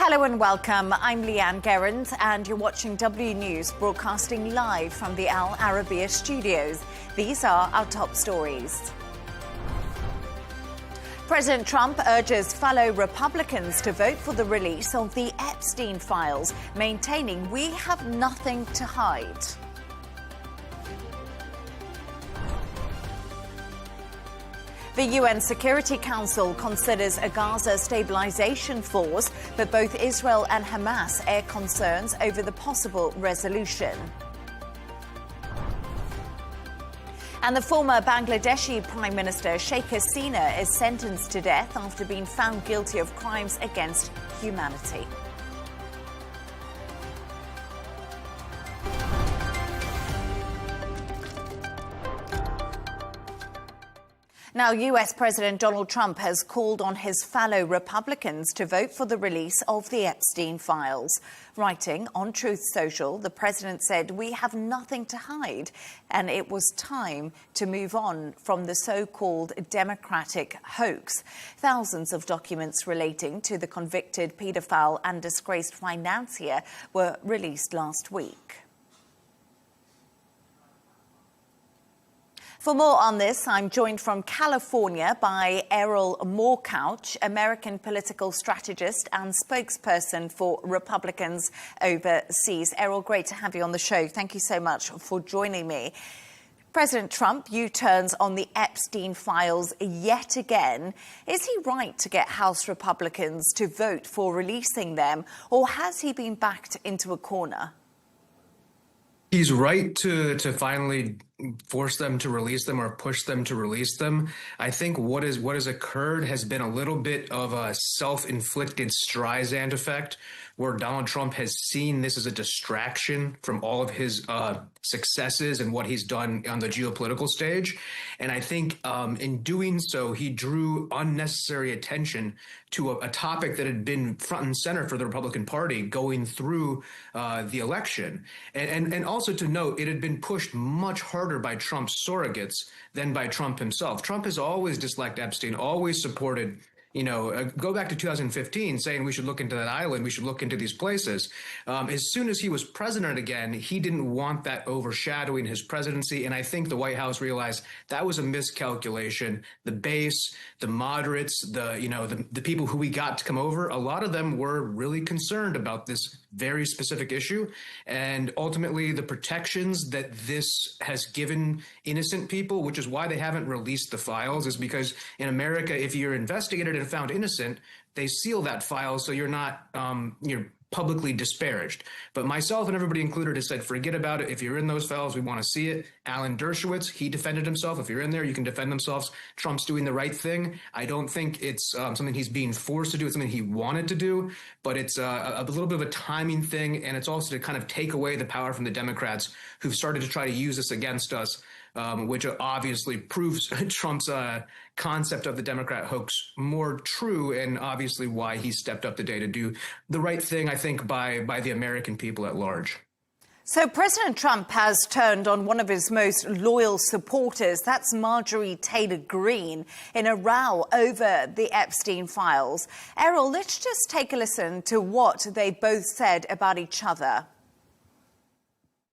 Hello and welcome. I'm Leigh Ann Gerrans and you're watching W News, broadcasting live from the Al Arabiya studios. These are our top stories. President Trump urges fellow Republicans to vote for the release of the Epstein files, maintaining we have nothing to hide. The UN Security Council considers a Gaza stabilization force, but both Israel and Hamas air concerns over the possible resolution. And the former Bangladeshi Prime Minister Sheikh Hasina is sentenced to death after being found guilty of crimes against humanity. Now, US President Donald Trump has called on his fellow Republicans to vote for the release of the Epstein files. Writing on Truth Social, the president said, "We have nothing to hide, and it was time to move on from the so-called Democratic hoax." Thousands of documents relating to the convicted paedophile and disgraced financier were released last week. For more on this, I'm joined from California by Errol Moorcouch, American political strategist and spokesperson for Republicans overseas. Errol, great to have you on the show. Thank you so much for joining me. President Trump U-turns on the Epstein files yet again. Is he right to get House Republicans to vote for releasing them, or has he been backed into a corner? He's right to finally force them to release them or push them to release them. I think what has occurred has been a little bit of a self-inflicted Streisand effect, where Donald Trump has seen this as a distraction from all of his successes and what he's done on the geopolitical stage. And I think in doing so, he drew unnecessary attention to a topic that had been front and center for the Republican Party going through the election. And also to note, it had been pushed much harder by Trump's surrogates than by Trump himself. Trump has always disliked Epstein, always supported, go back to 2015, saying we should look into that island, we should look into these places. As soon as he was president again, he didn't want that overshadowing his presidency. And I think the White House realized that was a miscalculation. The base, the moderates, the people who we got to come over, a lot of them were really concerned about this very specific issue. And ultimately, the protections that this has given innocent people, which is why they haven't released the files, is because in America, if you're investigated and found innocent, they seal that file so you're not you're publicly disparaged. But myself and everybody included has said, forget about it. If you're in those files, we want to see it. Alan Dershowitz, he defended himself. If you're in there, you can defend themselves. Trump's doing the right thing. I don't think it's something he's being forced to do. It's something he wanted to do, but it's a little bit of a timing thing. And it's also to kind of take away the power from the Democrats who've started to try to use this against us, which obviously proves Trump's concept of the Democrat hoax more true, and obviously why he stepped up today to do the right thing, I think, by the American people at large. So President Trump has turned on one of his most loyal supporters, that's Marjorie Taylor Greene, in a row over the Epstein files. Errol, let's just take a listen to what they both said about each other.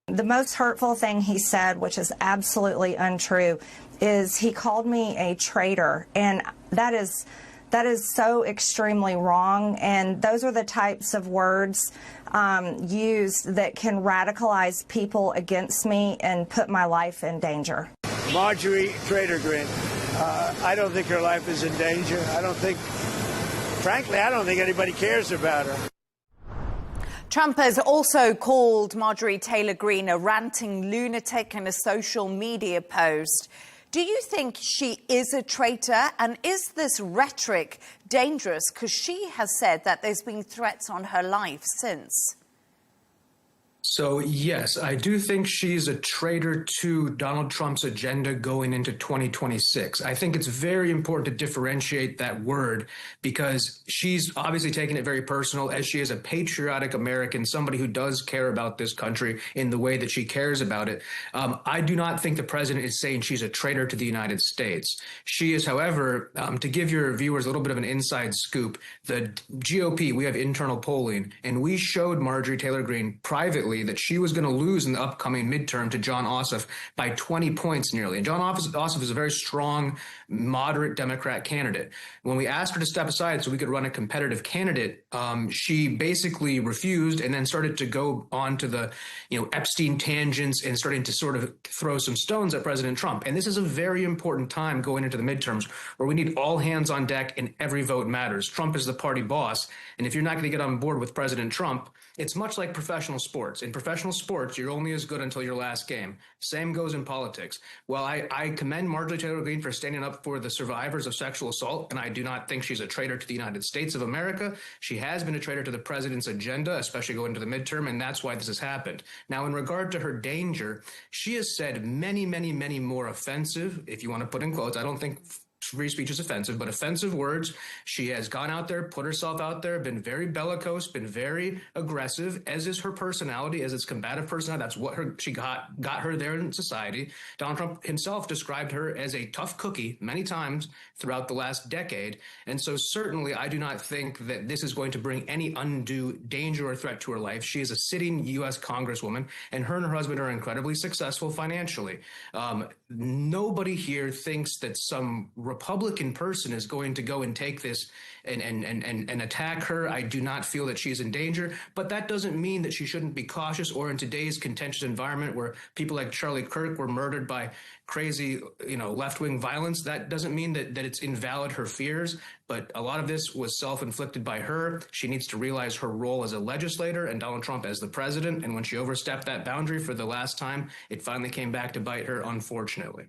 The most hurtful thing he said, which is absolutely untrue, is he called me a traitor, and that is so extremely wrong. And those are the types of words used that can radicalize people against me and put my life in danger. Marjorie Taylor Greene, I don't think her life is in danger. Frankly, I don't think anybody cares about her. Trump has also called Marjorie Taylor Greene a ranting lunatic in a social media post. Do you think she is a traitor? And is this rhetoric dangerous? Because she has said that there's been threats on her life since. So, yes, I do think she's a traitor to Donald Trump's agenda going into 2026. I think it's very important to differentiate that word because she's obviously taking it very personal, as she is a patriotic American, somebody who does care about this country in the way that she cares about it. I do not think the president is saying she's a traitor to the United States. She is, however, to give your viewers a little bit of an inside scoop, the GOP, we have internal polling, and we showed Marjorie Taylor Greene privately that she was going to lose in the upcoming midterm to John Ossoff by 20 points nearly. And John Ossoff is a very strong, moderate Democrat candidate. When we asked her to step aside so we could run a competitive candidate, she basically refused and then started to go on to the, Epstein tangents and starting to sort of throw some stones at President Trump. And this is a very important time going into the midterms where we need all hands on deck and every vote matters. Trump is the party boss. And if you're not going to get on board with President Trump, it's much like professional sports. In professional sports, you're only as good until your last game. Same goes in politics. Well, I commend Marjorie Taylor Greene for standing up for the survivors of sexual assault, and I do not think she's a traitor to the United States of America. She has been a traitor to the president's agenda, especially going into the midterm, and that's why this has happened. Now, in regard to her danger, she has said many, many, many more offensive, if you want to put in quotes, I don't think free speech is offensive, but offensive words. She has gone out there, put herself out there, been very bellicose, been very aggressive, as is her personality, as its combative personality. That's what she got her there in society. Donald Trump himself described her as a tough cookie many times throughout the last decade. And so certainly I do not think that this is going to bring any undue danger or threat to her life. She is a sitting U.S. Congresswoman, and her husband are incredibly successful financially. Nobody here thinks that some Republican person is going to go and take this and attack her. I do not feel that she's in danger, but that doesn't mean that she shouldn't be cautious, or in today's contentious environment where people like Charlie Kirk were murdered by crazy, left-wing violence, that doesn't mean that it's invalid her fears. But a lot of this was self-inflicted by her. She needs to realize her role as a legislator and Donald Trump as the president. And when she overstepped that boundary for the last time, it finally came back to bite her, unfortunately.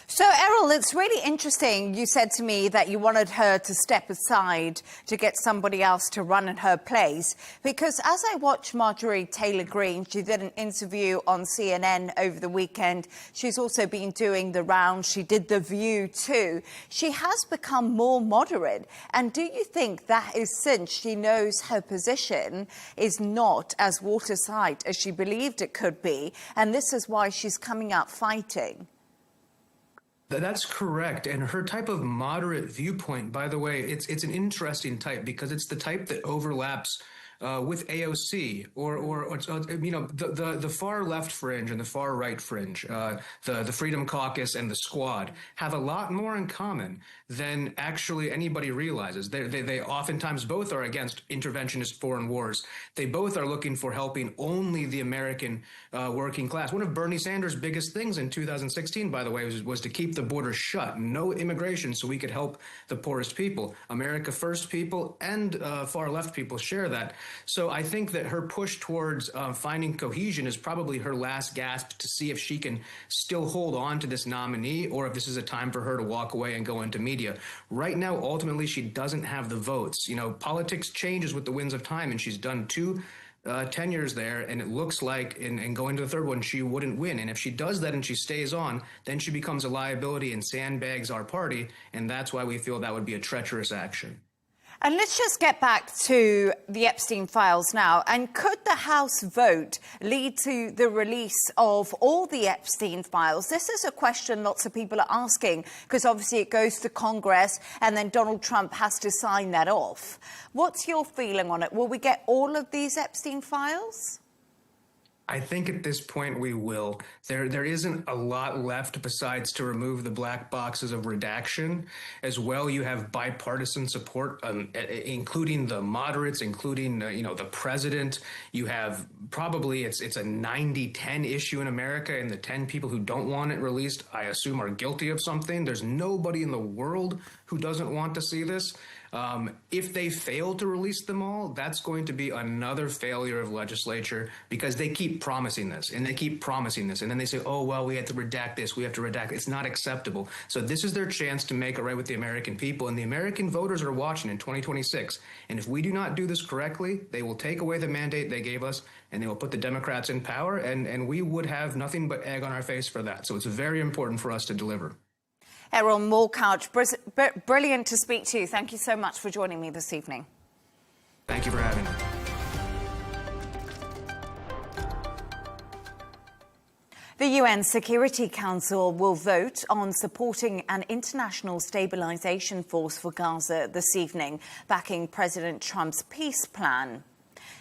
So, Errol, it's really interesting. You said to me that you wanted her to step aside to get somebody else to run in her place. Because as I watched Marjorie Taylor Greene, she did an interview on CNN over the weekend. She's also been doing the rounds. She did The View too. She has become more moderate. And do you think that is since she knows her position is not as watertight as she believed it could be? And this is why she's coming out fighting. That's correct. And her type of moderate viewpoint, by the way, it's an interesting type because it's the type that overlaps with AOC or the far left fringe and the far right fringe, the Freedom Caucus and the Squad have a lot more in common than actually anybody realizes. They oftentimes both are against interventionist foreign wars. They both are looking for helping only the American working class. One of Bernie Sanders' biggest things in 2016, by the way, was to keep the border shut, no immigration, so we could help the poorest people. America First people and far left people share that. So I think that her push towards finding cohesion is probably her last gasp to see if she can still hold on to this nominee or if this is a time for her to walk away and go into media. Right now, ultimately, she doesn't have the votes. Politics changes with the winds of time, and she's done two tenures there, and it looks like in going to the third one, she wouldn't win. And if she does that and she stays on, then she becomes a liability and sandbags our party, and that's why we feel that would be a treacherous action. And let's just get back to the Epstein files now. And could the House vote lead to the release of all the Epstein files? This is a question lots of people are asking because obviously it goes to Congress and then Donald Trump has to sign that off. What's your feeling on it? Will we get all of these Epstein files? I think at this point we will. There isn't a lot left besides to remove the black boxes of redaction. As well, you have bipartisan support, including the moderates, including the president. You have probably it's a 90-10 issue in America, and the 10 people who don't want it released, I assume, are guilty of something. There's nobody in the world who doesn't want to see this. If they fail to release them all, that's going to be another failure of legislature, because they keep promising this and they keep promising this. And then they say, oh, well, we have to redact this. We have to redact. It's not acceptable. So this is their chance to make it right with the American people. And the American voters are watching in 2026. And if we do not do this correctly, they will take away the mandate they gave us and they will put the Democrats in power. And we would have nothing but egg on our face for that. So it's very important for us to deliver. Errol Moorcouch, brilliant to speak to you. Thank you so much for joining me this evening. Thank you for having me. The UN Security Council will vote on supporting an international stabilization force for Gaza this evening, backing President Trump's peace plan.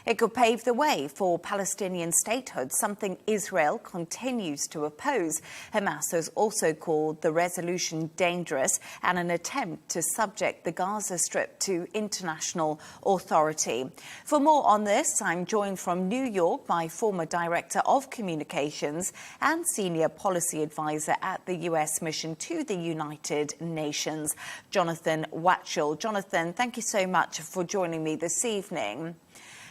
It could pave the way for Palestinian statehood, something Israel continues to oppose. Hamas has also called the resolution dangerous and an attempt to subject the Gaza Strip to international authority. For more on this, I'm joined from New York by former Director of Communications and Senior Policy Advisor at the U.S. Mission to the United Nations, Jonathan Watchell. Jonathan, thank you so much for joining me this evening.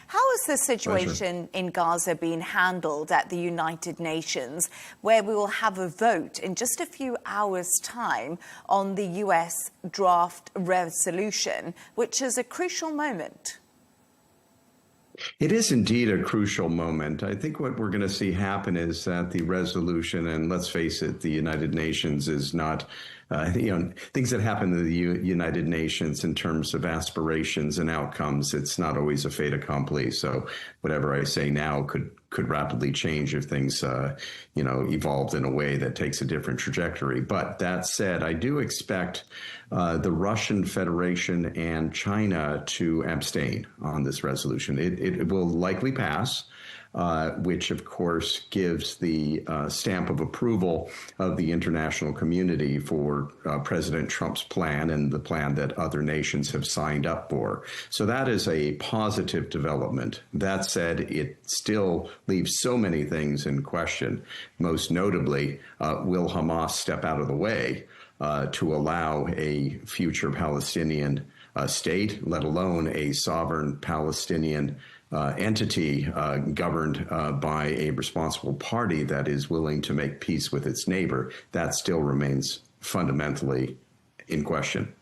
How has the situation in Gaza been handled at the United Nations, where we will have a vote in just a few hours' time on the U.S. draft resolution, which is a crucial moment? It is indeed a crucial moment. I think what we're going to see happen is that the resolution, and let's face it, the United Nations is not, things that happen to the United Nations in terms of aspirations and outcomes, it's not always a fait accompli. So whatever I say now could rapidly change if things, evolved in a way that takes a different trajectory. But that said, I do expect the Russian Federation and China to abstain on this resolution. It will likely pass, which, of course, gives the stamp of approval of the international community for President Trump's plan and the plan that other nations have signed up for. So that is a positive development. That said, it still leaves so many things in question. Most notably, will Hamas step out of the way to allow a future Palestinian state, let alone a sovereign Palestinian entity governed by a responsible party that is willing to make peace with its neighbor? That still remains fundamentally in question.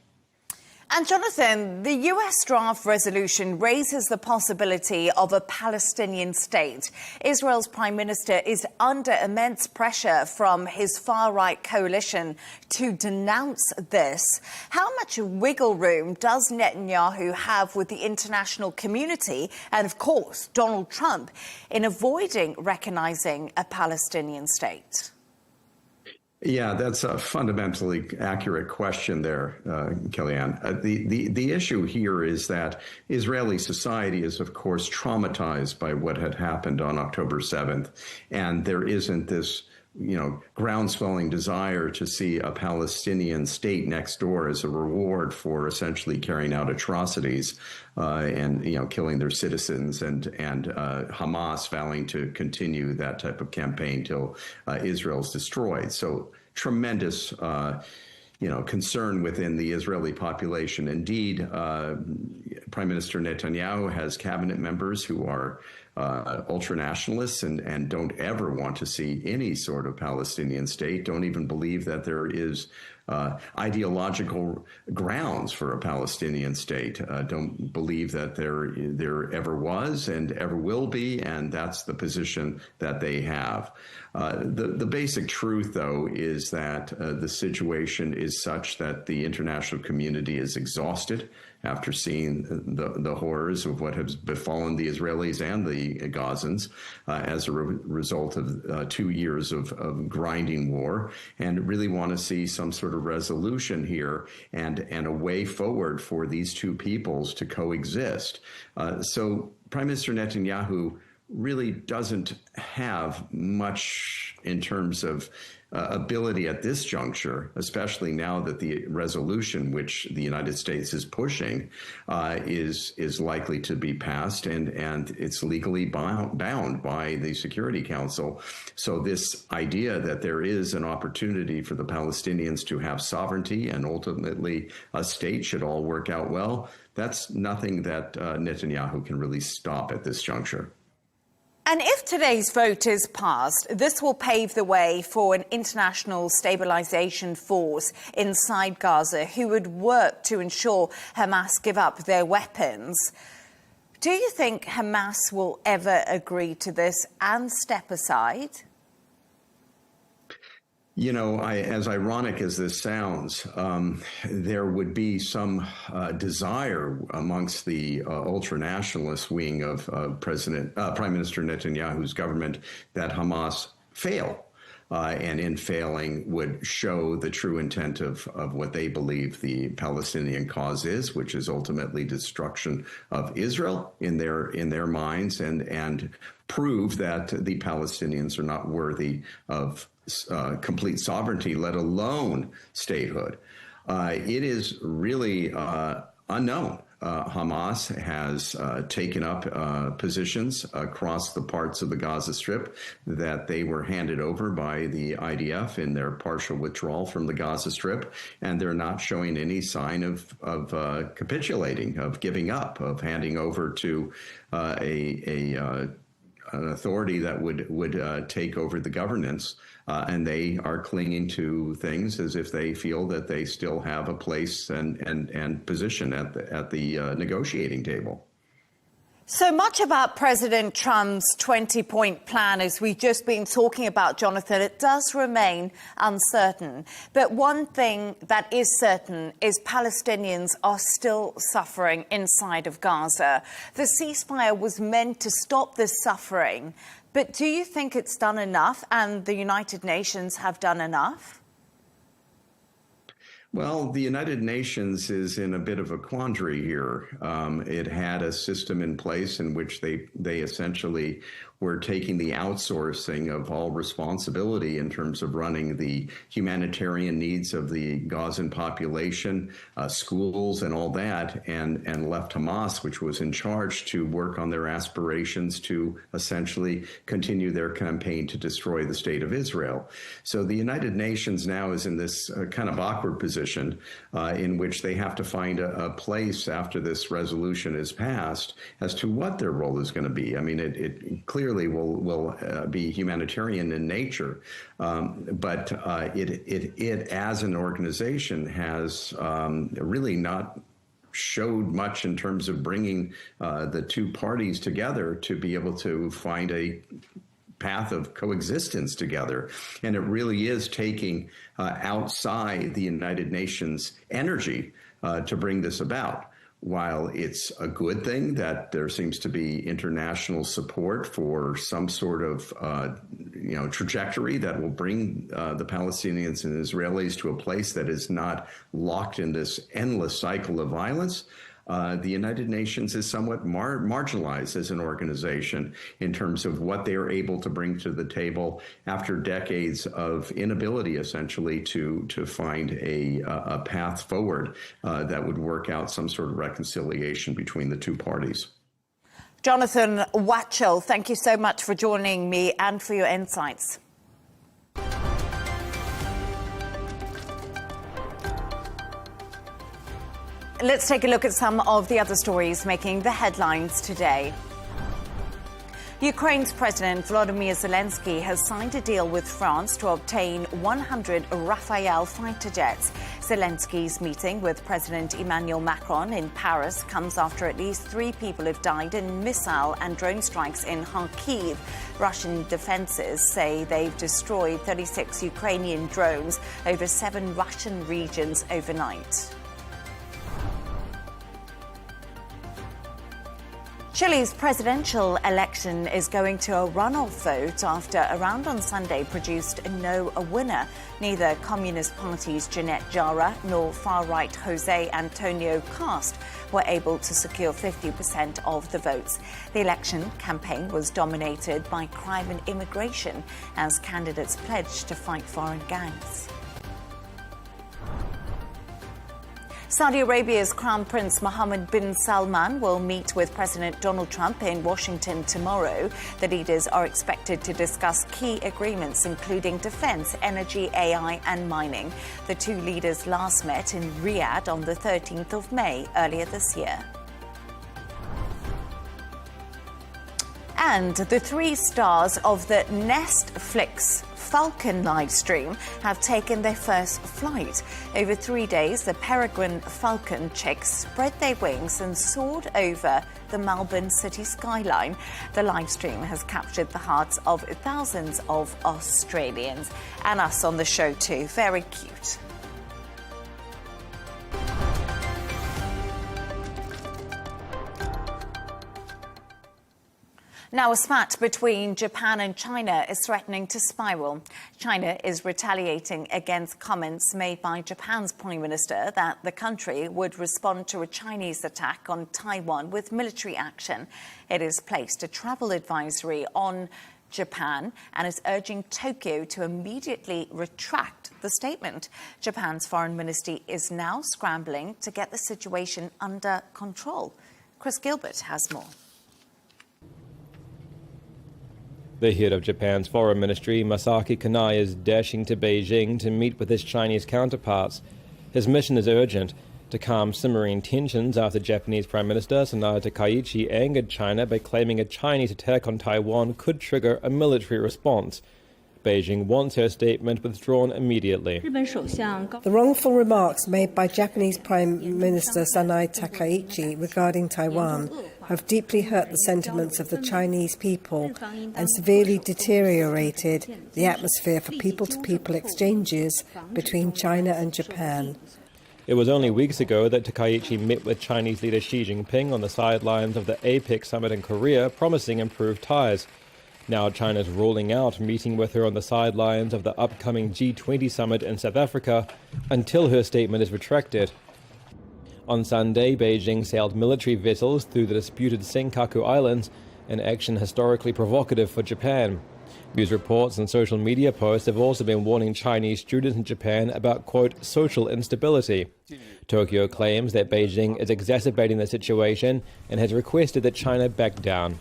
And Jonathan, the US draft resolution raises the possibility of a Palestinian state. Israel's prime minister is under immense pressure from his far-right coalition to denounce this. How much wiggle room does Netanyahu have with the international community and, of course, Donald Trump in avoiding recognizing a Palestinian state? Yeah, that's a fundamentally accurate question there, Kellyanne. The issue here is that Israeli society is, of course, traumatized by what had happened on October 7th. And there isn't this, groundswelling desire to see a Palestinian state next door as a reward for essentially carrying out atrocities and, killing their citizens and Hamas vowing to continue that type of campaign till Israel's destroyed. So tremendous, concern within the Israeli population. Indeed, Prime Minister Netanyahu has cabinet members who are ultra-nationalists and don't ever want to see any sort of Palestinian state, don't even believe that there is ideological grounds for a Palestinian state, don't believe that there ever was and ever will be, and that's the position that they have. The basic truth, though, is that the situation is such that the international community is exhausted after seeing the horrors of what has befallen the Israelis and the Gazans as a result of 2 years of grinding war, and really want to see some sort of resolution here and a way forward for these two peoples to coexist. So Prime Minister Netanyahu really doesn't have much in terms of ability at this juncture, especially now that the resolution which the United States is pushing is likely to be passed, and it's legally bound by the Security Council. So this idea that there is an opportunity for the Palestinians to have sovereignty and ultimately a state should all work out well, that's nothing that Netanyahu can really stop at this juncture. And if today's vote is passed, this will pave the way for an international stabilization force inside Gaza who would work to ensure Hamas give up their weapons. Do you think Hamas will ever agree to this and step aside? You know, as ironic as this sounds, there would be some desire amongst the ultra-nationalist wing of Prime Minister Netanyahu's government that Hamas fail. And in failing would show the true intent of what they believe the Palestinian cause is, which is ultimately destruction of Israel in their minds, and prove that the Palestinians are not worthy of complete sovereignty, let alone statehood. It is really unknown. Hamas has taken up positions across the parts of the Gaza Strip that they were handed over by the IDF in their partial withdrawal from the Gaza Strip, and they're not showing any sign of capitulating, of giving up, of handing over to an authority that would take over the governance. And they are clinging to things as if they feel that they still have a place and position at the negotiating table. So much about President Trump's 20-point plan, as we've just been talking about, Jonathan, it does remain uncertain. But one thing that is certain is Palestinians are still suffering inside of Gaza. The ceasefire was meant to stop this suffering. But do you think it's done enough and the United Nations have done enough? Well, the United Nations is in a bit of a quandary here. It had a system in place in which they essentially were taking the outsourcing of all responsibility in terms of running the humanitarian needs of the Gazan population, schools and all that, and left Hamas, which was in charge, to work on their aspirations to essentially continue their campaign to destroy the state of Israel. So the United Nations now is in this kind of awkward position in which they have to find a place after this resolution is passed as to what their role is going to be. I mean, it clearly will be humanitarian in nature, but it as an organization has really not showed much in terms of bringing the two parties together to be able to find a path of coexistence together. And it really is taking outside the United Nations energy to bring this about. While it's a good thing that there seems to be international support for some sort of trajectory that will bring the Palestinians and Israelis to a place that is not locked in this endless cycle of violence, the United Nations is somewhat marginalized as an organization in terms of what they are able to bring to the table after decades of inability, essentially, to find a path forward that would work out some sort of reconciliation between the two parties. Jonathan Watchell, thank you so much for joining me and for your insights. Let's take a look at some of the other stories making the headlines today. Ukraine's President Volodymyr Zelensky has signed a deal with France to obtain 100 Rafale fighter jets. Zelensky's meeting with President Emmanuel Macron in Paris comes after at least 3 people have died in missile and drone strikes in Kharkiv. Russian defenses say they've destroyed 36 Ukrainian drones over 7 Russian regions overnight. Chile's presidential election is going to a runoff vote after a round on Sunday produced no winner. Neither Communist Party's Jeanette Jara nor far-right Jose Antonio Cast were able to secure 50% of the votes. The election campaign was dominated by crime and immigration as candidates pledged to fight foreign gangs. Saudi Arabia's Crown Prince Mohammed bin Salman will meet with President Donald Trump in Washington tomorrow. The leaders are expected to discuss key agreements, including defense, energy, AI, and mining. The two leaders last met in Riyadh on the 13th of May earlier this year. And the three stars of the Netflix Falcon livestream have taken their first flight. Over 3 days, the peregrine falcon chicks spread their wings and soared over the Melbourne city skyline. The livestream has captured the hearts of thousands of Australians and us on the show too. Very cute. Now, a spat between Japan and China is threatening to spiral. China is retaliating against comments made by Japan's Prime Minister that the country would respond to a Chinese attack on Taiwan with military action. It has placed a travel advisory on Japan and is urging Tokyo to immediately retract the statement. Japan's foreign ministry is now scrambling to get the situation under control. Chris Gilbert has more. The head of Japan's foreign ministry, Masaki Kanai, is dashing to Beijing to meet with his Chinese counterparts. His mission is urgent: to calm simmering tensions after Japanese Prime Minister Sanae Takaichi angered China by claiming a Chinese attack on Taiwan could trigger a military response. Beijing wants her statement withdrawn immediately. The wrongful remarks made by Japanese Prime Minister Sanae Takaichi regarding Taiwan have deeply hurt the sentiments of the Chinese people and severely deteriorated the atmosphere for people-to-people exchanges between China and Japan. It was only weeks ago that Takaichi met with Chinese leader Xi Jinping on the sidelines of the APEC summit in Korea, promising improved ties. Now China's ruling out meeting with her on the sidelines of the upcoming G20 summit in South Africa until her statement is retracted. On Sunday, Beijing sailed military vessels through the disputed Senkaku Islands, an action historically provocative for Japan. News reports and social media posts have also been warning Chinese students in Japan about, quote, social instability. Tokyo claims that Beijing is exacerbating the situation and has requested that China back down.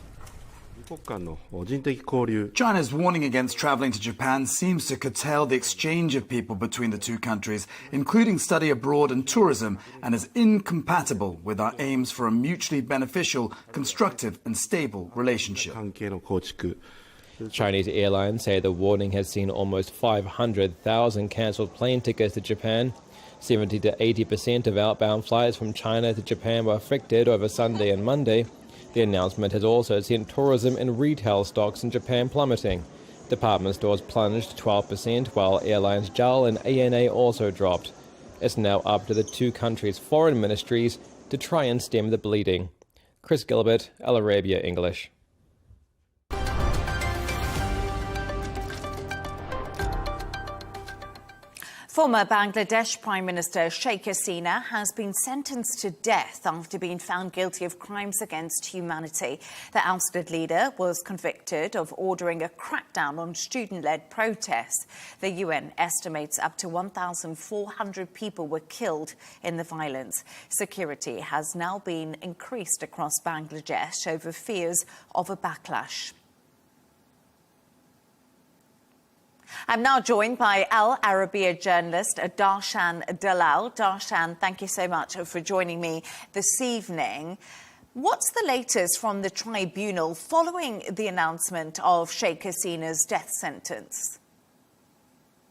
China's warning against travelling to Japan seems to curtail the exchange of people between the two countries, including study abroad and tourism, and is incompatible with our aims for a mutually beneficial, constructive and stable relationship. Chinese airlines say the warning has seen almost 500,000 cancelled plane tickets to Japan. 70 to 80% of outbound flights from China to Japan were affected over Sunday and Monday. The announcement has also sent tourism and retail stocks in Japan plummeting. Department stores plunged 12%, while airlines JAL and ANA also dropped. It's now up to the two countries' foreign ministries to try and stem the bleeding. Chris Gilbert, Arabiya English. Former Bangladesh Prime Minister Sheikh Hasina has been sentenced to death after being found guilty of crimes against humanity. The ousted leader was convicted of ordering a crackdown on student-led protests. The UN estimates up to 1,400 people were killed in the violence. Security has now been increased across Bangladesh over fears of a backlash. I'm now joined by Al Arabiya journalist Darshan Dalal. Darshan, thank you so much for joining me this evening. What's the latest from the tribunal following the announcement of Sheikh Hasina's death sentence?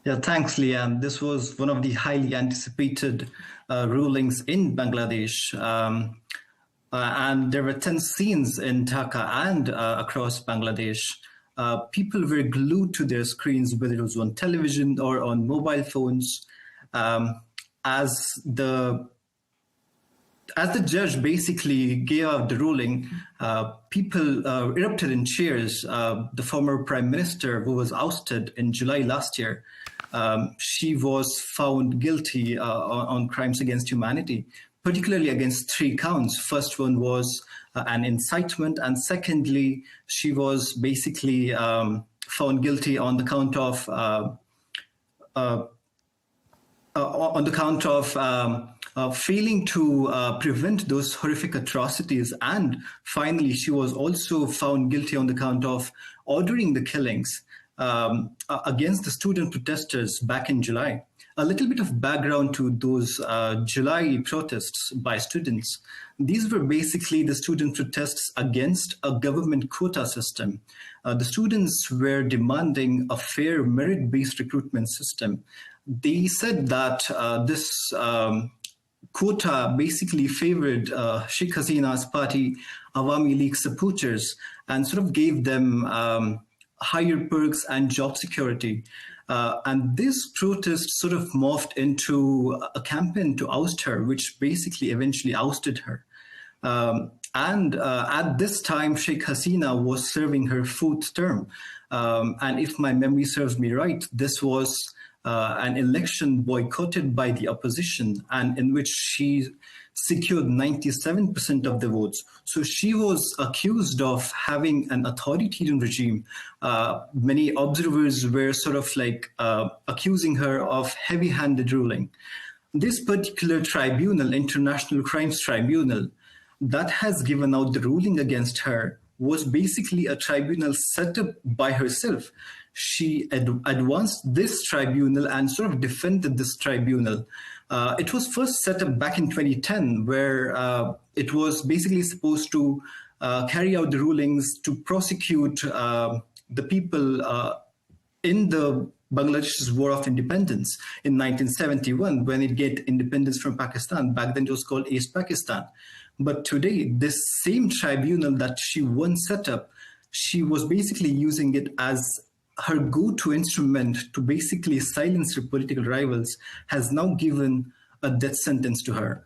Yeah, thanks, Leigh Ann. This was one of the highly anticipated rulings in Bangladesh. And there were tense scenes in Dhaka and across Bangladesh. People were glued to their screens, whether it was on television or on mobile phones, as the as the judge basically gave out the ruling, people erupted in cheers. The former prime minister, who was ousted in July last year, she was found guilty on crimes against humanity, particularly against 3 counts. First one was an incitement, and secondly, she was basically found guilty on the count of failing to prevent those horrific atrocities. And finally, she was also found guilty on the count of ordering the killings against the student protesters back in July. A little bit of background to those July protests by students. These were basically the student protests against a government quota system. The students were demanding a fair merit-based recruitment system. They said that this quota basically favored Sheikh Hasina's party, Awami League supporters, and sort of gave them higher perks and job security. And this protest sort of morphed into a campaign to oust her, which basically eventually ousted her. And at this time, Sheikh Hasina was serving her 4th term. And if my memory serves me right, this was an election boycotted by the opposition, and in which she secured 97% of the votes. So she was accused of having an authoritarian regime. Many observers were sort of like accusing her of heavy-handed ruling. This particular tribunal, International Crimes Tribunal, that has given out the ruling against her was basically a tribunal set up by herself. She advanced this tribunal and sort of defended this tribunal. It was first set up back in 2010, where it was basically supposed to carry out the rulings to prosecute the people in the Bangladesh's War of Independence in 1971, when it get independence from Pakistan. Back then it was called East Pakistan. But today, this same tribunal that she once set up, she was basically using it as her go-to instrument to basically silence her political rivals, has now given a death sentence to her.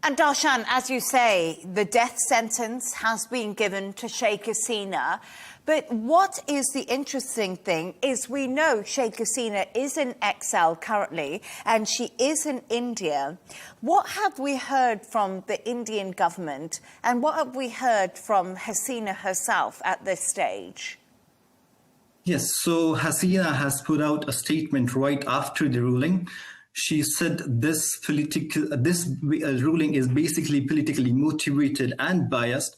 And Darshan, as you say, the death sentence has been given to Sheikh Hasina. But what is the interesting thing is we know Sheikh Hasina is in exile currently, and she is in India. What have we heard from the Indian government, and what have we heard from Hasina herself at this stage? Yes, so Hasina has put out a statement right after the ruling. She said this ruling is basically politically motivated and biased.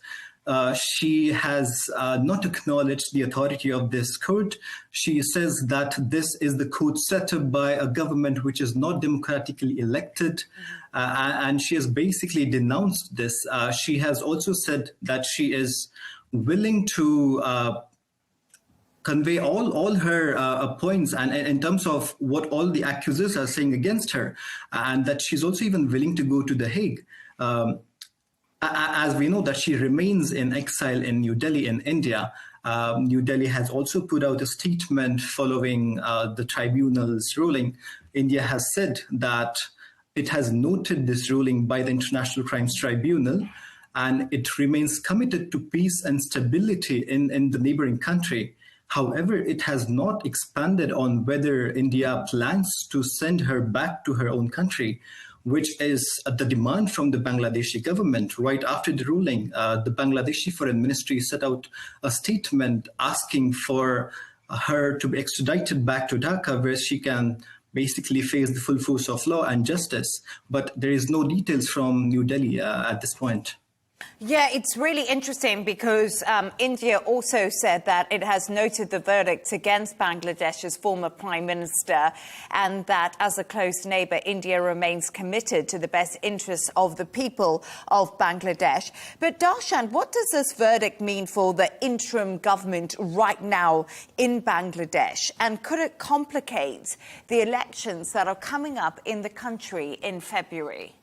She has not acknowledged the authority of this court. She says that this is the court set up by a government which is not democratically elected, and she has basically denounced this. She has also said that she is willing to convey all her points and in terms of what all the accusers are saying against her, and that she's also even willing to go to The Hague. As we know that she remains in exile in New Delhi in India. New Delhi has also put out a statement following the tribunal's ruling. India has said that it has noted this ruling by the International Crimes Tribunal, and it remains committed to peace and stability in the neighboring country. However, it has not expanded on whether India plans to send her back to her own country, which is the demand from the Bangladeshi government. Right after the ruling, the Bangladeshi Foreign Ministry set out a statement asking for her to be extradited back to Dhaka, where she can basically face the full force of law and justice. But there is no details from New Delhi at this point. Yeah, it's really interesting because India also said that it has noted the verdicts against Bangladesh's former Prime Minister, and that as a close neighbour, India remains committed to the best interests of the people of Bangladesh. But Darshan, what does this verdict mean for the interim government right now in Bangladesh? And could it complicate the elections that are coming up in the country in February?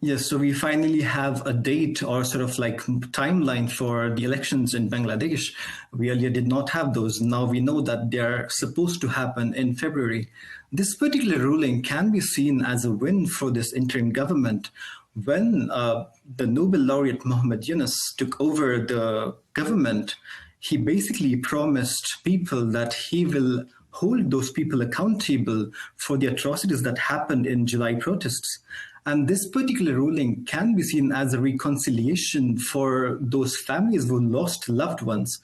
Yes, so we finally have a date or sort of like timeline for the elections in Bangladesh. We earlier did not have those. Now we know that they are supposed to happen in February. This particular ruling can be seen as a win for this interim government. when the Nobel laureate Muhammad Yunus took over the government, he basically promised people that he will hold those people accountable for the atrocities that happened in July protests. And this particular ruling can be seen as a reconciliation for those families who lost loved ones.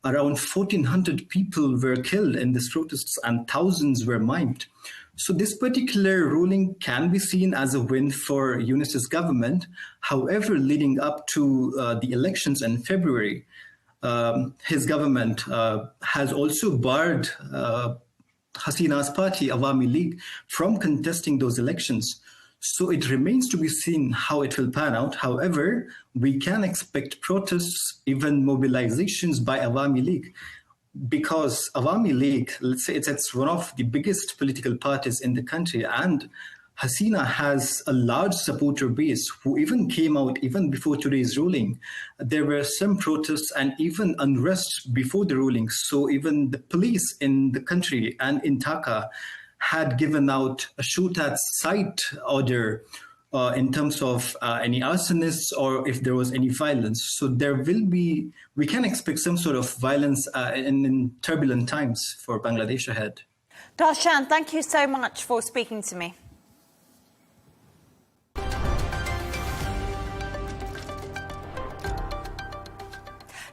Around 1,400 people were killed in these protests and thousands were maimed. So this particular ruling can be seen as a win for Yunus's government. However, leading up to the elections in February, his government has also barred Hasina's party, Awami League, from contesting those elections. So it remains to be seen how it will pan out. However, we can expect protests, even mobilizations by Awami League, because Awami League, let's say it's one of the biggest political parties in the country, and Hasina has a large supporter base who even came out even before today's ruling. There were some protests and even unrest before the ruling. So even the police in the country and in Dhaka had given out a shoot at sight order in terms of any arsonists or if there was any violence. So we can expect some sort of violence in turbulent times for Bangladesh ahead. Darshan, thank you so much for speaking to me.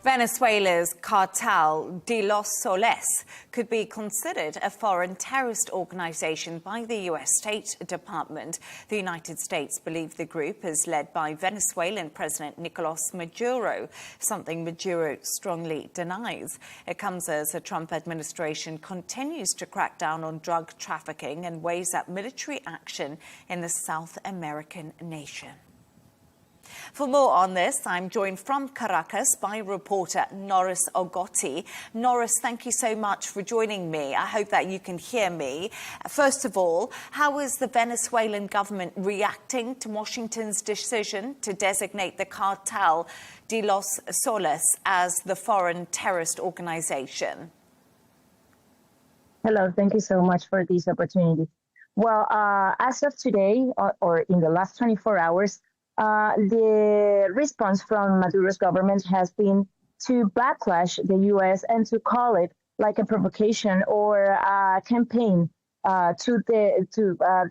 Venezuela's cartel de los Soles could be considered a foreign terrorist organization by the U.S. State Department. The United States believe the group is led by Venezuelan President Nicolas Maduro, something Maduro strongly denies. It comes as the Trump administration continues to crack down on drug trafficking and weighs up military action in the South American nation. For more on this, I'm joined from Caracas by reporter Norris Ogotti. Norris, thank you so much for joining me. I hope that you can hear me. First of all, how is the Venezuelan government reacting to Washington's decision to designate the cartel de los Soles as the foreign terrorist organization? Hello, thank you so much for this opportunity. Well, as of today, or in the last 24 hours, the response from Maduro's government has been to backlash the U.S. and to call it like a provocation or a campaign to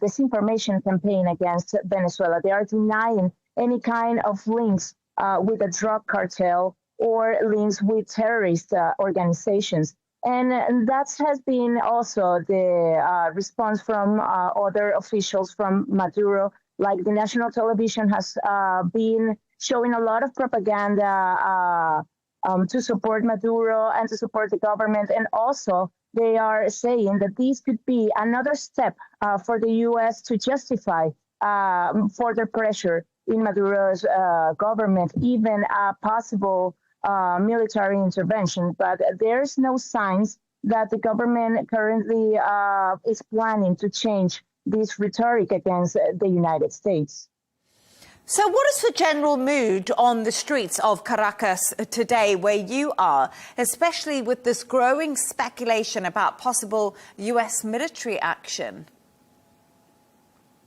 disinformation campaign against Venezuela. They are denying any kind of links with a drug cartel or links with terrorist organizations. And that has been also the response from other officials from Maduro. Like the national television has been showing a lot of propaganda to support Maduro and to support the government. And also they are saying that this could be another step for the U.S. to justify further pressure in Maduro's government, even a possible military intervention. But there's no signs that the government currently is planning to change this rhetoric against the United States. So what is the general mood on the streets of Caracas today where you are, especially with this growing speculation about possible U.S. military action?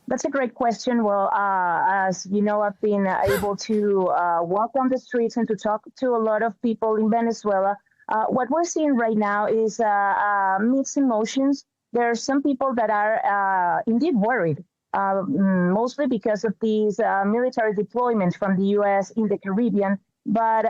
That's a great question. Well, as you know, I've been able to walk on the streets and to talk to a lot of people in Venezuela. What we're seeing right now is mixed emotions. There are some people that are indeed worried, mostly because of these military deployments from the U.S. in the Caribbean. But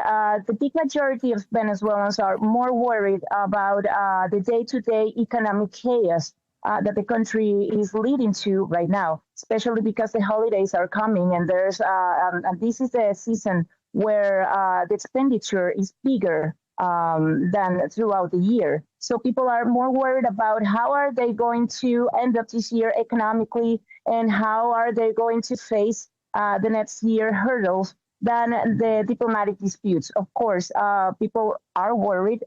the big majority of Venezuelans are more worried about the day-to-day economic chaos that the country is leading to right now, especially because the holidays are coming and there's and this is a season where the expenditure is bigger than throughout the year. So people are more worried about how are they going to end up this year economically and how are they going to face the next year hurdles than the diplomatic disputes. Of course, people are worried,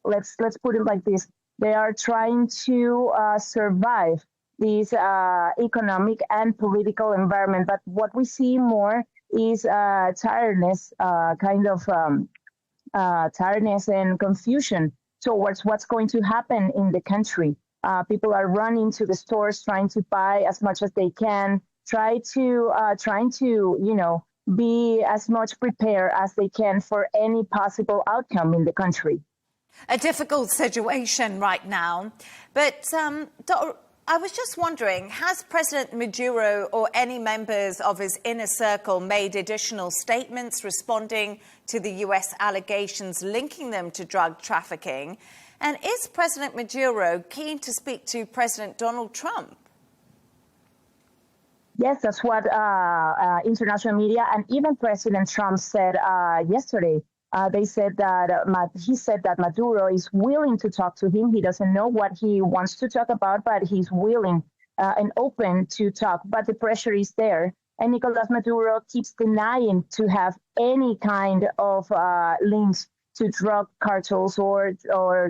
let's put it like this. They are trying to survive this economic and political environment. But what we see more is tiredness, tiredness and confusion towards what's going to happen in the country. People are running to the stores trying to buy as much as they can. trying to be as much prepared as they can for any possible outcome in the country. A difficult situation right now. But I was just wondering, has President Maduro or any members of his inner circle made additional statements responding to the U.S. allegations linking them to drug trafficking? And is President Maduro keen to speak to President Donald Trump? Yes, that's what international media and even President Trump said yesterday. He said that Maduro is willing to talk to him. He doesn't know what he wants to talk about, but he's willing and open to talk. But the pressure is there. And Nicolas Maduro keeps denying to have any kind of links to drug cartels or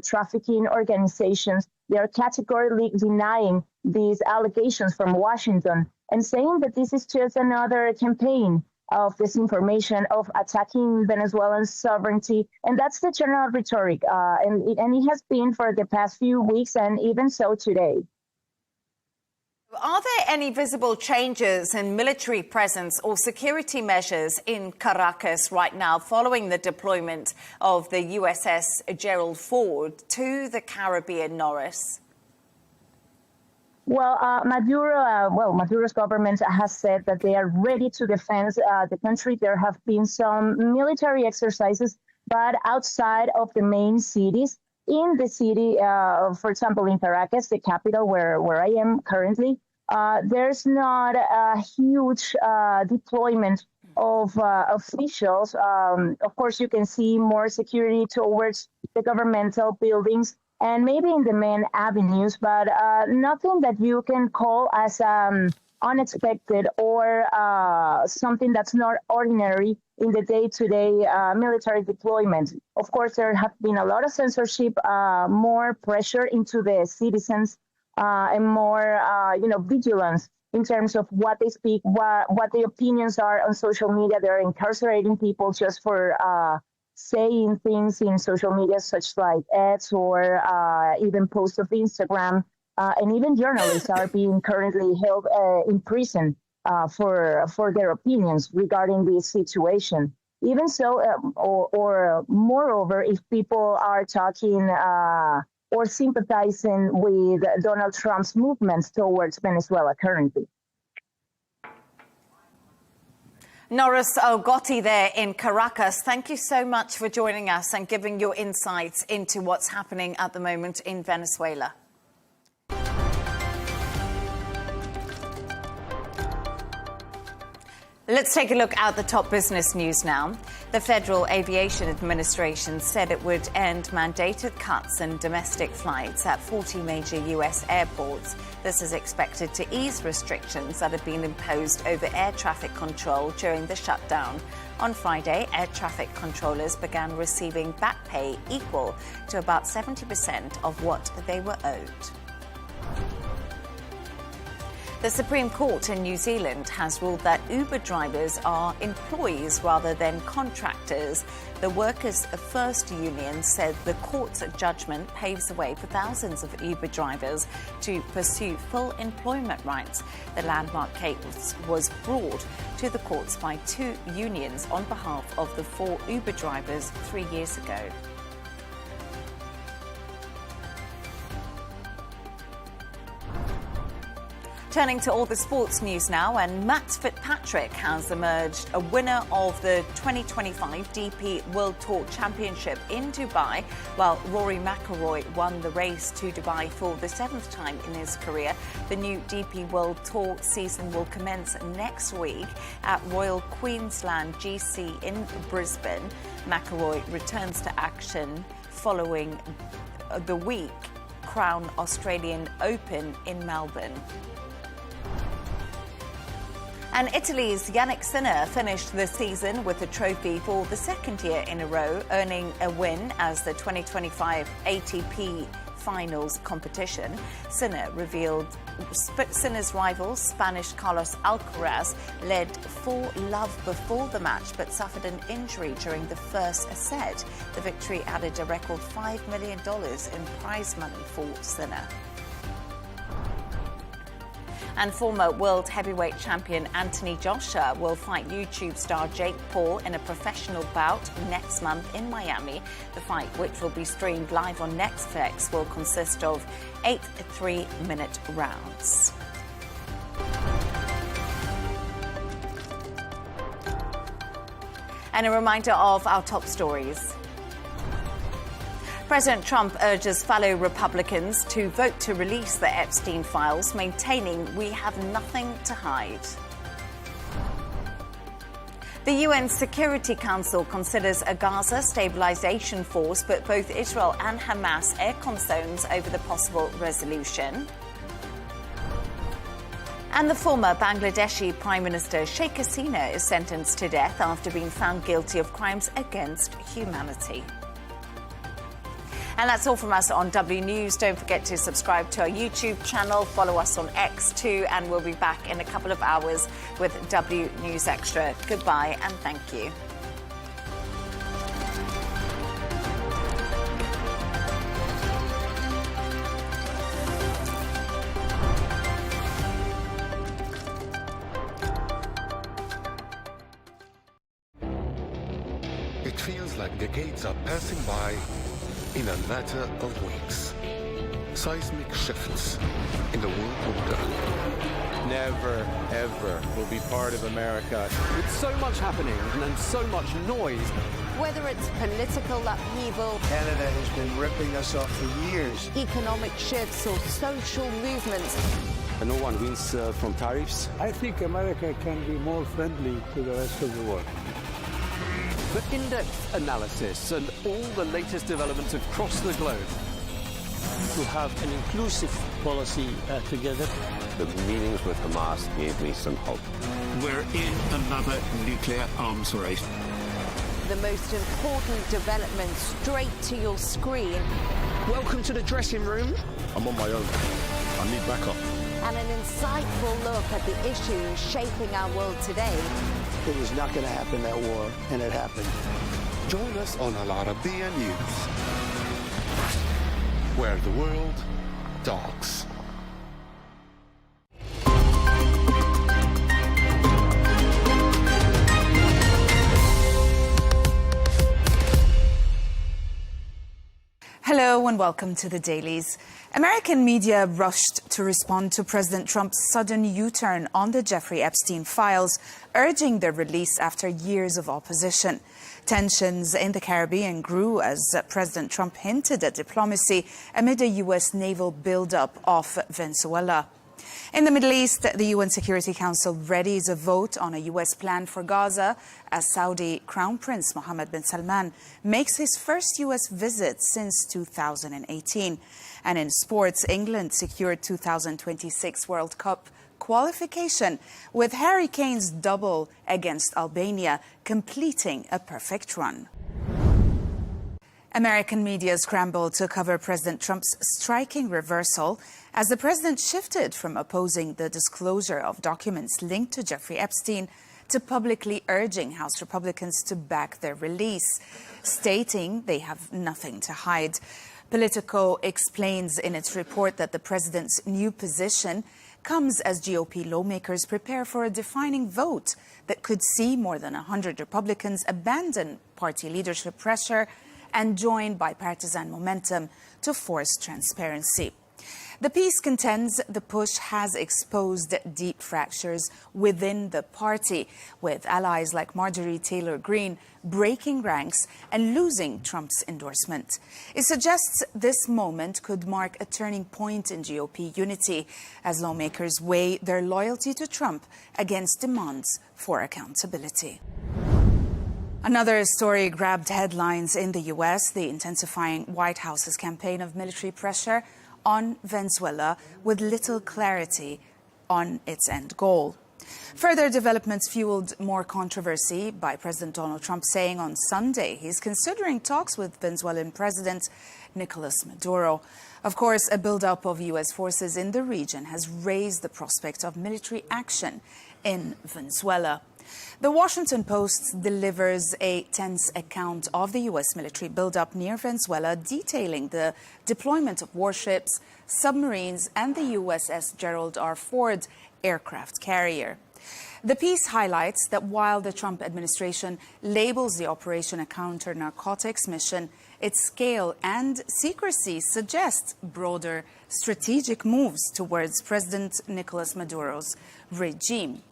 trafficking organizations. They are categorically denying these allegations from Washington and saying that this is just another campaign of disinformation, of attacking Venezuelan sovereignty. And that's the general rhetoric. And it has been for the past few weeks and even so today. Are there any visible changes in military presence or security measures in Caracas right now following the deployment of the USS Gerald Ford to the Caribbean, Norris? Well, Maduro's government has said that they are ready to defend the country. There have been some military exercises, but outside of the main cities. In the city, for example, in Caracas, the capital where I am currently, there's not a huge deployment of officials. Of course, you can see more security towards the governmental buildings and maybe in the main avenues, but nothing that you can call as unexpected or something that's not ordinary in the day-to-day military deployment. Of course, there have been a lot of censorship, more pressure into the citizens, and more, vigilance in terms of what they speak, what the opinions are on social media. They're incarcerating people just for saying things in social media, such like ads or even posts of Instagram. And even journalists are being currently held in prison for their opinions regarding this situation. Even so, or moreover, if people are talking or sympathizing with Donald Trump's movements towards Venezuela currently. Norris Ogotti there in Caracas, thank you so much for joining us and giving your insights into what's happening at the moment in Venezuela. Let's take a look at the top business news now. The Federal Aviation Administration said it would end mandated cuts in domestic flights at 40 major U.S. airports. This is expected to ease restrictions that have been imposed over air traffic control during the shutdown. On Friday, air traffic controllers began receiving back pay equal to about 70% of what they were owed. The Supreme Court in New Zealand has ruled that Uber drivers are employees rather than contractors. The Workers' First Union said the court's judgment paves the way for thousands of Uber drivers to pursue full employment rights. The landmark case was brought to the courts by two unions on behalf of the 4 Uber drivers 3 years ago. Turning to all the sports news now, and Matt Fitzpatrick has emerged a winner of the 2025 DP World Tour Championship in Dubai, while Rory McIlroy won the race to Dubai for the 7th time in his career. The new DP World Tour season will commence next week at Royal Queensland GC in Brisbane. McIlroy returns to action following the week Crown Australian Open in Melbourne. And Italy's Yannick Sinner finished the season with a trophy for the 2nd year in a row, earning a win as the 2025 ATP Finals competition. Sinner's rival, Spanish Carlos Alcaraz, led 4-love before the match but suffered an injury during the first set. The victory added a record $5 million in prize money for Sinner. And former world heavyweight champion Anthony Joshua will fight YouTube star Jake Paul in a professional bout next month in Miami. The fight, which will be streamed live on Netflix, will consist of 8 3-minute rounds. And a reminder of our top stories. President Trump urges fellow Republicans to vote to release the Epstein files, maintaining we have nothing to hide. The UN Security Council considers a Gaza stabilization force, but both Israel and Hamas air concerns over the possible resolution. And the former Bangladeshi Prime Minister Sheikh Hasina is sentenced to death after being found guilty of crimes against humanity. And that's all from us on W News. Don't forget to subscribe to our YouTube channel, follow us on X too, and we'll be back in a couple of hours with W News Extra. Goodbye and thank you. It feels like decades are passing by in a matter of weeks. Seismic shifts in the world order. Never, ever will be part of America. With so much happening and so much noise. Whether it's political upheaval, Canada has been ripping us off for years. Economic shifts or social movements. No one wins from tariffs. I think America can be more friendly to the rest of the world. The in-depth analysis and all the latest developments across the globe. To have an inclusive policy together. The meetings with Hamas gave me some hope. We're in another nuclear arms race. The most important development straight to your screen. Welcome to the dressing room. I'm on my own. I need backup. And an insightful look at the issues shaping our world today. It was not going to happen, that war, and it happened. Join us on Arabiya News, where the world talks. Hello and welcome to the Dailies. American media rushed to respond to President Trump's sudden U-turn on the Jeffrey Epstein files, urging their release after years of opposition. Tensions in the Caribbean grew as President Trump hinted at diplomacy amid a U.S. naval buildup off Venezuela. In the Middle East, the UN Security Council readies a vote on a U.S. plan for Gaza as Saudi Crown Prince Mohammed bin Salman makes his first U.S. visit since 2018. And in sports, England secured 2026 World Cup qualification with Harry Kane's double against Albania, completing a perfect run. American media scrambled to cover President Trump's striking reversal as the president shifted from opposing the disclosure of documents linked to Jeffrey Epstein to publicly urging House Republicans to back their release, stating they have nothing to hide. Politico explains in its report that the president's new position comes as GOP lawmakers prepare for a defining vote that could see more than 100 Republicans abandon party leadership pressure and join bipartisan momentum to force transparency. The piece contends the push has exposed deep fractures within the party, with allies like Marjorie Taylor Greene breaking ranks and losing Trump's endorsement. It suggests this moment could mark a turning point in GOP unity as lawmakers weigh their loyalty to Trump against demands for accountability. Another story grabbed headlines in the U.S., the intensifying White House's campaign of military pressure on Venezuela with little clarity on its end goal. Further developments fueled more controversy by President Donald Trump saying on Sunday he's considering talks with Venezuelan President Nicolas Maduro. Of course, a buildup of U.S. forces in the region has raised the prospect of military action in Venezuela. The Washington Post delivers a tense account of the U.S. military buildup near Venezuela, detailing the deployment of warships, submarines, and the USS Gerald R. Ford aircraft carrier. The piece highlights that while the Trump administration labels the operation a counter-narcotics mission, its scale and secrecy suggest broader strategic moves towards President Nicolas Maduro's regime.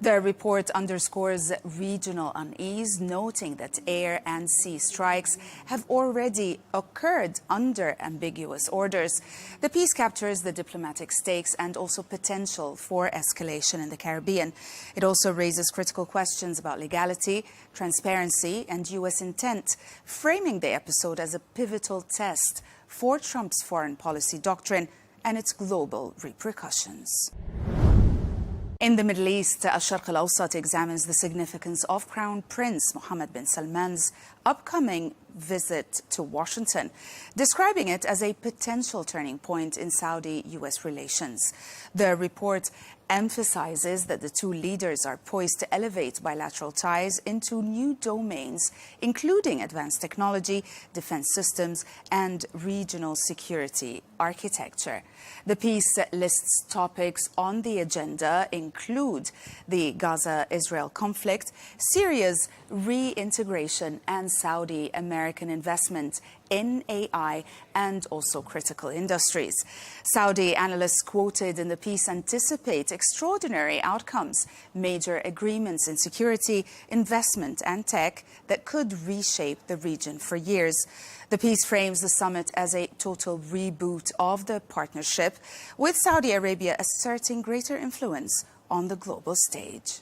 The report underscores regional unease, noting that air and sea strikes have already occurred under ambiguous orders. The piece captures the diplomatic stakes and also potential for escalation in the Caribbean. It also raises critical questions about legality, transparency, and U.S. intent, framing the episode as a pivotal test for Trump's foreign policy doctrine and its global repercussions. In the Middle East, Al-Sharq Al-Awsat examines the significance of Crown Prince Mohammed bin Salman's upcoming visit to Washington, describing it as a potential turning point in Saudi-U.S. relations. The report emphasizes that the two leaders are poised to elevate bilateral ties into new domains, including advanced technology, defense systems, and regional security architecture. The piece lists topics on the agenda include the Gaza-Israel conflict, Syria's reintegration, and Saudi-American investment in AI and also critical industries. Saudi analysts quoted in the piece anticipate extraordinary outcomes, major agreements in security, investment, and tech that could reshape the region for years. The piece frames the summit as a total reboot of the partnership, with Saudi Arabia asserting greater influence on the global stage.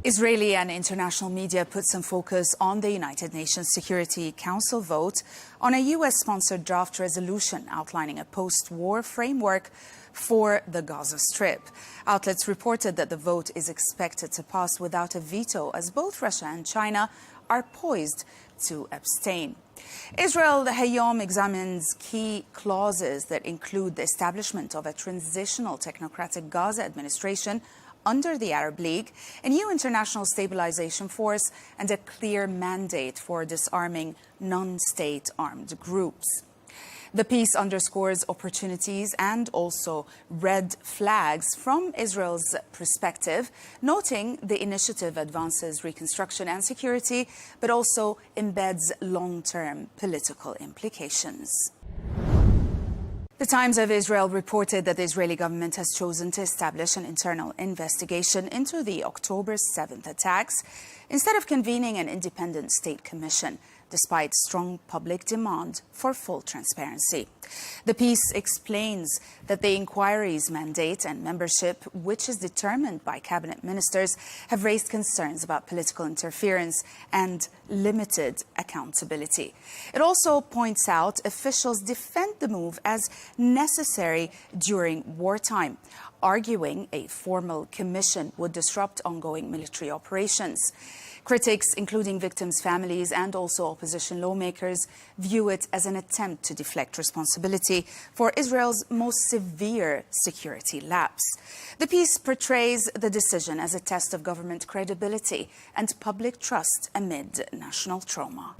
Israeli and international media put some focus on the United Nations Security Council vote on a U.S.-sponsored draft resolution outlining a post-war framework for the Gaza Strip. Outlets reported that the vote is expected to pass without a veto, as both Russia and China are poised to abstain. Israel Hayom examines key clauses that include the establishment of a transitional technocratic Gaza administration under the Arab League, a new international stabilization force, and a clear mandate for disarming non-state armed groups. The piece underscores opportunities and also red flags from Israel's perspective, noting the initiative advances reconstruction and security, but also embeds long-term political implications. The Times of Israel reported that the Israeli government has chosen to establish an internal investigation into the October 7th attacks instead of convening an independent state commission, despite strong public demand for full transparency. The piece explains that the inquiry's mandate and membership, which is determined by cabinet ministers, have raised concerns about political interference and limited accountability. It also points out officials defend the move as necessary during wartime, arguing a formal commission would disrupt ongoing military operations. Critics, including victims' families and also opposition lawmakers, view it as an attempt to deflect responsibility for Israel's most severe security lapse. The piece portrays the decision as a test of government credibility and public trust amid national trauma.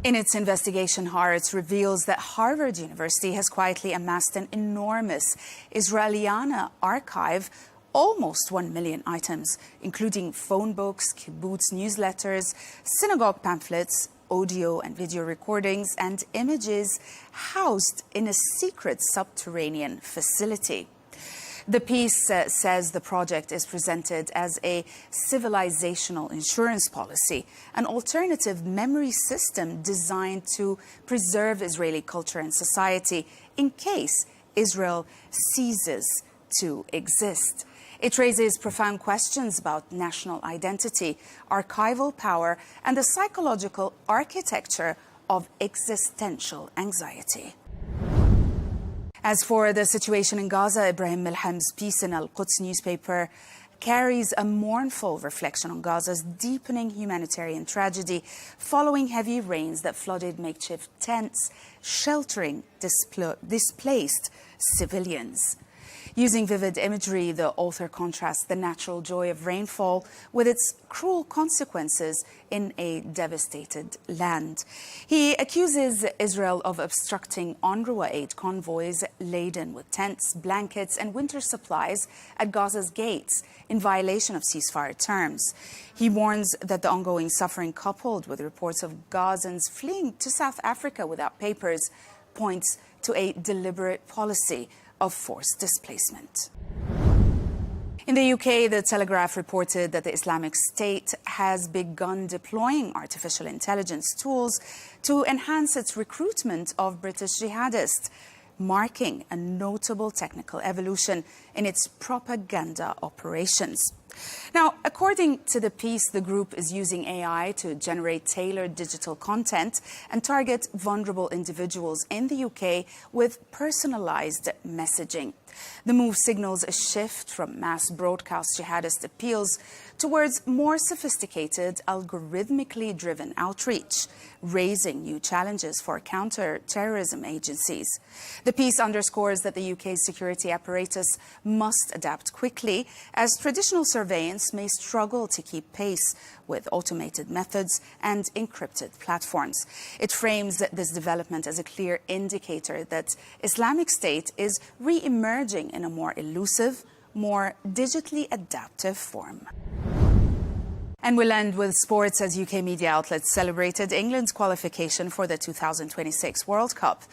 In its investigation, Haaretz reveals that Harvard University has quietly amassed an enormous Israeliana archive, almost 1 million items, including phone books, kibbutz newsletters, synagogue pamphlets, audio and video recordings, and images housed in a secret subterranean facility. The piece says the project is presented as a civilizational insurance policy, an alternative memory system designed to preserve Israeli culture and society in case Israel ceases to exist. It raises profound questions about national identity, archival power, and the psychological architecture of existential anxiety. As for the situation in Gaza, Ibrahim Milham's piece in Al-Quds newspaper carries a mournful reflection on Gaza's deepening humanitarian tragedy following heavy rains that flooded makeshift tents, sheltering displaced civilians. Using vivid imagery, the author contrasts the natural joy of rainfall with its cruel consequences in a devastated land. He accuses Israel of obstructing UNRWA aid convoys laden with tents, blankets and winter supplies at Gaza's gates in violation of ceasefire terms. He warns that the ongoing suffering, coupled with reports of Gazans fleeing to South Africa without papers, points to a deliberate policy of forced displacement. In the UK, The Telegraph reported that the Islamic State has begun deploying artificial intelligence tools to enhance its recruitment of British jihadists, marking a notable technical evolution in its propaganda operations. Now, according to the piece, the group is using AI to generate tailored digital content and target vulnerable individuals in the UK with personalized messaging. The move signals a shift from mass broadcast jihadist appeals towards more sophisticated, algorithmically driven outreach, raising new challenges for counter-terrorism agencies. The piece underscores that the UK's security apparatus must adapt quickly, as traditional surveillance may struggle to keep pace with automated methods and encrypted platforms. It frames this development as a clear indicator that Islamic State is re-emerging in a more elusive, more digitally adaptive form. And we'll end with sports, as UK media outlets celebrated England's qualification for the 2026 World Cup.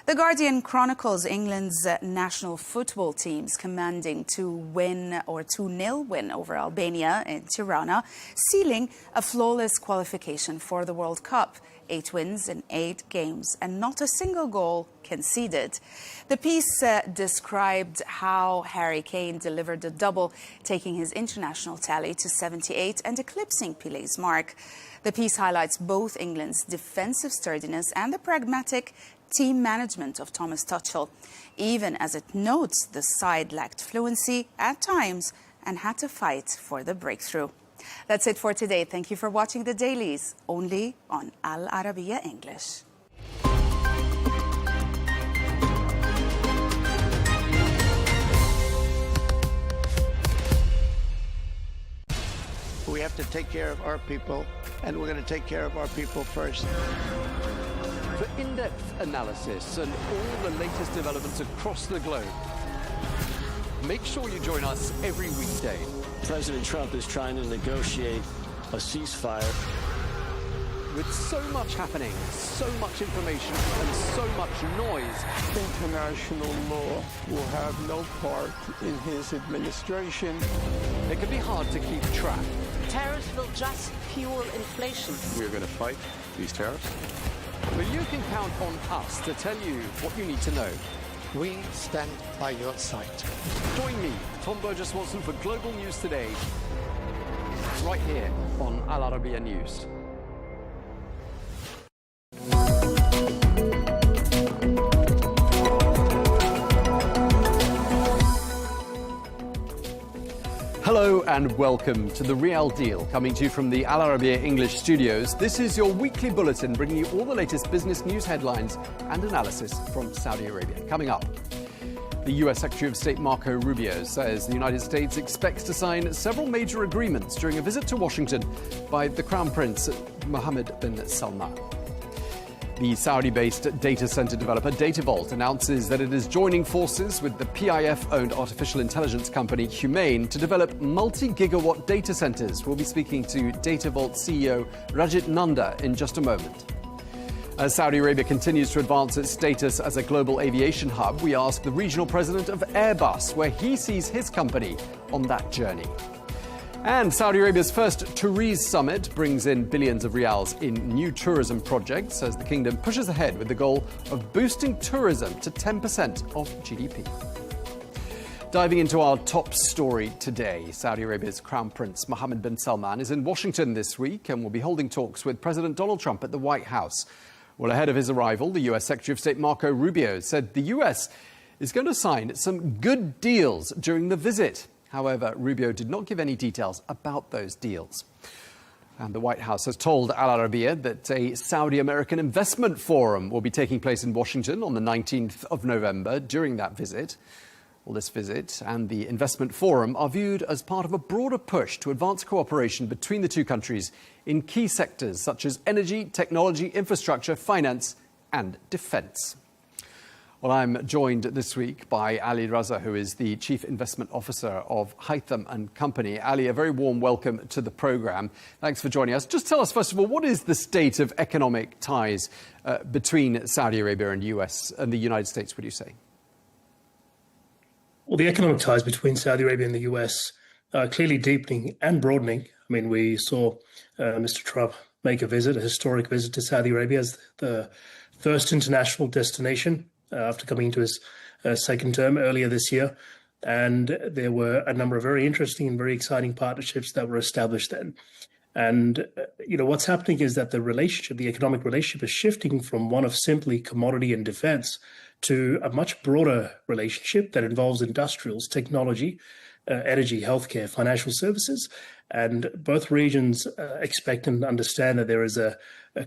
The Guardian chronicles England's national football team's commanding 2-0 win over Albania in Tirana, sealing a flawless qualification for the World Cup. 8 wins in 8 games and not a single goal conceded. The piece described how Harry Kane delivered a double, taking his international tally to 78 and eclipsing Pelé's mark. The piece highlights both England's defensive sturdiness and the pragmatic team management of Thomas Tuchel, even as it notes the side lacked fluency at times and had to fight for the breakthrough. That's it for today. Thank you for watching The Dailies, only on Arabiya English. We have to take care of our people, and we're going to take care of our people first. For in-depth analysis and all the latest developments across the globe, make sure you join us every weekday. President Trump is trying to negotiate a ceasefire. With so much happening, so much information, and so much noise, International law will have no part in his administration. It can be hard to keep track. Tariffs will just fuel inflation. We're going to fight these tariffs. But you can count on us to tell you what you need to know. We stand by your side. Join me, Tom Burges Watson, for Global News Today, right here on Al Arabiya News. Hello and welcome to The Real Deal, coming to you from the Al Arabiya English studios. This is your weekly bulletin bringing you all the latest business news headlines and analysis from Saudi Arabia. Coming up, the US Secretary of State Marco Rubio says the United States expects to sign several major agreements during a visit to Washington by the Crown Prince Mohammed bin Salman. The Saudi-based data center developer DataVault announces that it is joining forces with the PIF-owned artificial intelligence company Humane to develop multi-gigawatt data centers. We'll be speaking to DataVault CEO Rajit Nanda in just a moment. As Saudi Arabia continues to advance its status as a global aviation hub, we ask the regional president of Airbus where he sees his company on that journey. And Saudi Arabia's first Turiz summit brings in billions of riyals in new tourism projects as the kingdom pushes ahead with the goal of boosting tourism to 10% of GDP. Diving into our top story today, Saudi Arabia's Crown Prince Mohammed bin Salman is in Washington this week and will be holding talks with President Donald Trump at the White House. Well, ahead of his arrival, the US Secretary of State Marco Rubio said the US is going to sign some good deals during the visit. However, Rubio did not give any details about those deals. And the White House has told Al Arabiya that a Saudi-American investment forum will be taking place in Washington on the 19th of November during that visit. Well, this visit and the investment forum are viewed as part of a broader push to advance cooperation between the two countries in key sectors such as energy, technology, infrastructure, finance and defence. Well, I'm joined this week by Ali Raza, who is the Chief Investment Officer of Haytham and Company. Ali, a very warm welcome to the programme. Thanks for joining us. Just tell us, first of all, what is the state of economic ties between Saudi Arabia and US and the United States, would you say? Well, the economic ties between Saudi Arabia and the US are clearly deepening and broadening. I mean, we saw Mr. Trump make a historic visit to Saudi Arabia as the first international destination after coming into his second term earlier this year. And there were a number of very interesting and very exciting partnerships that were established then. And, what's happening is that the economic relationship is shifting from one of simply commodity and defense to a much broader relationship that involves industrials, technology, energy, healthcare, financial services. And both regions expect and understand that there is a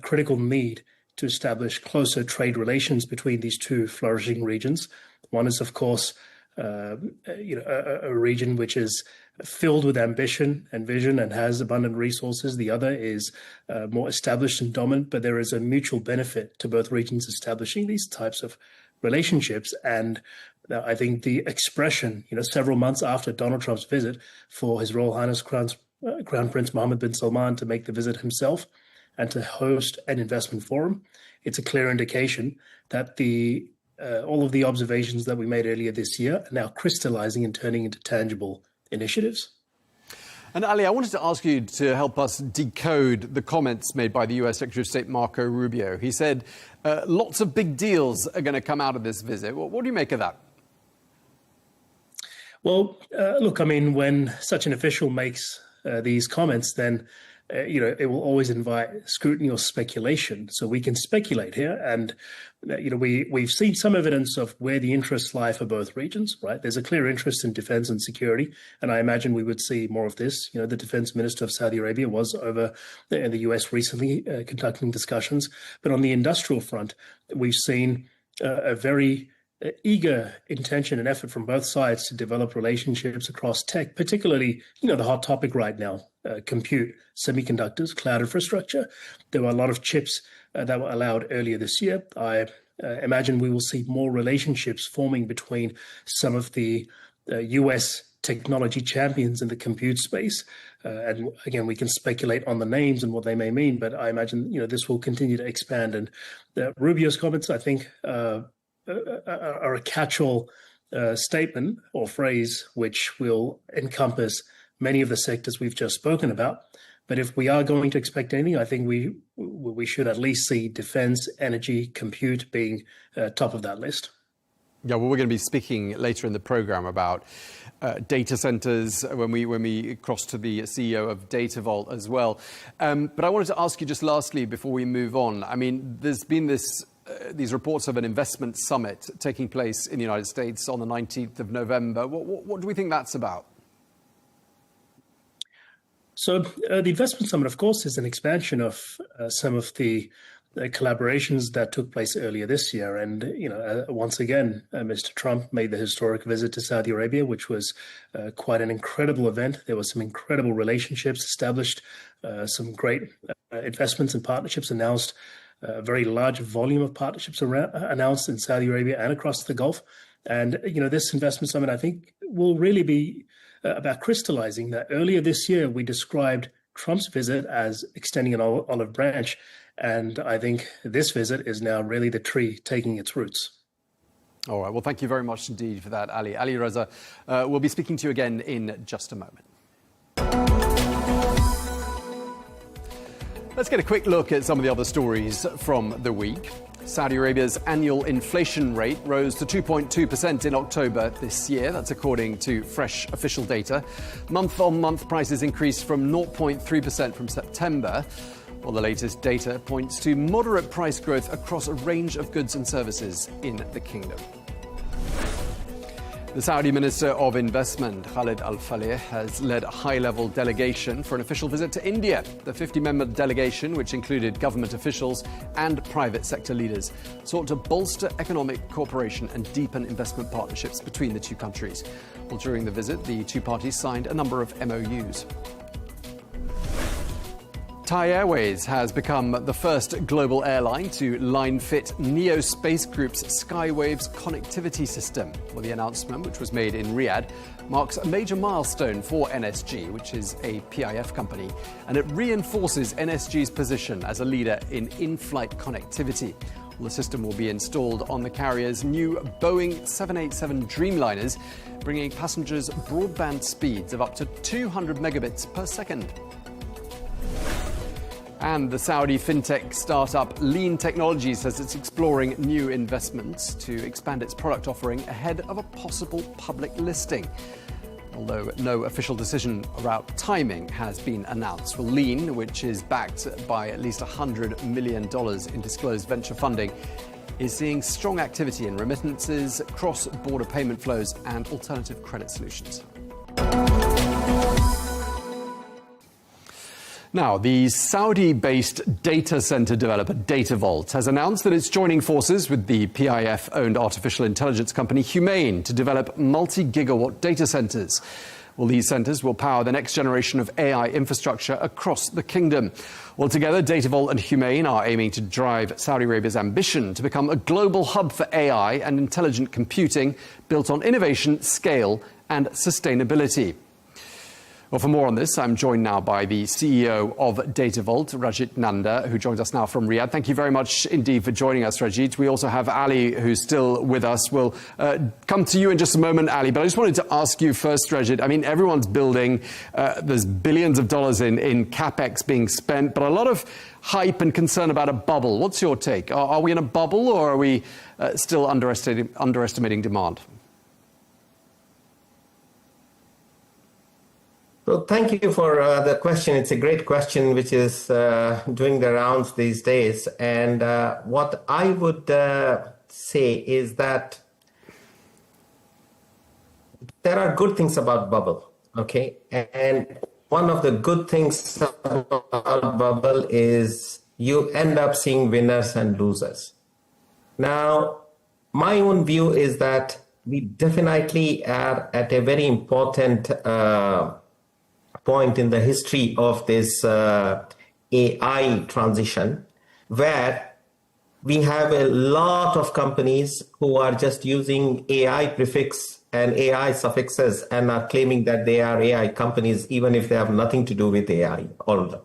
critical need to establish closer trade relations between these two flourishing regions. One is, of course, a region which is filled with ambition and vision and has abundant resources. The other is more established and dominant, but there is a mutual benefit to both regions establishing these types of relationships. And I think the expression, several months after Donald Trump's visit, for His Royal Highness Crown Prince Mohammed bin Salman to make the visit himself and to host an investment forum, it's a clear indication that all of the observations that we made earlier this year are now crystallizing and turning into tangible initiatives. And Ali, I wanted to ask you to help us decode the comments made by the US Secretary of State Marco Rubio. He said lots of big deals are going to come out of this visit. What do you make of that? Well, look, I mean, when such an official makes these comments, then it will always invite scrutiny or speculation. So we can speculate here. And, we've seen some evidence of where the interests lie for both regions, right? There's a clear interest in defense and security. And I imagine we would see more of this. The defense minister of Saudi Arabia was over in the US recently conducting discussions. But on the industrial front, we've seen a very eager intention and effort from both sides to develop relationships across tech, particularly, the hot topic right now, compute, semiconductors, cloud infrastructure. There were a lot of chips that were allowed earlier this year. I imagine we will see more relationships forming between some of the US technology champions in the compute space. And again, we can speculate on the names and what they may mean, but I imagine, this will continue to expand. And Rubio's comments, I think, are a catch-all statement or phrase which will encompass many of the sectors we've just spoken about. But if we are going to expect anything, I think we should at least see defense, energy, compute being top of that list. Yeah, well, we're going to be speaking later in the program about data centers when we cross to the CEO of DataVault as well. But I wanted to ask you just lastly, before we move on, I mean, there's been these reports of an investment summit taking place in the United States on the 19th of November. What do we think that's about? So the investment summit, of course, is an expansion of some of the collaborations that took place earlier this year. And, once again, Mr. Trump made the historic visit to Saudi Arabia, which was quite an incredible event. There were some incredible relationships established, some great investments and partnerships announced, a very large volume of partnerships announced in Saudi Arabia and across the Gulf. And, this investment summit, I think, will really be about crystallizing that. Earlier this year, we described Trump's visit as extending an olive branch. And I think this visit is now really the tree taking its roots. All right. Well, thank you very much indeed for that, Ali. Ali Raza, we'll be speaking to you again in just a moment. Let's get a quick look at some of the other stories from the week. Saudi Arabia's annual inflation rate rose to 2.2% in October this year. That's according to fresh official data. Month-on-month prices increased from 0.3% from September. Well, the latest data points to moderate price growth across a range of goods and services in the kingdom. The Saudi Minister of Investment, Khalid Al-Faleh, has led a high-level delegation for an official visit to India. The 50-member delegation, which included government officials and private sector leaders, sought to bolster economic cooperation and deepen investment partnerships between the two countries. Well, during the visit, the two parties signed a number of MOUs. Thai Airways has become the first global airline to line-fit Neo Space Group's Skywaves connectivity system. Well, the announcement, which was made in Riyadh, marks a major milestone for NSG, which is a PIF company, and it reinforces NSG's position as a leader in in-flight connectivity. Well, the system will be installed on the carrier's new Boeing 787 Dreamliners, bringing passengers broadband speeds of up to 200 megabits per second. And the Saudi fintech startup Lean Technologies says it's exploring new investments to expand its product offering ahead of a possible public listing. Although no official decision about timing has been announced. Well, Lean, which is backed by at least $100 million in disclosed venture funding, is seeing strong activity in remittances, cross-border payment flows and alternative credit solutions. Now, the Saudi-based data center developer DataVault has announced that it's joining forces with the PIF-owned artificial intelligence company Humane to develop multi-gigawatt data centers. Well, these centers will power the next generation of AI infrastructure across the kingdom. Well, together, DataVault and Humane are aiming to drive Saudi Arabia's ambition to become a global hub for AI and intelligent computing built on innovation, scale, and sustainability. Well, for more on this, I'm joined now by the CEO of DataVault, Rajit Nanda, who joins us now from Riyadh. Thank you very much indeed for joining us, Rajit. We also have Ali, who's still with us. We'll come to you in just a moment, Ali, but I just wanted to ask you first, Rajit. I mean, everyone's building. There's billions of dollars in CapEx being spent, but a lot of hype and concern about a bubble. What's your take? Are we in a bubble, or are we still underestimating demand? Well, thank you for the question. It's a great question, which is doing the rounds these days. And what I would say is that there are good things about bubble, okay? And one of the good things about bubble is you end up seeing winners and losers. Now, my own view is that we definitely are at a very important point in the history of this AI transition, where we have a lot of companies who are just using AI prefix and AI suffixes and are claiming that they are AI companies, even if they have nothing to do with AI, all of them.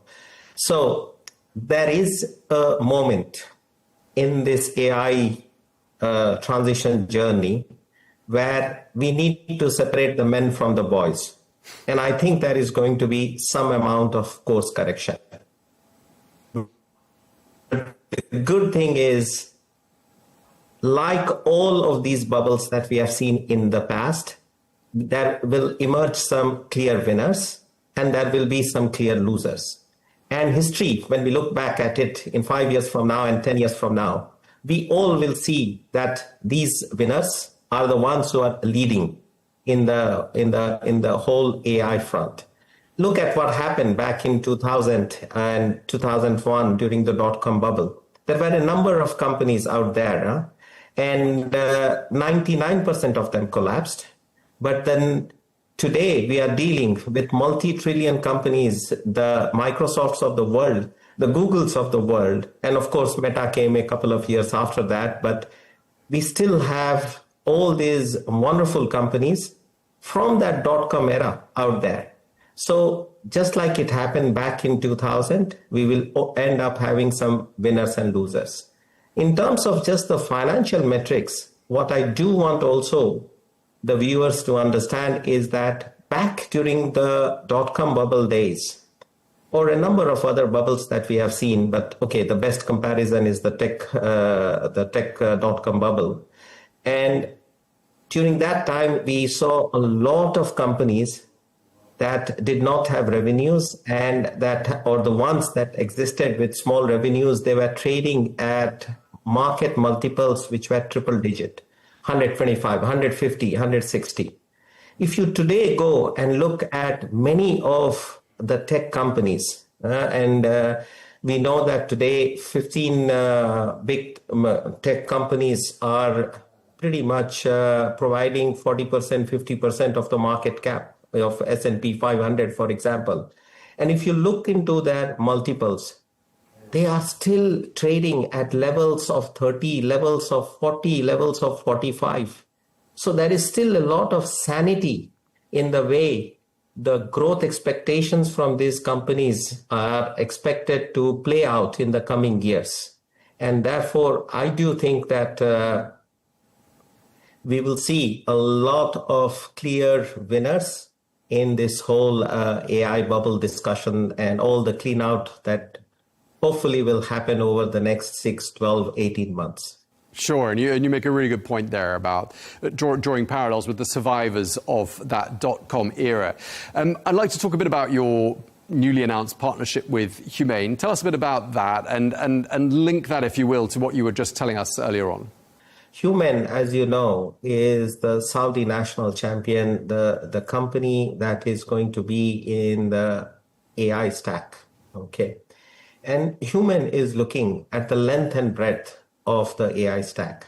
So there is a moment in this AI transition journey where we need to separate the men from the boys. And I think there is going to be some amount of course correction. The good thing is, like all of these bubbles that we have seen in the past, there will emerge some clear winners and there will be some clear losers. And history, when we look back at it in 5 years from now and 10 years from now, we all will see that these winners are the ones who are leading in the whole AI front. Look at what happened back in 2000 and 2001 during the dot-com bubble. There were a number of companies out there, and 99% of them collapsed. But then today we are dealing with multi-trillion companies, the Microsofts of the world, the Googles of the world, and of course Meta came a couple of years after that. But we still have all these wonderful companies from that dot-com era out there. So just like it happened back in 2000, we will end up having some winners and losers. In terms of just the financial metrics, what I do want also the viewers to understand is that back during the dot-com bubble days, or a number of other bubbles that we have seen, but okay, the best comparison is the tech dot-com bubble. And during that time, we saw a lot of companies that did not have revenues, and that, or the ones that existed with small revenues, they were trading at market multiples which were triple digit. 125, 150, 160. If you today go and look at many of the tech companies, we know that today 15 big tech companies are pretty much providing 40%, 50% of the market cap of S&P 500, for example. And if you look into their multiples, they are still trading at levels of 30, levels of 40, levels of 45. So there is still a lot of sanity in the way the growth expectations from these companies are expected to play out in the coming years. And therefore, I do think that we will see a lot of clear winners in this whole AI bubble discussion and all the clean out that hopefully will happen over the next 6, 12, 18 months. Sure, and you make a really good point there about drawing parallels with the survivors of that dot-com era. I'd like to talk a bit about your newly announced partnership with Humane. Tell us a bit about that and link that, if you will, to what you were just telling us earlier on. Humane, as you know, is the Saudi national champion, the company that is going to be in the AI stack. Okay. And Humane is looking at the length and breadth of the AI stack.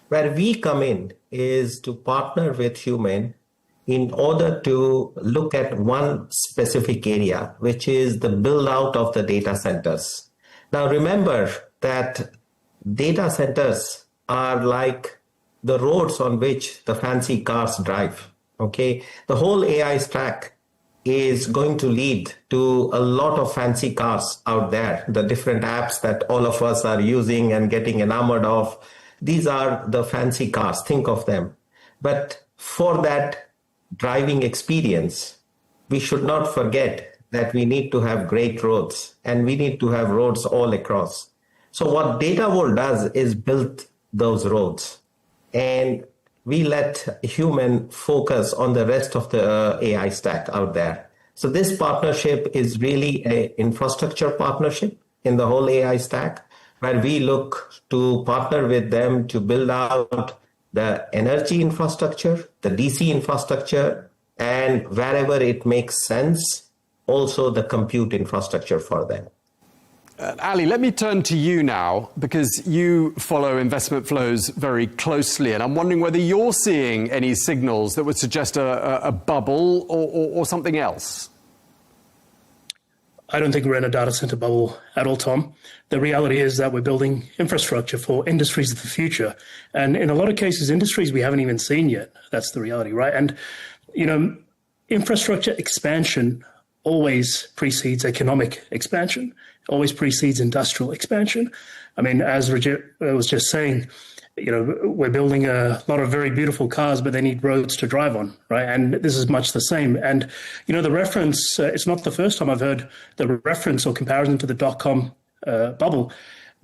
Where we come in is to partner with Humane in order to look at one specific area, which is the build out of the data centers. Now, remember that data centers are like the roads on which the fancy cars drive. Okay, the whole AI stack is going to lead to a lot of fancy cars out there. The different apps that all of us are using and getting enamored of, these are the fancy cars, think of them. But for that driving experience, we should not forget that we need to have great roads and we need to have roads all across. So what DataVolt does is build those roads, and we let Humane focus on the rest of the AI stack out there. So this partnership is really an infrastructure partnership in the whole AI stack, where we look to partner with them to build out the energy infrastructure, the DC infrastructure, and wherever it makes sense, also the compute infrastructure for them. Ali, let me turn to you now, because you follow investment flows very closely, and I'm wondering whether you're seeing any signals that would suggest a bubble or something else. I don't think we're in a data center bubble at all, Tom. The reality is that we're building infrastructure for industries of the future. And in a lot of cases, industries we haven't even seen yet. That's the reality, right? And, you know, infrastructure expansion always precedes economic expansion, always precedes industrial expansion. I mean, as Rajit was just saying, you know, we're building a lot of very beautiful cars, but they need roads to drive on, right? And this is much the same. And, you know, the reference, it's not the first time I've heard the reference or comparison to the dot-com bubble,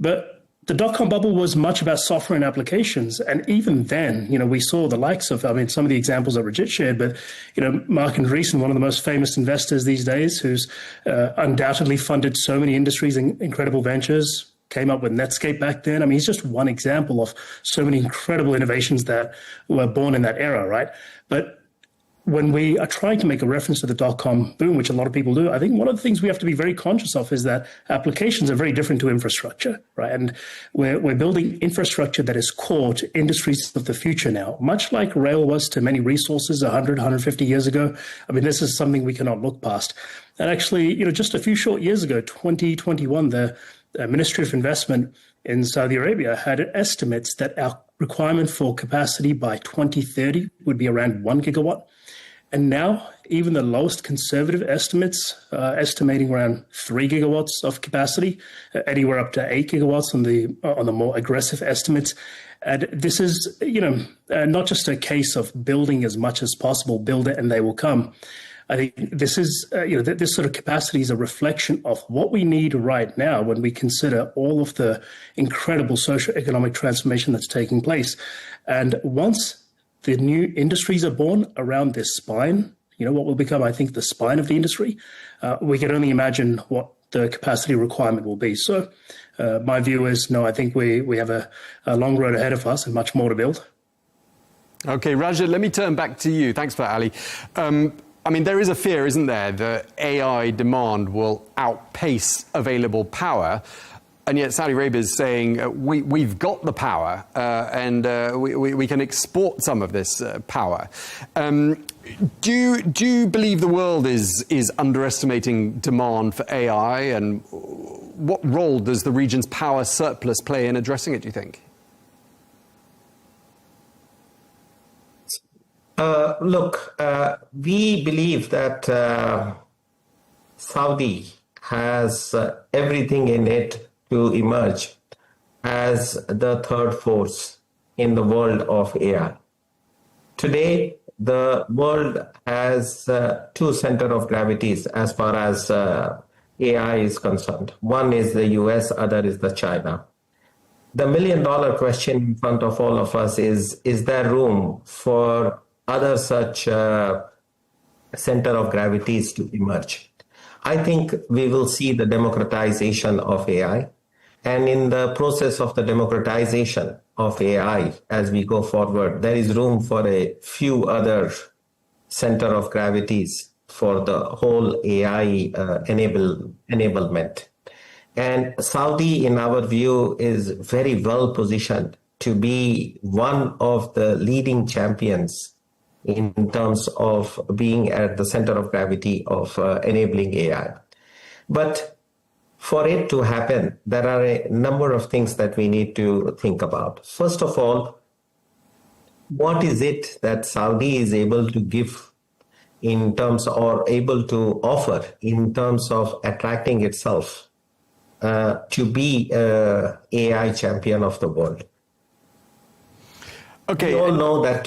but the dot-com bubble was much about software and applications. And even then, you know, we saw the likes of, I mean, some of the examples that Rajit shared, but, you know, Mark Andreessen, one of the most famous investors these days, who's undoubtedly funded so many industries and incredible ventures, came up with Netscape back then. I mean, he's just one example of so many incredible innovations that were born in that era, right? But when we are trying to make a reference to the dot-com boom, which a lot of people do, I think one of the things we have to be very conscious of is that applications are very different to infrastructure, right? And we're building infrastructure that is core to industries of the future now, much like rail was to many resources 100, 150 years ago. I mean, this is something we cannot look past. And actually, you know, just a few short years ago, 2021, the Ministry of Investment in Saudi Arabia had estimates that our requirement for capacity by 2030 would be around 1 gigawatt. And now, even the lowest conservative estimates, estimating around 3 gigawatts of capacity, anywhere up to 8 gigawatts on the more aggressive estimates. And this is, you know, not just a case of building as much as possible, build it and they will come. I think this is, you know, this sort of capacity is a reflection of what we need right now when we consider all of the incredible socio-economic transformation that's taking place. And once the new industries are born around this spine, you know, what will become, I think, the spine of the industry, we can only imagine what the capacity requirement will be. So my view is, no, I think we have a long road ahead of us and much more to build. Okay, Rajat, let me turn back to you. Thanks for that, Ali. I mean, there is a fear, isn't there, that AI demand will outpace available power. And yet Saudi Arabia is saying we've got the power and we can export some of this power. Do you believe the world is underestimating demand for AI? And what role does the region's power surplus play in addressing it, do you think? Look, we believe that Saudi has everything in it to emerge as the third force in the world of AI. Today, the world has two centers of gravities as far as AI is concerned. One is the US, other is the China. The million-dollar question in front of all of us is there room for other such center of gravities to emerge? I think we will see the democratization of AI. And in the process of the democratization of AI, as we go forward, there is room for a few other center of gravities for the whole AI enablement. And Saudi, in our view, is very well positioned to be one of the leading champions in terms of being at the center of gravity of enabling AI. But for it to happen, there are a number of things that we need to think about. First of all, what is it that Saudi is able to give in terms or able to offer in terms of attracting itself to be an AI champion of the world? Okay. We all know that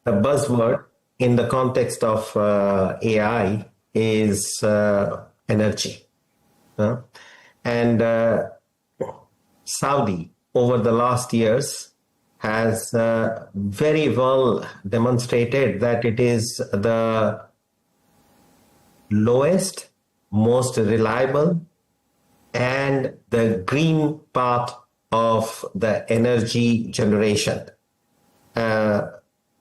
the buzzword in the context of AI is energy. And Saudi, over the last years, has very well demonstrated that it is the lowest, most reliable, and the green path of the energy generation.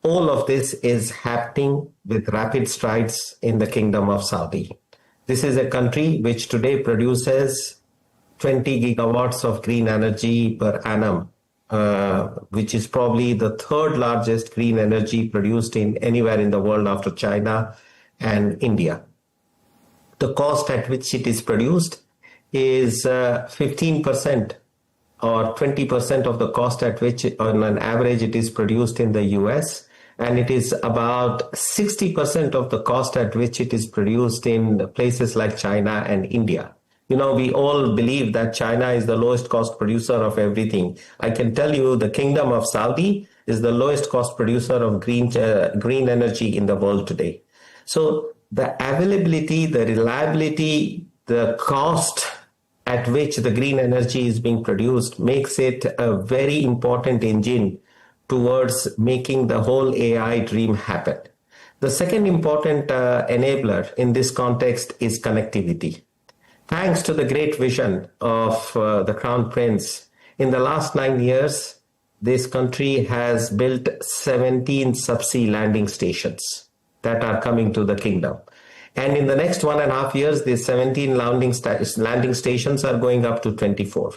All of this is happening with rapid strides in the Kingdom of Saudi. This is a country which today produces 20 gigawatts of green energy per annum, which is probably the third largest green energy produced in anywhere in the world after China and India. The cost at which it is produced is 15% or 20% of the cost at which on an average it is produced in the US. And it is about 60% of the cost at which it is produced in places like China and India. You know, we all believe that China is the lowest cost producer of everything. I can tell you the Kingdom of Saudi is the lowest cost producer of green energy in the world today. So the availability, the reliability, the cost at which the green energy is being produced makes it a very important engine towards making the whole AI dream happen. The second important enabler in this context is connectivity. Thanks to the great vision of the Crown Prince, in the last 9 years, this country has built 17 subsea landing stations that are coming to the kingdom. And in the next 1.5 years, these 17 landing stations are going up to 24.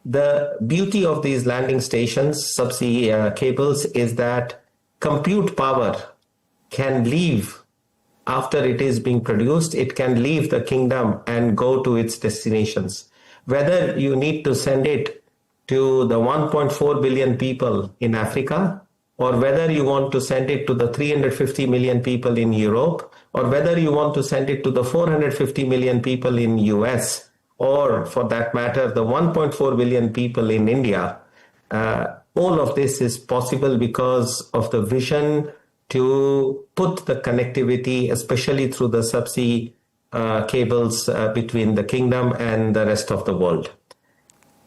The beauty of these landing stations, subsea cables, is that compute power can leave after it is being produced. It can leave the kingdom and go to its destinations. Whether you need to send it to the 1.4 billion people in Africa, or whether you want to send it to the 350 million people in Europe, or whether you want to send it to the 450 million people in US, or for that matter, the 1.4 billion people in India, all of this is possible because of the vision to put the connectivity, especially through the subsea cables between the kingdom and the rest of the world.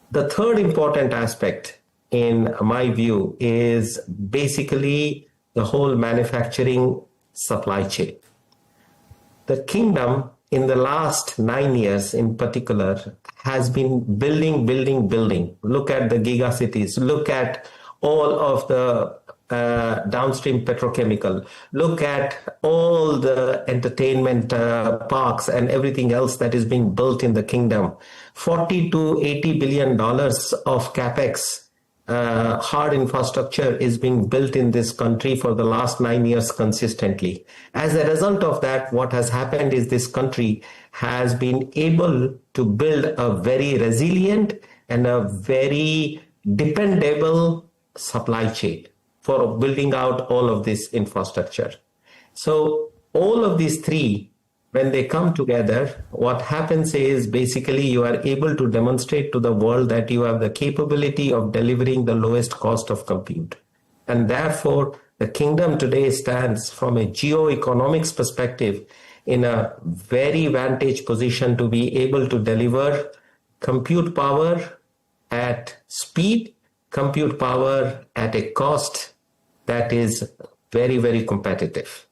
The third important aspect, in my view, is basically the whole manufacturing supply chain. The kingdom, in the last 9 years in particular, has been building. Look at the gigacities. Look at all of the downstream petrochemical. Look at all the entertainment parks and everything else that is being built in the kingdom. $40 to $80 billion of capex, hard infrastructure is being built in this country for the last 9 years consistently. As a result of that, what has happened is this country has been able to build a very resilient and a very dependable supply chain for building out all of this infrastructure. So all of these three, when they come together, what happens is basically you are able to demonstrate to the world that you have the capability of delivering the lowest cost of compute. And therefore, the kingdom today stands from a geo-economics perspective in a very vantage position to be able to deliver compute power at speed, compute power at a cost that is very, very competitive.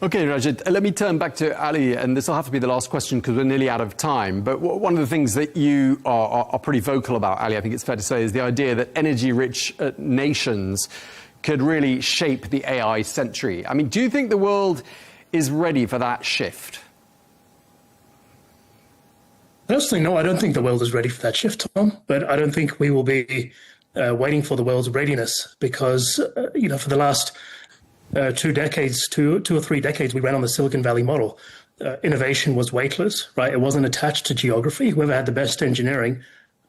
Okay, Rajat, let me turn back to Ali, and this will have to be the last question because we're nearly out of time. But one of the things that you are pretty vocal about, Ali, I think it's fair to say, is the idea that energy-rich nations could really shape the AI century. I mean, do you think the world is ready for that shift? Personally, no, I don't think the world is ready for that shift, Tom, but I don't think we will be waiting for the world's readiness because, for the last 2 decades, two or three decades, we ran on the Silicon Valley model. Innovation was weightless, right? It wasn't attached to geography. Whoever had the best engineering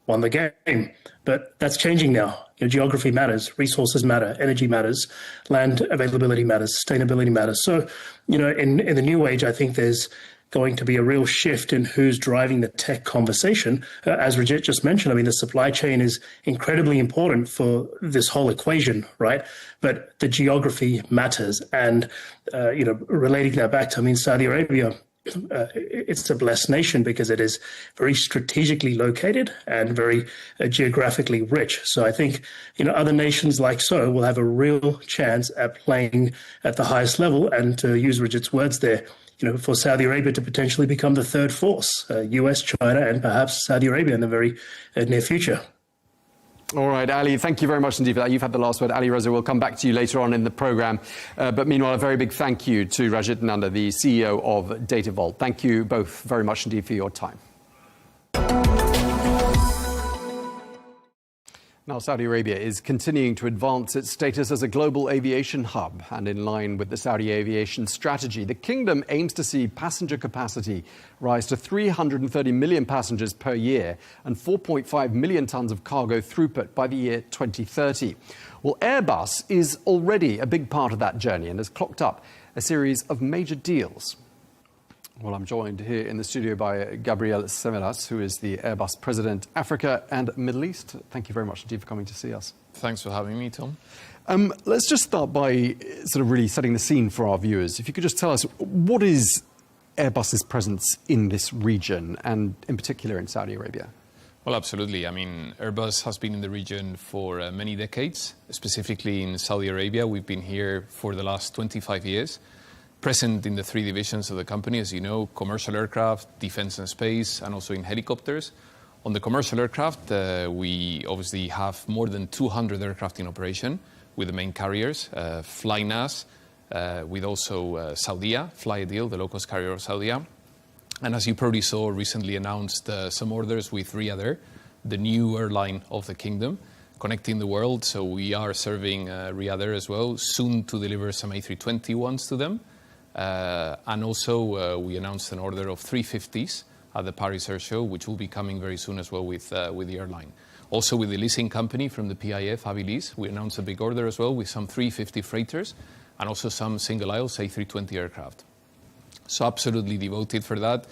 won the game. But that's changing now. Geography matters, resources matter, energy matters, land availability matters, sustainability matters. So, in the new age, I think there's going to be a real shift in who's driving the tech conversation. As Rajat just mentioned, I mean, the supply chain is incredibly important for this whole equation, right? But the geography matters. And, relating that back to, Saudi Arabia, it's a blessed nation because it is very strategically located and very geographically rich. So I think, other nations like so will have a real chance at playing at the highest level. And to use Rajat's words there, for Saudi Arabia to potentially become the third force, US, China, and perhaps Saudi Arabia in the very near future. All right, Ali, thank you very much indeed for that. You've had the last word. Ali Reza, we'll come back to you later on in the programme. But meanwhile, a very big thank you to Rajat Nanda, the CEO of Data Vault. Thank you both very much indeed for your time. Now, Saudi Arabia is continuing to advance its status as a global aviation hub, and in line with the Saudi aviation strategy, the kingdom aims to see passenger capacity rise to 330 million passengers per year and 4.5 million tons of cargo throughput by the year 2030. Well, Airbus is already a big part of that journey and has clocked up a series of major deals. Well, I'm joined here in the studio by Gabriel Semeras, who is the Airbus President, Africa and Middle East. Thank you very much indeed for coming to see us. Thanks for having me, Tom. Let's just start by sort of really setting the scene for our viewers. If you could just tell us, what is Airbus's presence in this region and in particular in Saudi Arabia? Well, absolutely. Airbus has been in the region for many decades, specifically in Saudi Arabia. We've been here for the last 25 years. Present in the 3 divisions of the company, as you know, commercial aircraft, defense and space, and also in helicopters. On the commercial aircraft, we obviously have more than 200 aircraft in operation with the main carriers, FlyNAS, with also Saudia, Flyadeal, the low-cost carrier of Saudia. And as you probably saw, recently announced some orders with Riyadh Air, the new airline of the kingdom, connecting the world. So we are serving Riyadh Air as well, soon to deliver some A321s to them. And also we announced an order of 350s at the Paris Air Show, which will be coming very soon as well with the airline. Also with the leasing company from the PIF, Abilis, we announced a big order as well with some 350 freighters and also some single-aisle A320 aircraft. So absolutely devoted for that.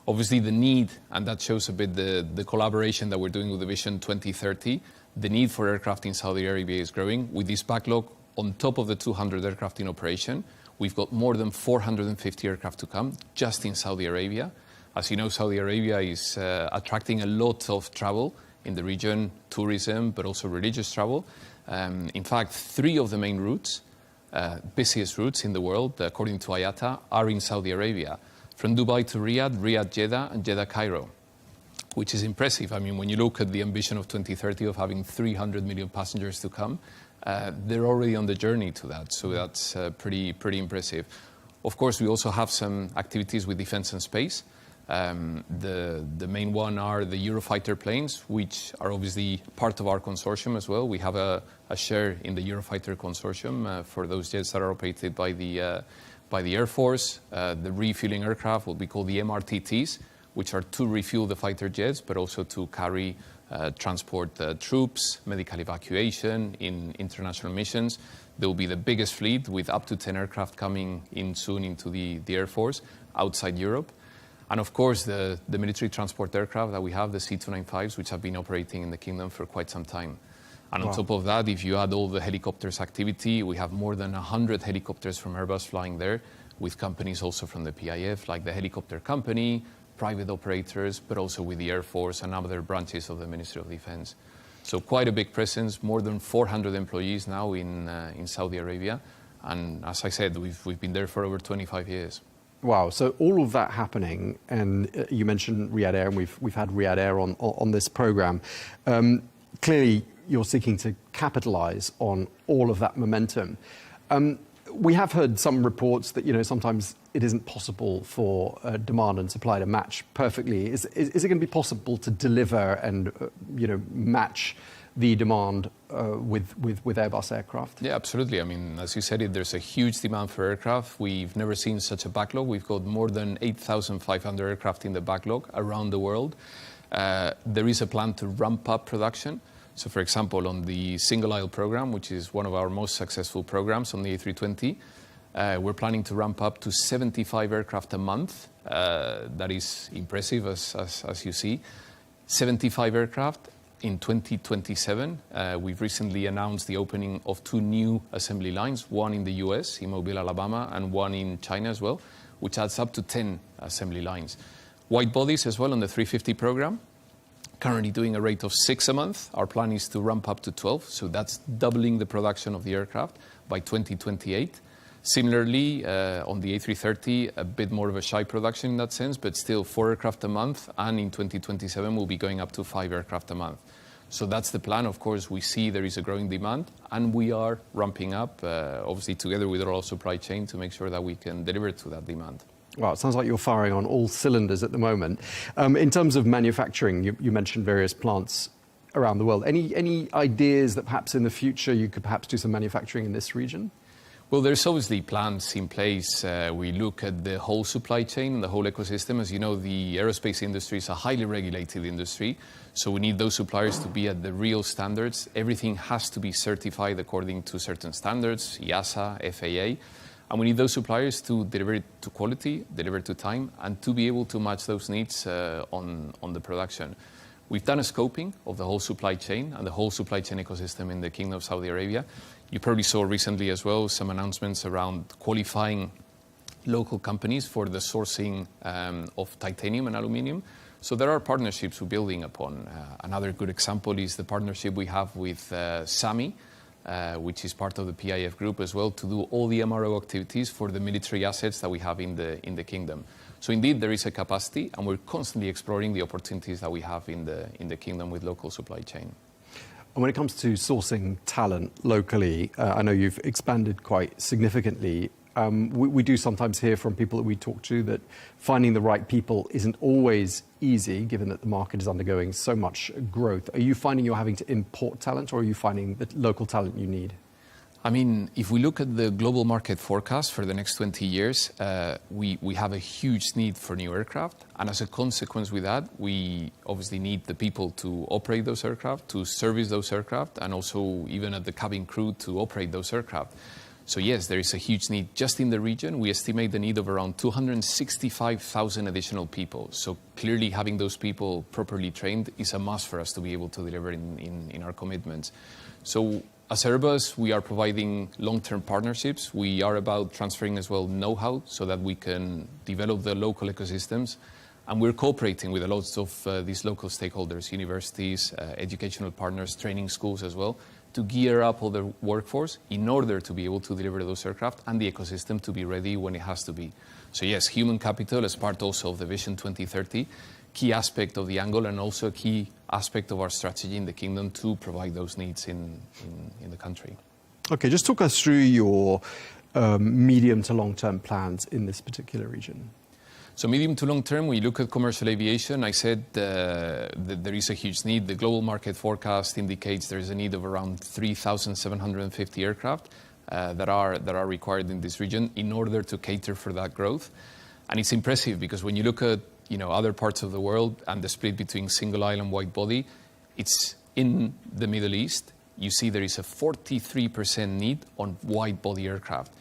Obviously the need, and that shows a bit the collaboration that we're doing with the Vision 2030, the need for aircraft in Saudi Arabia is growing. With this backlog, on top of the 200 aircraft in operation, we've got more than 450 aircraft to come just in Saudi Arabia. As you know, Saudi Arabia is attracting a lot of travel in the region, tourism, but also religious travel. In fact, 3 of the main routes, busiest routes in the world, according to IATA, are in Saudi Arabia. From Dubai to Riyadh, Riyadh Jeddah, and Jeddah Cairo, which is impressive. When you look at the ambition of 2030 of having 300 million passengers to come, they're already on the journey to that. So that's pretty impressive. Of course, we also have some activities with defense and space. The main one are the Eurofighter planes, which are obviously part of our consortium as well. We have a share in the Eurofighter consortium for those jets that are operated by the Air Force. The refueling aircraft, what we call the MRTTs, which are to refuel the fighter jets, but also to carry transport troops, medical evacuation in international missions. There will be the biggest fleet with up to 10 aircraft coming in soon into the Air Force outside Europe. And of course, the military transport aircraft that we have, the C-295s, which have been operating in the Kingdom for quite some time. And on top of that, if you add all the helicopters activity, we have more than 100 helicopters from Airbus flying there, with companies also from the PIF, like the Helicopter Company, private operators, but also with the Air Force and other branches of the Ministry of Defense. So quite a big presence, more than 400 employees now in Saudi Arabia. And as I said, we've been there for over 25 years. Wow. So all of that happening, and you mentioned Riyadh Air, and we've had Riyadh Air on this program. Clearly, you're seeking to capitalize on all of that momentum. We have heard some reports that, sometimes it isn't possible for demand and supply to match perfectly. Is it going to be possible to deliver and, match the demand with Airbus aircraft? Yeah, absolutely. I mean, as you said, there's a huge demand for aircraft. We've never seen such a backlog. We've got more than 8,500 aircraft in the backlog around the world. There is a plan to ramp up production. So, for example, on the single-aisle program, which is one of our most successful programs on the A320, we're planning to ramp up to 75 aircraft a month. That is impressive, as you see. 75 aircraft in 2027. We've recently announced the opening of 2 new assembly lines, one in the US, in Mobile, Alabama, and one in China as well, which adds up to 10 assembly lines. Wide bodies as well on the 350 program. Currently doing a rate of 6 a month. Our plan is to ramp up to 12, so that's doubling the production of the aircraft by 2028. Similarly, on the A330, a bit more of a shy production in that sense, but still 4 aircraft a month, and in 2027 we'll be going up to 5 aircraft a month. So that's the plan. Of course, we see there is a growing demand, and we are ramping up, obviously together with our supply chain, to make sure that we can deliver to that demand. Well, it sounds like you're firing on all cylinders at the moment. In terms of manufacturing, you mentioned various plants around the world. Any ideas that perhaps in the future you could perhaps do some manufacturing in this region? Well, there's obviously plans in place. We look at the whole supply chain and the whole ecosystem. As you know, the aerospace industry is a highly regulated industry, so we need those suppliers to be at the real standards. Everything has to be certified according to certain standards, EASA, FAA. And we need those suppliers to deliver it to quality, deliver to time, and to be able to match those needs on the production. We've done a scoping of the whole supply chain and the whole supply chain ecosystem in the Kingdom of Saudi Arabia. You probably saw recently as well some announcements around qualifying local companies for the sourcing of titanium and aluminium. So there are partnerships we're building upon. Another good example is the partnership we have with SAMI, which is part of the PIF group as well, to do all the MRO activities for the military assets that we have in the Kingdom. So indeed, there is a capacity, and we're constantly exploring the opportunities that we have in the Kingdom with local supply chain. And when it comes to sourcing talent locally, I know you've expanded quite significantly. We do sometimes hear from people that we talk to that finding the right people isn't always easy, given that the market is undergoing so much growth. Are you finding you're having to import talent, or are you finding the local talent you need? I mean, if we look at the global market forecast for the next 20 years, we have a huge need for new aircraft. And as a consequence with that, we obviously need the people to operate those aircraft, to service those aircraft, and also even at the cabin crew to operate those aircraft. So yes, there is a huge need. Just in the region, we estimate the need of around 265,000 additional people. So clearly having those people properly trained is a must for us to be able to deliver in our commitments. So as Airbus, we are providing long-term partnerships. We are about transferring as well know-how so that we can develop the local ecosystems. And we're cooperating with a lot of these local stakeholders, universities, educational partners, training schools as well, to gear up all the workforce in order to be able to deliver those aircraft and the ecosystem to be ready when it has to be. So yes, human capital is part also of the Vision 2030, key aspect of the angle, and also a key aspect of our strategy in the Kingdom to provide those needs in the country. Okay, just talk us through your medium to long-term plans in this particular region. So medium to long term, we look at commercial aviation. I said that there is a huge need. The global market forecast indicates there is a need of around 3,750 aircraft that are required in this region in order to cater for that growth. And it's impressive because when you look at other parts of the world and the split between single aisle and wide body, it's in the Middle East. You see there is a 43% need on wide body aircraft.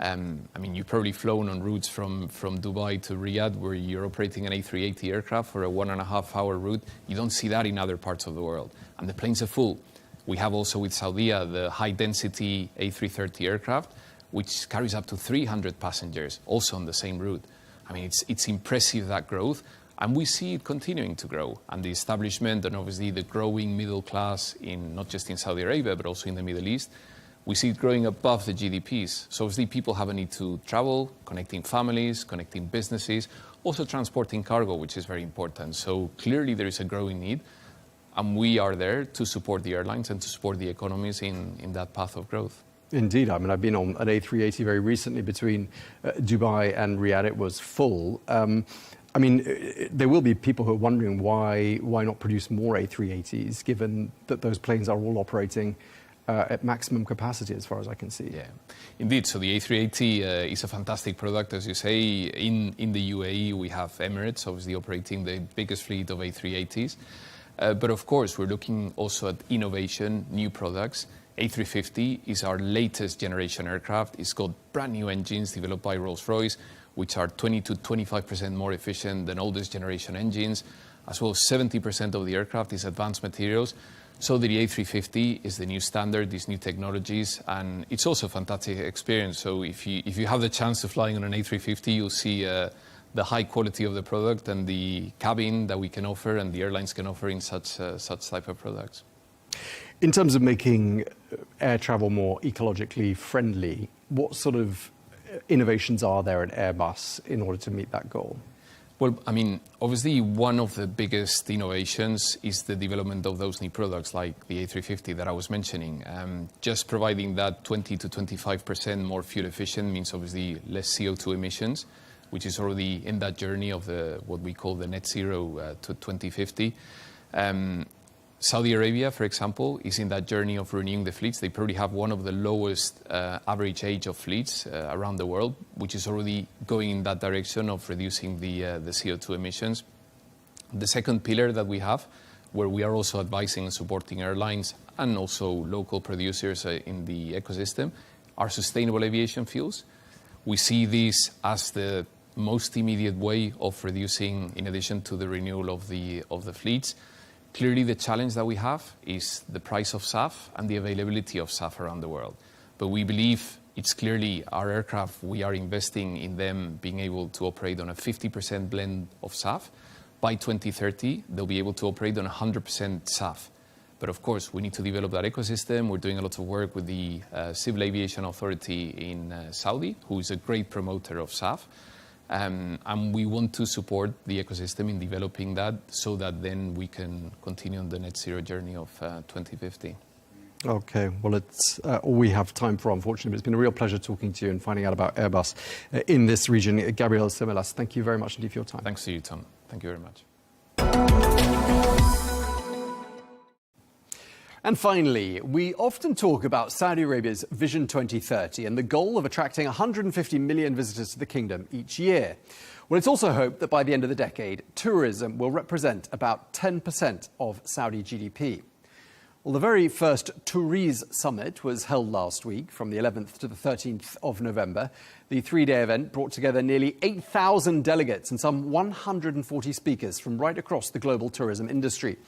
You've probably flown on routes from Dubai to Riyadh where you're operating an A380 aircraft for a 1.5-hour route. You don't see that in other parts of the world. And the planes are full. We have also with Saudia the high-density A330 aircraft, which carries up to 300 passengers, also on the same route. It's impressive, that growth. And we see it continuing to grow. And the establishment and obviously the growing middle class, not just in Saudi Arabia, but also in the Middle East, we see it growing above the GDPs. So obviously people have a need to travel, connecting families, connecting businesses, also transporting cargo, which is very important. So clearly there is a growing need, and we are there to support the airlines and to support the economies in that path of growth. Indeed. I've been on an A380 very recently between Dubai and Riyadh. It was full. There will be people who are wondering why not produce more A380s, given that those planes are all operating at maximum capacity, as far as I can see. Yeah, indeed. So the A380 is a fantastic product, as you say. In the UAE, we have Emirates, obviously operating the biggest fleet of A380s. But of course, we're looking also at innovation, new products. A350 is our latest generation aircraft. It's got brand new engines developed by Rolls-Royce, which are 20 to 25% more efficient than oldest generation engines. As well as 70% of the aircraft is advanced materials. So the A350 is the new standard, these new technologies, and it's also a fantastic experience. So if you have the chance of flying on an A350, you'll see the high quality of the product and the cabin that we can offer and the airlines can offer in such type of products. In terms of making air travel more ecologically friendly, what sort of innovations are there at Airbus in order to meet that goal? Well, obviously one of the biggest innovations is the development of those new products like the A350 that I was mentioning. Just providing that 20 to 25% more fuel efficient means obviously less CO2 emissions, which is already in that journey of what we call the net zero to 2050. Saudi Arabia, for example, is in that journey of renewing the fleets. They probably have one of the lowest average age of fleets around the world, which is already going in that direction of reducing the CO2 emissions. The second pillar that we have, where we are also advising and supporting airlines and also local producers in the ecosystem, are sustainable aviation fuels. We see this as the most immediate way of reducing, in addition to the renewal of the fleets. Clearly, the challenge that we have is the price of SAF and the availability of SAF around the world. But we believe it's clearly our aircraft, we are investing in them being able to operate on a 50% blend of SAF. By 2030, they'll be able to operate on 100% SAF. But of course, we need to develop that ecosystem. We're doing a lot of work with the Civil Aviation Authority in Saudi, who is a great promoter of SAF. And we want to support the ecosystem in developing that so that then we can continue on the net zero journey of 2050. Okay, well, it's all we have time for, unfortunately. But it's been a real pleasure talking to you and finding out about Airbus in this region. Gabriel Simelas, thank you very much indeed for your time. Thanks to you, Tom. Thank you very much. And finally, we often talk about Saudi Arabia's Vision 2030 and the goal of attracting 150 million visitors to the kingdom each year. Well, it's also hoped that by the end of the decade, tourism will represent about 10% of Saudi GDP. Well, the very first Turiz Summit was held last week from the 11th to the 13th of November. The three-day event brought together nearly 8,000 delegates and some 140 speakers from right across the global tourism industry.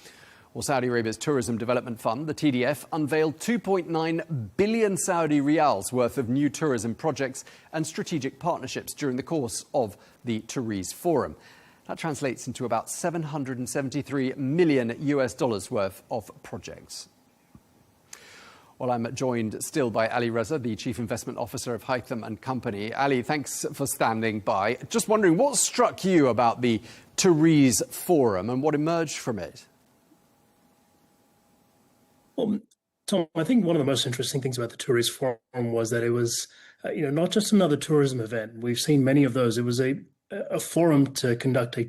Well, Saudi Arabia's Tourism Development Fund, the TDF, unveiled 2.9 billion Saudi riyals worth of new tourism projects and strategic partnerships during the course of the Turiz Forum. That translates into about $773 million worth of projects. Well, I'm joined still by Ali Reza, the Chief Investment Officer of Haytham & Company. Ali, thanks for standing by. Just wondering, what struck you about the Turiz Forum and what emerged from it? Well, Tom, I think one of the most interesting things about the Tourist Forum was that it was, not just another tourism event. We've seen many of those. It was a forum to conduct a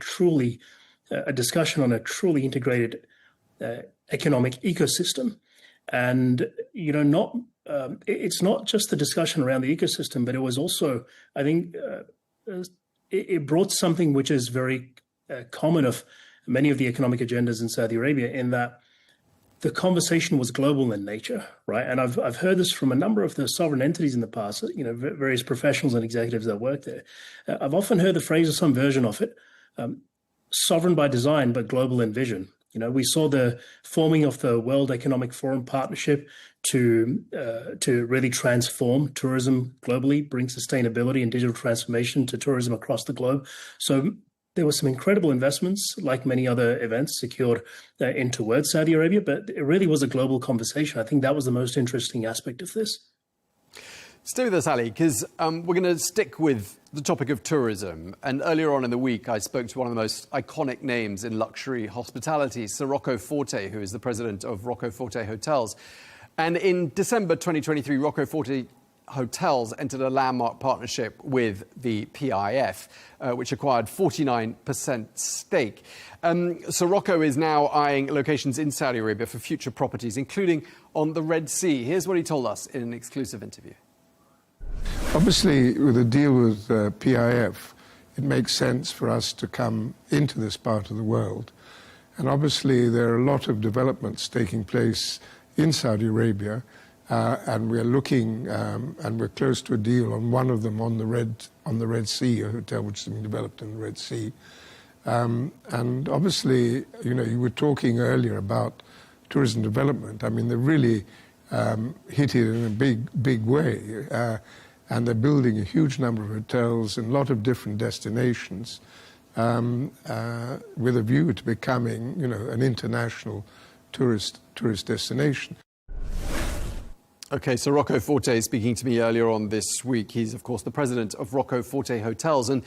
discussion on a truly integrated economic ecosystem. And, it's not just the discussion around the ecosystem, but it was also, I think, it brought something which is very common of many of the economic agendas in Saudi Arabia, in that the conversation was global in nature, right? And I've heard this from a number of the sovereign entities in the past, various professionals and executives that work there. I've often heard the phrase, or some version of it, sovereign by design, but global in vision. We saw the forming of the World Economic Forum partnership to really transform tourism globally, bring sustainability and digital transformation to tourism across the globe. So there were some incredible investments, like many other events, secured towards Saudi Arabia, but it really was a global conversation. I think that was the most interesting aspect of this. Stay with us, Ali, because we're going to stick with the topic of tourism. And earlier on in the week, I spoke to one of the most iconic names in luxury hospitality, Sir Rocco Forte, who is the president of Rocco Forte Hotels. And in December 2023, Rocco Forte Hotels entered a landmark partnership with the PIF, which acquired 49% stake. So Rocco is now eyeing locations in Saudi Arabia for future properties, including on the Red Sea. Here's what he told us in an exclusive interview. Obviously, with a deal with PIF, it makes sense for us to come into this part of the world. And obviously, there are a lot of developments taking place in Saudi Arabia. And we're looking, and we're close to a deal on one of them on the Red Sea, a hotel which is being developed in the Red Sea. And obviously, you were talking earlier about tourism development. I mean, they really hit it in a big way. And they're building a huge number of hotels in a lot of different destinations with a view to becoming, an international tourist destination. OK, so Rocco Forte speaking to me earlier on this week. He's, of course, the president of Rocco Forte Hotels. And,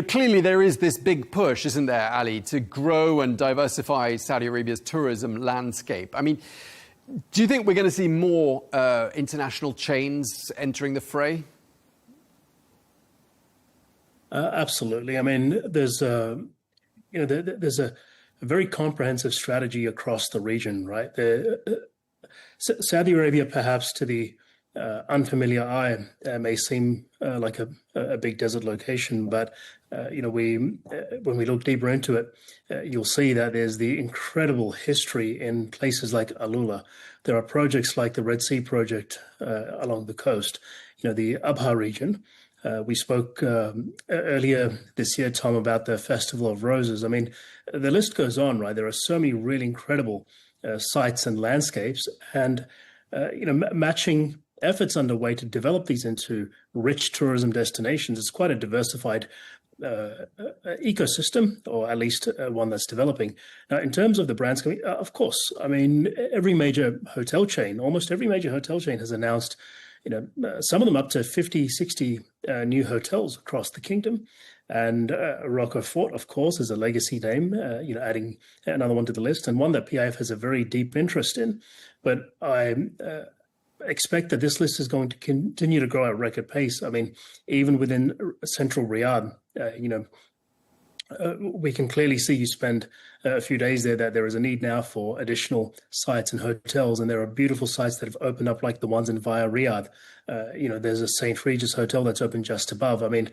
clearly there is this big push, isn't there, Ali, to grow and diversify Saudi Arabia's tourism landscape. I mean, do you think we're going to see more international chains entering the fray? Absolutely. I mean, there's a very comprehensive strategy across the region, right? Saudi Arabia, perhaps to the unfamiliar eye, may seem like a big desert location, but when we look deeper into it, you'll see that there's the incredible history in places like Alula. There are projects like the Red Sea project along the coast, the Abha region. We spoke earlier this year, Tom, about the Festival of Roses. I mean, the list goes on, right? There are so many really incredible sites and landscapes, and matching efforts underway to develop these into rich tourism destinations. It's quite a diversified ecosystem, or at least one that's developing. Now, in terms of the brands, of course, I mean, almost every major hotel chain has announced, some of them up to 50, 60 new hotels across the kingdom. And Rocco Forte, of course, is a legacy name, adding another one to the list, and one that PIF has a very deep interest in. But I expect that this list is going to continue to grow at record pace. I mean, even within central Riyadh, we can clearly see, you spend a few days there, that there is a need now for additional sites and hotels. And there are beautiful sites that have opened up, like the ones in Via Riyadh. There's a St. Regis hotel that's opened just above. I mean,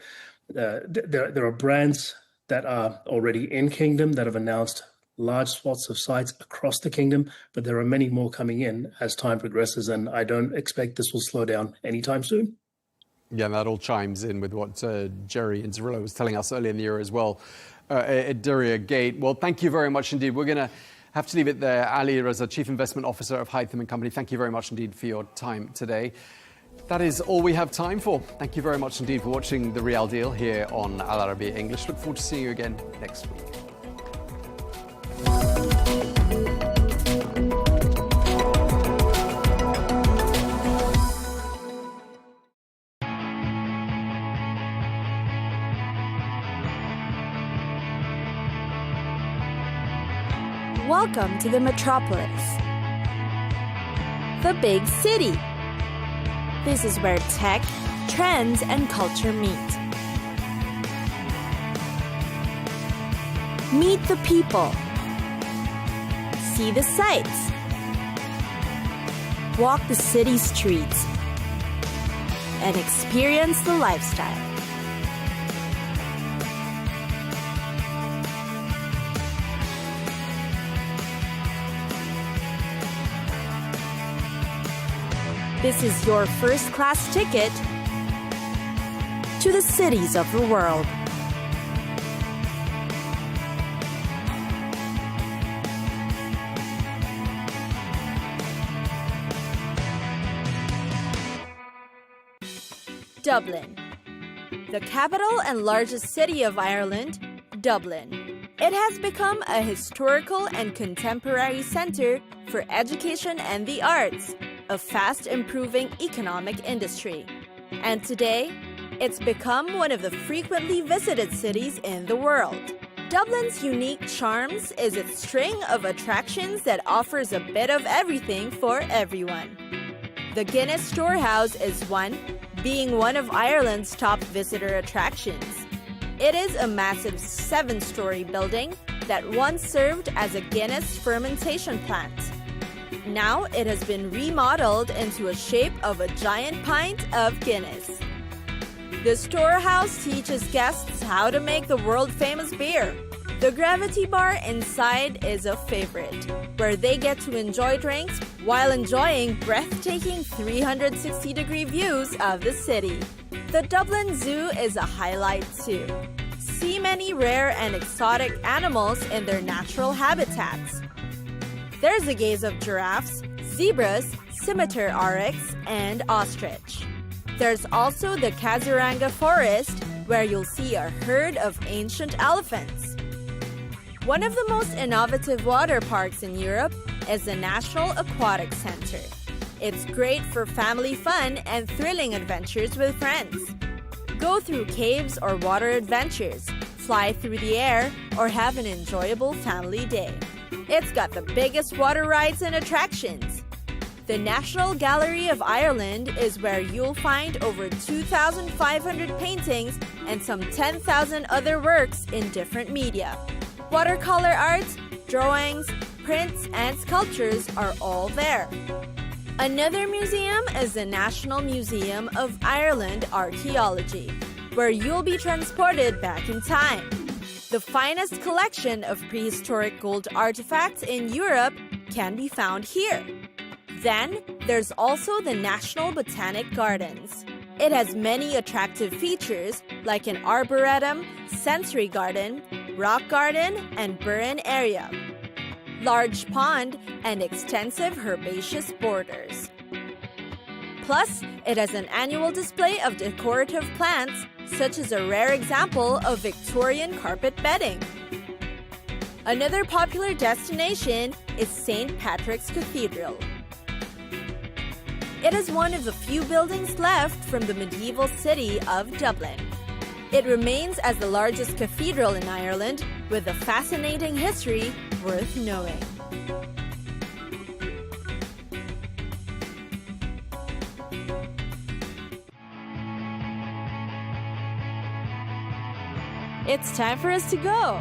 there are brands that are already in Kingdom that have announced large swaths of sites across the Kingdom, but there are many more coming in as time progresses, and I don't expect this will slow down anytime soon. Yeah, that all chimes in with what Jerry and Cirillo was telling us earlier in the year as well at Diriyah Gate. Well, thank you very much indeed. We're going to have to leave it there. Ali Reza, Chief Investment Officer of Haytham & Company, thank you very much indeed for your time today. That is all we have time for. Thank you very much indeed for watching The Real Deal here on Al Arabiya English. Look forward to seeing you again next week. Welcome to the Metropolis. The big city. This is where tech, trends, and culture meet. Meet the people. See the sights. Walk the city streets. And experience the lifestyle. This is your first-class ticket to the cities of the world. Dublin. The capital and largest city of Ireland, Dublin. It has become a historical and contemporary center for education and the arts, a fast-improving economic industry. And today, it's become one of the frequently visited cities in the world. Dublin's unique charms is its string of attractions that offers a bit of everything for everyone. The Guinness Storehouse is one, being one of Ireland's top visitor attractions. It is a massive 7-story building that once served as a Guinness fermentation plant. Now it has been remodeled into a shape of a giant pint of Guinness. The Storehouse teaches guests how to make the world-famous beer. The Gravity Bar inside is a favorite, where they get to enjoy drinks while enjoying breathtaking 360-degree views of the city. The Dublin Zoo is a highlight too. See many rare and exotic animals in their natural habitats. There's a gaze of giraffes, zebras, scimitar oryx, and ostrich. There's also the Kaziranga Forest, where you'll see a herd of ancient elephants. One of the most innovative water parks in Europe is the National Aquatic Center. It's great for family fun and thrilling adventures with friends. Go through caves or water adventures, fly through the air, or have an enjoyable family day. It's got the biggest water rides and attractions. The National Gallery of Ireland is where you'll find over 2,500 paintings and some 10,000 other works in different media. Watercolor arts, drawings, prints, and sculptures are all there. Another museum is the National Museum of Ireland Archaeology, where you'll be transported back in time. The finest collection of prehistoric gold artifacts in Europe can be found here. Then, there's also the National Botanic Gardens. It has many attractive features like an arboretum, sensory garden, rock garden, and burn area, large pond, and extensive herbaceous borders. Plus, it has an annual display of decorative plants, such as a rare example of Victorian carpet bedding. Another popular destination is St. Patrick's Cathedral. It is one of the few buildings left from the medieval city of Dublin. It remains as the largest cathedral in Ireland, with a fascinating history worth knowing. It's time for us to go.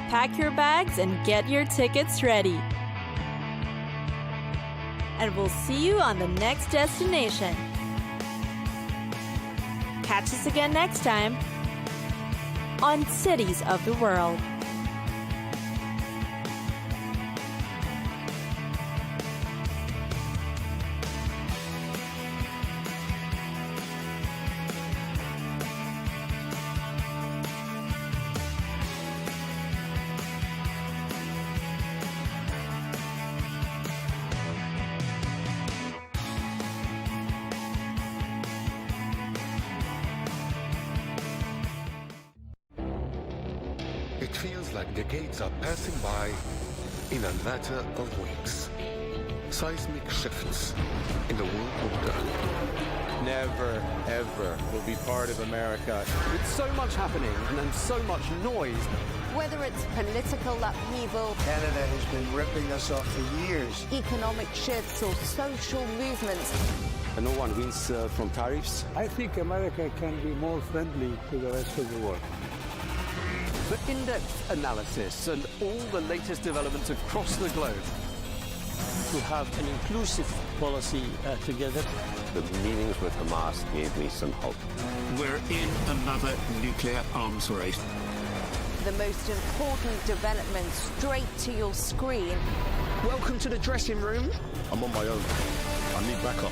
Pack your bags and get your tickets ready. And we'll see you on the next destination. Catch us again next time on Cities of the World. It feels like decades are passing by in a matter of weeks. seismic shifts in the world order. Never, ever will be part of America. With so much happening and so much noise. Whether it's political upheaval, Canada has been ripping us off for years. economic shifts, or social movements, And no one wins from tariffs. I think America can be more friendly to the rest of the world. For in-depth analysis and all the latest developments across the globe. To have an inclusive policy together. The meetings with Hamas gave me some hope. We're in another nuclear arms race. the most important development straight to your screen. Welcome to the dressing room. I'm on my own. I need backup.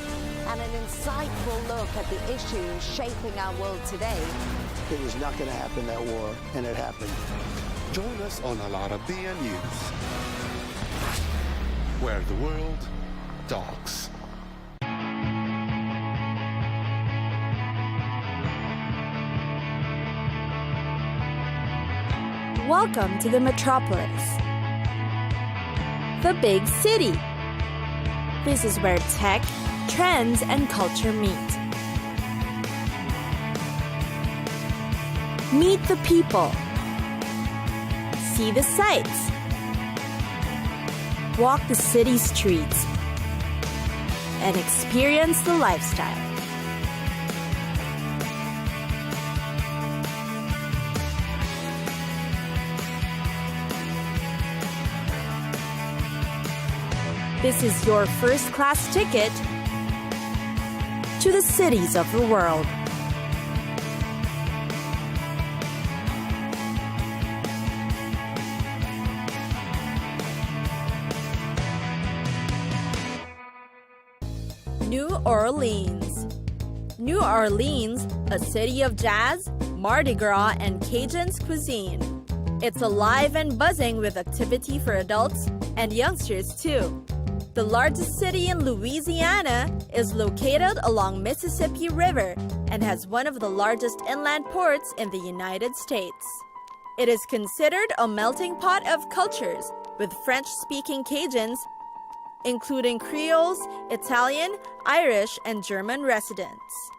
And an insightful look at the issues shaping our world today. It was not going to happen, that war, and it happened. Join us on Arabiya News, where the world talks. Welcome to the metropolis, the big city. This is where tech, trends, and culture meet. Meet the people. See the sights. Walk the city streets. And experience the lifestyle. This is your first-class ticket to the cities of the world. New Orleans. New Orleans, a city of jazz, Mardi Gras, and Cajun cuisine. It's alive and buzzing with activity for adults and youngsters too. The largest city in Louisiana is located along Mississippi River and has one of the largest inland ports in the United States. It is considered a melting pot of cultures with French-speaking Cajuns, including Creoles, Italian, Irish, and German residents.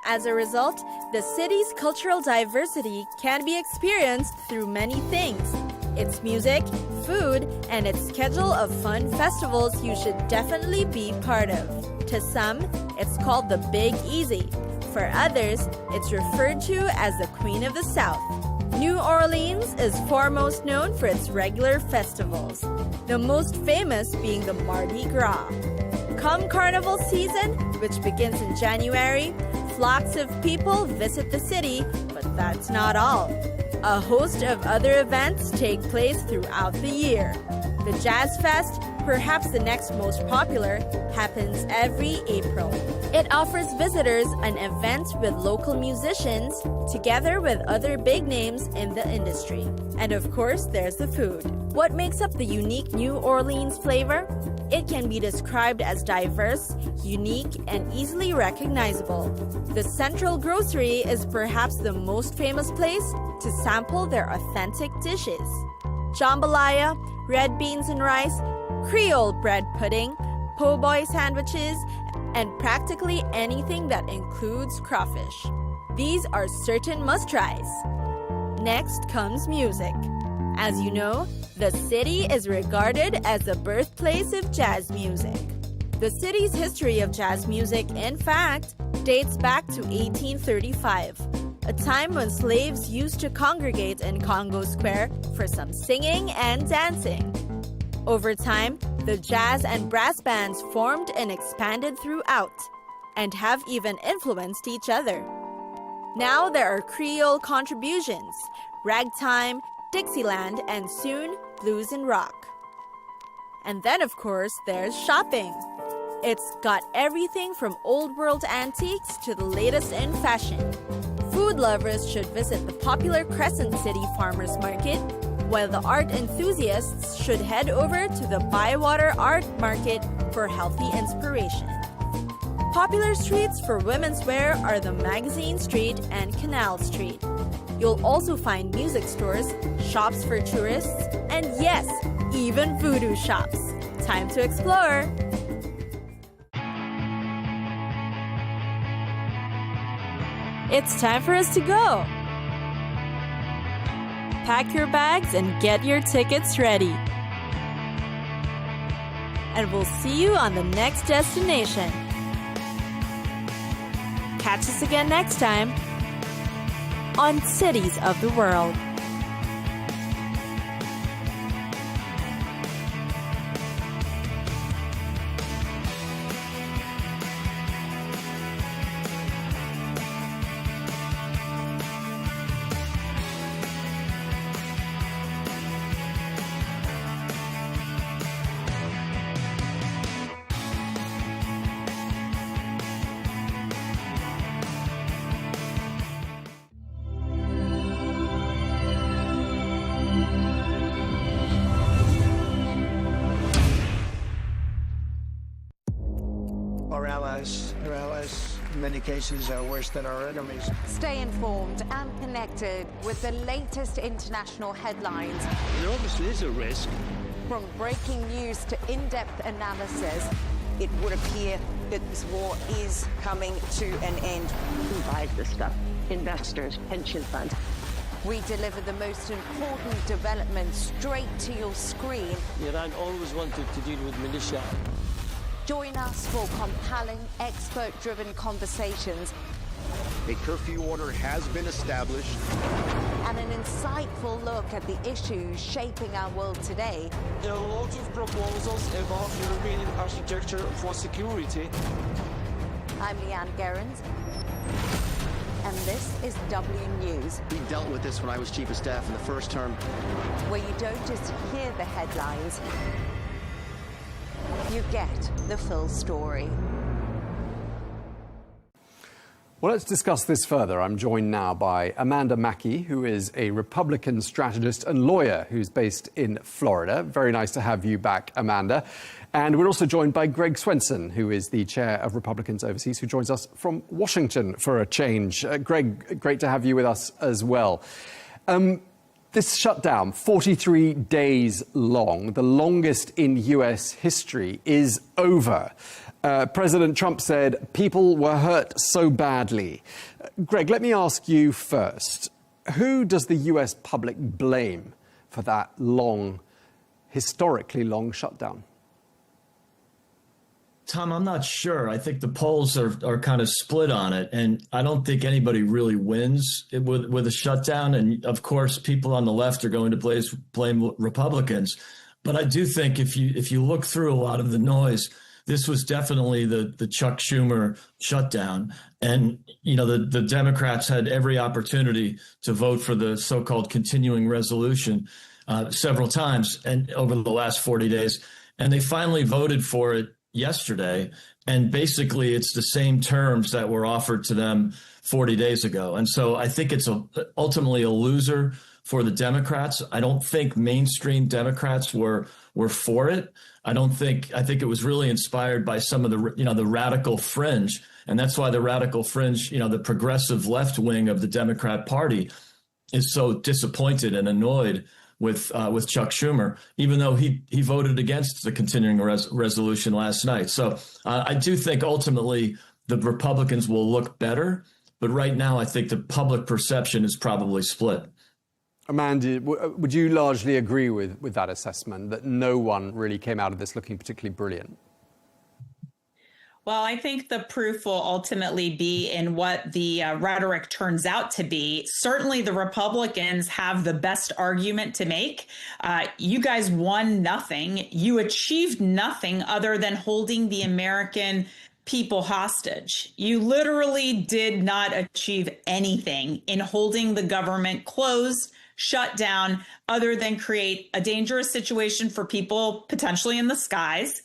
As a result, the city's cultural diversity can be experienced through many things: its music, food, and its schedule of fun festivals you should definitely be part of. To some, it's called the Big Easy. For others, it's referred to as the Queen of the South. New Orleans is foremost known for its regular festivals, the most famous being the Mardi Gras. Come Carnival season, which begins in January, flocks of people visit the city, but that's not all. A host of other events take place throughout the year. The Jazz Fest, perhaps the next most popular, happens every April. It offers visitors an event with local musicians together with other big names in the industry. And of course, there's the food. What makes up the unique New Orleans flavor? It can be described as diverse, unique, and easily recognizable. The Central Grocery is perhaps the most famous place to sample their authentic dishes. Jambalaya, red beans and rice, Creole bread pudding, po' boy sandwiches, and practically anything that includes crawfish. These are certain must-tries. Next comes music. As you know, the city is regarded as the birthplace of jazz music. The city's history of jazz music, in fact, dates back to 1835, a time when slaves used to congregate in Congo Square for some singing and dancing. Over time, the jazz and brass bands formed and expanded throughout, and have even influenced each other. Now there are Creole contributions, ragtime, Dixieland, and soon blues and rock. And then, of course, there's shopping. It's got everything from old world antiques to the latest in fashion. Food lovers should visit the popular Crescent City Farmers Market, while the art enthusiasts should head over to the Bywater Art Market for healthy inspiration. Popular streets for women's wear are the Magazine Street and Canal Street. You'll also find music stores, shops for tourists, and yes, even voodoo shops. Time to explore. It's time for us to go. Pack your bags and get your tickets ready. And we'll see you on the next destination. Catch us again next time on Cities of the World. Our allies, in many cases, are worse than our enemies. Stay informed and connected with the latest international headlines. There obviously is a risk. From breaking news to in-depth analysis, it would appear that this war is coming to an end. Who buys this stuff? Investors, pension funds. We deliver the most important developments straight to your screen. Iran always wanted to deal with militia. Join us for compelling, expert-driven conversations. A curfew order has been established. And an insightful look at the issues shaping our world today. There are lots of proposals about European architecture for security. I'm Leigh Ann Gerrans, and this is W News. We dealt with this when I was Chief of Staff in the first term. Where you don't just hear the headlines, you get the full story. Well, let's discuss this further. I'm joined now by Amanda Mackey, who is a Republican strategist and lawyer who's based in Florida. Very nice to have you back, Amanda. And we're also joined by Greg Swenson, who is the chair of Republicans Overseas, who joins us from Washington for a change. Greg, great to have you with us as well. This shutdown, 43 days long, the longest in US history, is over. President Trump said people were hurt so badly. Greg, let me ask you first. Who does the US public blame for that long, historically long shutdown? Tom, I'm not sure. I think the polls are kind of split on it, and I don't think anybody really wins with a shutdown. And of course, people on the left are going to blame Republicans. But I do think if you look through a lot of the noise, this was definitely the Chuck Schumer shutdown. And, you know, the Democrats had every opportunity to vote for the so-called continuing resolution several times and over the last 40 days. And they finally voted for it yesterday. And basically, it's the same terms that were offered to them 40 days ago. And so I think it's ultimately a loser for the Democrats. I don't think mainstream Democrats were for it. I think it was really inspired by some of the radical fringe. And that's why the radical fringe, the progressive left wing of the Democrat Party is so disappointed and annoyed with Chuck Schumer, even though he voted against the continuing resolution last night. So I do think ultimately the Republicans will look better. But right now, I think the public perception is probably split. Amanda, would you largely agree with that assessment, that no one really came out of this looking particularly brilliant? Well, I think the proof will ultimately be in what the rhetoric turns out to be. Certainly, the Republicans have the best argument to make. You guys won nothing. You achieved nothing other than holding the American people hostage. You literally did not achieve anything in holding the government closed, shut down, other than create a dangerous situation for people potentially in the skies.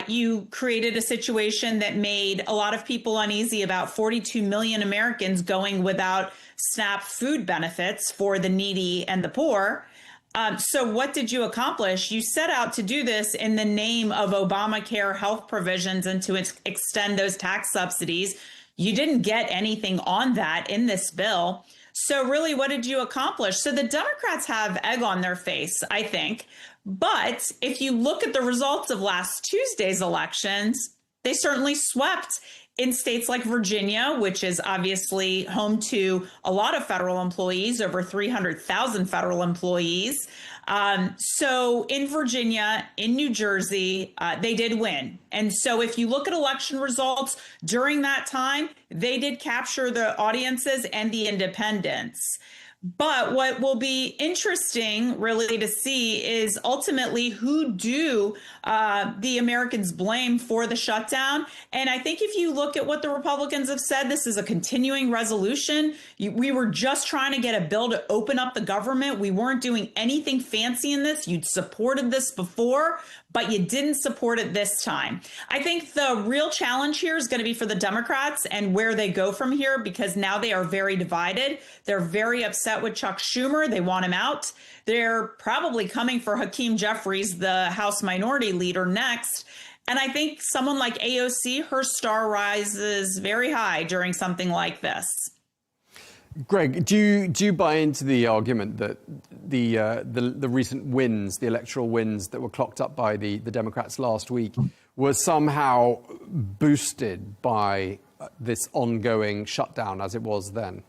You created a situation that made a lot of people uneasy about 42 million Americans going without SNAP food benefits for the needy and the poor. So what did you accomplish? You set out to do this in the name of Obamacare health provisions and to extend those tax subsidies. You didn't get anything on that in this bill. So really, what did you accomplish? So the Democrats have egg on their face, I think. But if you look at the results of last Tuesday's elections, they certainly swept in states like Virginia, which is obviously home to a lot of federal employees, over 300,000 federal employees. So in Virginia, in New Jersey, they did win. And so if you look at election results during that time, they did capture the audiences and the independents. But what will be interesting really to see is ultimately who do the Americans blame for the shutdown. And I think if you look at what the Republicans have said, this is a continuing resolution. We were just trying to get a bill to open up the government. We weren't doing anything fancy in this. You'd supported this before, but you didn't support it this time. I think the real challenge here is going to be for the Democrats and where they go from here, because now they are very divided. They're very upset with Chuck Schumer. They want him out. They're probably coming for Hakeem Jeffries, the House Minority Leader, next. And I think someone like AOC, her star rises very high during something like this. Greg, do you buy into the argument that the recent wins, the electoral wins that were clocked up by the Democrats last week, were somehow boosted by this ongoing shutdown as it was then?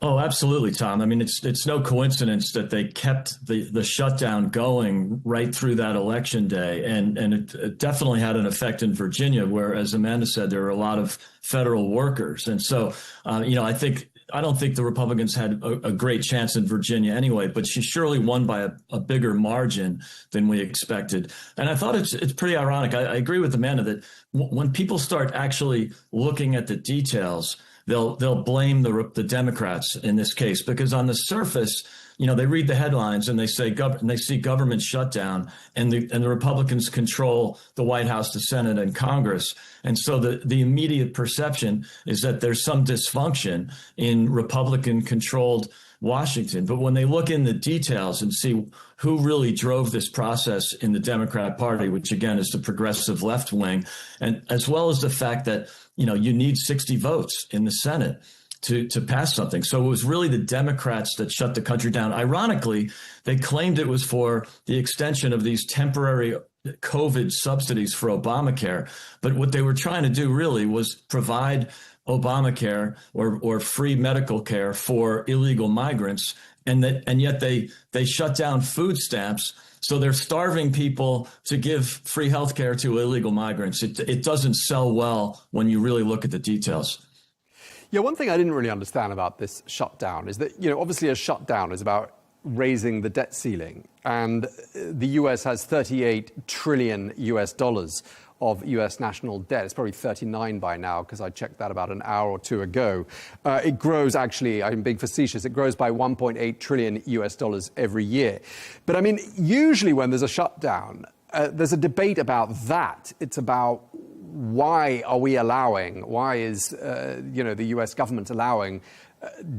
Oh, absolutely, Tom. I mean, it's no coincidence that they kept the shutdown going right through that election day. And it definitely had an effect in Virginia, where, as Amanda said, there were a lot of federal workers. And so, I don't think the Republicans had a great chance in Virginia anyway, but she surely won by a bigger margin than we expected. And I thought it's pretty ironic. I agree with Amanda that when people start actually looking at the details, they'll blame the Democrats in this case, because on the surface, they read the headlines and they say and they see government shutdown, and the Republicans control the White House, the Senate, and Congress. And so the immediate perception is that there's some dysfunction in Republican-controlled Washington. But when they look in the details and see who really drove this process in the Democrat Party, which again is the progressive left wing, and as well as the fact that you need 60 votes in the Senate to pass something. So it was really the Democrats that shut the country down. Ironically, they claimed it was for the extension of these temporary COVID subsidies for Obamacare. But what they were trying to do really was provide Obamacare or free medical care for illegal migrants. And yet they shut down food stamps. So they're starving people to give free health care to illegal migrants. It doesn't sell well when you really look at the details. Yeah, one thing I didn't really understand about this shutdown is that, obviously a shutdown is about raising the debt ceiling. And the US has $38 trillion of US national debt. It's probably 39 by now, because I checked that about an hour or two ago. It grows, actually, I'm being facetious, it grows by $1.8 trillion every year. But I mean, usually when there's a shutdown, there's a debate about that. It's about why is the US government allowing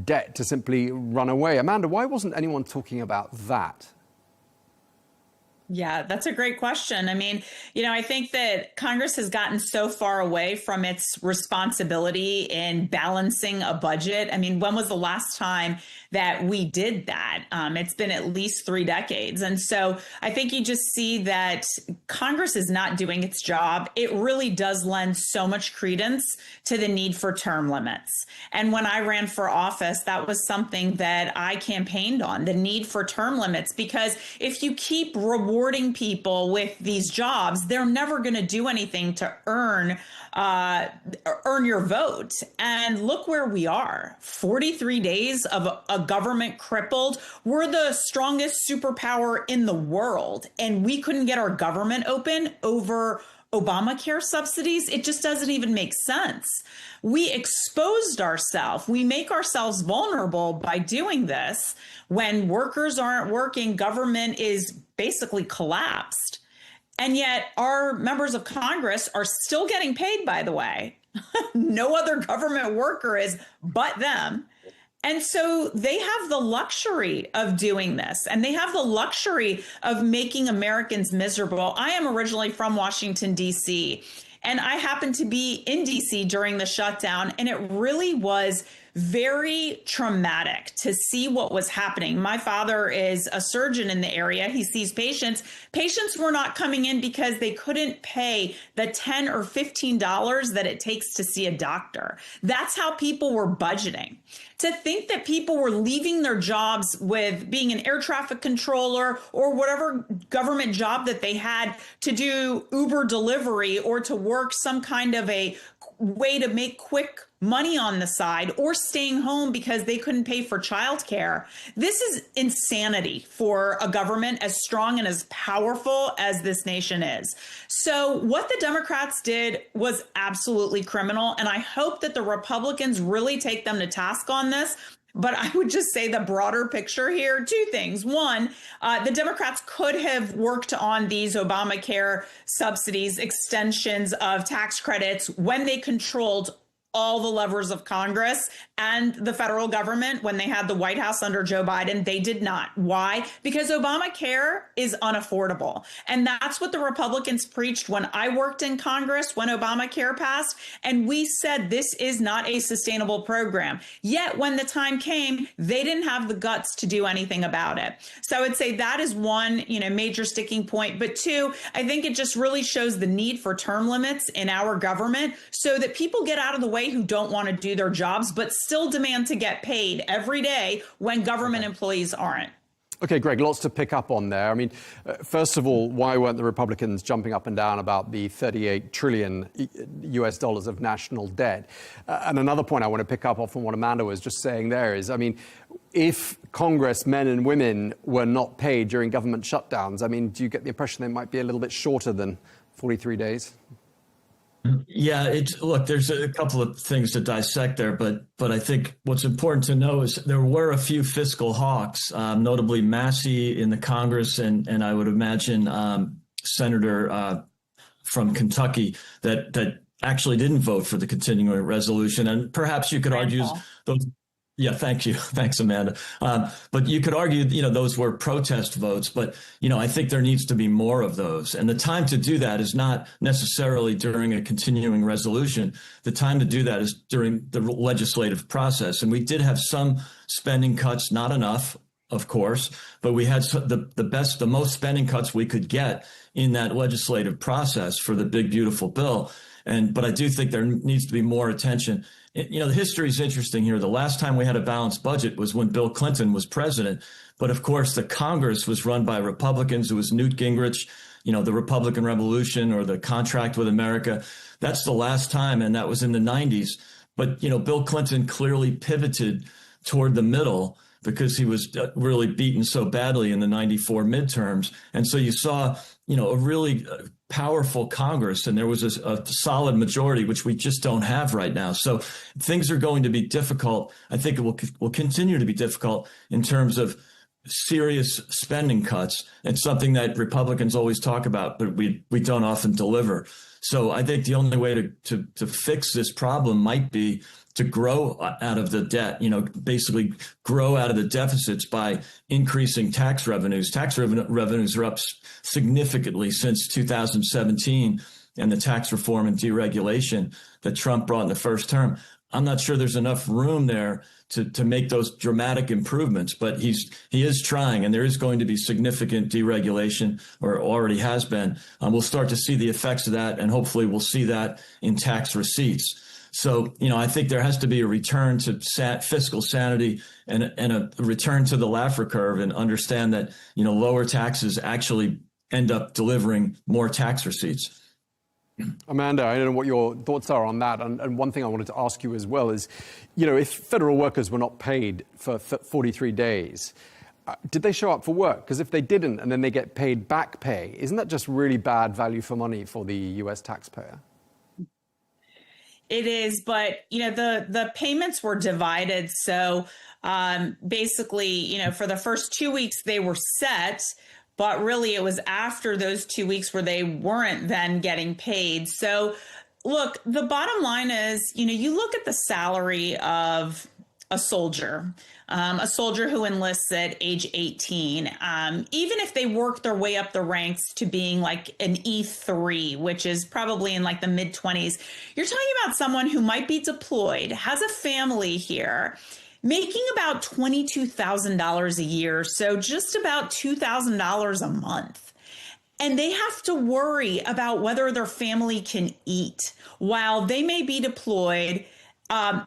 debt to simply run away? Amanda, why wasn't anyone talking about that? Yeah, that's a great question. I mean, I think that Congress has gotten so far away from its responsibility in balancing a budget. I mean, when was the last time that we did that? It's been at least 3 decades. And so I think you just see that Congress is not doing its job. It really does lend so much credence to the need for term limits. And when I ran for office, that was something that I campaigned on, the need for term limits, because if you keep rewarding people with these jobs, they're never going to do anything to earn your vote. And look where we are. 43 days of a government crippled. We're the strongest superpower in the world, and we couldn't get our government open over Obamacare subsidies. It just doesn't even make sense. We exposed ourselves. We make ourselves vulnerable by doing this. When workers aren't working, government is basically collapsed. And yet our members of Congress are still getting paid, by the way. No other government worker is but them. And so they have the luxury of doing this, and they have the luxury of making Americans miserable. I am originally from Washington, D.C., And I happened to be in DC during the shutdown, and it really was very traumatic to see what was happening. My father is a surgeon in the area. He sees patients. Patients were not coming in because they couldn't pay the $10 or $15 that it takes to see a doctor. That's how people were budgeting. To think that people were leaving their jobs with being an air traffic controller or whatever government job that they had to do Uber delivery or to work some kind of a way to make quick money on the side or staying home because they couldn't pay for childcare. This is insanity for a government as strong and as powerful as this nation is. So what the Democrats did was absolutely criminal. And I hope that the Republicans really take them to task on this. But I would just say the broader picture here, two things. One, the Democrats could have worked on these Obamacare subsidies, extensions of tax credits when they controlled all the levers of Congress and the federal government when they had the White House under Joe Biden. They did not. Why? Because Obamacare is unaffordable. And that's what the Republicans preached when I worked in Congress, when Obamacare passed. And we said this is not a sustainable program. Yet when the time came, they didn't have the guts to do anything about it. So I would say that is one, major sticking point. But two, I think it just really shows the need for term limits in our government so that people get out of the way who don't want to do their jobs, but still demand to get paid every day when government employees aren't. Okay, Greg, lots to pick up on there. I mean, first of all, why weren't the Republicans jumping up and down about the 38 trillion US dollars of national debt? And another point I want to pick up on from what Amanda was just saying there is, I mean, if Congress, men and women, were not paid during government shutdowns, I mean, do you get the impression they might be a little bit shorter than 43 days? Yeah, look, there's a couple of things to dissect there, but I think what's important to know is there were a few fiscal hawks, notably Massey in the Congress, and I would imagine Senator from Kentucky that actually didn't vote for the continuing resolution. And perhaps you could argue those. Yeah, thank you. Thanks, Amanda. But you could argue, those were protest votes. But, I think there needs to be more of those. And the time to do that is not necessarily during a continuing resolution. The time to do that is during the legislative process. And we did have some spending cuts, not enough, of course, but we had the most spending cuts we could get in that legislative process for the big, beautiful bill. But I do think there needs to be more attention. The history is interesting here. The last time we had a balanced budget was when Bill Clinton was president. But of course, the Congress was run by Republicans. It was Newt Gingrich, the Republican Revolution or the Contract with America. That's the last time. And that was in the 90s. But, Bill Clinton clearly pivoted toward the middle because he was really beaten so badly in the 94 midterms. And so you saw, a really powerful Congress, and there was a solid majority, which we just don't have right now. So things are going to be difficult. I think it will continue to be difficult in terms of serious spending cuts. It's something that Republicans always talk about, but we don't often deliver. So I think the only way to fix this problem might be to grow out of the debt, basically grow out of the deficits by increasing tax revenues. Tax revenues are up significantly since 2017 and the tax reform and deregulation that Trump brought in the first term. I'm not sure there's enough room there to make those dramatic improvements, but he is trying, and there is going to be significant deregulation, or already has been. We'll start to see the effects of that, and hopefully we'll see that in tax receipts. So, I think there has to be a return to fiscal sanity and a return to the Laffer curve, and understand that, lower taxes actually end up delivering more tax receipts. Amanda, I don't know what your thoughts are on that. And one thing I wanted to ask you as well is, if federal workers were not paid for 43 days, did they show up for work? Because if they didn't and then they get paid back pay, isn't that just really bad value for money for the U.S. taxpayer? It is, but, the payments were divided. So basically, for the first 2 weeks, they were set. But really, it was after those 2 weeks where they weren't then getting paid. So, look, the bottom line is, you look at the salary of a soldier who enlists at age 18, even if they work their way up the ranks to being like an E3, which is probably in like the mid-20s, you're talking about someone who might be deployed, has a family here, making about $22,000 a year, so just about $2,000 a month. And they have to worry about whether their family can eat while they may be deployed.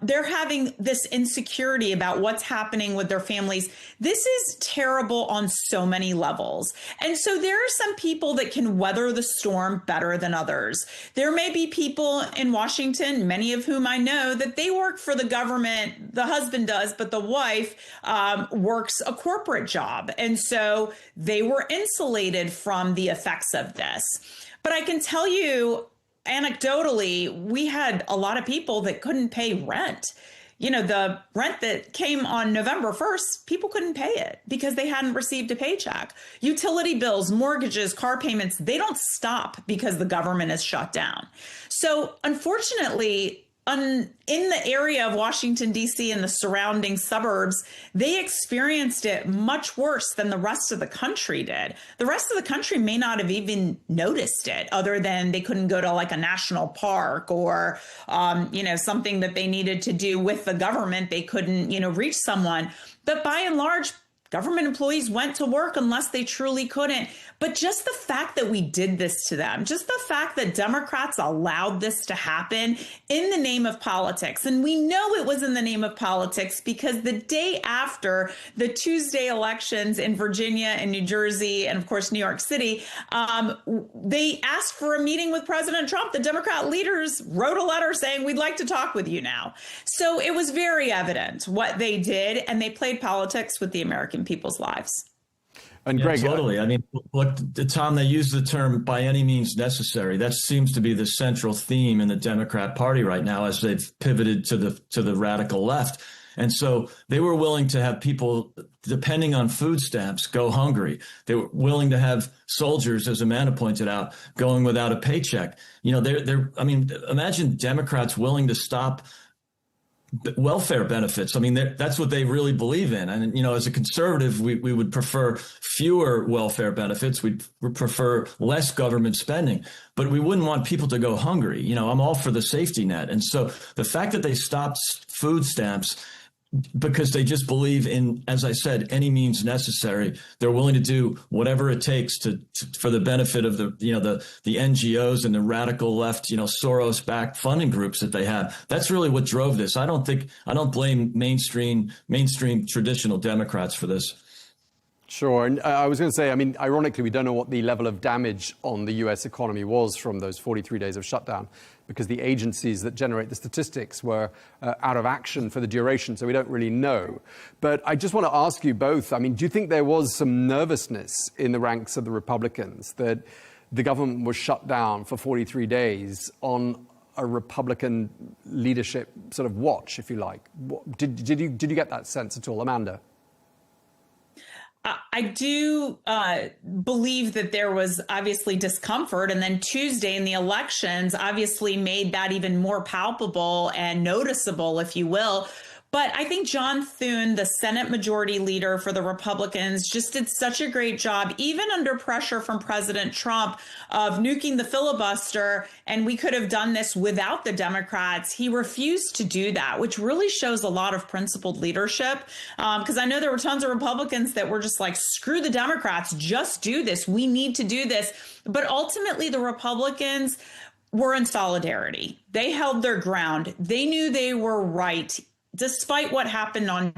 They're having this insecurity about what's happening with their families. This is terrible on so many levels. And so there are some people that can weather the storm better than others. There may be people in Washington, many of whom I know, that they work for the government. The husband does, but the wife works a corporate job. And so they were insulated from the effects of this. But I can tell you, anecdotally, we had a lot of people that couldn't pay rent. You know, the rent that came on November 1st, people couldn't pay it because they hadn't received a paycheck. Utility bills, mortgages, car payments, they don't stop because the government is shut down. So unfortunately, in the area of Washington, D.C. and the surrounding suburbs, they experienced it much worse than the rest of the country did. The rest of the country may not have even noticed it, other than they couldn't go to like a national park or, something that they needed to do with the government. They couldn't, reach someone. But by and large, government employees went to work unless they truly couldn't. But just the fact that we did this to them, just the fact that Democrats allowed this to happen in the name of politics. And we know it was in the name of politics because the day after the Tuesday elections in Virginia and New Jersey and, of course, New York City, they asked for a meeting with President Trump. The Democrat leaders wrote a letter saying, we'd like to talk with you now. So it was very evident what they did, and they played politics with the American people's lives. And Greg, totally. I mean, look, Tom, they use the term by any means necessary. That seems to be the central theme in the Democrat Party right now as they've pivoted to the radical left. And so they were willing to have people, depending on food stamps, go hungry. They were willing to have soldiers, as Amanda pointed out, going without a paycheck. Imagine Democrats willing to stop welfare benefits. I mean, that's what they really believe in. And, as a conservative, we would prefer fewer welfare benefits. We'd prefer less government spending, but we wouldn't want people to go hungry. I'm all for the safety net. And so the fact that they stopped food stamps because they just believe in, as I said, any means necessary. They're willing to do whatever it takes for the benefit of the NGOs and the radical left, Soros-backed funding groups that they have. That's really what drove this. I don't blame mainstream traditional Democrats for this. Sure. And I was going to say, ironically, we don't know what the level of damage on the U.S. economy was from those 43 days of shutdown, because the agencies that generate the statistics were out of action for the duration, so we don't really know. But I just want to ask you both, do you think there was some nervousness in the ranks of the Republicans that the government was shut down for 43 days on a Republican leadership sort of watch, if you like? Did you get that sense at all, Amanda? I do believe that there was obviously discomfort, and then Tuesday in the elections obviously made that even more palpable and noticeable, if you will. But I think John Thune, the Senate Majority Leader for the Republicans, just did such a great job, even under pressure from President Trump, of nuking the filibuster. And we could have done this without the Democrats. He refused to do that, which really shows a lot of principled leadership. Because I know there were tons of Republicans that were just like, screw the Democrats, just do this. We need to do this. But ultimately, the Republicans were in solidarity. They held their ground. They knew they were right. Despite what happened on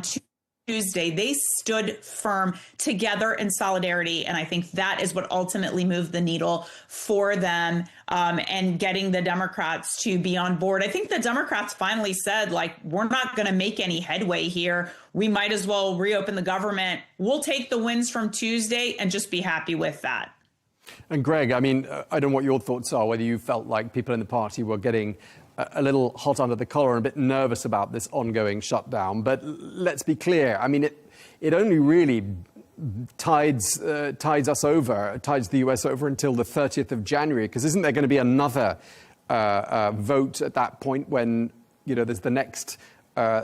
Tuesday, they stood firm together in solidarity. And I think that is what ultimately moved the needle for them and getting the Democrats to be on board. I think the Democrats finally said, we're not going to make any headway here. We might as well reopen the government. We'll take the wins from Tuesday and just be happy with that. And Greg, I don't know what your thoughts are, whether you felt like people in the party were getting a little hot under the collar and a bit nervous about this ongoing shutdown. But let's be clear. It only really tides the US over until the 30th of January, because isn't there going to be another vote at that point when, there's the next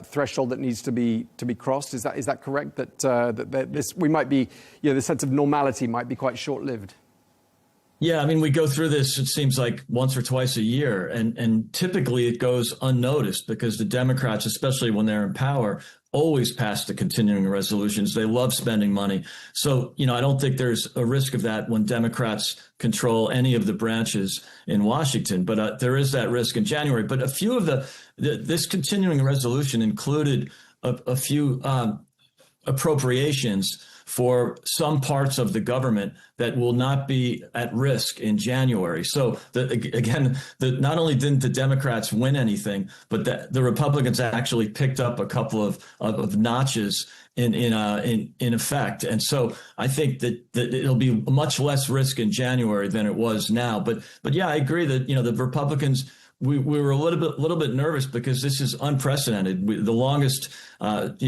threshold that needs to be crossed. Is that correct? That this we might be, the sense of normality might be quite short-lived. Yeah, I mean, we go through this, it seems like once or twice a year, and typically it goes unnoticed because the Democrats, especially when they're in power, always pass the continuing resolutions. They love spending money. So, I don't think there's a risk of that when Democrats control any of the branches in Washington, but there is that risk in January. But a few of this continuing resolution included a few appropriations for some parts of the government that will not be at risk in January. So not only didn't the Democrats win anything, but the Republicans actually picked up a couple of notches in effect. And so I think that it'll be much less risk in January than it was now. But yeah, I agree that, the Republicans, we were a little bit nervous because this is unprecedented. The longest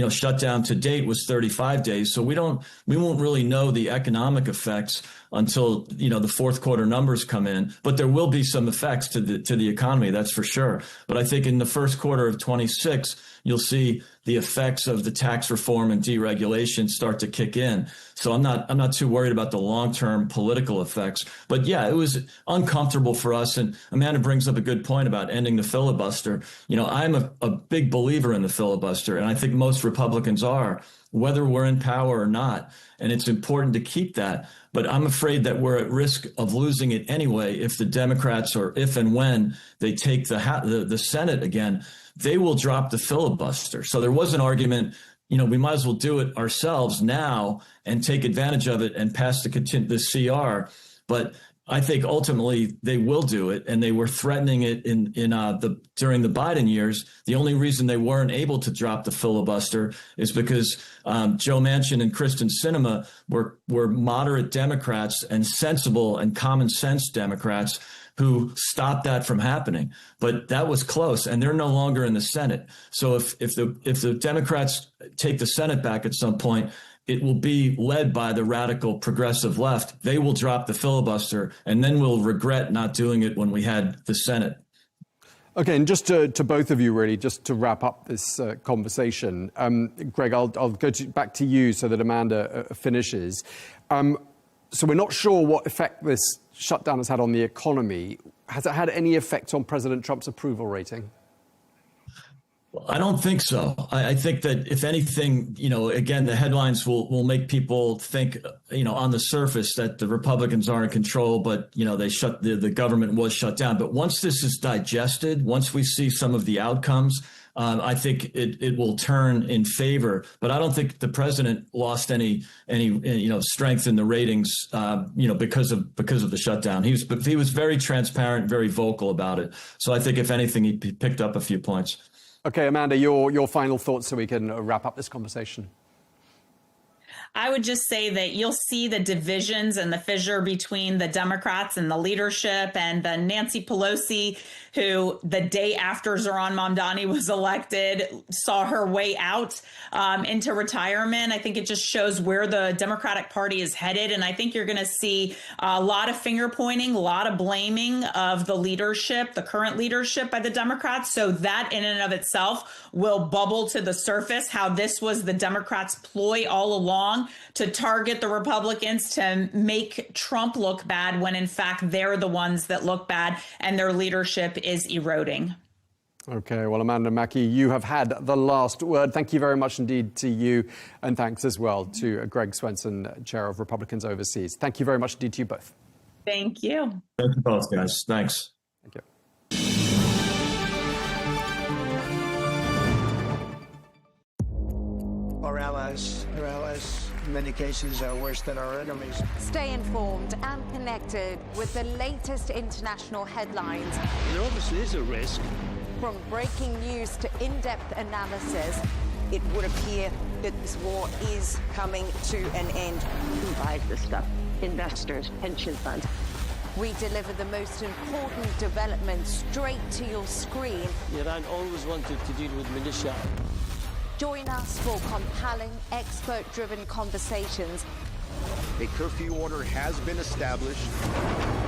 shutdown to date was 35 days. So we won't really know the economic effects until the fourth quarter numbers come in. But there will be some effects to the economy, that's for sure. But I think in the first quarter of 26, you'll see the effects of the tax reform and deregulation start to kick in. So I'm not too worried about the long-term political effects. But yeah, it was uncomfortable for us. And Amanda brings up a good point about ending the filibuster. I'm a big believer in the filibuster, and I think most Republicans are, whether we're in power or not. And it's important to keep that. But I'm afraid that we're at risk of losing it anyway if the Democrats, or if and when they take the Senate again, they will drop the filibuster. So there was an argument, we might as well do it ourselves now and take advantage of it and pass the CR. But I think ultimately they will do it, and they were threatening it during the Biden years. The only reason they weren't able to drop the filibuster is because Joe Manchin and Kyrsten Sinema were moderate Democrats and sensible and common sense Democrats who stopped that from happening. But that was close, and they're no longer in the Senate. So if the Democrats take the Senate back at some point, it will be led by the radical progressive left. They will drop the filibuster, and then we'll regret not doing it when we had the Senate. Okay, and just to both of you, really, just to wrap up this conversation, Greg, I'll go back to you so that Amanda finishes. So we're not sure what effect this shutdown has had on the economy. Has it had any effect on President Trump's approval rating? Well, I don't think so. I think that if anything, again, the headlines will make people think, on the surface that the Republicans are in control, but, the government was shut down. But once this is digested, once we see some of the outcomes, I think it will turn in favor. But I don't think the president lost any strength in the ratings, because of the shutdown. He was very transparent, very vocal about it. So I think if anything, he picked up a few points. Okay, Amanda, your final thoughts so we can wrap up this conversation. I would just say that you'll see the divisions and the fissure between the Democrats and the leadership, and the Nancy Pelosi, who the day after Zohran Mamdani was elected, saw her way out into retirement. I think it just shows where the Democratic Party is headed. And I think you're going to see a lot of finger pointing, a lot of blaming of the leadership, the current leadership by the Democrats. So that in and of itself will bubble to the surface, how this was the Democrats' ploy all along to target the Republicans to make Trump look bad, when in fact they're the ones that look bad and their leadership is eroding. Okay, well, Amanda Mackie, you have had the last word. Thank you very much indeed to you, and thanks as well to Greg Swenson, Chair of Republicans Overseas. Thank you very much indeed to you both. Thank you. Thank you both, guys. Thanks. Thank you. Our allies, in many cases, are worse than our enemies. Stay informed and connected with the latest international headlines. There obviously is a risk. From breaking news to in-depth analysis, it would appear that this war is coming to an end. Who buys this stuff? Investors, pension funds. We deliver the most important developments straight to your screen. Iran always wanted to deal with militia. Join us for compelling, expert-driven conversations A curfew order has been established.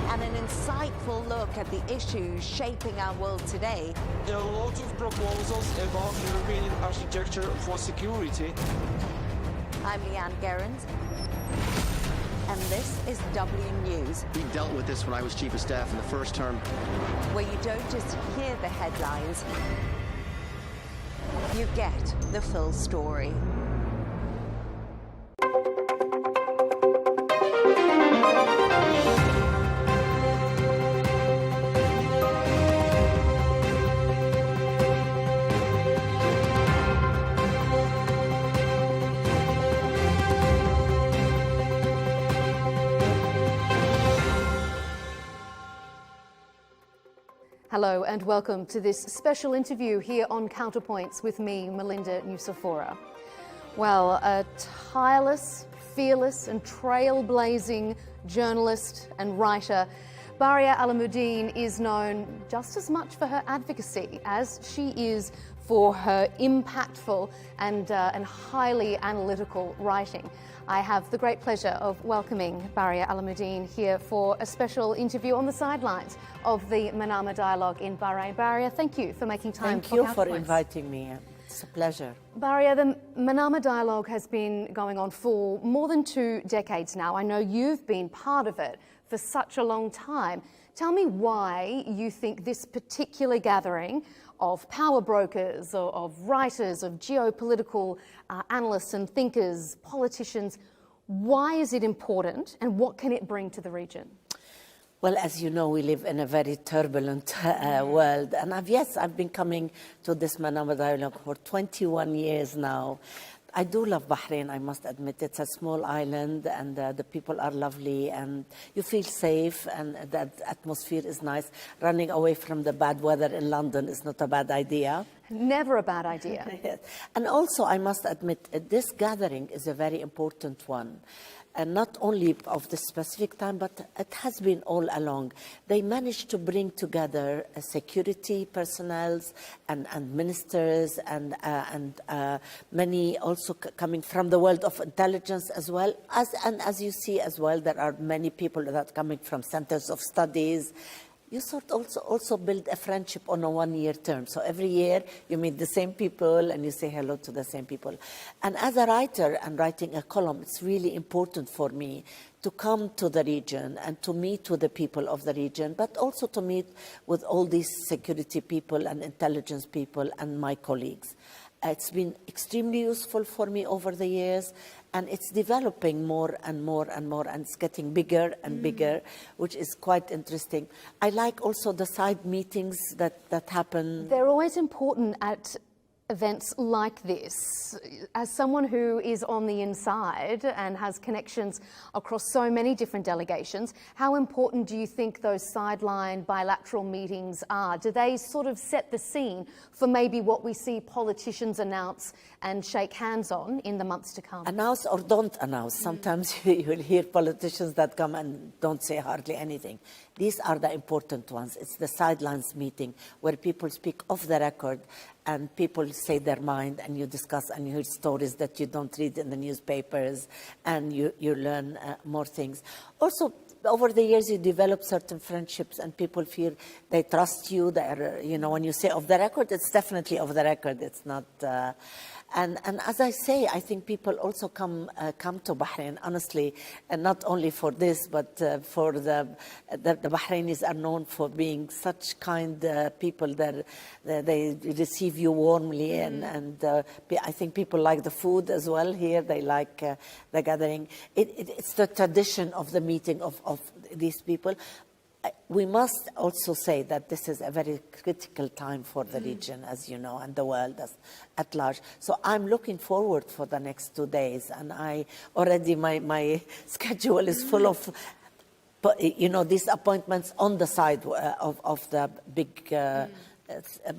And an insightful look at the issues shaping our world today. There are a lot of proposals about European architecture for security. I'm Leigh Ann Gerrans, and this is W News. We dealt with this when I was Chief of Staff in the first term. Where you don't just hear the headlines, you get the full story. Hello and welcome to this special interview here on Counterpoints with me, Melinda Nucifora. Well, a tireless, fearless and trailblazing journalist and writer, Baria Alamuddin is known just as much for her advocacy as she is for her impactful and highly analytical writing. I have the great pleasure of welcoming Baria Alamuddin here for a special interview on the sidelines of the Manama Dialogue in Bahrain. Baria, thank you for making time for Counterpoints. Thank you for inviting me. It's a pleasure. Baria, the Manama Dialogue has been going on for more than 2 decades now. I know you've been part of it for such a long time. Tell me why you think this particular gathering of power brokers, of writers, of geopolitical analysts and thinkers, politicians, why is it important and what can it bring to the region? Well, as you know, we live in a very turbulent world. And I've been coming to this Manama Dialogue for 21 years now. I do love Bahrain, I must admit. It's a small island and the people are lovely and you feel safe and the atmosphere is nice. Running away from the bad weather in London is not a bad idea. Never a bad idea. Yes. And also, I must admit, this gathering is a very important one. And not only of this specific time, but it has been all along. They managed to bring together security personnel and ministers and many also coming from the world of intelligence as well. As you see as well, there are many people that are coming from centers of studies. You sort also build a friendship on a one-year term. So every year you meet the same people and you say hello to the same people. And as a writer and writing a column, it's really important for me to come to the region and to meet with the people of the region, but also to meet with all these security people and intelligence people and my colleagues. It's been extremely useful for me over the years, and it's developing more and more and more, and it's getting bigger and bigger, which is quite interesting. I like also the side meetings that happen. They're always important at events like this. As someone who is on the inside and has connections across so many different delegations, how important do you think those sideline bilateral meetings are? Do they sort of set the scene for maybe what we see politicians announce and shake hands on in the months to come? Announce or don't announce. Sometimes you will hear politicians that come and don't say hardly anything. These are the important ones. It's the sidelines meeting where people speak off the record and people say their mind and you discuss and you hear stories that you don't read in the newspapers and you learn more things. Also, over the years, you develop certain friendships and people feel they trust you. They're, when you say off the record, it's definitely off the record. It's not... And as I say, I think people also come to Bahrain, honestly, and not only for this, but for the Bahrainis are known for being such kind people that they receive you warmly, and I think people like the food as well here. They like the gathering. It's the tradition of the meeting of these people. We must also say that this is a very critical time for the region, as you know, and the world at large. So I'm looking forward for the next 2 days, and my schedule is full of, these appointments on the side of the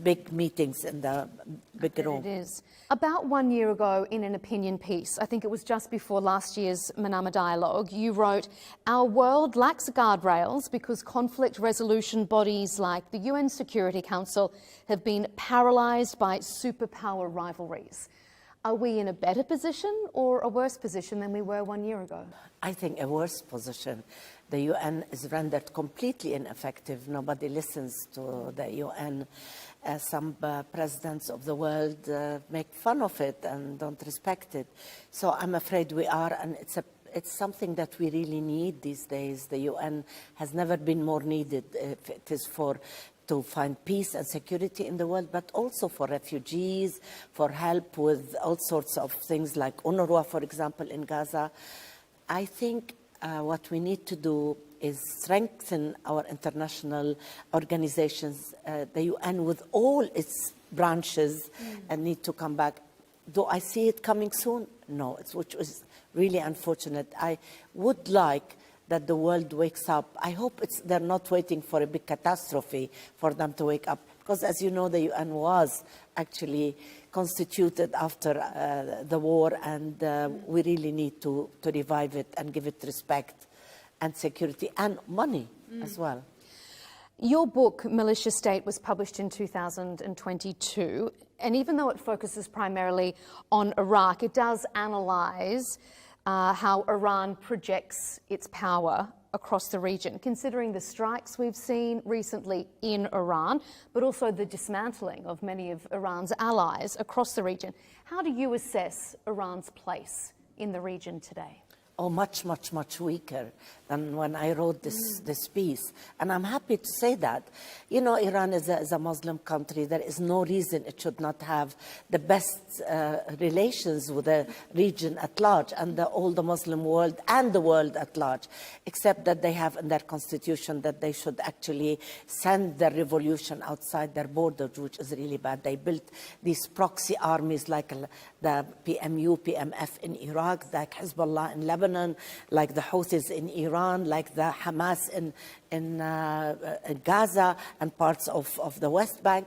big meetings in the big room. It is. About 1 year ago, in an opinion piece, I think it was just before last year's Manama Dialogue, you wrote, "Our world lacks guardrails because conflict resolution bodies like the UN Security Council have been paralysed by superpower rivalries." Are we in a better position or a worse position than we were 1 year ago? I think a worse position. The UN is rendered completely ineffective. Nobody listens to the UN. Some presidents of the world make fun of it and don't respect it. So I'm afraid we are, and it's something that we really need these days. The UN has never been more needed. If it is to find peace and security in the world, but also for refugees, for help with all sorts of things like UNRWA, for example, in Gaza. I think what we need to do is strengthen our international organizations. The UN with all its branches and need to come back. Do I see it coming soon? No, which is really unfortunate. I would like that the world wakes up. I hope they're not waiting for a big catastrophe for them to wake up. Because as you know, the UN was actually constituted after the war, and we really need to revive it and give it respect and security and money as well. Your book, Militia State, was published in 2022. And even though it focuses primarily on Iraq, it does analyse how Iran projects its power across the region, considering the strikes we've seen recently in Iran, but also the dismantling of many of Iran's allies across the region. How do you assess Iran's place in the region today? Oh, much, much, much weaker than when I wrote this piece. And I'm happy to say that. You know, Iran is a Muslim country. There is no reason it should not have the best relations with the region at large and all the Muslim world and the world at large, except that they have in their constitution that they should actually send their revolution outside their borders, which is really bad. They built these proxy armies like the PMU, PMF in Iraq, like Hezbollah in Lebanon, like the Houthis in Iran, like the Hamas in Gaza and parts of the West Bank.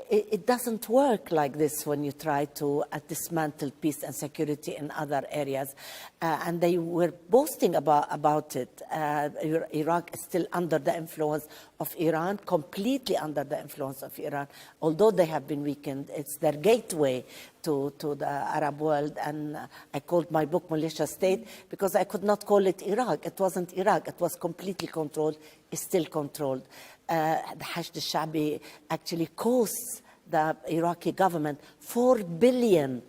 It doesn't work like this when you try to dismantle peace and security in other areas. And they were boasting about it. Iraq is still under the influence of Iran, completely under the influence of Iran. Although they have been weakened, it's their gateway to the Arab world. And I called my book Militia State because I could not call it Iraq. It wasn't Iraq. It was completely controlled. It's still controlled. The Hashd al-Shabi actually costs the Iraqi government $4 billion.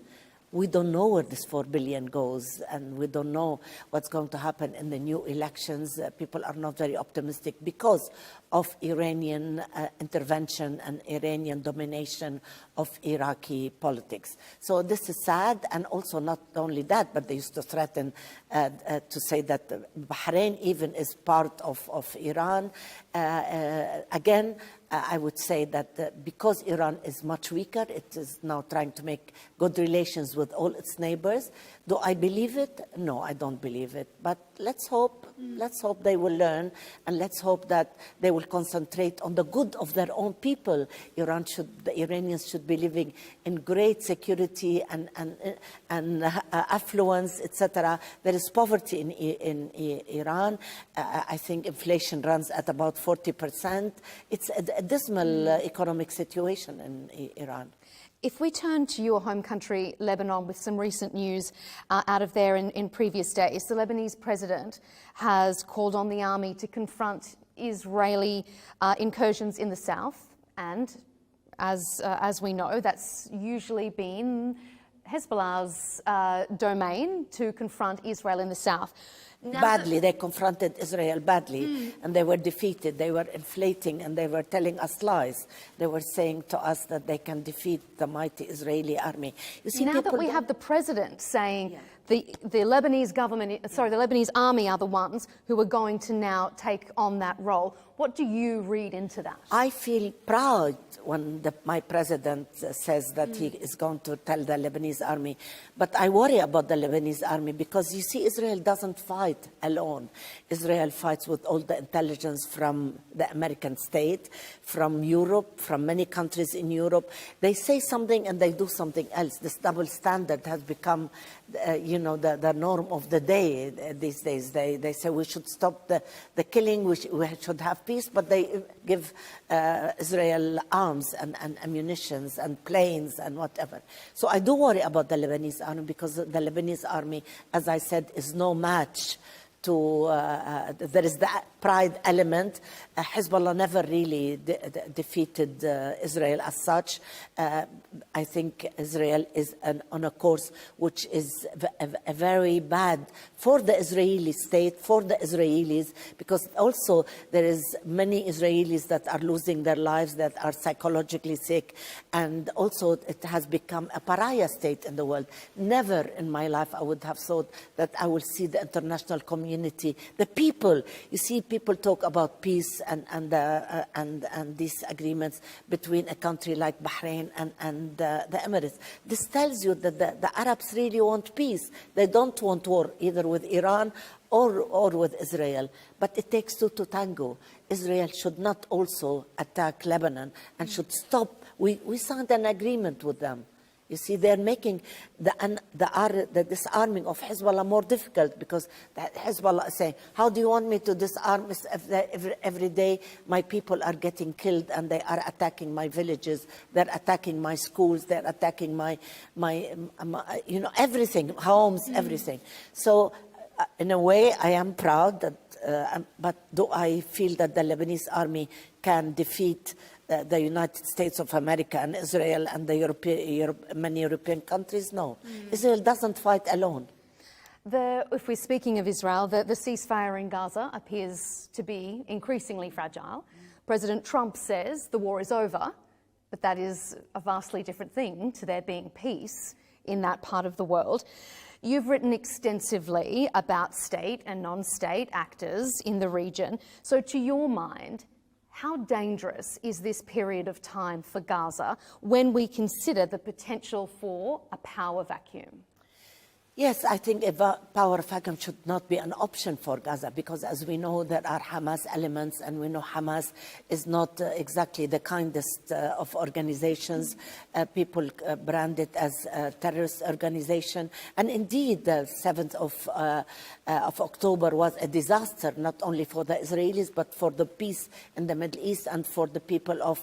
We don't know where this $4 billion goes, and we don't know what's going to happen in the new elections. People are not very optimistic because of Iranian intervention and Iranian domination of Iraqi politics. So this is sad, and also not only that, but they used to threaten to say that Bahrain even is part of Iran. Again, I would say that because Iran is much weaker, it is now trying to make good relations with all its neighbors. Do I believe it? No, I don't believe it. But let's hope they will learn, and let's hope that they will concentrate on the good of their own people. The Iranians should be living in great security and affluence, etc. There is poverty in Iran. I think inflation runs at about 40%. It's a dismal economic situation in Iran. If we turn to your home country, Lebanon, with some recent news out of there in previous days, the Lebanese president has called on the army to confront Israeli incursions in the south. And as we know, that's usually been Hezbollah's domain to confront Israel in the south. Badly, they confronted Israel badly, and they were defeated. They were inflating, and they were telling us lies. They were saying to us that they can defeat the mighty Israeli army. You see, now that we have the president saying the Lebanese government, the Lebanese army are the ones who are going to now take on that role, what do you read into that? I feel proud when my president says that he is going to tell the Lebanese army. But I worry about the Lebanese army because, you see, Israel doesn't fight alone. Israel fights with all the intelligence from the American state, from Europe, from many countries in Europe. They say something and they do something else. This double standard has become the norm of the day these days. They say we should stop the killing, we should have peace, but they give Israel arms and ammunitions and planes and whatever. So I do worry about the Lebanese army, because the Lebanese army, as I said, is no match to, there is the pride element. Hezbollah never really defeated Israel as such. I think Israel is on a course which is a very bad for the Israeli state, for the Israelis, because also there is many Israelis that are losing their lives, that are psychologically sick, and also it has become a pariah state in the world. Never in my life I would have thought that I will see the international community, the people. You see, people talk about peace and these agreements between a country like Bahrain and the Emirates. This tells you that the Arabs really want peace. They don't want war, either with Iran or with Israel. But it takes two to tango. Israel should not also attack Lebanon and should stop. We signed an agreement with them. You see, they're making the disarming of Hezbollah more difficult, because Hezbollah is saying, how do you want me to disarm if every day my people are getting killed and they are attacking my villages, they're attacking my schools, they're attacking my everything, homes, everything. So in a way, I am proud that, but do I feel that the Lebanese army can defeat the United States of America and Israel and the many European countries? No. Israel doesn't fight alone. If we're speaking of Israel, the ceasefire in Gaza appears to be increasingly fragile. President Trump says the war is over, but that is a vastly different thing to there being peace in that part of the world. You've written extensively about state and non-state actors in the region. So to your mind, how dangerous is this period of time for Gaza when we consider the potential for a power vacuum? Yes, I think a power vacuum should not be an option for Gaza, because as we know, there are Hamas elements, and we know Hamas is not exactly the kindest of organizations. People brand it as a terrorist organization. And indeed, the 7th of October was a disaster, not only for the Israelis, but for the peace in the Middle East and for the people of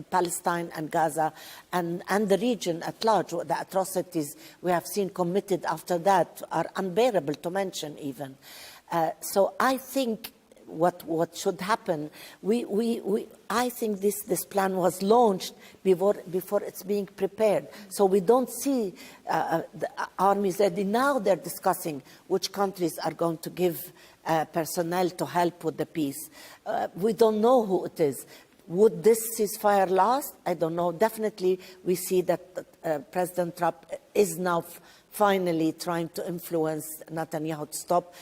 Palestine and Gaza and the region at large. The atrocities we have seen committed after that are unbearable to mention even. So I think what should happen, I think this plan was launched before it's being prepared. So we don't see the armies ready. Now they're discussing which countries are going to give personnel to help with the peace. We don't know who it is. Would this ceasefire last? I don't know. Definitely we see that President Trump is now finally trying to influence Netanyahu to stop,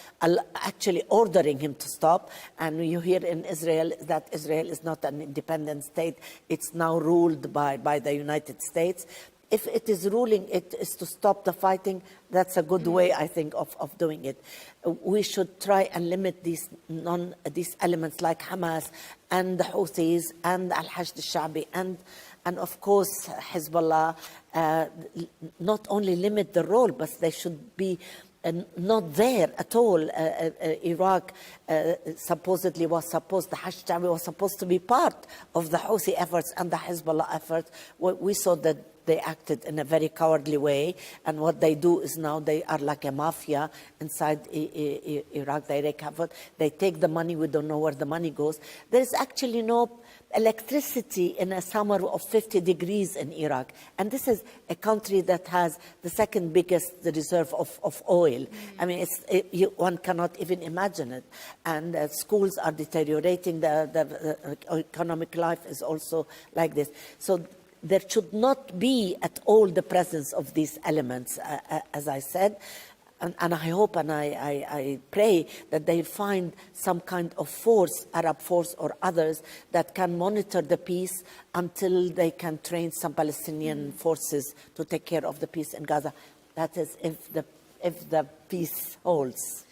actually ordering him to stop. And you hear in Israel that Israel is not an independent state. It's now ruled by the United States. If it is ruling it is to stop the fighting, that's a good way, I think, of doing it. We should try and limit these elements like Hamas and the Houthis and Al-Hashd al-Sha'bi and of course Hezbollah, not only limit the role, but they should be not there at all. Iraq supposedly the Hashd was supposed to be part of the Houthi efforts and the Hezbollah efforts. We saw that they acted in a very cowardly way, and what they do is now they are like a mafia inside Iraq. They wreak havoc. They take the money. We don't know where the money goes. There is actually no electricity in a summer of 50 degrees in Iraq. And this is a country that has the second biggest reserve of oil. I mean, one cannot even imagine it. And schools are deteriorating. The economic life is also like this. So there should not be at all the presence of these elements, as I said. And I hope and I pray that they find some kind of force, Arab force or others, that can monitor the peace until they can train some Palestinian forces to take care of the peace in Gaza. That is, if the peace holds.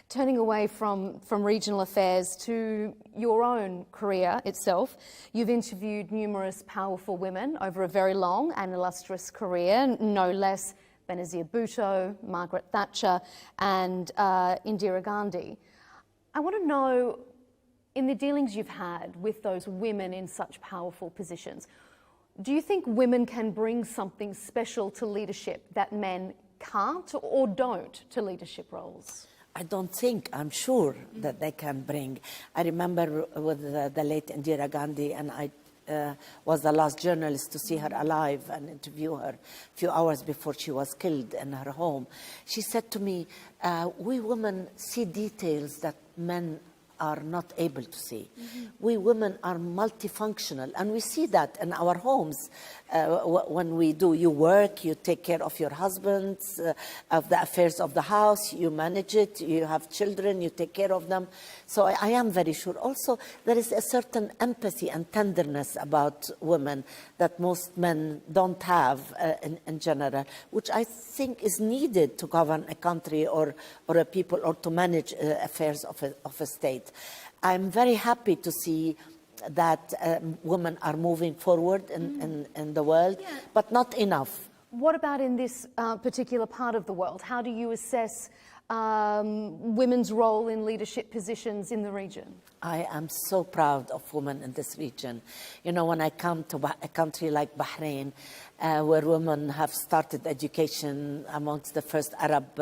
Turning away from regional affairs to your own career itself, you've interviewed numerous powerful women over a very long and illustrious career, no less Benazir Bhutto, Margaret Thatcher, and Indira Gandhi. I want to know, in the dealings you've had with those women in such powerful positions, do you think women can bring something special to leadership that men can't or don't to leadership roles? I don't think, I'm sure that they can bring. I remember with the late Indira Gandhi, and I was the last journalist to see her alive and interview her a few hours before she was killed in her home. She said to me, we women see details that men are not able to see. We women are multifunctional, and we see that in our homes. When you work, you take care of your husbands, of the affairs of the house, you manage it, you have children, you take care of them. So I am very sure. Also, there is a certain empathy and tenderness about women that most men don't have in general, which I think is needed to govern a country or a people, or to manage affairs of a state. I'm very happy to see that women are moving forward in the world, but not enough. What about in this particular part of the world? How do you assess women's role in leadership positions in the region? I am so proud of women in this region. You know, when I come to a country like Bahrain, where women have started education amongst the first Arab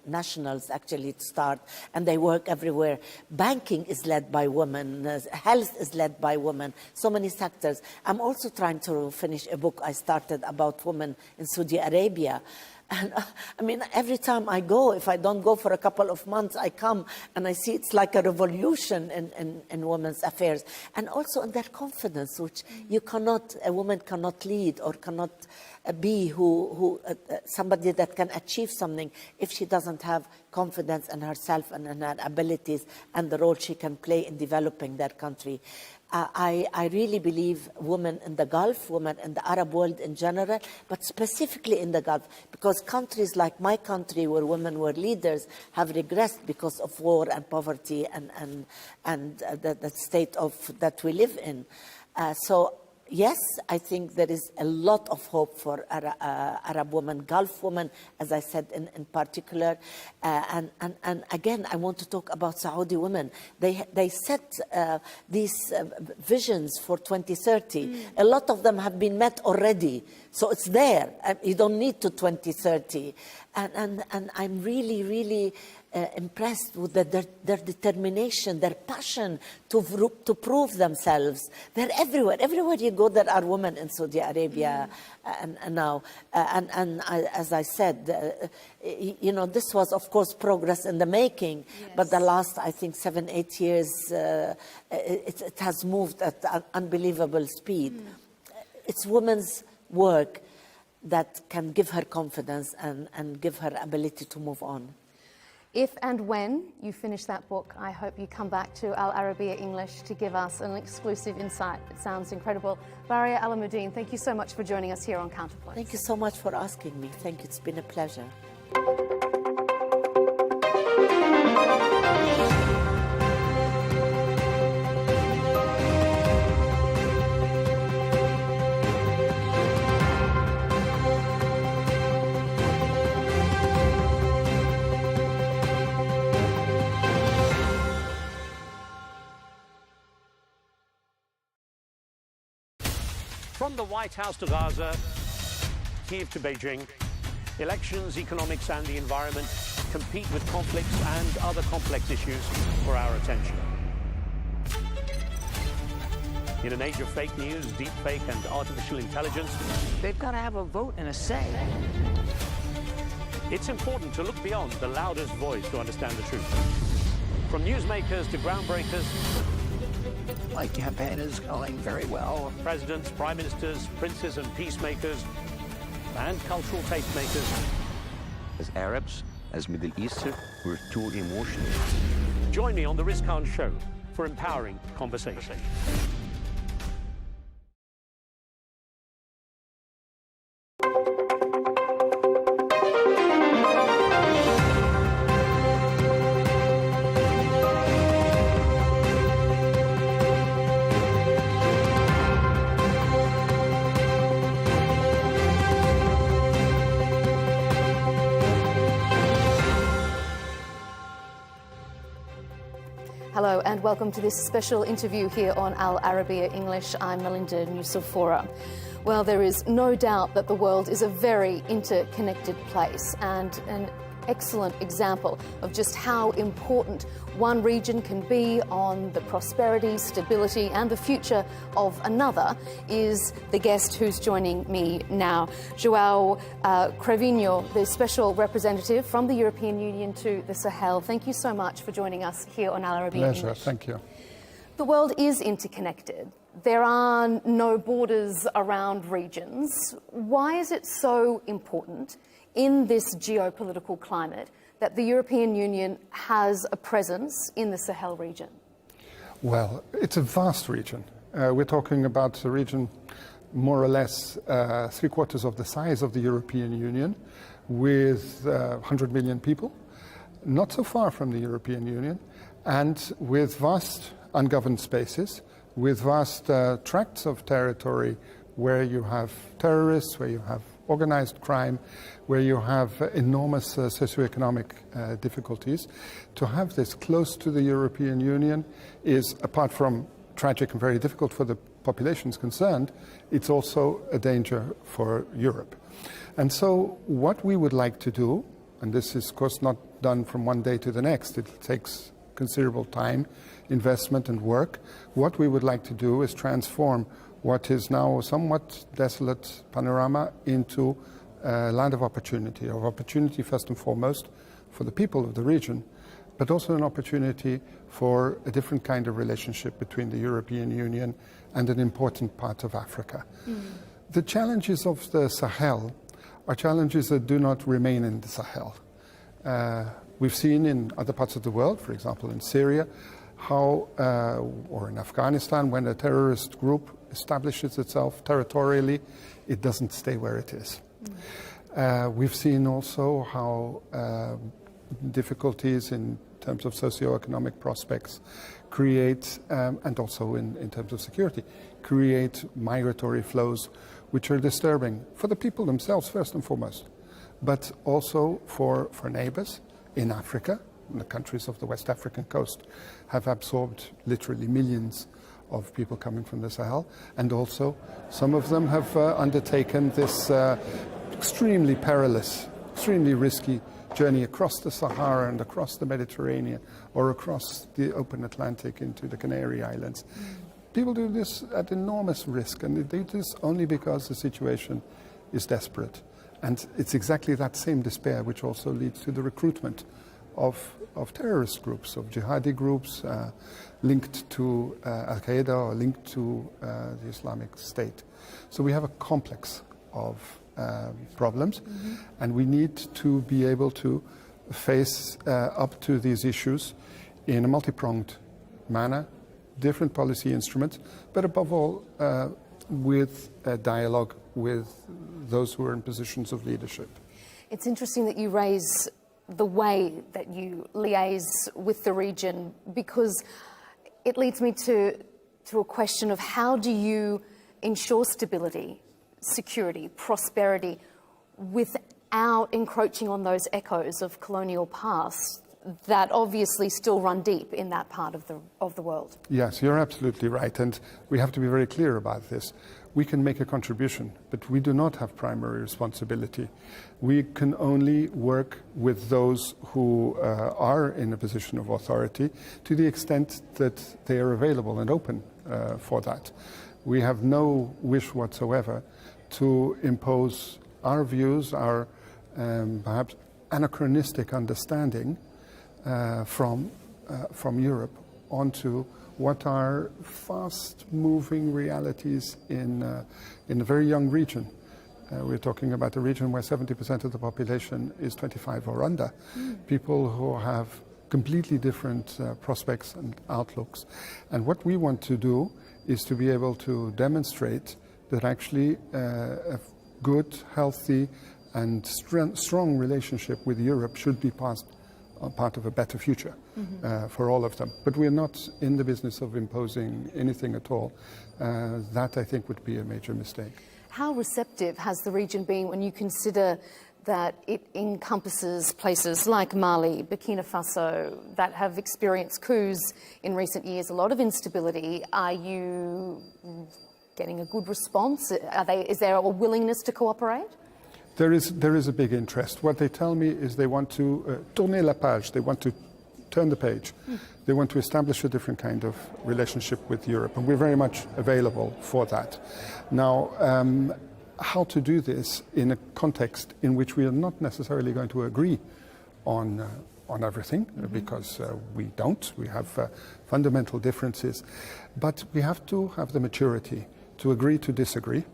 nationals actually to start, and they work everywhere. Banking is led by women, health is led by women, so many sectors. I'm also trying to finish a book I started about women in Saudi Arabia. And I mean, every time I go, if I don't go for a couple of months, I come and I see it's like a revolution in women's affairs. And also in their confidence, which a woman cannot lead or cannot be somebody that can achieve something if she doesn't have confidence in herself and in her abilities and the role she can play in developing their country. I really believe women in the Gulf, women in the Arab world in general, but specifically in the Gulf, because countries like my country, where women were leaders, have regressed because of war and poverty and the state that we live in. So yes, I think there is a lot of hope for Arab women, Gulf women, as I said in particular. And again, I want to talk about Saudi women. They set these visions for 2030. A lot of them have been met already. So it's there. You don't need to 2030. And I'm really, really impressed with their determination, their passion to prove themselves. They're everywhere. Everywhere you go, there are women in Saudi Arabia now. And as I said, you know, this was, of course, progress in the making. Yes. But the last, I think, 7-8 years, it has moved at an unbelievable speed. It's women's work that can give her confidence and give her ability to move on. If and when you finish that book, I hope you come back to Al Arabiya English to give us an exclusive insight. It sounds incredible. Baria Alamuddin, thank you so much for joining us here on Counterpoints. Thank you so much for asking me. Thank you. It's been a pleasure. From the White House to Gaza, Kyiv to Beijing, elections, economics and the environment compete with conflicts and other complex issues for our attention. In an age of fake news, deepfake and artificial intelligence, they've got to have a vote and a say. It's important to look beyond the loudest voice to understand the truth. From newsmakers to groundbreakers, my campaign is going very well. Presidents, prime ministers, princes and peacemakers, and cultural tastemakers. As Arabs, as Middle Eastern, we're too emotional. Join me on the Riz Khan Show for empowering conversation. Hello and welcome to this special interview here on Al Arabiya English. I'm Melinda Nucifora. Well, there is no doubt that the world is a very interconnected place and an excellent example of just how important one region can be on the prosperity, stability and the future of another is the guest who's joining me now. João Cravinho, the Special Representative from the European Union to the Sahel. Thank you so much for joining us here on Al Arabiya Pleasure, English. thank you. The world is interconnected. There are no borders around regions. Why is it so important in this geopolitical climate that the European Union has a presence in the Sahel region? Well, it's a vast region. We're talking about a region more or less 3/4 of the size of the European Union, with 100 million people, not so far from the European Union, and with vast ungoverned spaces, with vast tracts of territory where you have terrorists, where you have organized crime, where you have enormous socioeconomic difficulties. To have this close to the European Union is, apart from tragic and very difficult for the populations concerned, it's also a danger for Europe. And so what we would like to do, and this is of course not done from one day to the next, it takes considerable time, investment and work. What we would like to do is transform what is now a somewhat desolate panorama into a land of opportunity first and foremost for the people of the region, but also an opportunity for a different kind of relationship between the European Union and an important part of Africa. The challenges of the Sahel are challenges that do not remain in the Sahel. We've seen in other parts of the world, for example in Syria, how, or in Afghanistan, when a terrorist group establishes itself territorially, it doesn't stay where it is. We've seen also how difficulties in terms of socio-economic prospects create, and also in terms of security, create migratory flows which are disturbing for the people themselves first and foremost, but also for neighbors in Africa. The countries of the West African coast have absorbed literally millions of people coming from the Sahel, and also some of them have undertaken this extremely perilous, extremely risky journey across the Sahara and across the Mediterranean or across the open Atlantic into the Canary Islands. People do this at enormous risk, and they do this only because the situation is desperate. And it's exactly that same despair which also leads to the recruitment of terrorist groups, of jihadi groups linked to Al-Qaeda or linked to the Islamic State. So we have a complex of problems, and we need to be able to face up to these issues in a multi-pronged manner, different policy instruments, but above all with a dialogue with those who are in positions of leadership. It's interesting that you raise the way that you liaise with the region, because it leads me to a question of how do you ensure stability, security, prosperity without encroaching on those echoes of colonial past that obviously still run deep in that part of the world? Yes, you're absolutely right, and we have to be very clear about this. We can make a contribution, but we do not have primary responsibility. We can only work with those who are in a position of authority to the extent that they are available and open for that. We have no wish whatsoever to impose our views, our perhaps anachronistic understanding from Europe onto what are fast-moving realities in a very young region. We're talking about a region where 70% of the population is 25 or under. People who have completely different prospects and outlooks. And what we want to do is to be able to demonstrate that actually a good, healthy, and strong relationship with Europe should be part of a better future for all of them. But we're not in the business of imposing anything at all. That, I think, would be a major mistake. How receptive has the region been when you consider that it encompasses places like Mali, Burkina Faso, that have experienced coups in recent years, a lot of instability. Are you getting a good response? Is there a willingness to cooperate? There is a big interest. What they tell me is they want to tourner la page. They want to turn the page. They want to establish a different kind of relationship with Europe, and we're very much available for that. Now, how to do this in a context in which we are not necessarily going to agree on everything, because we don't. We have fundamental differences, but we have to have the maturity to agree to disagree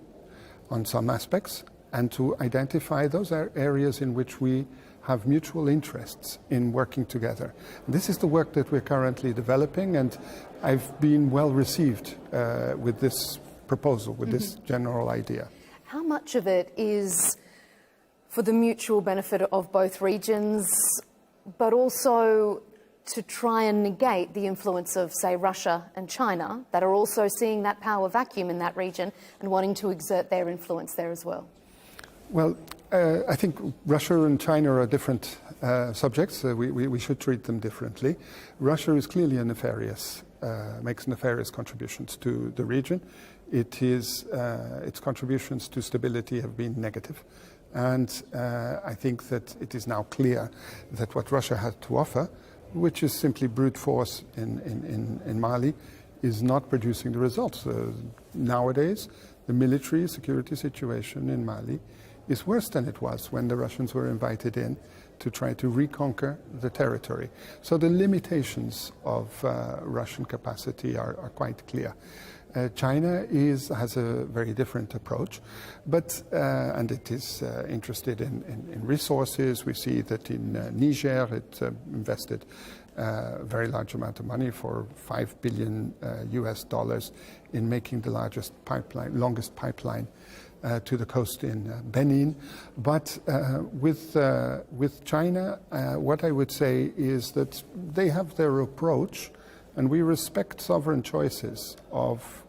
on some aspects, and to identify those areas in which we have mutual interests in working together. This is the work that we're currently developing, and I've been well received with this proposal, with this general idea. How much of it is for the mutual benefit of both regions, but also to try and negate the influence of, say, Russia and China, that are also seeing that power vacuum in that region and wanting to exert their influence there as well? Well, I think Russia and China are different subjects. We should treat them differently. Russia is clearly a nefarious, makes nefarious contributions to the region. Its contributions to stability have been negative. And I think that it is now clear that what Russia had to offer, which is simply brute force in Mali, is not producing the results. Nowadays, the military security situation in Mali is worse than it was when the Russians were invited in to try to reconquer the territory. So the limitations of Russian capacity are quite clear. China has a very different approach, but and it is interested in resources. We see that in Niger it invested a very large amount of money, for $5 billion US in making the longest pipeline to the coast in Benin. But with China, what I would say is that they have their approach, and we respect sovereign choices of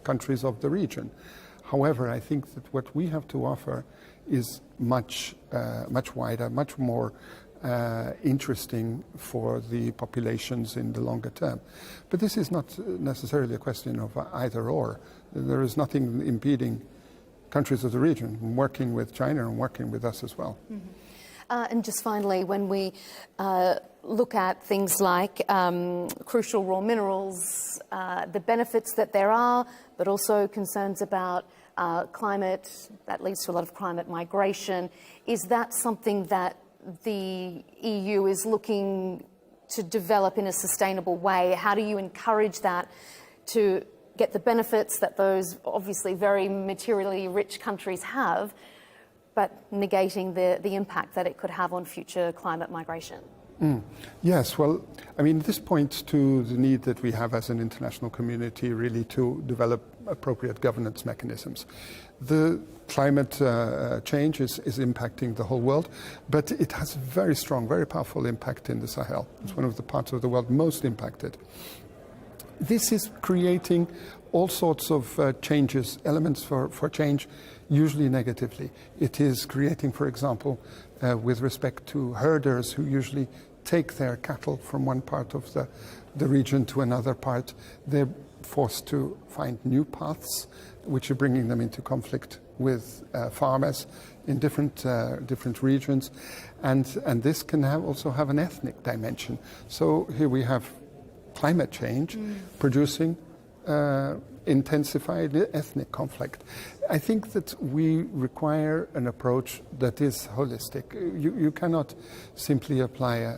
countries of the region. However, I think that what we have to offer is much wider, much more interesting for the populations in the longer term. But this is not necessarily a question of either or. There is nothing impeding countries of the region from working with China and working with us as well. And just finally, when we look at things like crucial raw minerals, the benefits that there are, but also concerns about climate, that leads to a lot of climate migration, is that something that the EU is looking to develop in a sustainable way? How do you encourage that to get the benefits that those obviously very materially rich countries have, but negating the impact that it could have on future climate migration? Yes, well, I mean, this points to the need that we have as an international community really to develop appropriate governance mechanisms. The climate change is impacting the whole world, but it has a very strong, very powerful impact in the Sahel. It's one of the parts of the world most impacted. This is creating all sorts of changes, elements for change, usually negatively. It is creating, for example, with respect to herders who usually take their cattle from one part of the region to another part, they're forced to find new paths, which are bringing them into conflict with farmers in different regions. And this can also have an ethnic dimension. So here we have climate change producing intensified ethnic conflict. I think that we require an approach that is holistic. You cannot simply apply a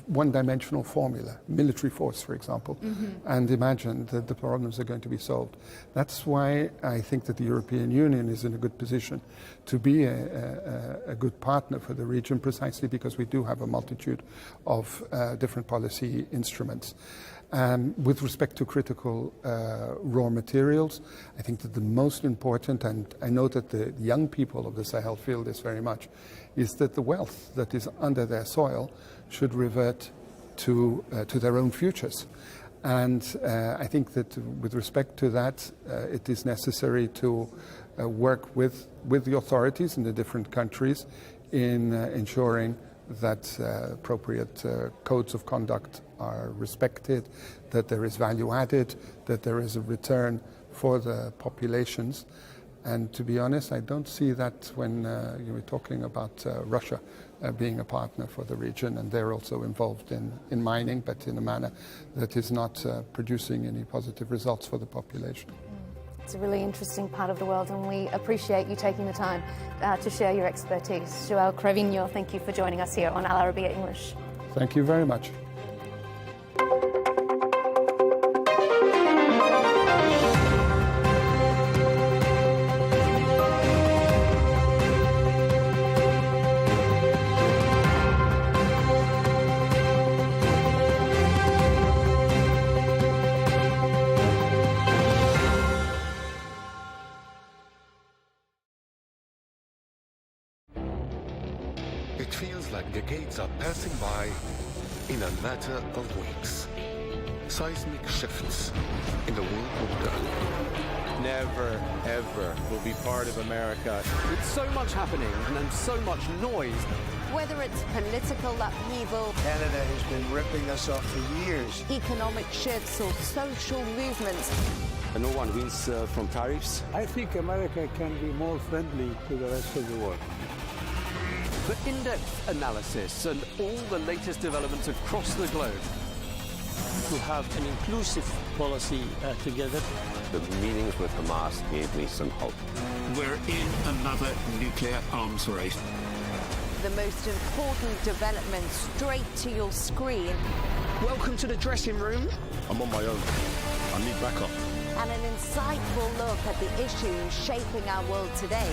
one-dimensional formula, military force, for example, and imagine that the problems are going to be solved. That's why I think that the European Union is in a good position to be a good partner for the region, precisely because we do have a multitude of different policy instruments. With respect to critical raw materials, I think that the most important, and I know that the young people of the Sahel feel this very much, is that the wealth that is under their soil should revert to their own futures. And I think that with respect to that, it is necessary to work with the authorities in the different countries in ensuring that appropriate codes of conduct are respected, that there is value added, that there is a return for the populations. And to be honest, I don't see that when you were talking about Russia being a partner for the region, and they're also involved in mining, but in a manner that is not producing any positive results for the population. It's a really interesting part of the world, and we appreciate you taking the time to share your expertise. Joel Crevigno, thank you for joining us here on Al Arabiya English. Thank you very much. It feels like decades are passing by in a matter of weeks. Seismic shifts in the world order. Never, ever will be part of America. With so much happening and so much noise. Whether it's political upheaval, Canada has been ripping us off for years. economic shifts, or social movements, No one wins from tariffs. I think America can be more friendly to the rest of the world. For in-depth analysis and all the latest developments across the globe. To have an inclusive policy together. The meetings with Hamas gave me some hope. We're in another nuclear arms race. the most important development straight to your screen. Welcome to the dressing room. I'm on my own. I need backup. And an insightful look at the issues shaping our world today.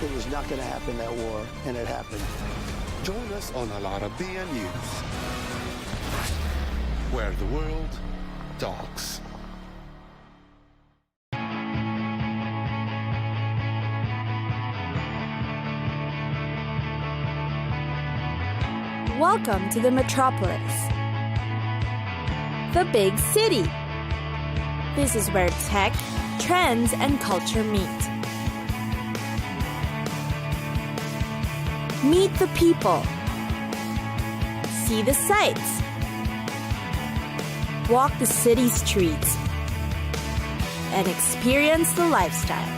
It was not going to happen, that war, and it happened. Join us on Al Arabiya News, where the world talks. Welcome to the metropolis, the big city. This is where tech, trends, and culture meet. Meet the people. See the sights. Walk the city streets. And experience the lifestyle.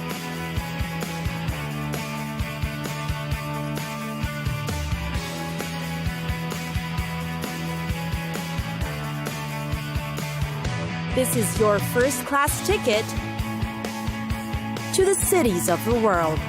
This is your first-class ticket to the cities of the world.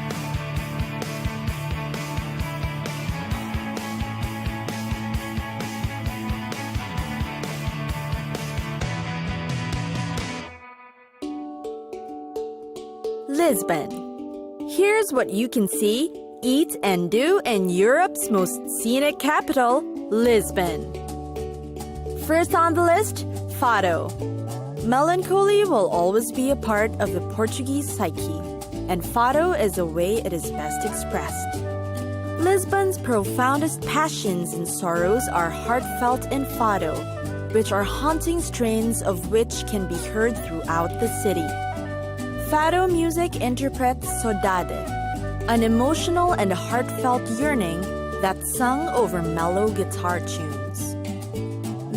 Lisbon. Here's what you can see, eat, and do in Europe's most scenic capital, Lisbon. First on the list, Fado. Melancholy will always be a part of the Portuguese psyche, and Fado is the way it is best expressed. Lisbon's profoundest passions and sorrows are heartfelt in Fado, which are haunting strains of which can be heard throughout the city. Fado music interprets saudade, an emotional and heartfelt yearning that's sung over mellow guitar tunes.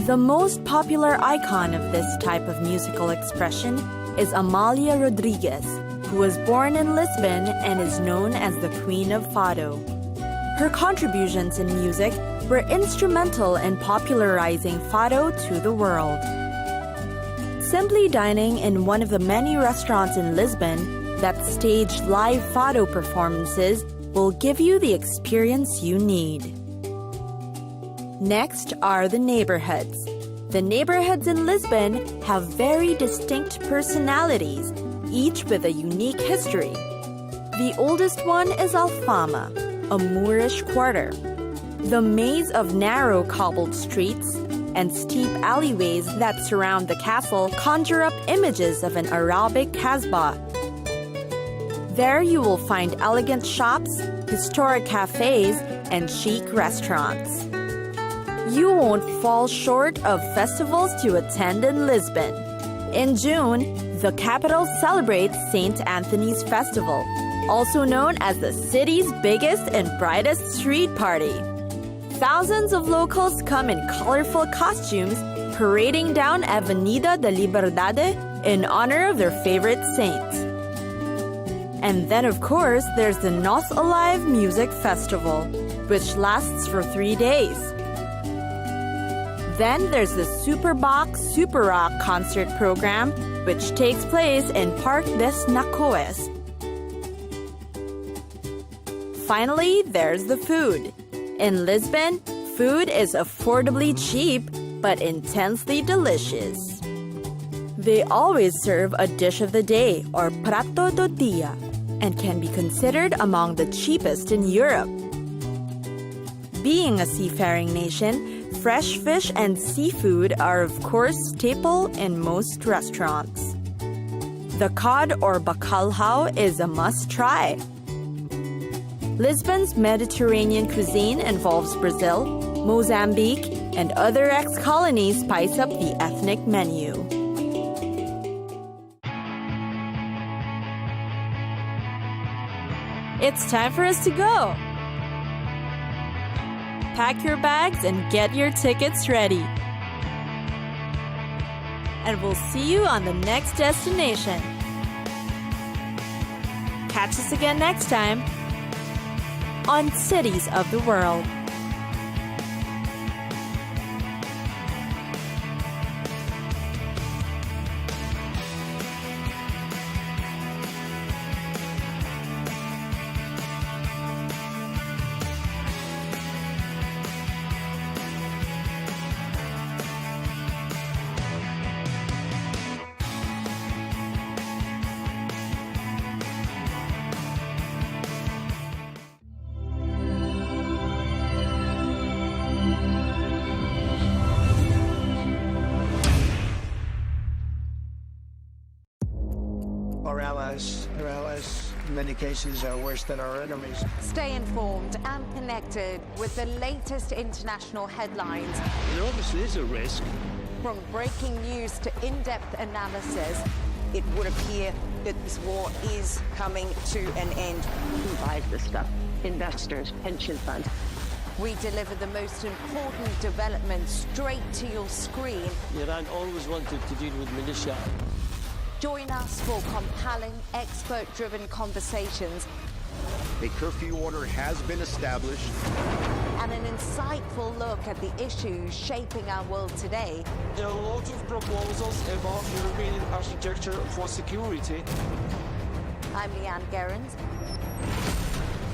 The most popular icon of this type of musical expression is Amália Rodrigues, who was born in Lisbon and is known as the Queen of Fado. Her contributions in music were instrumental in popularizing Fado to the world. Simply dining in one of the many restaurants in Lisbon that stage live Fado performances will give you the experience you need. Next are the neighborhoods. The neighborhoods in Lisbon have very distinct personalities, each with a unique history. The oldest one is Alfama, a Moorish quarter. The maze of narrow cobbled streets and steep alleyways that surround the castle conjure up images of an Arabic Kasbah. There you will find elegant shops, historic cafes, and chic restaurants. You won't fall short of festivals to attend in Lisbon. In June, The capital celebrates St. Anthony's Festival, also known as the city's biggest and brightest street party. Thousands of locals come in colorful costumes, parading down Avenida de Liberdade in honor of their favorite saint. And then, of course, there's the Nos Alive Music Festival, which lasts for 3 days. Then there's the Superbox Super Rock concert program, which takes place in Parque des Nacoes. Finally, there's the food. In Lisbon, food is affordably cheap, but intensely delicious. They always serve a dish of the day, or prato do dia, and can be considered among the cheapest in Europe. Being a seafaring nation, fresh fish and seafood are of course staple in most restaurants. The cod or bacalhau is a must-try. Lisbon's Mediterranean cuisine involves Brazil, Mozambique, and other ex-colonies spice up the ethnic menu. It's time for us to go. Pack your bags and get your tickets ready. And we'll see you on the next destination. Catch us again next time on Cities of the World. Our allies, in many cases, are worse than our enemies. Stay informed and connected with the latest international headlines. There obviously is a risk. From breaking news to in-depth analysis, it would appear that this war is coming to an end. Who buys this stuff? Investors, pension funds. We deliver the most important developments straight to your screen. Iran always wanted to deal with militia. Join us for compelling, expert-driven conversations. A curfew order has been established. And an insightful look at the issues shaping our world today. There are lots of proposals about European architecture for security. I'm Leigh Ann Gerrans,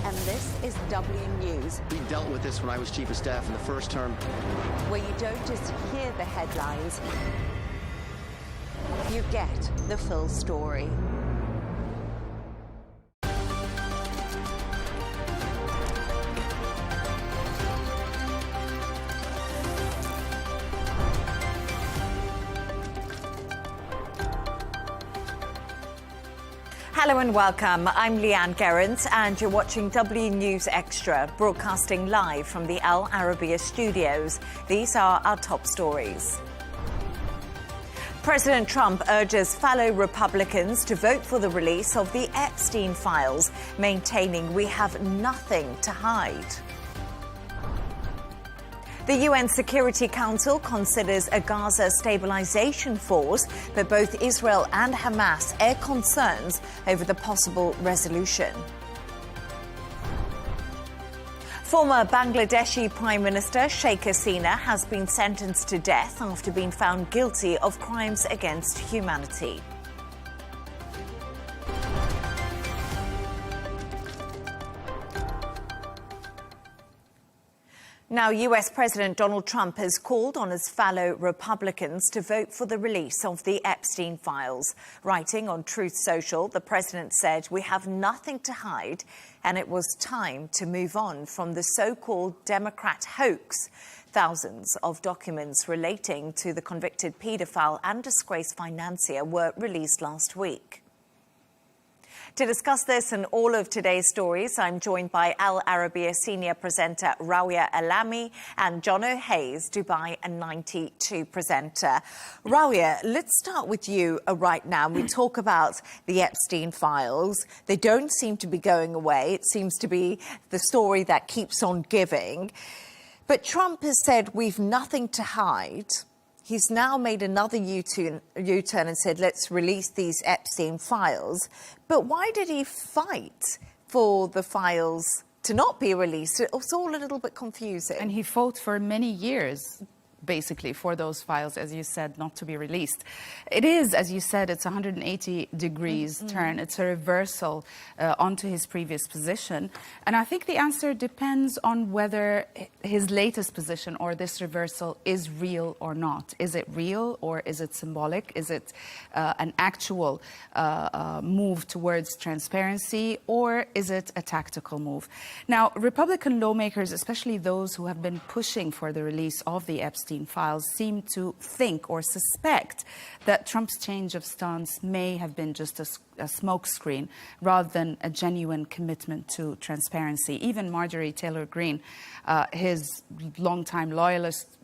and this is W News. We dealt with this when I was chief of staff in the first term. Where you don't just hear the headlines, you get the full story. Hello and welcome. I'm Leigh Ann Gerrans and you're watching W News Extra, broadcasting live from the Al Arabiya studios. These are our top stories. President Trump urges fellow Republicans to vote for the release of the Epstein files, maintaining we have nothing to hide. The UN Security Council considers a Gaza stabilization force, but both Israel and Hamas air concerns over the possible resolution. Former Bangladeshi Prime Minister Sheikh Hasina has been sentenced to death after being found guilty of crimes against humanity. Now, US President Donald Trump has called on his fellow Republicans to vote for the release of the Epstein files. Writing on Truth Social, the president said, "We have nothing to hide, and it was time to move on from the so-called Democrat hoax." Thousands of documents relating to the convicted paedophile and disgraced financier were released last week. To discuss this and all of today's stories, I'm joined by Al Arabiya senior presenter Rawia Alami and John O'Hayes, Dubai 92 presenter. Rawia, let's start with you right now. We talk about the Epstein files. They don't seem to be going away. It seems to be the story that keeps on giving. But Trump has said we've nothing to hide. He's now made another U-turn and said, let's release these Epstein files. But why did he fight for the files to not be released? It was all a little bit confusing. And he fought for many years, basically, for those files, as you said, not to be released. It is, as you said, it's a 180 degrees turn. It's a reversal onto his previous position. And I think the answer depends on whether his latest position or this reversal is real or not. Is it real or is it symbolic? Is it an actual move towards transparency, or is it a tactical move? Now, Republican lawmakers, especially those who have been pushing for the release of the Epstein files, seem to think or suspect that Trump's change of stance may have been just a smokescreen rather than a genuine commitment to transparency. Even Marjorie Taylor Greene, his longtime loyalist,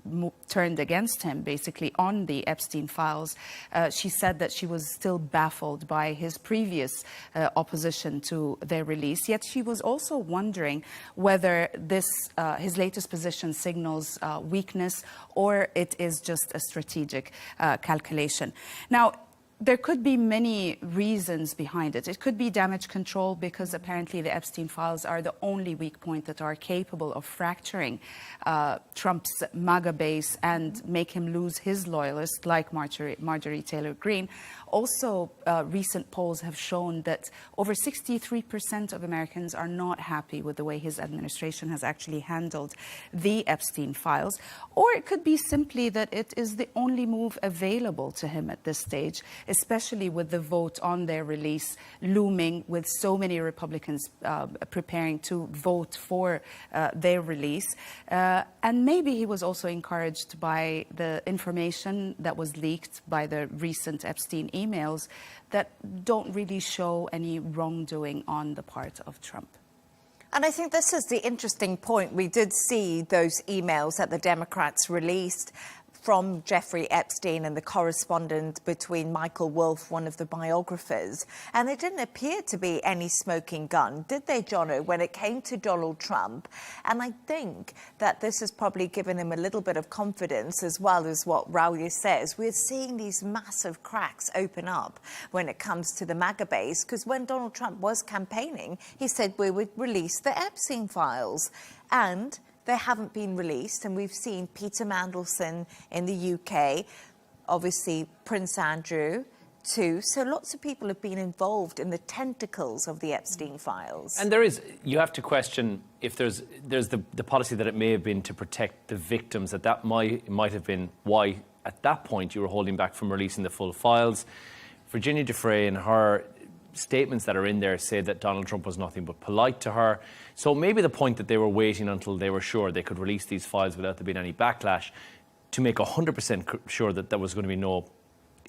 turned against him basically on the Epstein files. She said that she was still baffled by his previous opposition to their release, yet she was also wondering whether this his latest position signals weakness or it is just a strategic calculation. Now, there could be many reasons behind it. It could be damage control, because apparently the Epstein files are the only weak point that are capable of fracturing Trump's MAGA base and make him lose his loyalists like Marjorie Taylor Greene. Also, recent polls have shown that over 63% of Americans are not happy with the way his administration has actually handled the Epstein files. Or it could be simply that it is the only move available to him at this stage, especially with the vote on their release looming, with so many Republicans preparing to vote for their release. And maybe he was also encouraged by the information that was leaked by the recent Epstein emails that don't really show any wrongdoing on the part of Trump. And I think this is the interesting point. We did see those emails that the Democrats released from Jeffrey Epstein and the correspondence between Michael Wolff, one of the biographers. And there didn't appear to be any smoking gun, did they, Jono, when it came to Donald Trump? And I think that this has probably given him a little bit of confidence, as well as what Rawia says. We're seeing these massive cracks open up when it comes to the MAGA base, because when Donald Trump was campaigning, he said we would release the Epstein files. And they haven't been released, and we've seen Peter Mandelson in the UK, obviously Prince Andrew too. So lots of people have been involved in the tentacles of the Epstein files. And you have to question if there's the policy that it may have been to protect the victims, that might have been why at that point you were holding back from releasing the full files. Virginia Giuffre and her statements that are in there say that Donald Trump was nothing but polite to her. So maybe the point that they were waiting until they were sure they could release these files without there being any backlash to make 100% sure that there was going to be no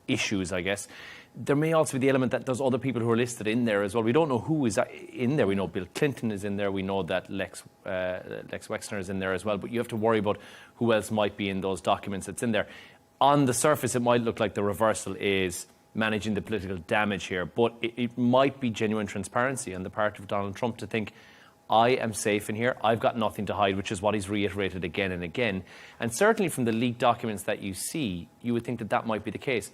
issues, I guess. There may also be the element that there's other people who are listed in there as well. We don't know who is in there. We know Bill Clinton is in there. We know that Lex Wexner is in there as well. But you have to worry about who else might be in those documents that's in there. On the surface, it might look like the reversal is managing the political damage here, but it might be genuine transparency on the part of Donald Trump to think, I am safe in here, I've got nothing to hide, which is what he's reiterated again and again. And certainly from the leaked documents that you see, you would think that that might be the case.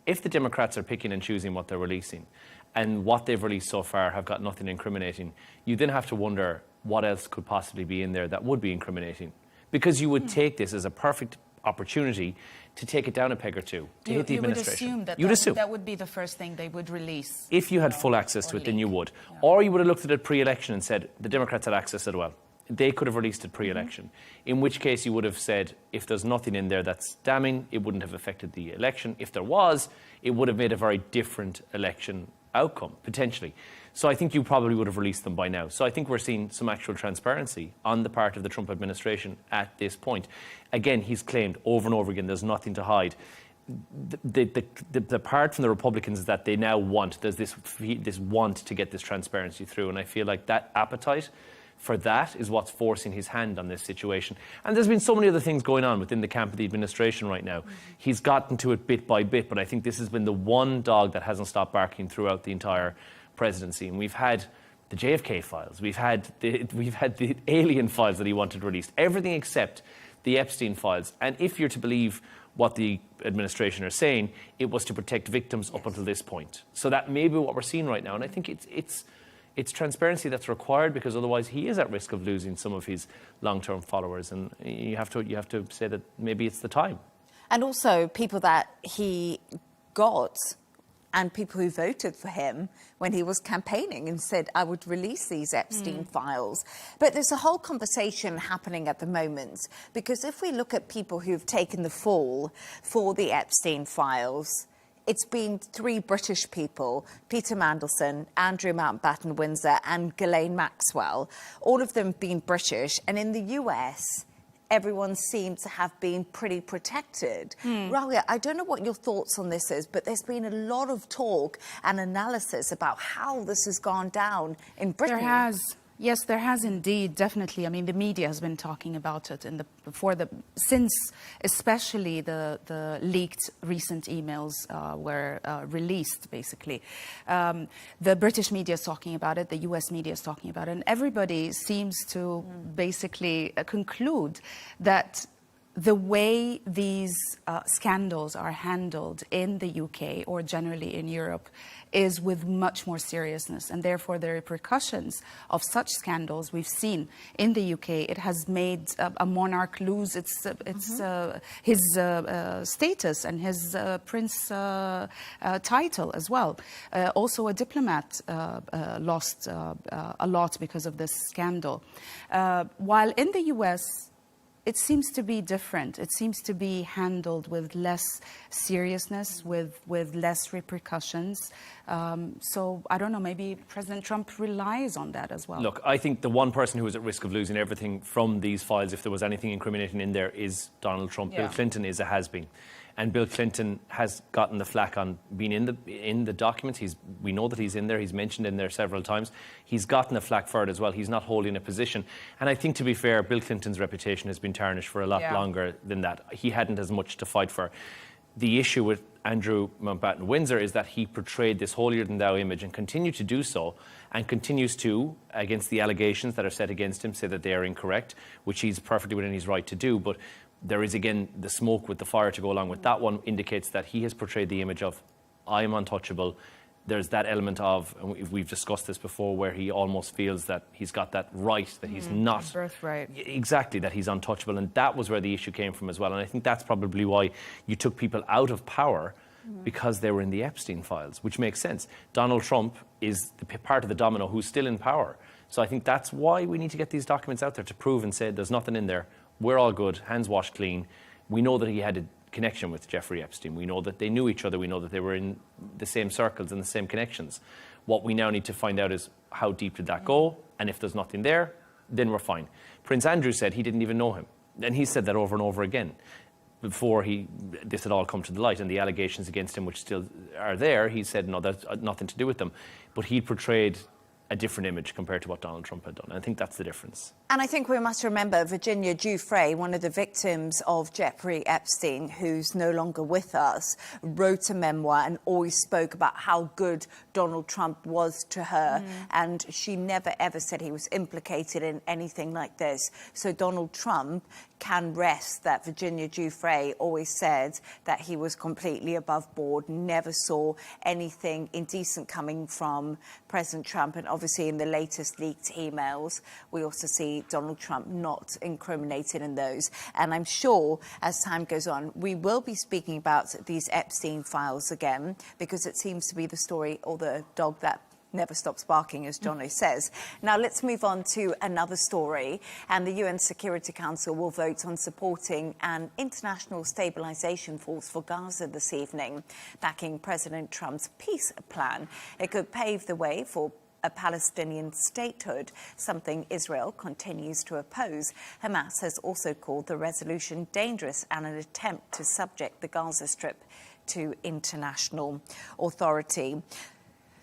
If the Democrats are picking and choosing what they're releasing, and what they've released so far have got nothing incriminating, you then have to wonder what else could possibly be in there that would be incriminating. Because you would take this as a perfect opportunity to take it down a peg or two, to hit the administration. You would assume that would be the first thing they would release. If you had full access to it, then you would. Yeah. Or you would have looked at it pre-election and said, the Democrats had access to it well. They could have released it pre-election. In which case you would have said, if there's nothing in there that's damning, it wouldn't have affected the election. If there was, it would have made a very different election outcome, potentially. So I think you probably would have released them by now. So I think we're seeing some actual transparency on the part of the Trump administration at this point. Again, he's claimed over and over again there's nothing to hide. the part from the Republicans is that they now want, there's this want to get this transparency through. And I feel like that appetite for that is what's forcing his hand on this situation. And there's been so many other things going on within the camp of the administration right now. He's gotten to it bit by bit, but I think this has been the one dog that hasn't stopped barking throughout the entire presidency. And we've had the JFK files, we've had the alien files that he wanted released, everything except the Epstein files. And if you're to believe what the administration are saying, it was to protect victims up until this point. So that may be what we're seeing right now. And I think it's transparency that's required, because otherwise he is at risk of losing some of his long-term followers. And you have to say that maybe it's the time. And also people that he got and people who voted for him when he was campaigning and said, I would release these Epstein files. But there's a whole conversation happening at the moment, because if we look at people who've taken the fall for the Epstein files, it's been 3 British people, Peter Mandelson, Andrew Mountbatten-Windsor and Ghislaine Maxwell, all of them being British. And in the US, everyone seems to have been pretty protected. Ralia, I don't know what your thoughts on this is, but there's been a lot of talk and analysis about how this has gone down in Britain. There has. Yes, there has indeed, definitely. I mean, the media has been talking about it since especially the leaked recent emails were released, basically. The British media is talking about it, the US media is talking about it, and everybody seems to basically conclude that the way these scandals are handled in the UK or generally in Europe is with much more seriousness, and therefore the repercussions of such scandals we've seen in the UK, it has made a monarch lose his status and his prince title as well. Also a diplomat lost a lot because of this scandal. While in the US, it seems to be different. It seems to be handled with less seriousness, with less repercussions. So I don't know, maybe President Trump relies on that as well. Look, I think the one person who is at risk of losing everything from these files, if there was anything incriminating in there, is Donald Trump. Yeah. Bill Clinton is a has-been. And Bill Clinton has gotten the flack on being in the documents. We know that he's in there. He's mentioned in there several times. He's gotten the flack for it as well. He's not holding a position. And I think, to be fair, Bill Clinton's reputation has been tarnished for a lot longer than that. He hadn't as much to fight for. The issue with Andrew Mountbatten-Windsor is that he portrayed this holier-than-thou image and continued to do so, and continues to, against the allegations that are set against him, say that they are incorrect, which he's perfectly within his right to do. But there is, again, the smoke with the fire to go along with that one indicates that he has portrayed the image of, I am untouchable. There's that element of, and we've discussed this before, where he almost feels that he's got that right, that he's not... Birthright. Exactly, that he's untouchable. And that was where the issue came from as well. And I think that's probably why you took people out of power, because they were in the Epstein files, which makes sense. Donald Trump is the part of the domino who's still in power. So I think that's why we need to get these documents out there, to prove and say there's nothing in there. We're all good, hands washed clean. We know that he had a connection with Jeffrey Epstein. We know that they knew each other. We know that they were in the same circles and the same connections. What we now need to find out is, how deep did that go? And if there's nothing there, then we're fine. Prince Andrew said he didn't even know him. And he said that over and over again before this had all come to the light, and the allegations against him, which still are there, he said, no, that's nothing to do with them. But he portrayed a different image compared to what Donald Trump had done. And I think that's the difference. And I think we must remember Virginia Giuffre, one of the victims of Jeffrey Epstein, who's no longer with us, wrote a memoir and always spoke about how good Donald Trump was to her. And she never, ever said he was implicated in anything like this. So Donald Trump can rest that Virginia Giuffre always said that he was completely above board, never saw anything indecent coming from President Trump. And obviously in the latest leaked emails, we also see Donald Trump not incriminated in those. And I'm sure as time goes on, we will be speaking about these Epstein files again, because it seems to be the story, or the dog that never stops barking, as Jono says. Now let's move on to another story. And the UN Security Council will vote on supporting an international stabilization force for Gaza this evening, backing President Trump's peace plan. It could pave the way for a Palestinian statehood, something Israel continues to oppose. Hamas has also called the resolution dangerous and an attempt to subject the Gaza Strip to international authority.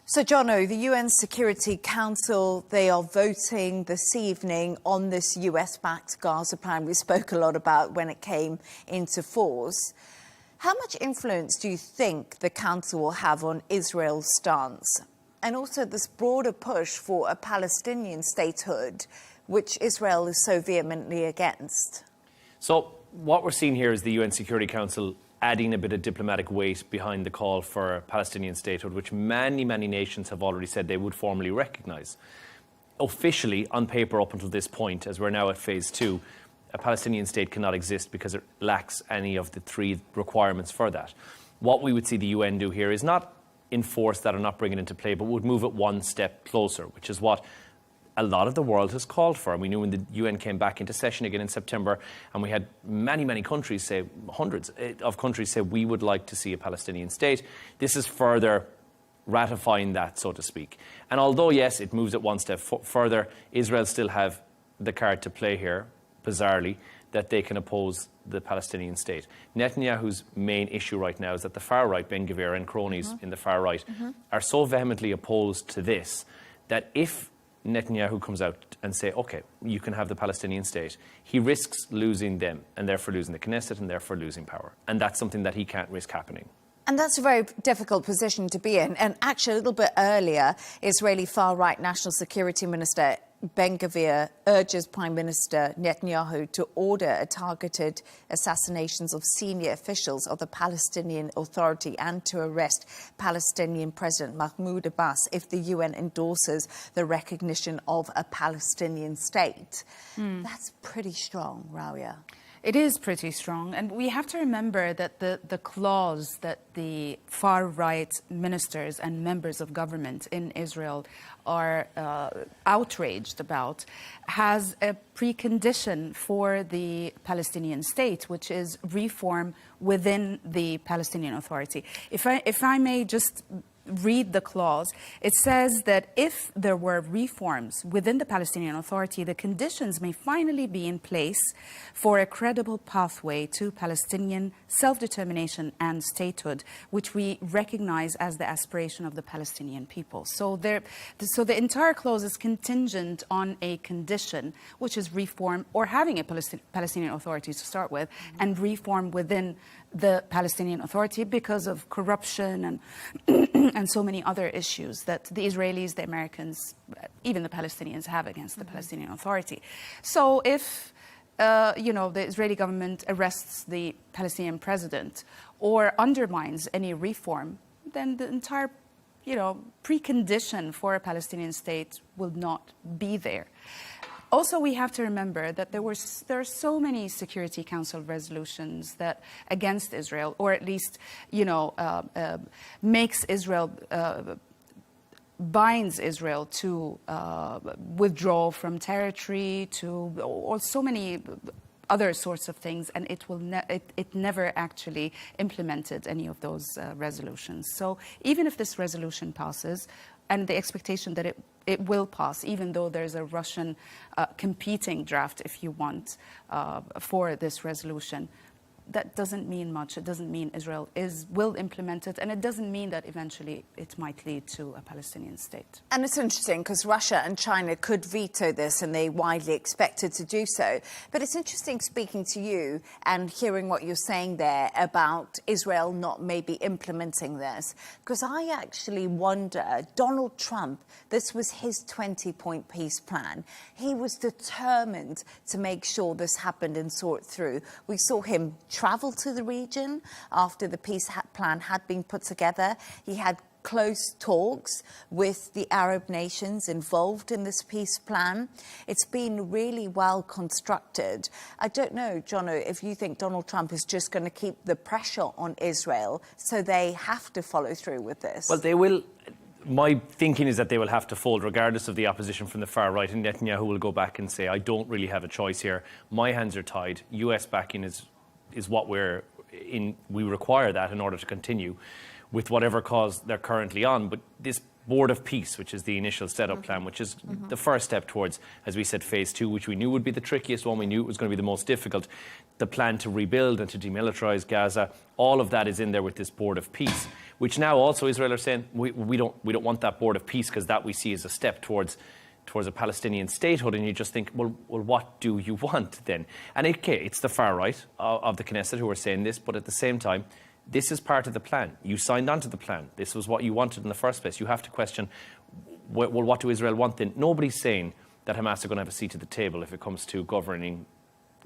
So, Jono, the UN Security Council, they are voting this evening on this US-backed Gaza plan we spoke a lot about when it came into force. How much influence do you think the Council will have on Israel's stance? And also this broader push for a Palestinian statehood, which Israel is so vehemently against? So what we're seeing here is the UN Security Council adding a bit of diplomatic weight behind the call for Palestinian statehood, which many, many nations have already said they would formally recognise. Officially, on paper up until this point, as we're now at phase 2, a Palestinian state cannot exist because it lacks any of the 3 requirements for that. What we would see the UN do here is not enforce that or not bring it into play, but would move it one step closer, which is what a lot of the world has called for. And we knew when the UN came back into session again in September, and we had many, many countries say, hundreds of countries say, we would like to see a Palestinian state. This is further ratifying that, so to speak. And although, yes, it moves it one step further, Israel still have the card to play here, bizarrely, that they can oppose the Palestinian state. Netanyahu's main issue right now is that the far right, Ben Gvir and cronies in the far right, are so vehemently opposed to this that if Netanyahu comes out and say, OK, you can have the Palestinian state, he risks losing them and therefore losing the Knesset and therefore losing power. And that's something that he can't risk happening. And that's a very difficult position to be in. And actually, a little bit earlier, Israeli far-right National Security Minister Ben Gvir urges Prime Minister Netanyahu to order targeted assassinations of senior officials of the Palestinian Authority and to arrest Palestinian President Mahmoud Abbas if the UN endorses the recognition of a Palestinian state. That's pretty strong, Rawiya. It is pretty strong. And we have to remember that the clause that the far-right ministers and members of government in Israel are outraged about has a precondition for the Palestinian state, which is reform within the Palestinian Authority. If I may just read the clause, it says that if there were reforms within the Palestinian Authority, the conditions may finally be in place for a credible pathway to Palestinian self-determination and statehood, which we recognize as the aspiration of the Palestinian people. So the entire clause is contingent on a condition, which is reform or having a Palestinian Authority to start with, and reform within the Palestinian Authority because of corruption and so many other issues that the Israelis, the Americans, even the Palestinians have against the Palestinian Authority. So if the Israeli government arrests the Palestinian president or undermines any reform, then the entire precondition for a Palestinian state will not be there. Also, we have to remember that there are so many Security Council resolutions that against Israel, or at least, makes Israel, binds Israel to withdraw from territory, or so many other sorts of things, and it never actually implemented any of those resolutions. So even if this resolution passes, and the expectation that it will pass, even though there's a Russian competing draft, if you want, for this resolution, that doesn't mean much. It doesn't mean Israel will implement it, and it doesn't mean that eventually it might lead to a Palestinian state. And it's interesting because Russia and China could veto this, and they widely expected to do so. But it's interesting speaking to you and hearing what you're saying there about Israel not maybe implementing this, because I actually wonder, Donald Trump, this was his 20-point peace plan. He was determined to make sure this happened and saw it through. We saw him travel to the region after the peace plan had been put together. He had close talks with the Arab nations involved in this peace plan. It's been really well constructed. I don't know, Jono, if you think Donald Trump is just going to keep the pressure on Israel so they have to follow through with this. Well, they will. My thinking is that they will have to fold regardless of the opposition from the far right, and Netanyahu will go back and say, I don't really have a choice here. My hands are tied. US backing is what we require that in order to continue. with whatever cause they're currently on. But this Board of Peace, which is the initial setup plan, which is the first step towards, as we said, phase 2, which we knew would be the trickiest one. We knew it was going to be the most difficult. The plan to rebuild and to demilitarize Gaza, all of that is in there with this Board of Peace, which now also Israel are saying we don't want that Board of Peace, because that we see as a step towards a Palestinian statehood. And you just think, well, what do you want then? And it's the far right of the Knesset who are saying this, but at the same time, this is part of the plan. You signed on to the plan. This was what you wanted in the first place. You have to question, well, what do Israel want then? Nobody's saying that Hamas are going to have a seat at the table if it comes to governing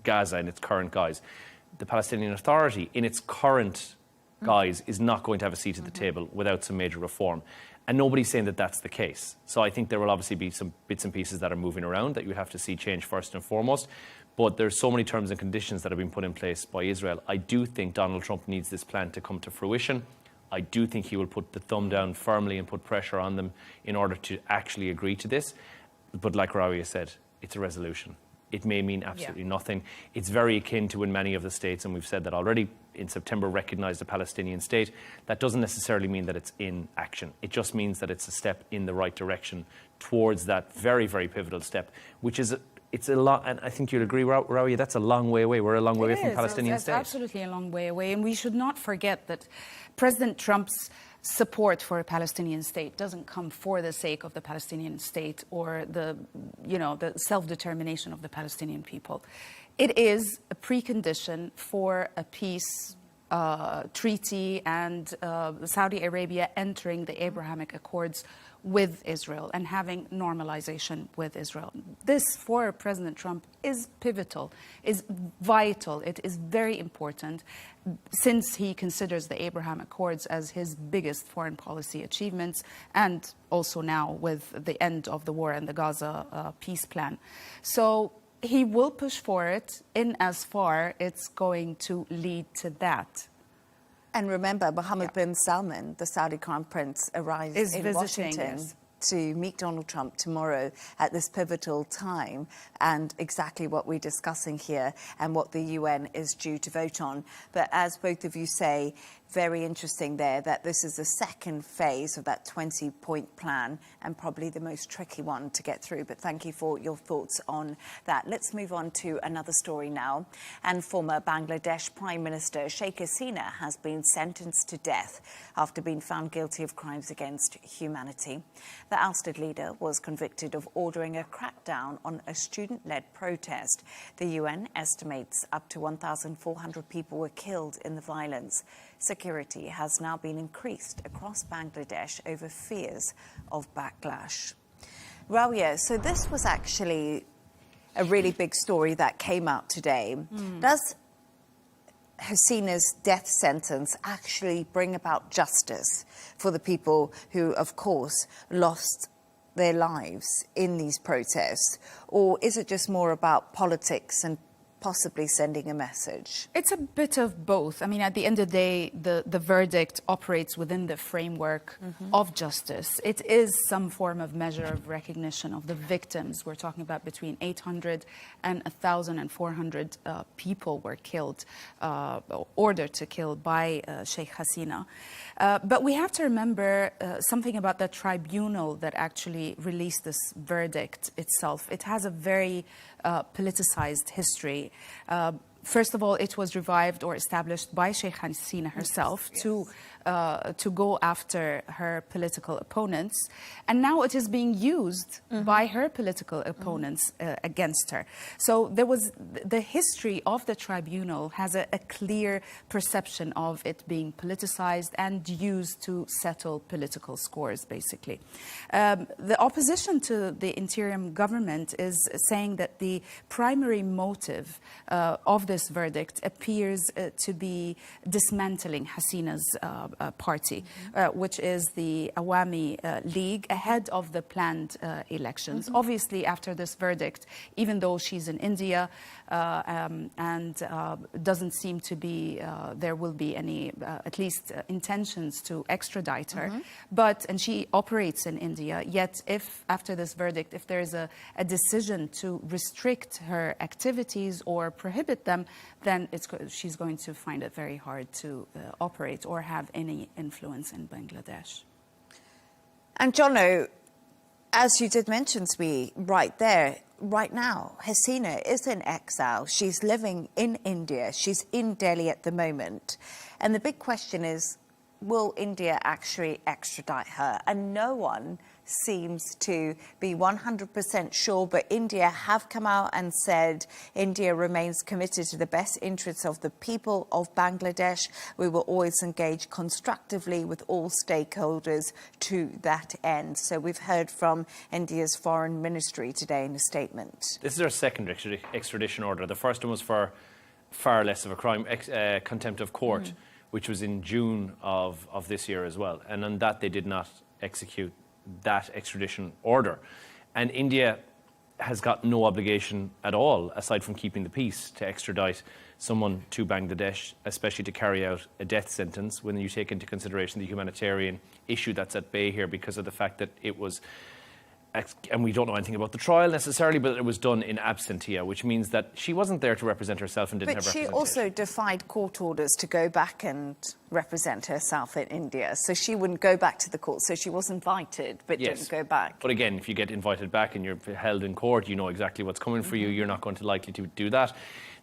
Gaza in its current guise. The Palestinian Authority, in its current guise, is not going to have a seat at the table without some major reform. And nobody's saying that that's the case. So I think there will obviously be some bits and pieces that are moving around that you have to see change first and foremost. But there's so many terms and conditions that have been put in place by Israel. I do think Donald Trump needs this plan to come to fruition. I do think he will put the thumb down firmly and put pressure on them in order to actually agree to this. But like Arabiya said, it's a resolution. It may mean absolutely nothing. It's very akin to when many of the states, and we've said that already, in September recognized a Palestinian state. That doesn't necessarily mean that it's in action. It just means that it's a step in the right direction towards that very, very pivotal step, which is it's a lot, and I think you'd agree, Rawi, that's a long way away. We're a long way away from Palestinian state. It's absolutely a long way away, and we should not forget that President Trump's support for a Palestinian state doesn't come for the sake of the Palestinian state or the self-determination of the Palestinian people. It is a precondition for a peace treaty and Saudi Arabia entering the Abrahamic Accords with Israel and having normalization with Israel. This, for President Trump, is pivotal, is vital. It is very important, since he considers the Abraham Accords as his biggest foreign policy achievements, and also now with the end of the war and the Gaza peace plan. So he will push for it in as far it's going to lead to that. And remember, Mohammed bin Salman, the Saudi Crown Prince, arrives in Washington to meet Donald Trump tomorrow at this pivotal time, and exactly what we're discussing here and what the UN is due to vote on. But as both of you say, very interesting there that this is the second phase of that 20-point plan, and probably the most tricky one to get through. But thank you for your thoughts on that. Let's move on to another story now. And former Bangladesh Prime Minister Sheikh Hasina has been sentenced to death after being found guilty of crimes against humanity. The ousted leader was convicted of ordering a crackdown on a student-led protest. The UN estimates up to 1,400 people were killed in the violence. Security has now been increased across Bangladesh over fears of backlash. Rawiya, so this was actually a really big story that came out today. Does Hasina's death sentence actually bring about justice for the people who, of course, lost their lives in these protests? Or is it just more about politics and possibly sending a message? It's a bit of both. I mean, at the end of the day, the verdict operates within the framework of justice. It is some form of measure of recognition of the victims. We're talking about between 800 and 1,400 people were killed, ordered to kill by Sheikh Hasina. But we have to remember something about the tribunal that actually released this verdict itself. It has a very politicized history. First of all, it was revived or established by Sheikh Hasina herself to go after her political opponents. And now it is being used by her political opponents against her. So there was the history of the tribunal has a clear perception of it being politicized and used to settle political scores, basically. The opposition to the interim government is saying that the primary motive of this verdict appears to be dismantling Hasina's party, which is the Awami League, ahead of the planned elections. Obviously, after this verdict, even though she's in India and doesn't seem to be, there will be any, at least intentions to extradite her, and she operates in India, yet if after this verdict, if there is a decision to restrict her activities or prohibit them, them, then she's going to find it very hard to operate or have any influence in Bangladesh. And Jono, as you did mention to me right there, right now, Hasina is in exile. She's living in India. She's in Delhi at the moment. And the big question is, will India actually extradite her? And no one seems to be 100% sure, but India have come out and said India remains committed to the best interests of the people of Bangladesh. We will always engage constructively with all stakeholders to that end. So we've heard from India's foreign ministry today in a statement. This is our second extradition order. The first one was for far less of a crime, contempt of court, which was in June of this year as well. And on that, they did not execute that extradition order. And India has got no obligation at all, aside from keeping the peace, to extradite someone to Bangladesh, especially to carry out a death sentence, when you take into consideration the humanitarian issue that's at bay here because of the fact that it was, and we don't know anything about the trial necessarily, but it was done in absentia, which means that she wasn't there to represent herself and didn't have representation. But she also defied court orders to go back and represent herself in India. So she wouldn't go back to the court. So she was invited, but didn't go back. But again, if you get invited back and you're held in court, you know exactly what's coming for you. You're not going to likely to do that.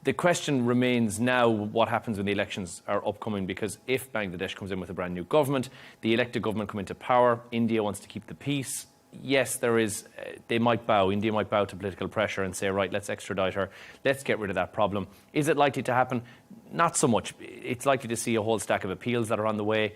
The question remains now what happens when the elections are upcoming, because if Bangladesh comes in with a brand new government, the elected government come into power, India wants to keep the peace. Yes, there is, they might bow, India might bow to political pressure and say, right, let's extradite her, let's get rid of that problem. Is it likely to happen? Not so much. It's likely to see a whole stack of appeals that are on the way.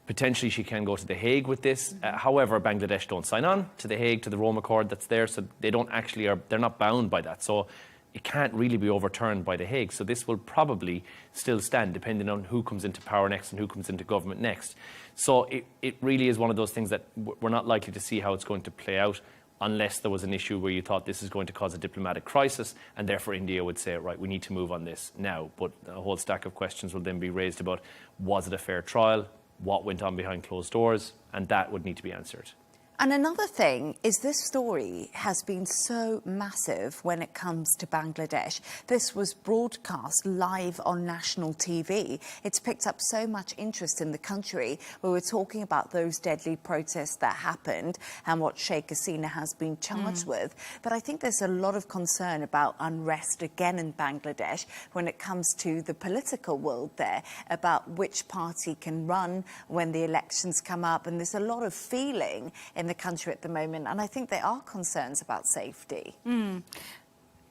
Potentially she can go to The Hague with this. However, Bangladesh don't sign on to The Hague, to the Rome Accord that's there, so they don't actually, they're not bound by that. So it can't really be overturned by The Hague. So this will probably still stand, depending on who comes into power next and who comes into government next. So it really is one of those things that we're not likely to see how it's going to play out unless there was an issue where you thought this is going to cause a diplomatic crisis, and therefore India would say, right, we need to move on this now. But a whole stack of questions will then be raised about, was it a fair trial? What went on behind closed doors? And that would need to be answered. And another thing is this story has been so massive when it comes to Bangladesh. This was broadcast live on national TV. It's picked up so much interest in the country. We were talking about those deadly protests that happened and what Sheikh Hasina has been charged with. But I think there's a lot of concern about unrest again in Bangladesh when it comes to the political world there, about which party can run when the elections come up. And there's a lot of feeling in the country at the moment, and I think there are concerns about safety. And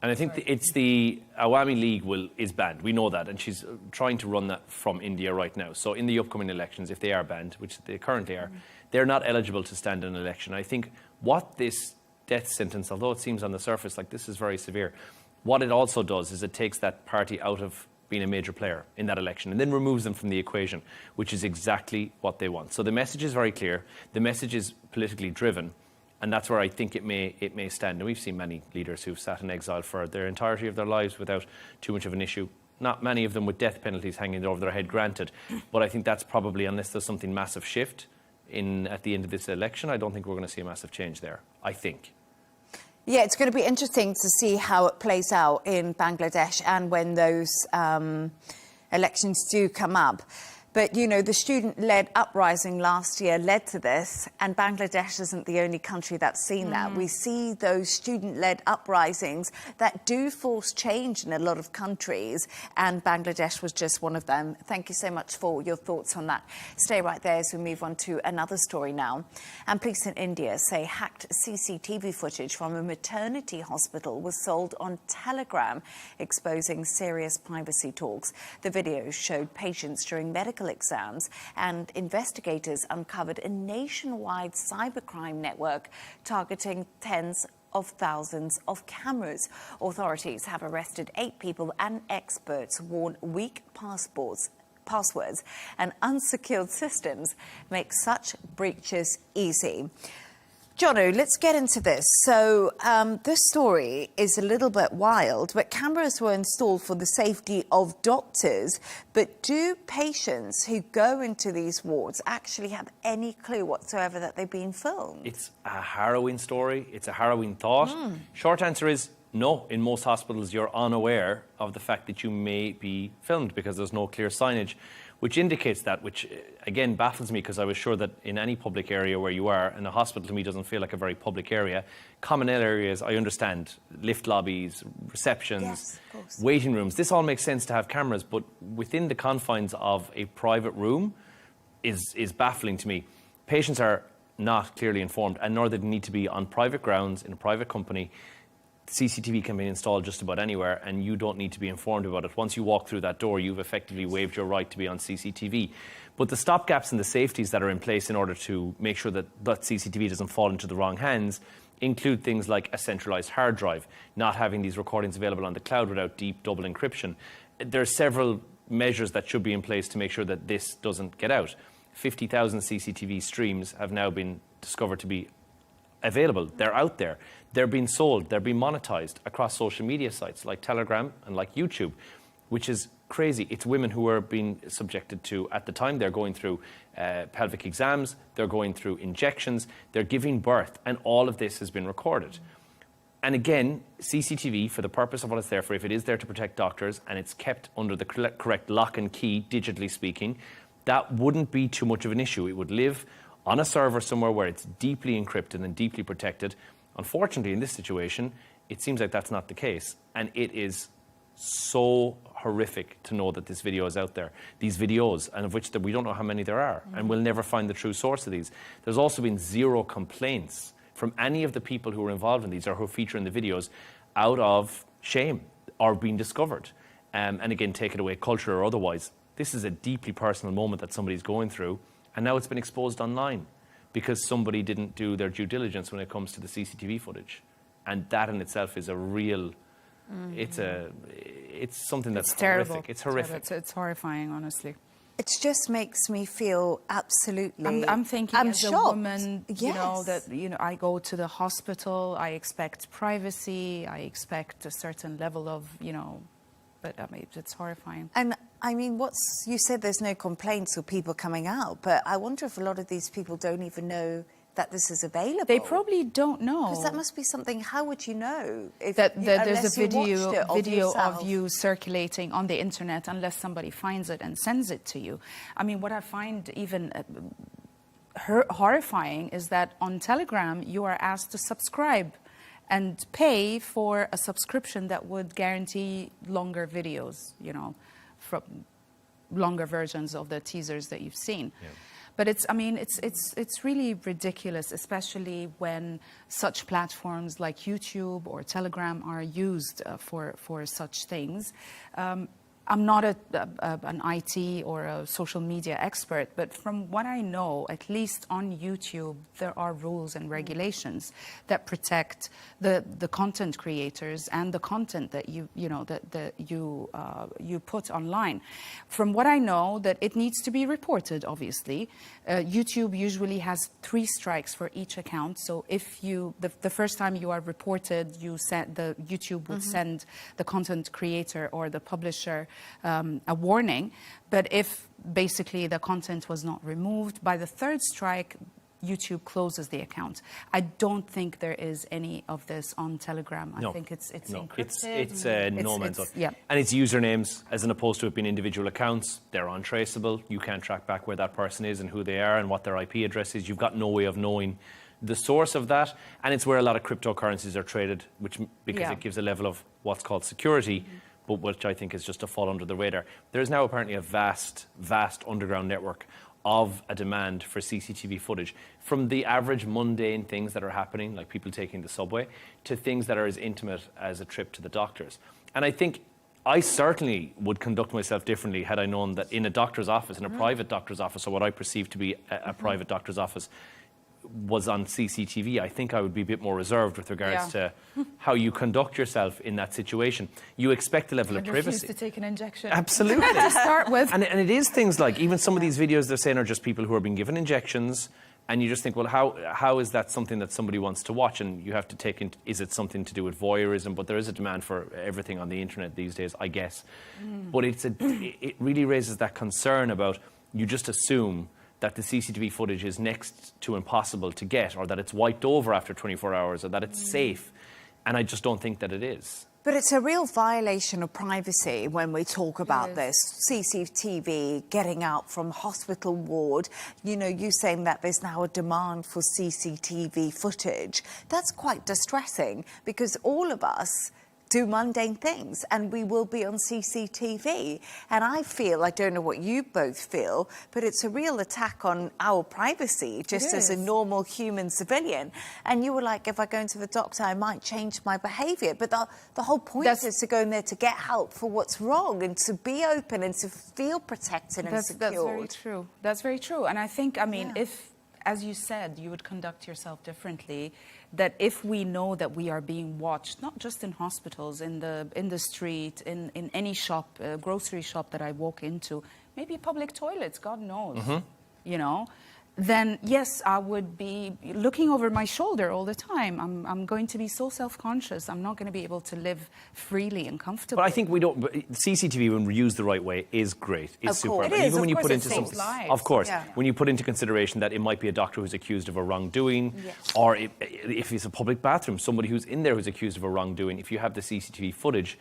I think it's the Awami League is banned. We know that, and she's trying to run that from India right now. So in the upcoming elections, if they are banned, which they currently are, they're not eligible to stand in an election. I think what this death sentence, although it seems on the surface like this is very severe, what it also does is it takes that party out of being a major player in that election and then removes them from the equation, which is exactly what they want. So the message is very clear. The message is politically driven, and that's where I think it may stand. And we've seen many leaders who've sat in exile for their entirety of their lives without too much of an issue. Not many of them with death penalties hanging over their head, granted. But I think that's probably, unless there's something massive shift at the end of this election, I don't think we're going to see a massive change there, I think. Yeah, it's going to be interesting to see how it plays out in Bangladesh and when those elections do come up. But, you know, the student-led uprising last year led to this, and Bangladesh isn't the only country that's seen that. We see those student-led uprisings that do force change in a lot of countries, and Bangladesh was just one of them. Thank you so much for your thoughts on that. Stay right there as we move on to another story now. And police in India say hacked CCTV footage from a maternity hospital was sold on Telegram, exposing serious privacy talks. The video showed patients during medical exams, and investigators uncovered a nationwide cybercrime network targeting tens of thousands of cameras. Authorities have arrested 8 people, and experts warn weak passwords and unsecured systems make such breaches easy. Jono, let's get into this. So this story is a little bit wild, but cameras were installed for the safety of doctors. But do patients who go into these wards actually have any clue whatsoever that they've been filmed? It's a harrowing story. It's a harrowing thought. Short answer is no, in most hospitals you're unaware of the fact that you may be filmed because there's no clear signage, which indicates that, which again baffles me because I was sure that in any public area where you are, and a hospital to me doesn't feel like a very public area, common areas I understand, lift lobbies, receptions, waiting rooms, this all makes sense to have cameras, but within the confines of a private room is baffling to me. Patients are not clearly informed, and nor do they need to be on private grounds in a private company. CCTV can be installed just about anywhere, and you don't need to be informed about it. Once you walk through that door, you've effectively waived your right to be on CCTV. But the stopgaps and the safeties that are in place in order to make sure that that CCTV doesn't fall into the wrong hands include things like a centralised hard drive, not having these recordings available on the cloud without deep double encryption. There are several measures that should be in place to make sure that this doesn't get out. 50,000 CCTV streams have now been discovered to be available. They're out there. They're being sold. They're being monetized across social media sites like Telegram and like YouTube, which is crazy. It's women who are being subjected to, at the time, they're going through pelvic exams, they're going through injections, they're giving birth, and all of this has been recorded. And again, CCTV, for the purpose of what it's there for, if it is there to protect doctors and it's kept under the correct lock and key, digitally speaking, that wouldn't be too much of an issue. It would live on a server somewhere where it's deeply encrypted and deeply protected. Unfortunately, in this situation, it seems like that's not the case. And it is so horrific to know that this video is out there. These videos, and of which we don't know how many there are, and we'll never find the true source of these. There's also been 0 complaints from any of the people who are involved in these or who feature in the videos out of shame or being discovered. And again, take it away, culture or otherwise. This is a deeply personal moment that somebody's going through, and now it's been exposed online because somebody didn't do their due diligence when it comes to the CCTV footage. And that in itself is a real, it's something that's terrible. horrific. It's horrific. It's horrifying, honestly. It just makes me feel absolutely. I'm thinking I'm as shocked. a woman, Yes. I go to the hospital, I expect privacy, I expect a certain level of, but I mean, it's horrifying. And I mean, you said there's no complaints or people coming out, but I wonder if a lot of these people don't even know that this is available. They probably don't know. Because that must be something, how would you know? If that there's a video of you circulating on the internet unless somebody finds it and sends it to you. I mean, what I find even horrifying is that on Telegram, you are asked to subscribe and pay for a subscription that would guarantee longer videos, from longer versions of the teasers that you've seen. Yeah. But it's really ridiculous, especially when such platforms like YouTube or Telegram are used for such things. I'm not an IT or a social media expert, but from what I know, at least on YouTube, there are rules and regulations that protect the content creators and the content that you put online. From what I know, that it needs to be reported. Obviously, YouTube usually has 3 strikes for each account. So if the first time you are reported, YouTube would send the content creator or the publisher a warning, but if basically the content was not removed, by the 3rd strike, YouTube closes the account. I don't think there is any of this on Telegram. I think it's encrypted. It's no man's land. Yeah. And it's usernames as opposed to it being individual accounts. They're untraceable. You can't track back where that person is and who they are and what their IP address is. You've got no way of knowing the source of that, and it's where a lot of cryptocurrencies are traded, because it gives a level of what's called security, but which I think is just to fall under the radar. There's now apparently a vast underground network of a demand for CCTV footage, from the average mundane things that are happening, like people taking the subway, to things that are as intimate as a trip to the doctors. And I think I certainly would conduct myself differently had I known that in a doctor's office, in a private doctor's office, or what I perceive to be a private doctor's office, was on CCTV. I think I would be a bit more reserved with regards to how you conduct yourself in that situation. You expect a level of privacy. Refuse to take an injection. Absolutely. To start with. And it is things like, even some of these videos they're saying are just people who are being given injections, and you just think, well, how is that something that somebody wants to watch? And you have to take into, is it something to do with voyeurism? But there is a demand for everything on the internet these days, I guess. But it really raises that concern about, you just assume that the CCTV footage is next to impossible to get, or that it's wiped over after 24 hours, or that it's safe. And I just don't think that it is. But it's a real violation of privacy when we talk about this. CCTV, getting out from hospital ward, you know, you saying that there's now a demand for CCTV footage. That's quite distressing because all of us do mundane things and we will be on CCTV. And I feel, I don't know what you both feel, but it's a real attack on our privacy just as a normal human civilian. And you were like, if I go into the doctor, I might change my behaviour. But the whole point is to go in there to get help for what's wrong and to be open and to feel protected and secured. That's very true. That's very true. And I think, I mean, if, as you said, you would conduct yourself differently, that if we know that we are being watched, not just in hospitals, in the street, in any shop, grocery shop that I walk into, maybe public toilets, God knows, you know, then yes, I would be looking over my shoulder all the time. I'm going to be so self-conscious. I'm not going to be able to live freely and comfortably. But I think we don't. CCTV, when used the right way, is great. It's superb. It is. Even when you put into of course, when you put into consideration that it might be a doctor who's accused of a wrongdoing, or if it's a public bathroom, somebody who's in there who's accused of a wrongdoing. If you have the CCTV footage,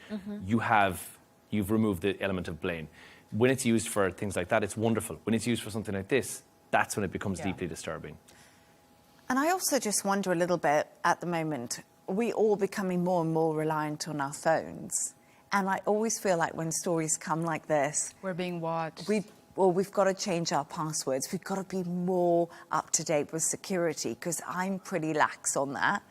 you've removed the element of blame. When it's used for things like that, it's wonderful. When it's used for something like this, that's when it becomes deeply disturbing. And I also just wonder a little bit at the moment, we all becoming more and more reliant on our phones. And I always feel like when stories come like this, we're being watched. We've got to change our passwords. We've got to be more up to date with security because I'm pretty lax on that.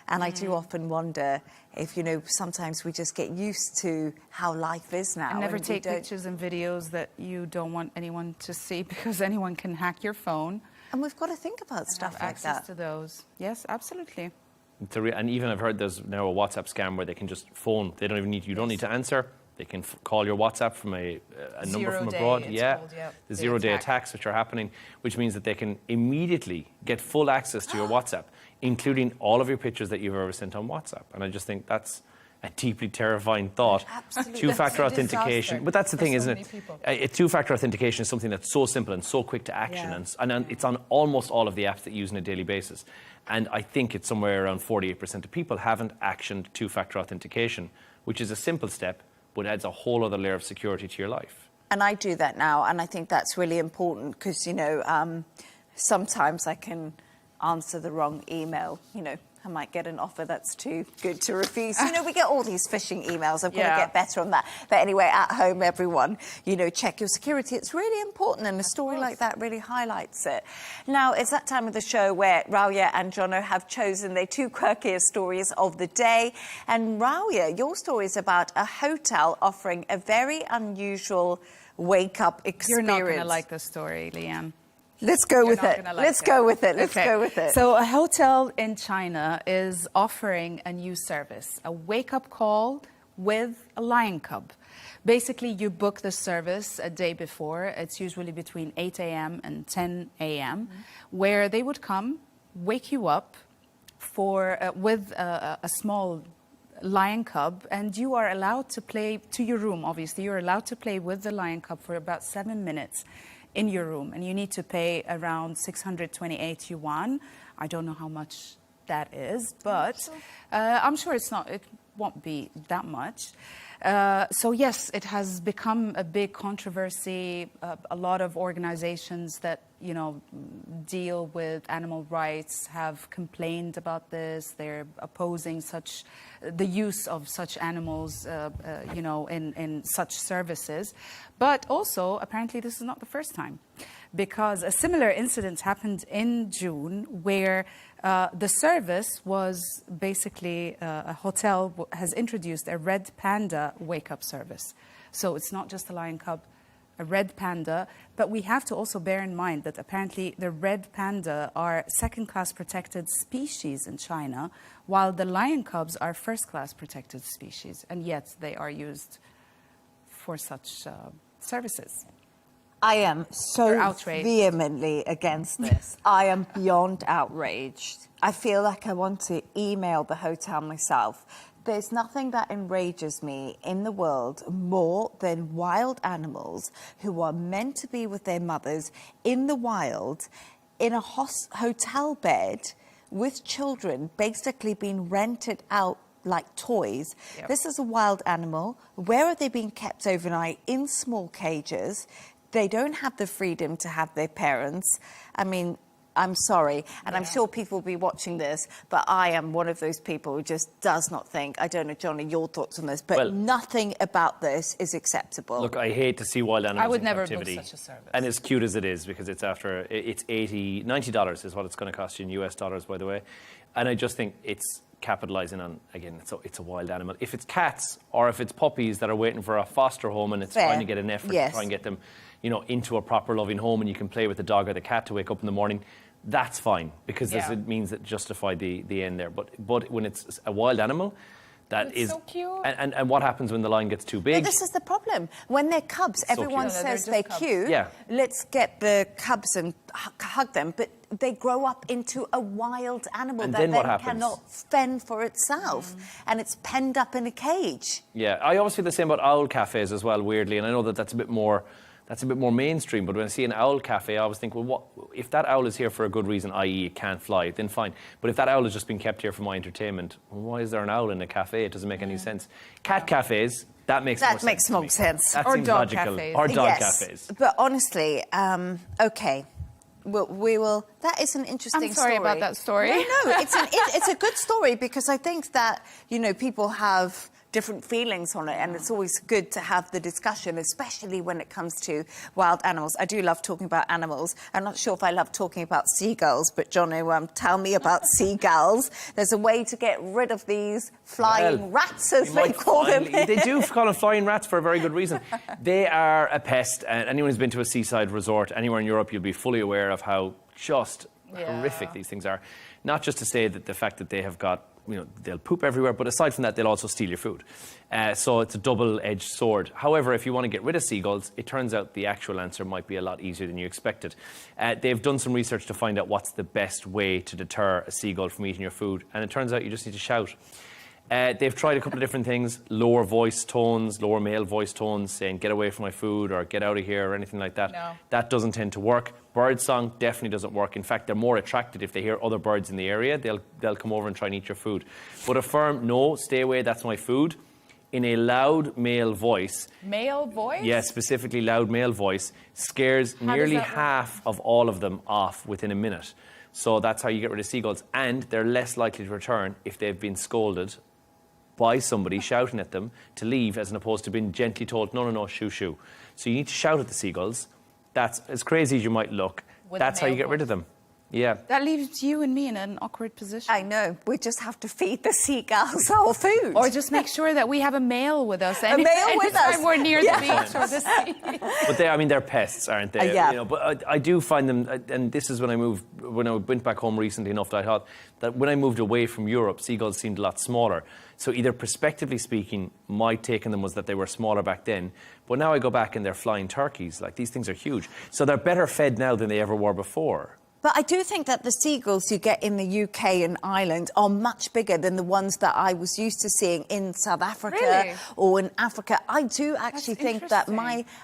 And I do often wonder if, you know, sometimes we just get used to how life is now. And never take pictures and videos that you don't want anyone to see because anyone can hack your phone. And we've got to think about stuff like that. Access to those. Yes, absolutely. And even I've heard there's now a WhatsApp scam where they can just phone. They don't even need, you don't need to answer. They can call your WhatsApp from a number from abroad. The zero-day attacks which are happening, which means that they can immediately get full access to your WhatsApp, including all of your pictures that you've ever sent on WhatsApp. And I just think that's a deeply terrifying thought. Absolutely. Two-factor authentication. But that's the thing, isn't it? Two-factor authentication is something that's so simple and so quick to action. And it's on almost all of the apps that you use on a daily basis. And I think it's somewhere around 48% of people haven't actioned two-factor authentication, which is a simple step, but adds a whole other layer of security to your life. And I do that now, and I think that's really important because, you know, sometimes I can answer the wrong email, you know. I might get an offer that's too good to refuse. You know, we get all these phishing emails. I've got to get better on that. But anyway, at home, everyone, you know, check your security. It's really important, and a story like that really highlights it. Now, it's that time of the show where Raoya and Jono have chosen their two quirkiest stories of the day. And Raoya, your story is about a hotel offering a very unusual wake-up experience. You're not going to like this story, Leigh Ann. Let's go with it. Let's go with it. Let's go with it. So a hotel in China is offering a new service, a wake-up call with a lion cub. Basically, you book the service a day before. It's usually between 8 a.m. and 10 a.m., where they would come, wake you up with a small lion cub, and you are allowed to play to your room, obviously. You're allowed to play with the lion cub for about 7 minutes in your room, and you need to pay around 628 yuan. I don't know how much that is, but I'm sure it won't be that much. So yes, it has become a big controversy. A lot of organizations that, you know, deal with animal rights have complained about this. They're opposing the use of such animals, you know, in such services. But also, apparently, this is not the first time, because a similar incident happened in June where the service was basically a hotel has introduced a red panda wake-up service. So it's not just a lion cub, a red panda, but we have to also bear in mind that apparently the red panda are second-class protected species in China, while the lion cubs are first-class protected species, and yet they are used for such services. I am so vehemently against this. I am beyond outraged. I feel like I want to email the hotel myself. There's nothing that enrages me in the world more than wild animals who are meant to be with their mothers in the wild, in a hotel bed with children basically being rented out like toys. Yep. This is a wild animal. Where are they being kept overnight? In small cages. They don't have the freedom to have their parents. I mean, I'm sorry, and I'm sure people will be watching this, but I am one of those people who just does not think, I don't know, Johnny, your thoughts on this, but nothing about this is acceptable. Look, I hate to see wild animals I would in never captivity. book such a service. And as cute as it is, because it's $90 is what it's going to cost you in US dollars, by the way. And I just think it's capitalising on, again, it's a wild animal. If it's cats or if it's puppies that are waiting for a foster home and it's trying to get an effort to try and get them, you know, into a proper loving home and you can play with the dog or the cat to wake up in the morning, that's fine, because it means that justify the end there. But when it's a wild animal, that is so cute. And what happens when the line gets too big? No, this is the problem. When they're cubs, everyone says they're cute. Yeah. Let's get the cubs and hug them. But they grow up into a wild animal And that then what then happens? cannot fend for itself. And it's penned up in a cage. Yeah, I always feel the same about owl cafes as well, weirdly. And I know that that's a bit more mainstream, but when I see an owl cafe, I always think, well, what if that owl is here for a good reason, i.e. it can't fly, then fine. But if that owl has just been kept here for my entertainment, well, why is there an owl in a cafe? It doesn't make any sense. Cat cafes, that makes more sense. That That seems dog logical. cafes. Or dog Yes, cafes. but honestly, okay. We will. That is an interesting I'm sorry story. about that story. No, it's a good story because I think that, you know, people have different feelings on it, and it's always good to have the discussion, especially when it comes to wild animals. I do love talking about animals. I'm not sure if I love talking about seagulls, but Jono, tell me about seagulls. There's a way to get rid of these flying rats, as they call them. They do call them flying rats for a very good reason. They are a pest, and anyone who's been to a seaside resort anywhere in Europe, you'll be fully aware of how just horrific these things are. Not just to say that the fact that they have got, you know, they'll poop everywhere, but aside from that, they'll also steal your food. So it's a double-edged sword. However, if you want to get rid of seagulls, it turns out the actual answer might be a lot easier than you expected. They've done some research to find out what's the best way to deter a seagull from eating your food, and it turns out you just need to shout. They've tried a couple of different things, lower voice tones, lower male voice tones, saying, get away from my food or get out of here or anything like that. No. That doesn't tend to work. Bird song definitely doesn't work. In fact, they're more attracted if they hear other birds in the area. They'll come over and try and eat your food. But a firm, no, stay away, that's my food, in a loud male voice. Male voice? Yeah, specifically loud male voice, scares nearly half of all of them off within a minute. So that's how you get rid of seagulls. And they're less likely to return if they've been scolded by somebody shouting at them to leave, as opposed to being gently told, no, shoo, shoo. So you need to shout at the seagulls. That's as crazy as you might look. That's how you get rid of them. Yeah. That leaves you and me in an awkward position. I know. We just have to feed the seagulls our food. Or just make sure that we have a male with us. A male with us. Anytime we're near the beach or the sea. But they're pests, aren't they? Yeah. You know, but I do find them, and this is when I went back home recently enough that I thought that when I moved away from Europe, seagulls seemed a lot smaller. So either prospectively speaking, my take on them was that they were smaller back then, but now I go back and they're flying turkeys. Like, these things are huge. So they're better fed now than they ever were before. But I do think that the seagulls you get in the UK and Ireland are much bigger than the ones that I was used to seeing in South Africa or in Africa. I do actually think that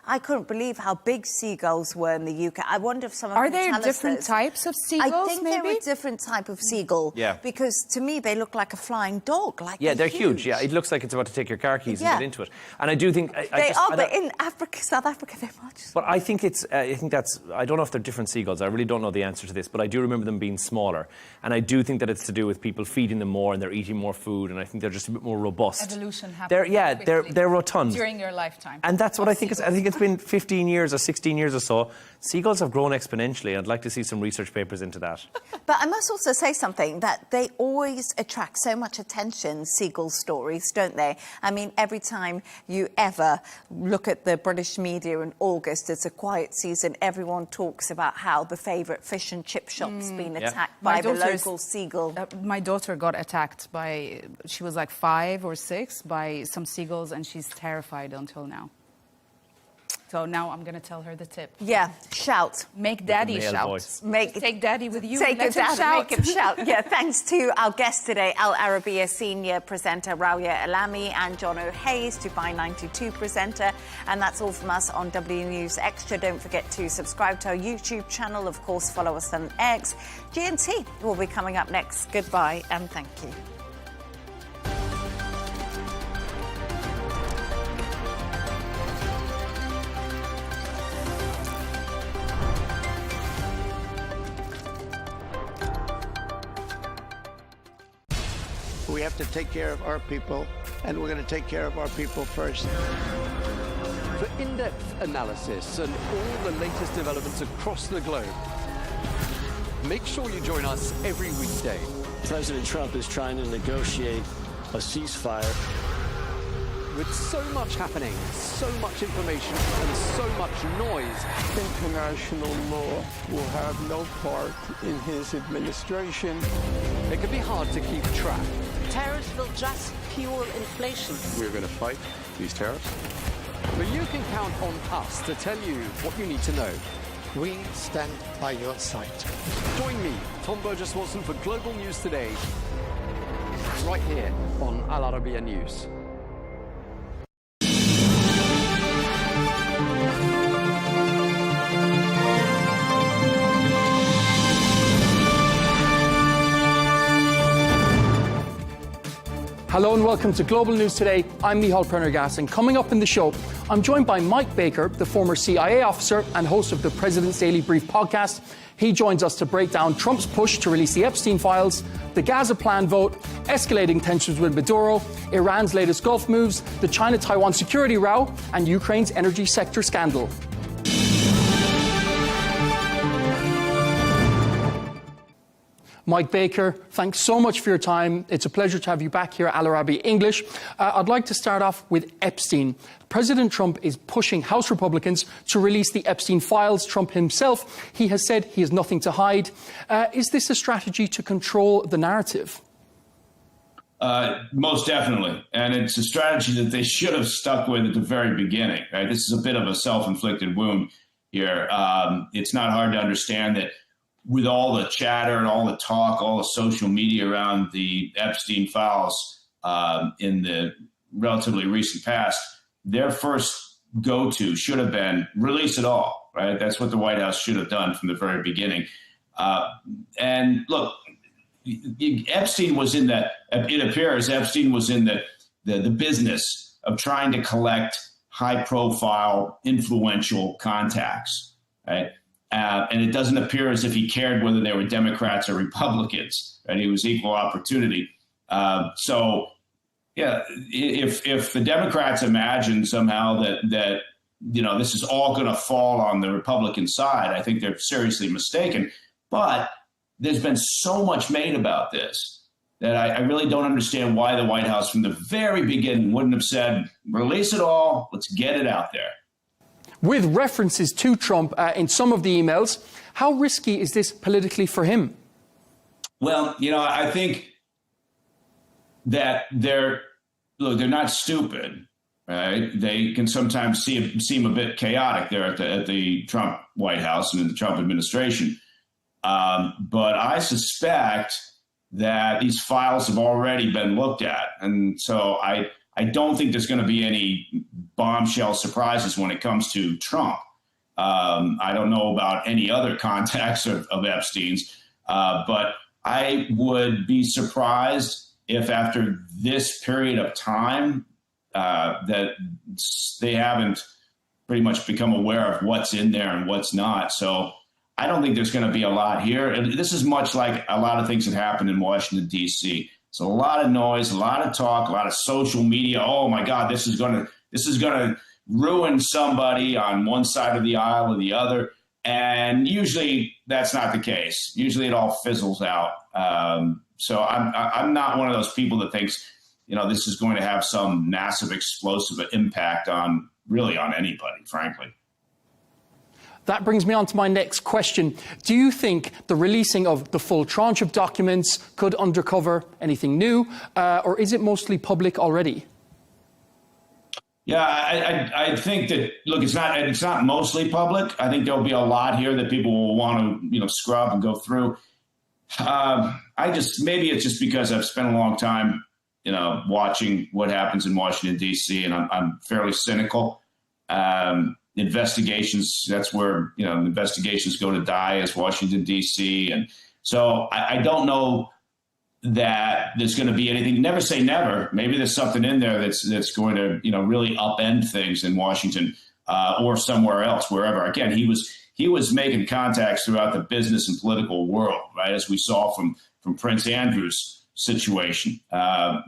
I couldn't believe how big seagulls were in the UK. I wonder if some of them Are there tell us different this. types of seagulls, I think maybe? they're a different type of seagull. Yeah. Because to me, they look like a flying dog. Like Yeah, they're huge. Yeah, it looks like it's about to take your car keys and get into it. And I do think... but in Africa, South Africa, they're much. But I think I don't know if they're different seagulls. I really don't know the answer to this, but I do remember them being smaller. And I do think that it's to do with people feeding them more and they're eating more food, and I think they're just a bit more robust. Evolution happens. They're rotund. During your lifetime. And that's what I think. I think it's been 15 years or 16 years or so. Seagulls have grown exponentially. I'd like to see some research papers into that. But I must also say something, that they always attract so much attention, seagull stories, don't they? I mean, every time you ever look at the British media in August, it's a quiet season, everyone talks about how the favourite fish and chip shop's been attacked by the local seagull. My daughter got attacked by, she was like 5 or 6, by some seagulls, and she's terrified until now. So now I'm going to tell her the tip. Yeah, shout. Make daddy shout. Take daddy with you. Take let your him dad, shout. make him shout. Yeah, thanks to our guests today, Al Arabiya senior presenter Rawiya Alami and John O'Hayes, Dubai 92 presenter. And that's all from us on W News Extra. Don't forget to subscribe to our YouTube channel. Of course, follow us on X. GNT will be coming up next. Goodbye and thank you. have to take care of our people, and we're going to take care of our people first. For in-depth analysis and all the latest developments across the globe, make sure you join us every weekday. President Trump is trying to negotiate a ceasefire. With so much happening, so much information, and so much noise, International law will have no part in his administration. It can be hard to keep track. Tariffs will just fuel inflation. We're going to fight these tariffs. But you can count on us to tell you what you need to know. We stand by your side. Join me, Tom Burges Watson, for Global News Today, right here on Al Arabiya News. Hello and welcome to Global News Today. I'm Michal Prendergast, and coming up in the show, I'm joined by Mike Baker, the former CIA officer and host of the President's Daily Brief podcast. He joins us to break down Trump's push to release the Epstein files, the Gaza plan vote, escalating tensions with Maduro, Iran's latest Gulf moves, the China-Taiwan security row, and Ukraine's energy sector scandal. Mike Baker, thanks so much for your time. It's a pleasure to have you back here at Al Arabiya English. I'd like to start off with Epstein. President Trump is pushing House Republicans to release the Epstein files. Trump himself, he has said he has nothing to hide. Is this a strategy to control the narrative? Most definitely. And it's a strategy that they should have stuck with at the very beginning. Right? This is a bit of a self-inflicted wound here. It's not hard to understand that with all the chatter and all the talk, all the social media around the Epstein files in the relatively recent past, their first go-to should have been release it all, right? That's what the White House should have done from the very beginning. And look, Epstein was in that, it appears Epstein was in the business of trying to collect high-profile, influential contacts, right? And it doesn't appear as if he cared whether they were Democrats or Republicans, right? He was equal opportunity. So, yeah, if the Democrats imagine somehow that you know, this is all going to fall on the Republican side, I think they're seriously mistaken. But there's been so much made about this that I really don't understand why the White House from the very beginning wouldn't have said, release it all, let's get it out there. With references to Trump in some of the emails, how risky is this politically for him? Well, you know, I think that they're not stupid, right? They can sometimes seem a bit chaotic there at the Trump White House and in the Trump administration. But I suspect that these files have already been looked at. And so I don't think there's going to be any bombshell surprises when it comes to Trump. I don't know about any other contacts of Epstein's, but I would be surprised if after this period of time that they haven't pretty much become aware of what's in there and what's not. So I don't think there's going to be a lot here. And this is much like a lot of things that happen in Washington, D.C. So a lot of noise, a lot of talk, a lot of social media. Oh my God, this is going to ruin somebody on one side of the aisle or the other. And usually that's not the case. Usually it all fizzles out. So I'm not one of those people that thinks, you know, this is going to have some massive explosive impact on anybody, frankly. That brings me on to my next question. Do you think the releasing of the full tranche of documents could undercover anything new, or is it mostly public already? Yeah, I think that, look, it's not mostly public. I think there'll be a lot here that people will want to, you know, scrub and go through. Maybe it's just because I've spent a long time, you know, watching what happens in Washington, D.C., and I'm fairly cynical. Investigations, that's where, you know, investigations go to die, is Washington, D.C. And so I don't know that there's going to be anything. Never say never. Maybe there's something in there that's going to, you know, really upend things in Washington or somewhere else, wherever. Again, he was making contacts throughout the business and political world, right, as we saw from Prince Andrew's situation.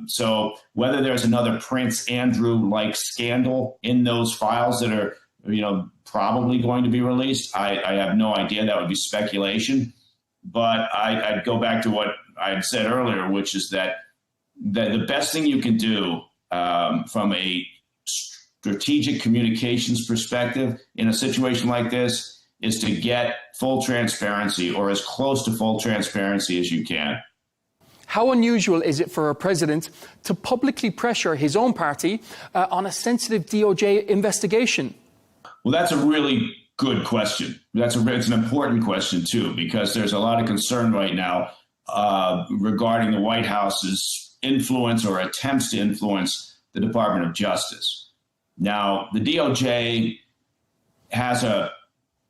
So whether there's another Prince Andrew-like scandal in those files that are, probably going to be released, I have no idea. That would be speculation. But I'd go back to what I had said earlier, which is that the best thing you can do from a strategic communications perspective in a situation like this is to get full transparency, or as close to full transparency as you can. How unusual is it for a president to publicly pressure his own party on a sensitive DOJ investigation? Well, that's a really good question. It's an important question, too, because there's a lot of concern right now regarding the White House's influence or attempts to influence the Department of Justice. Now, the DOJ has a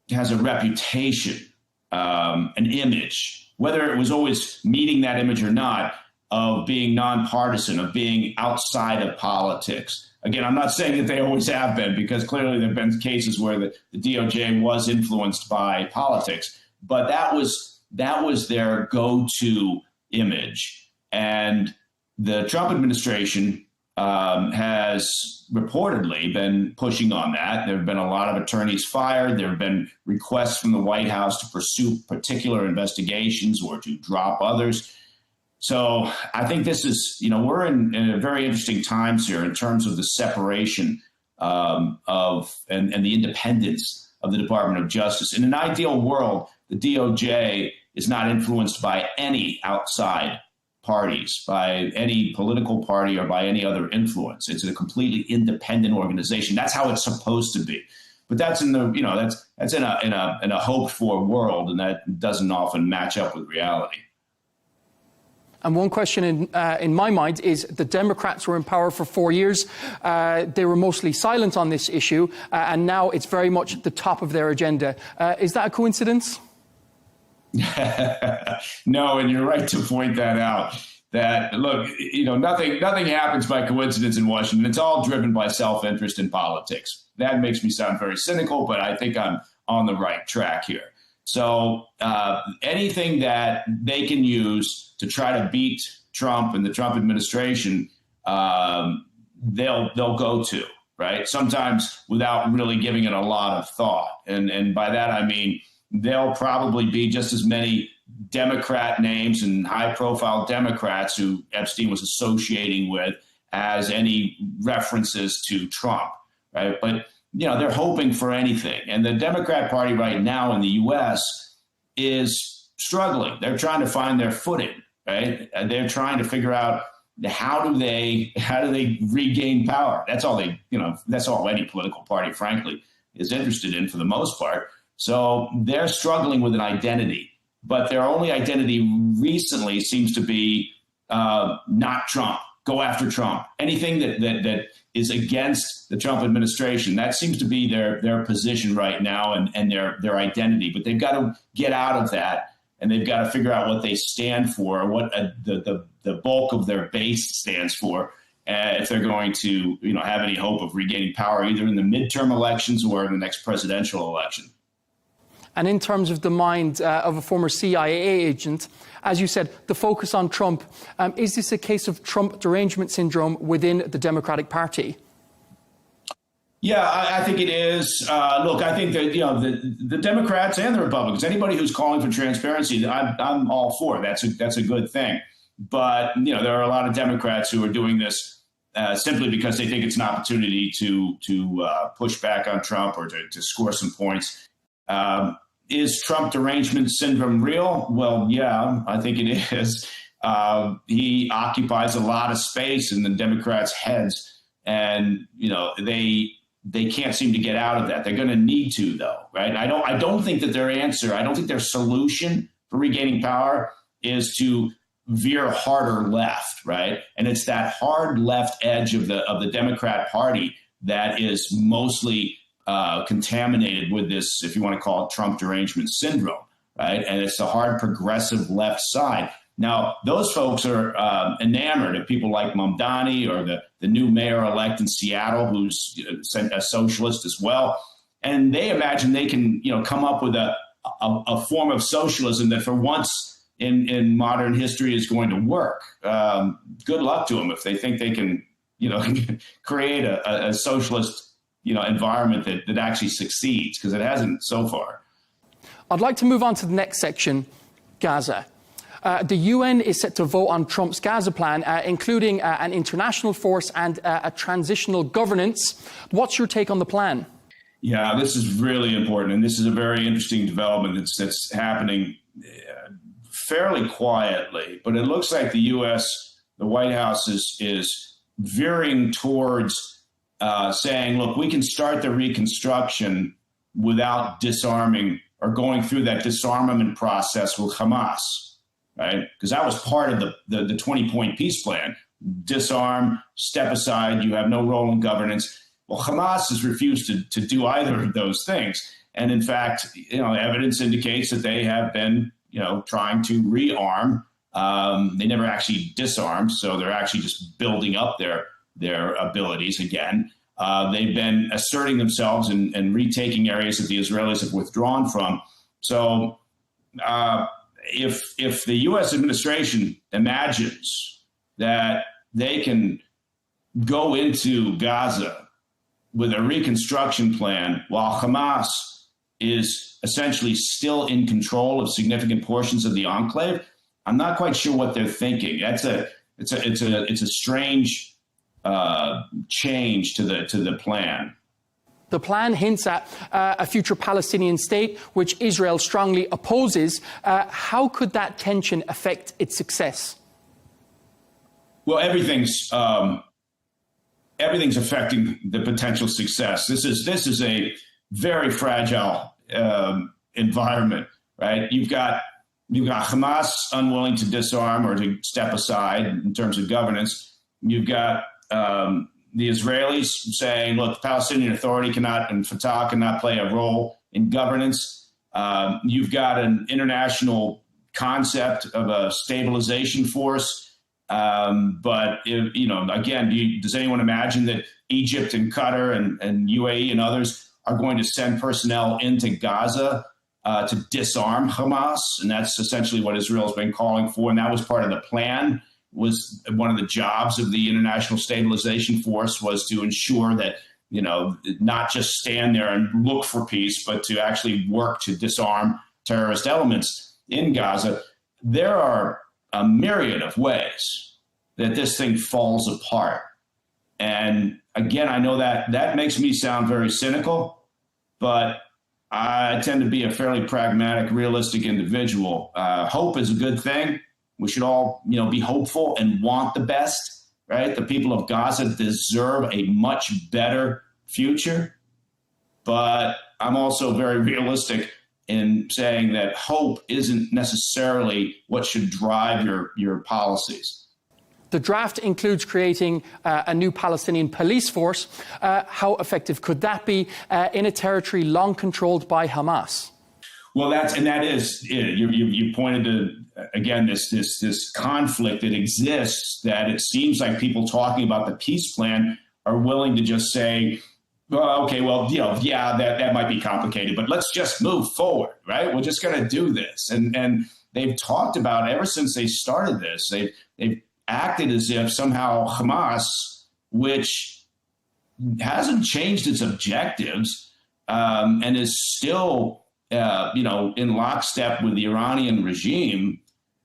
reputation, an image, whether it was always meeting that image or not, of being nonpartisan, of being outside of politics. Again, I'm not saying that they always have been, because clearly there have been cases where the DOJ was influenced by politics, but that was their go-to image. And the Trump administration has reportedly been pushing on that. There have been a lot of attorneys fired. There have been requests from the White House to pursue particular investigations or to drop others. So I think this is, we're in very interesting times here in terms of the separation and the independence of the Department of Justice. In an ideal world, the DOJ is not influenced by any outside parties, by any political party, or by any other influence. It's a completely independent organization. That's how it's supposed to be. But that's in the, that's in a hoped for world, and that doesn't often match up with reality. And one question in my mind is the Democrats were in power for 4 years. They were mostly silent on this issue, and now it's very much at the top of their agenda. Is that a coincidence? No, and you're right to point that out. That, look, nothing happens by coincidence in Washington. It's all driven by self-interest in politics. That makes me sound very cynical, but I think I'm on the right track here. So anything that they can use to try to beat Trump and the Trump administration, they'll go to, right? Sometimes without really giving it a lot of thought. And by that, I mean, there'll probably be just as many Democrat names and high-profile Democrats who Epstein was associating with as any references to Trump, right? But they're hoping for anything. And the Democrat Party right now in the U.S. is struggling. They're trying to find their footing, right? They're trying to figure out how do they regain power. That's all that's all any political party, frankly, is interested in for the most part. So they're struggling with an identity, but their only identity recently seems to be not Trump. Go after Trump. Anything that is against the Trump administration, that seems to be their position right now and their identity. But they've got to get out of that, and they've got to figure out what they stand for, what the bulk of their base stands for, if they're going to have any hope of regaining power, either in the midterm elections or in the next presidential election. And in terms of the mind of a former CIA agent, as you said, the focus on Trump, is this a case of Trump derangement syndrome within the Democratic Party? Yeah, I think it is. Look, I think that the Democrats and the Republicans, anybody who's calling for transparency, I'm all for. That's a good thing. But there are a lot of Democrats who are doing this simply because they think it's an opportunity to push back on Trump or to score some points. Is Trump derangement syndrome real? Well, yeah, I think it is. He occupies a lot of space in the Democrats' heads, and they can't seem to get out of that. They're going to need to, though, right? I don't think that their answer, I don't think their solution for regaining power is to veer harder left, right? And it's that hard left edge of the Democrat Party that is mostly contaminated with this, if you want to call it Trump derangement syndrome, right? And it's the hard progressive left side. Now, those folks are enamored of people like Mamdani or the new mayor-elect in Seattle, who's a socialist as well. And they imagine they can, come up with a form of socialism that for once in modern history is going to work. Good luck to them if they think they can, create a socialist, environment that actually succeeds, because it hasn't so far. I'd like to move on to the next section, Gaza. The UN is set to vote on Trump's Gaza plan, including an international force and a transitional governance. What's your take on the plan? Yeah, this is really important, and this is a very interesting development that's happening fairly quietly. But it looks like the U.S., the White House, is veering towards saying, look, we can start the reconstruction without disarming or going through that disarmament process with Hamas, right? Because that was part of the 20-point peace plan. Disarm, step aside, you have no role in governance. Well, Hamas has refused to do either of those things. And in fact, evidence indicates that they have been, trying to rearm. They never actually disarmed, so they're actually just building up their abilities again. They've been asserting themselves and retaking areas that the Israelis have withdrawn from. So if the U.S. administration imagines that they can go into Gaza with a reconstruction plan while Hamas is essentially still in control of significant portions of the enclave, I'm not quite sure what they're thinking. It's a strange change to the plan. The plan hints at a future Palestinian state, which Israel strongly opposes. How could that tension affect its success? Well, everything's affecting the potential success. This is a very fragile environment, right? You've got Hamas unwilling to disarm or to step aside in terms of governance. You've got the Israelis saying, look, the Palestinian Authority cannot and Fatah cannot play a role in governance. You've got an international concept of a stabilization force. But, again, does anyone imagine that Egypt and Qatar and UAE and others are going to send personnel into Gaza to disarm Hamas? And that's essentially what Israel's been calling for. And that was part of the plan. Was one of the jobs of the International Stabilization Force was to ensure that, not just stand there and look for peace, but to actually work to disarm terrorist elements in Gaza. There are a myriad of ways that this thing falls apart. And again, I know that makes me sound very cynical, but I tend to be a fairly pragmatic, realistic individual. Hope is a good thing. We should all, be hopeful and want the best, right? The people of Gaza deserve a much better future. But I'm also very realistic in saying that hope isn't necessarily what should drive your policies. The draft includes creating a new Palestinian police force. How effective could that be in a territory long controlled by Hamas? Well, that is it. You pointed to, again, this conflict that exists, that it seems like people talking about the peace plan are willing to just say, well, okay, well, that might be complicated, but let's just move forward, right? We're just going to do this. And they've talked about, ever since they started this, they've acted as if somehow Hamas, which hasn't changed its objectives and is still, in lockstep with the Iranian regime,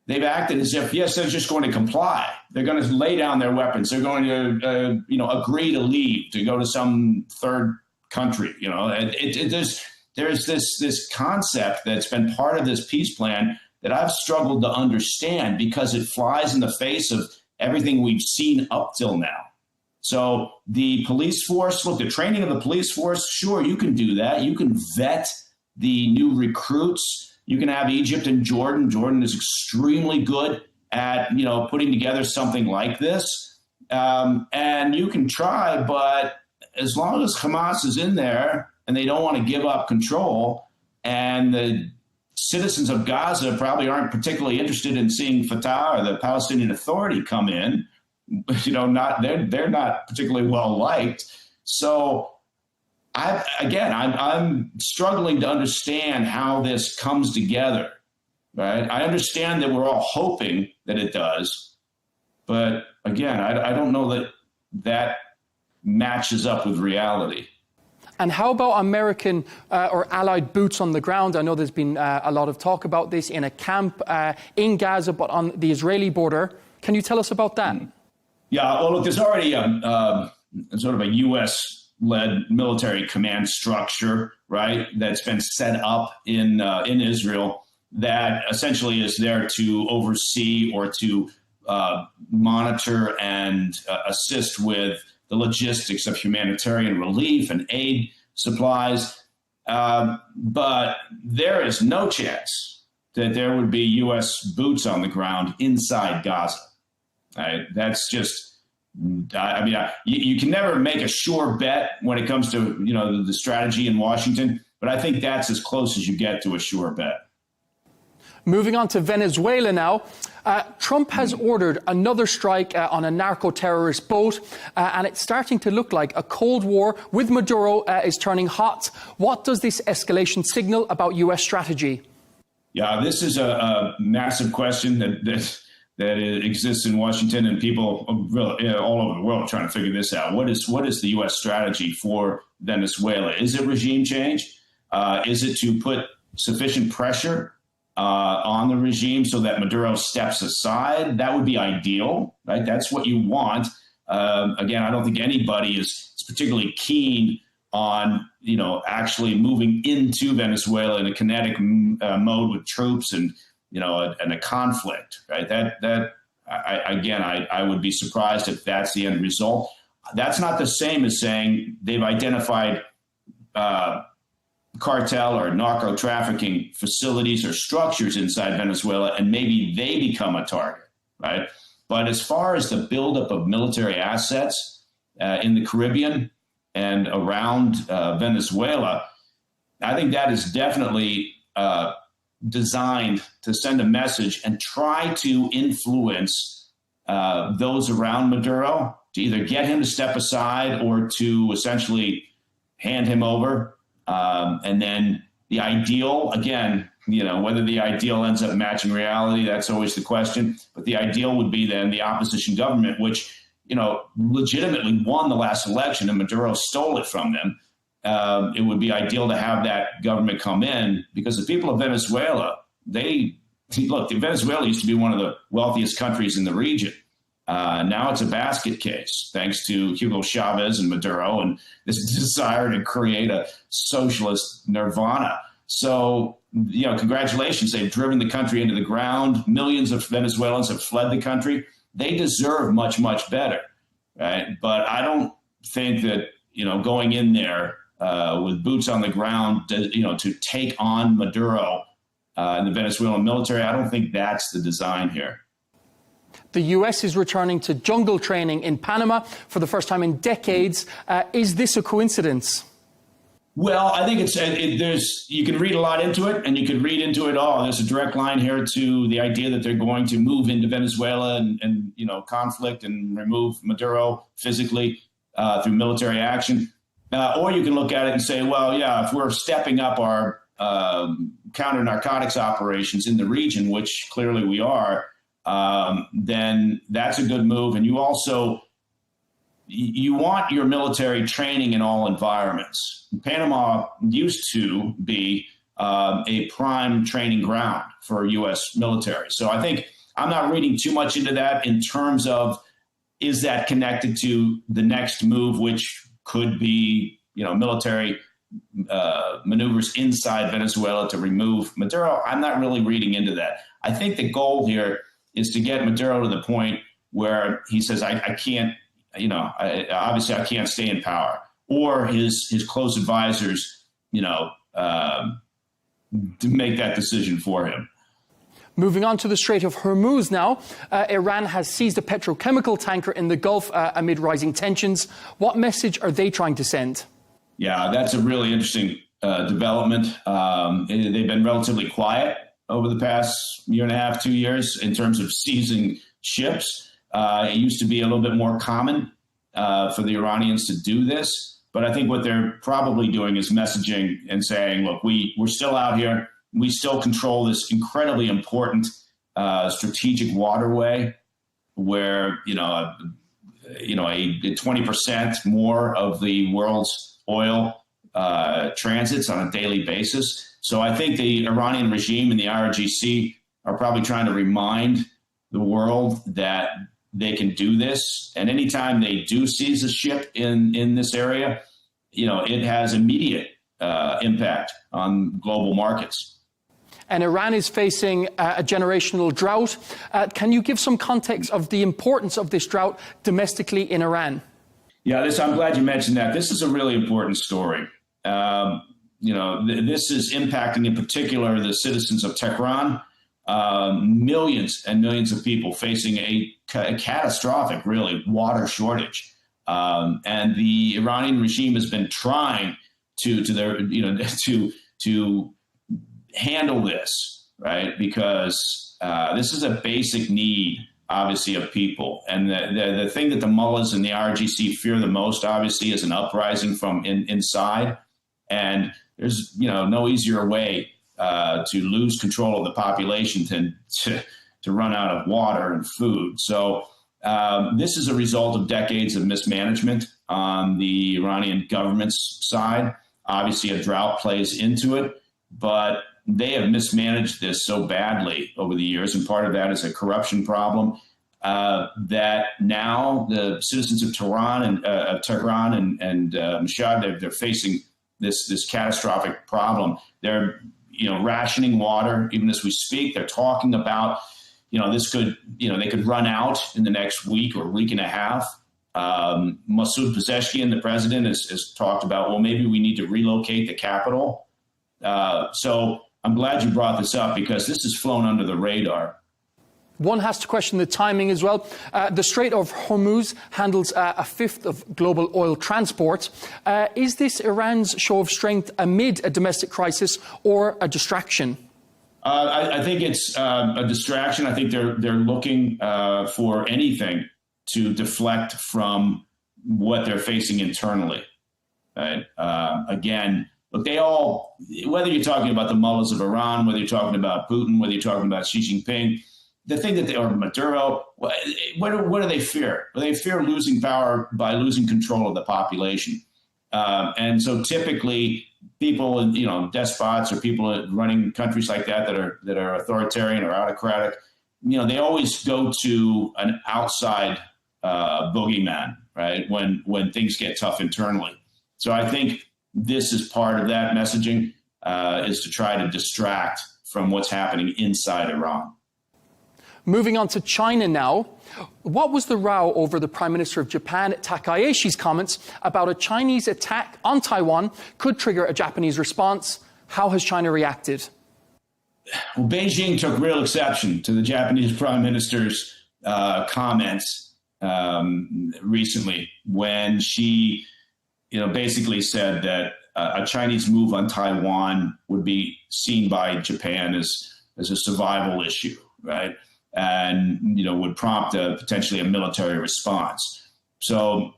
they've acted as if, yes, they're just going to comply. They're going to lay down their weapons. They're going to, agree to leave, to go to some third country. There's this concept that's been part of this peace plan that I've struggled to understand because it flies in the face of everything we've seen up till now. So the police force, look, the training of the police force, sure, you can do that. You can vet the new recruits. You can have Egypt and Jordan. Jordan is extremely good at, putting together something like this. And you can try, but as long as Hamas is in there and they don't want to give up control, and the citizens of Gaza probably aren't particularly interested in seeing Fatah or the Palestinian Authority come in, they're not particularly well liked. So I'm struggling to understand how this comes together. right? I understand that we're all hoping that it does, but again, I don't know that that matches up with reality. And how about American or allied boots on the ground? I know there's been a lot of talk about this in a camp in Gaza, but on the Israeli border. Can you tell us about that? Yeah, well, look, there's already sort of a U.S.-led military command structure, right, that's been set up in Israel that essentially is there to oversee or to monitor and assist with the logistics of humanitarian relief and aid supplies. But there is no chance that there would be U.S. boots on the ground inside Gaza. Right? That's just, I mean, you can never make a sure bet when it comes to, the strategy in Washington, but I think that's as close as you get to a sure bet. Moving on to Venezuela now. Trump has ordered another strike on a narco-terrorist boat, and it's starting to look like a Cold War with Maduro is turning hot. What does this escalation signal about U.S. strategy? Yeah, this is a massive question that exists in Washington, and people all over the world trying to figure this out. What is the U.S. strategy for Venezuela? Is it regime change? Is it to put sufficient pressure on the regime so that Maduro steps aside? That would be ideal, right? That's what you want. Again, I don't think anybody is particularly keen on, actually moving into Venezuela in a kinetic mode with troops and, and a conflict, right? I would be surprised if that's the end result. That's not the same as saying they've identified cartel or narco trafficking facilities or structures inside Venezuela, and maybe they become a target, right? But as far as the buildup of military assets in the Caribbean and around Venezuela, I think that is definitely designed to send a message and try to influence those around Maduro to either get him to step aside or to essentially hand him over. And then the ideal, again, whether the ideal ends up matching reality, that's always the question. But the ideal would be then the opposition government, which, legitimately won the last election and Maduro stole it from them. It would be ideal to have that government come in, because the people of Venezuela, Venezuela used to be one of the wealthiest countries in the region. Now it's a basket case, thanks to Hugo Chavez and Maduro and this desire to create a socialist nirvana. So, congratulations. They've driven the country into the ground. Millions of Venezuelans have fled the country. They deserve much, much better, right? But I don't think that, going in there with boots on the ground, to take on Maduro and the Venezuelan military, I don't think that's the design here. The U.S. is returning to jungle training in Panama for the first time in decades. Is this a coincidence? Well, I think you can read a lot into it, and you could read into it all. There's a direct line here to the idea that they're going to move into Venezuela and conflict and remove Maduro physically through military action. Or you can look at it and say, well, yeah, if we're stepping up our counter narcotics operations in the region, which clearly we are, then that's a good move. And you want your military training in all environments. Panama used to be a prime training ground for U.S. military. So I think I'm not reading too much into that in terms of, is that connected to the next move, which could be, military maneuvers inside Venezuela to remove Maduro. I'm not really reading into that. I think the goal here is to get Maduro to the point where he says, I can't, obviously I can't stay in power, or his close advisors, to make that decision for him. Moving on to the Strait of Hormuz now. Iran has seized a petrochemical tanker in the Gulf amid rising tensions. What message are they trying to send? Yeah, that's a really interesting development. They've been relatively quiet over the past year and a half, 2 years in terms of seizing ships. It used to be a little bit more common for the Iranians to do this. But I think what they're probably doing is messaging and saying, look, we're still out here. we still control this incredibly important strategic waterway where, a 20% more of the world's oil transits on a daily basis. So I think the Iranian regime and the IRGC are probably trying to remind the world that they can do this. And anytime they do seize a ship in this area, it has immediate impact on global markets. And Iran is facing a generational drought. Can you give some context of the importance of this drought domestically in Iran? Yeah, I'm glad you mentioned that. This is a really important story. This is impacting in particular the citizens of Tehran. Millions and millions of people facing a catastrophic, really, water shortage. And the Iranian regime has been trying to handle this, right? Because this is a basic need, obviously, of people. And the thing that the mullahs and the IRGC fear the most, obviously, is an uprising from inside. And there's, no easier way to lose control of the population than to run out of water and food. So this is a result of decades of mismanagement on the Iranian government's side. Obviously, a drought plays into it, but they have mismanaged this so badly over the years, and part of that is a corruption problem that now the citizens of Tehran and Mashhad, they're facing this catastrophic problem. They're rationing water even as we speak. They're talking about this could they could run out in the next week or week and a half. Masoud Pezeshkian, the president, has talked about, well, maybe we need to relocate the capital. So I'm glad you brought this up because this has flown under the radar. One has to question the timing as well. The Strait of Hormuz handles a fifth of global oil transport. Is this Iran's show of strength amid a domestic crisis or a distraction? I think it's a distraction. I think they're looking for anything to deflect from what they're facing internally. Right? Again, look, whether you're talking about the mullahs of Iran, whether you're talking about Putin, whether you're talking about Xi Jinping, the thing that or Maduro, what do they fear? Well, they fear losing power by losing control of the population. And so typically people, despots or people running countries like that are authoritarian or autocratic, they always go to an outside boogeyman, right? When things get tough internally. So I think this is part of that messaging, is to try to distract from what's happening inside Iran. Moving on to China now. What was the row over the Prime Minister of Japan, Takayashi's comments about a Chinese attack on Taiwan could trigger a Japanese response? How has China reacted? Well, Beijing took real exception to the Japanese Prime Minister's comments recently when she, basically said that a Chinese move on Taiwan would be seen by Japan as a survival issue, right? And, would prompt potentially a military response. So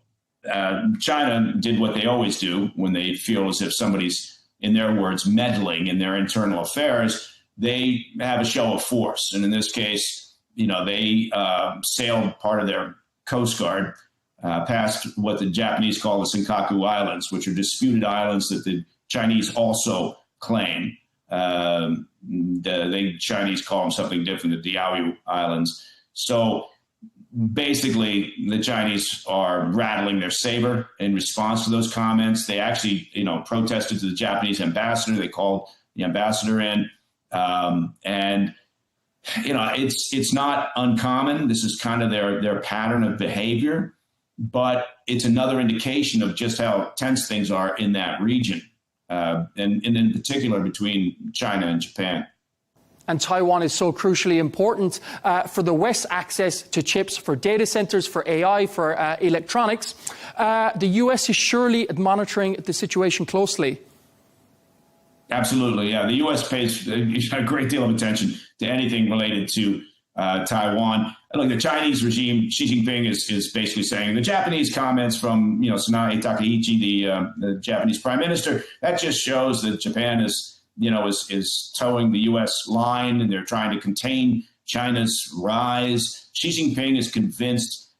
China did what they always do when they feel as if somebody's, in their words, meddling in their internal affairs. They have a show of force. And in this case, they sailed part of their Coast Guard past what the Japanese call the Senkaku Islands, which are disputed islands that the Chinese also claim. The Chinese call them something different, the Diaoyu Islands. So basically, the Chinese are rattling their saber in response to those comments. They actually, protested to the Japanese ambassador. They called the ambassador in. And it's not uncommon. This is kind of their pattern of behavior, but it's another indication of just how tense things are in that region. And in particular between China and Japan. And Taiwan is so crucially important for the West's access to chips for data centers, for AI, for electronics. The US is surely monitoring the situation closely. Absolutely, yeah. The U.S. pays a great deal of attention to anything related to Taiwan. Look, the Chinese regime, Xi Jinping is basically saying the Japanese comments from Sanae Takaichi, the Japanese prime minister, that just shows that Japan is is towing the U.S. line, and they're trying to contain China's rise. Xi Jinping is convinced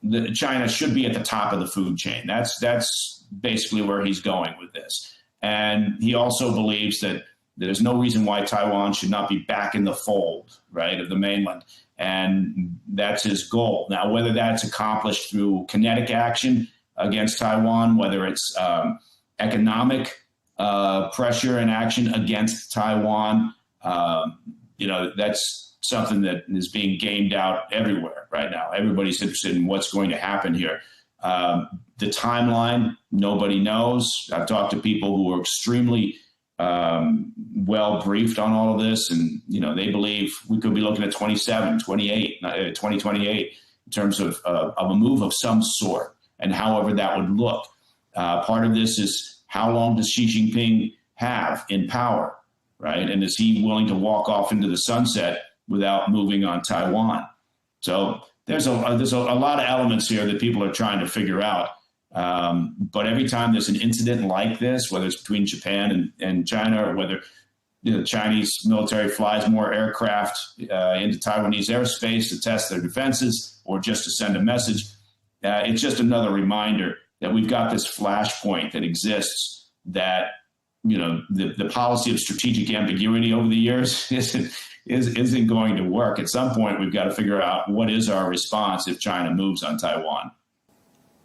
that China should be at the top of the food chain. That's basically where he's going with this. And he also believes that there's no reason why Taiwan should not be back in the fold, right, of the mainland. And that's his goal. Now, whether that's accomplished through kinetic action against Taiwan, whether it's economic pressure and action against Taiwan, that's something that is being gamed out everywhere right now. Everybody's interested in what's going to happen here. The timeline, nobody knows. I've talked to people who are extremely well briefed on all of this, and they believe we could be looking at 2028 in terms of a move of some sort, and however that would look. Part of this is how long does Xi Jinping have in power, right? And is he willing to walk off into the sunset without moving on Taiwan? So there's a lot of elements here that people are trying to figure out. But every time there's an incident like this, whether it's between Japan and China, or whether the Chinese military flies more aircraft into Taiwanese airspace to test their defenses or just to send a message, it's just another reminder that we've got this flashpoint that exists, that the policy of strategic ambiguity over the years isn't going to work. At some point, we've got to figure out what is our response if China moves on Taiwan.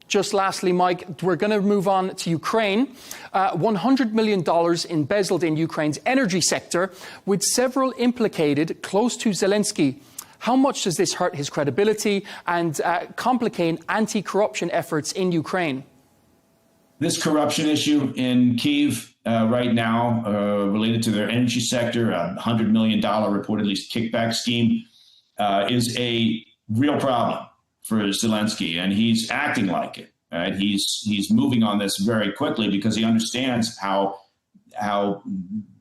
Just lastly, Mike, we're going to move on to Ukraine. $100 million embezzled in Ukraine's energy sector, with several implicated close to Zelensky. How much does this hurt his credibility and complicate anti-corruption efforts in Ukraine? This corruption issue in Kyiv right now, related to their energy sector, a $100 million reportedly kickback scheme, is a real problem for Zelensky, and he's acting like it. Right? He's moving on this very quickly because he understands how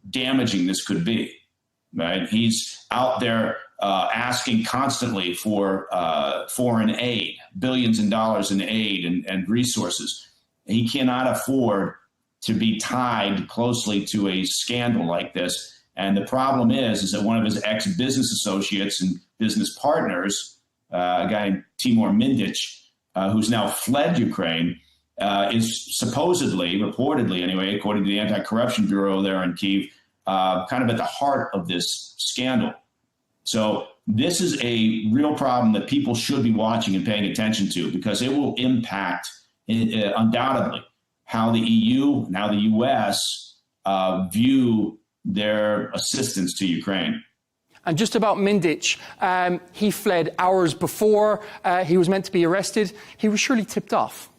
damaging this could be. Right? He's out there asking constantly for foreign aid, billions of dollars in aid and resources. He cannot afford to be tied closely to a scandal like this. And the problem is that one of his ex-business associates and business partners, a guy named Timur Mindich, who's now fled Ukraine, is supposedly, reportedly anyway, according to the Anti-Corruption Bureau there in Kyiv, kind of at the heart of this scandal. So this is a real problem that people should be watching and paying attention to, because it will impact undoubtedly how the EU and how the U.S. view their assistance to Ukraine. And just about Mindich, he fled hours before he was meant to be arrested. He was surely tipped off.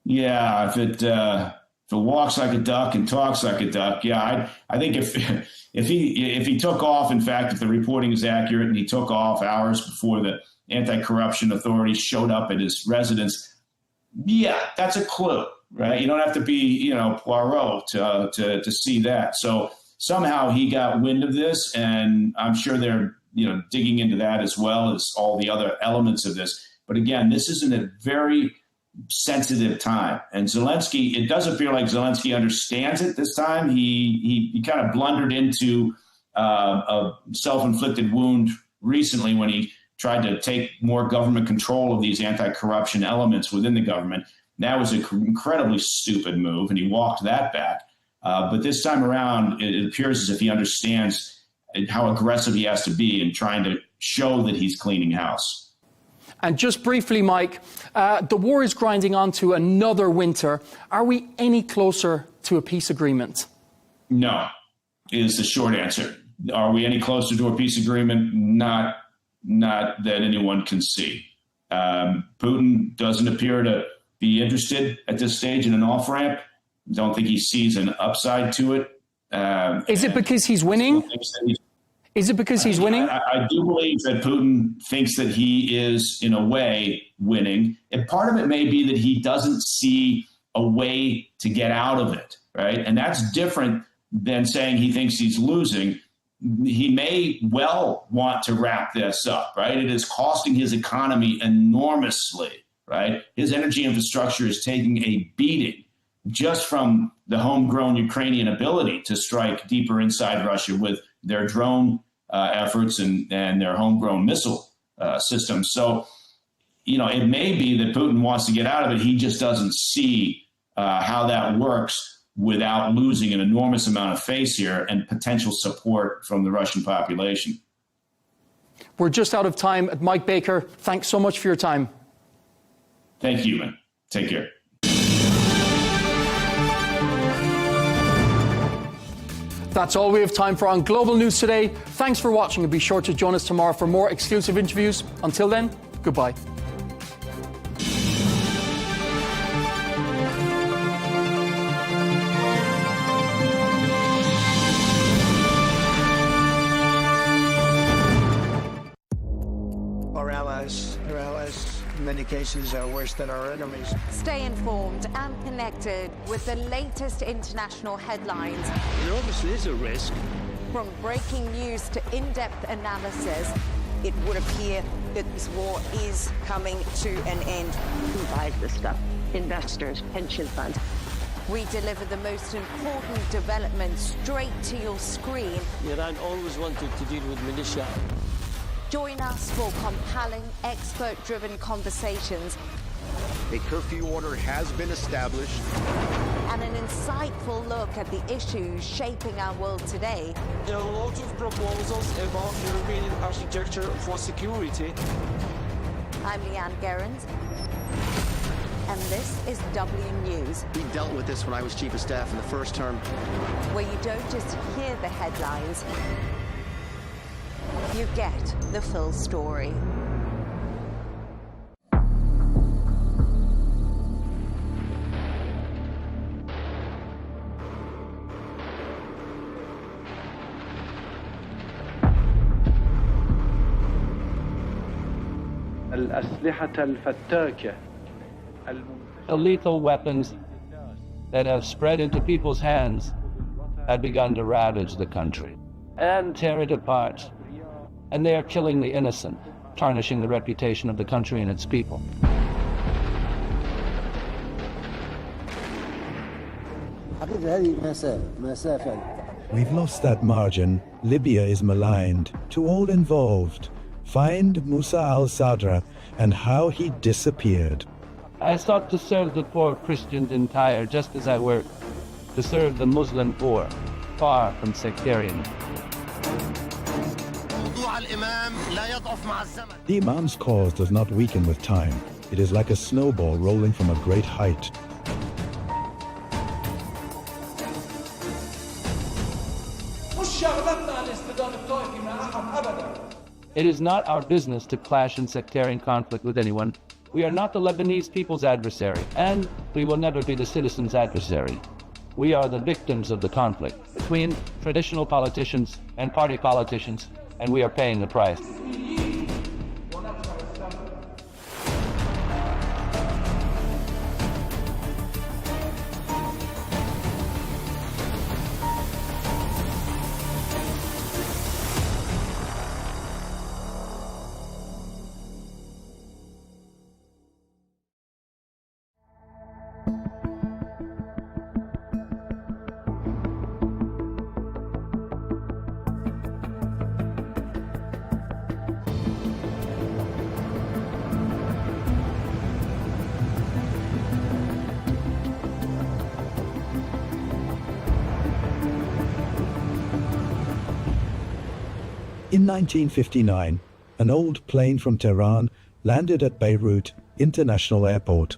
Yeah, if it walks like a duck and talks like a duck, yeah, I think if he took off, in fact, if the reporting is accurate, and he took off hours before the anti-corruption authorities showed up at his residence, yeah, that's a clue, right? You don't have to be, Poirot to see that. So somehow he got wind of this, and I'm sure they're, digging into that as well as all the other elements of this. But again, this is in a very sensitive time. And Zelensky, it does appear like Zelensky understands it this time. He kind of blundered into a self-inflicted wound recently when he tried to take more government control of these anti-corruption elements within the government. That was an incredibly stupid move, and he walked that back. But this time around, it appears as if he understands how aggressive he has to be in trying to show that he's cleaning house. And just briefly, Mike, the war is grinding on to another winter. Are we any closer to a peace agreement? No, is the short answer. Are we any closer to a peace agreement? Not that anyone can see. Putin doesn't appear to be interested at this stage in an off-ramp. Don't think he sees an upside to it. Is it because he's winning? Is it because he's winning? I do believe that Putin thinks that he is, in a way, winning. And part of it may be that he doesn't see a way to get out of it, right? And that's different than saying he thinks he's losing. He may well want to wrap this up, right? It is costing his economy enormously, right? His energy infrastructure is taking a beating just from the homegrown Ukrainian ability to strike deeper inside Russia with their drone efforts and their homegrown missile systems. So, it may be that Putin wants to get out of it. He just doesn't see how that works without losing an enormous amount of face here and potential support from the Russian population. We're just out of time. Mike Baker, thanks so much for your time. Thank you, man. Take care. That's all we have time for on Global News today. Thanks for watching, and be sure to join us tomorrow for more exclusive interviews. Until then, goodbye. Our allies, in many cases, are worse than our enemies. Stay informed and connected with the latest international headlines. There obviously is a risk. From breaking news to in-depth analysis, it would appear that this war is coming to an end. Who buys this stuff? Investors, pension funds. We deliver the most important developments straight to your screen. Iran always wanted to deal with militia. Join us for compelling, expert-driven conversations. A curfew order has been established. And an insightful look at the issues shaping our world today. There are a lot of proposals about European architecture for security. I'm Leigh Ann Gerrans, and this is W News. We dealt with this when I was chief of staff in the first term. Where you don't just hear the headlines, you get the full story. The lethal weapons that have spread into people's hands had begun to ravage the country and tear it apart. And they are killing the innocent, tarnishing the reputation of the country and its people. We've lost that margin. Libya is maligned. To all involved, find Musa al-Sadra and how he disappeared. I sought to serve the poor Christians in Tyre just as I worked to serve the Muslim poor, far from sectarian. The Imam's cause does not weaken with time. It is like a snowball rolling from a great height. It is not our business to clash in sectarian conflict with anyone. We are not the Lebanese people's adversary, and we will never be the citizens' adversary. We are the victims of the conflict between traditional politicians and party politicians, and we are paying the price. In 1959, an old plane from Tehran landed at Beirut International Airport.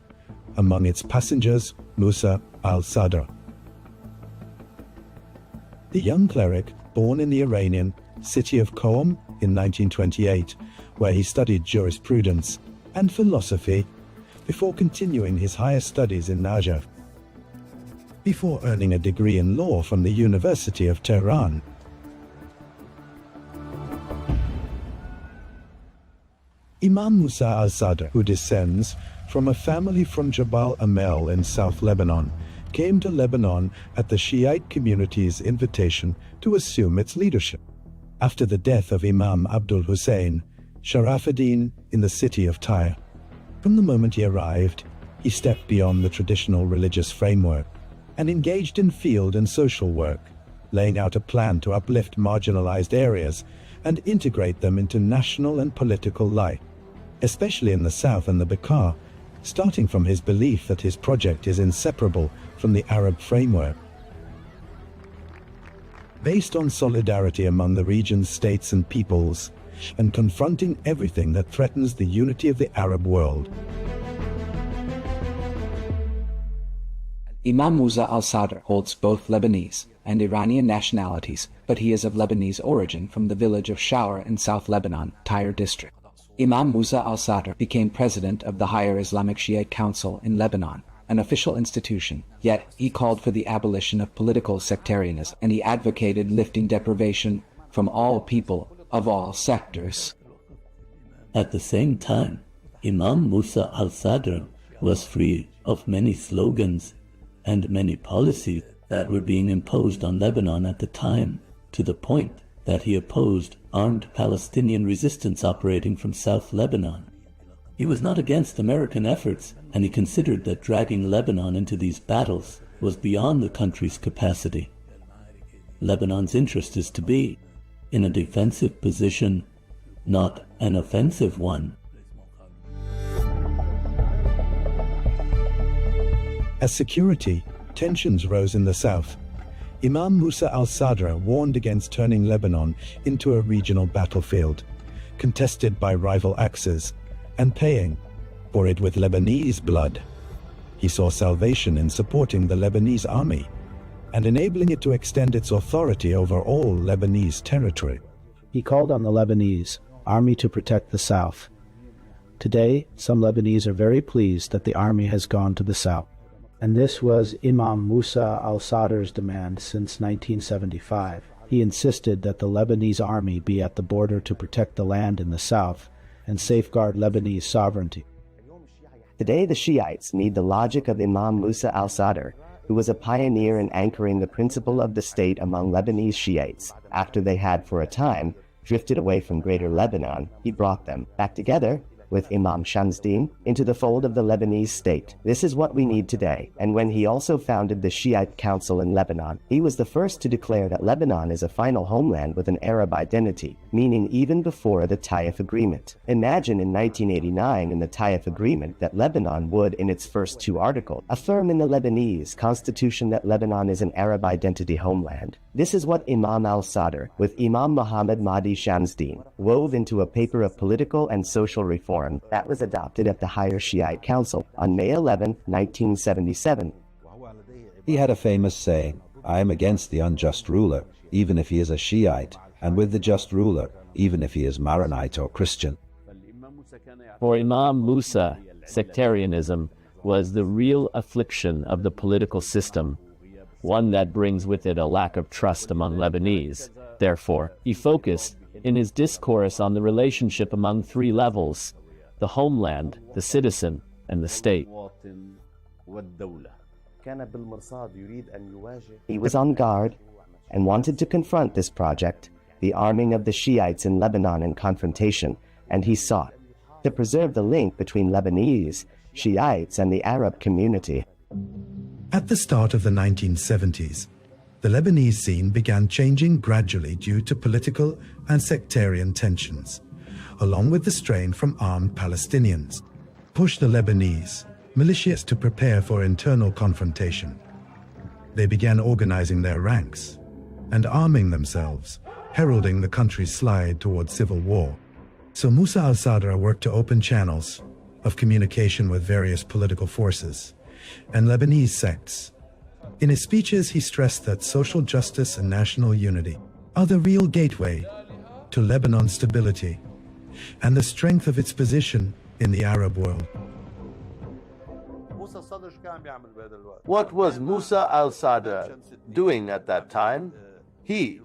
Among its passengers, Musa al-Sadr. The young cleric, born in the Iranian city of Qom in 1928, where he studied jurisprudence and philosophy before continuing his higher studies in Najaf. Before earning a degree in law from the University of Tehran. Imam Musa al-Sadr, who descends from a family from Jabal Amel in South Lebanon, came to Lebanon at the Shiite community's invitation to assume its leadership. After the death of Imam Abdul Hussein, Sharafuddin in the city of Tyre. From the moment he arrived, he stepped beyond the traditional religious framework. and engaged in field and social work, laying out a plan to uplift marginalized areas and integrate them into national and political life, especially in the South and the Bekaa, starting from his belief that his project is inseparable from the Arab framework. Based on solidarity among the region's states and peoples, and confronting everything that threatens the unity of the Arab world. Imam Musa al-Sadr holds both Lebanese and Iranian nationalities, but he is of Lebanese origin from the village of Shawr in South Lebanon, Tyre district. Imam Musa al-Sadr became president of the Higher Islamic Shiite Council in Lebanon, an official institution, yet he called for the abolition of political sectarianism, and he advocated lifting deprivation from all people of all sectors. At the same time, Imam Musa al-Sadr was free of many slogans and many policies that were being imposed on Lebanon at the time, to the point that he opposed armed Palestinian resistance operating from South Lebanon. He was not against American efforts, and he considered that dragging Lebanon into these battles was beyond the country's capacity. Lebanon's interest is to be in a defensive position, not an offensive one. As security tensions rose in the south, Imam Musa al-Sadr warned against turning Lebanon into a regional battlefield, contested by rival axes, and paying for it with Lebanese blood. He saw salvation in supporting the Lebanese army and enabling it to extend its authority over all Lebanese territory. He called on the Lebanese army to protect the south. Today, some Lebanese are very pleased that the army has gone to the south. And this was Imam Musa al-Sadr's demand since 1975. He insisted that the Lebanese army be at the border to protect the land in the south and safeguard Lebanese sovereignty. Today, the Shiites need the logic of Imam Musa al-Sadr, who was a pioneer in anchoring the principle of the state among Lebanese Shiites. After they had, for a time, drifted away from Greater Lebanon, he brought them back together with Imam Shamsdin into the fold of the Lebanese state. This is what we need today. And when he also founded the Shiite Council in Lebanon, he was the first to declare that Lebanon is a final homeland with an Arab identity, meaning even before the Taif Agreement. Imagine in 1989 in the Taif Agreement that Lebanon would, in its first two articles, affirm in the Lebanese constitution that Lebanon is an Arab identity homeland. This is what Imam al-Sadr, with Imam Muhammad Mahdi Shamsdin, wove into a paper of political and social reform that was adopted at the Higher Shiite Council on May 11, 1977. He had a famous saying, "I am against the unjust ruler, even if he is a Shiite, and with the just ruler, even if he is Maronite or Christian." For Imam Musa, sectarianism was the real affliction of the political system, one that brings with it a lack of trust among Lebanese. Therefore, he focused in his discourse on the relationship among three levels: the homeland, the citizen, and the state. He was on guard and wanted to confront this project, the arming of the Shiites in Lebanon in confrontation, and he sought to preserve the link between Lebanese, Shiites, and the Arab community. At the start of the 1970s, the Lebanese scene began changing gradually due to political and sectarian tensions, along with the strain from armed Palestinians, pushed the Lebanese militias to prepare for internal confrontation. They began organizing their ranks and arming themselves, heralding the country's slide towards civil war. So Musa al-Sadr worked to open channels of communication with various political forces and Lebanese sects. In his speeches, he stressed that social justice and national unity are the real gateway to Lebanon's stability and the strength of its position in the Arab world. What was Musa al-Sadr doing at that time? He,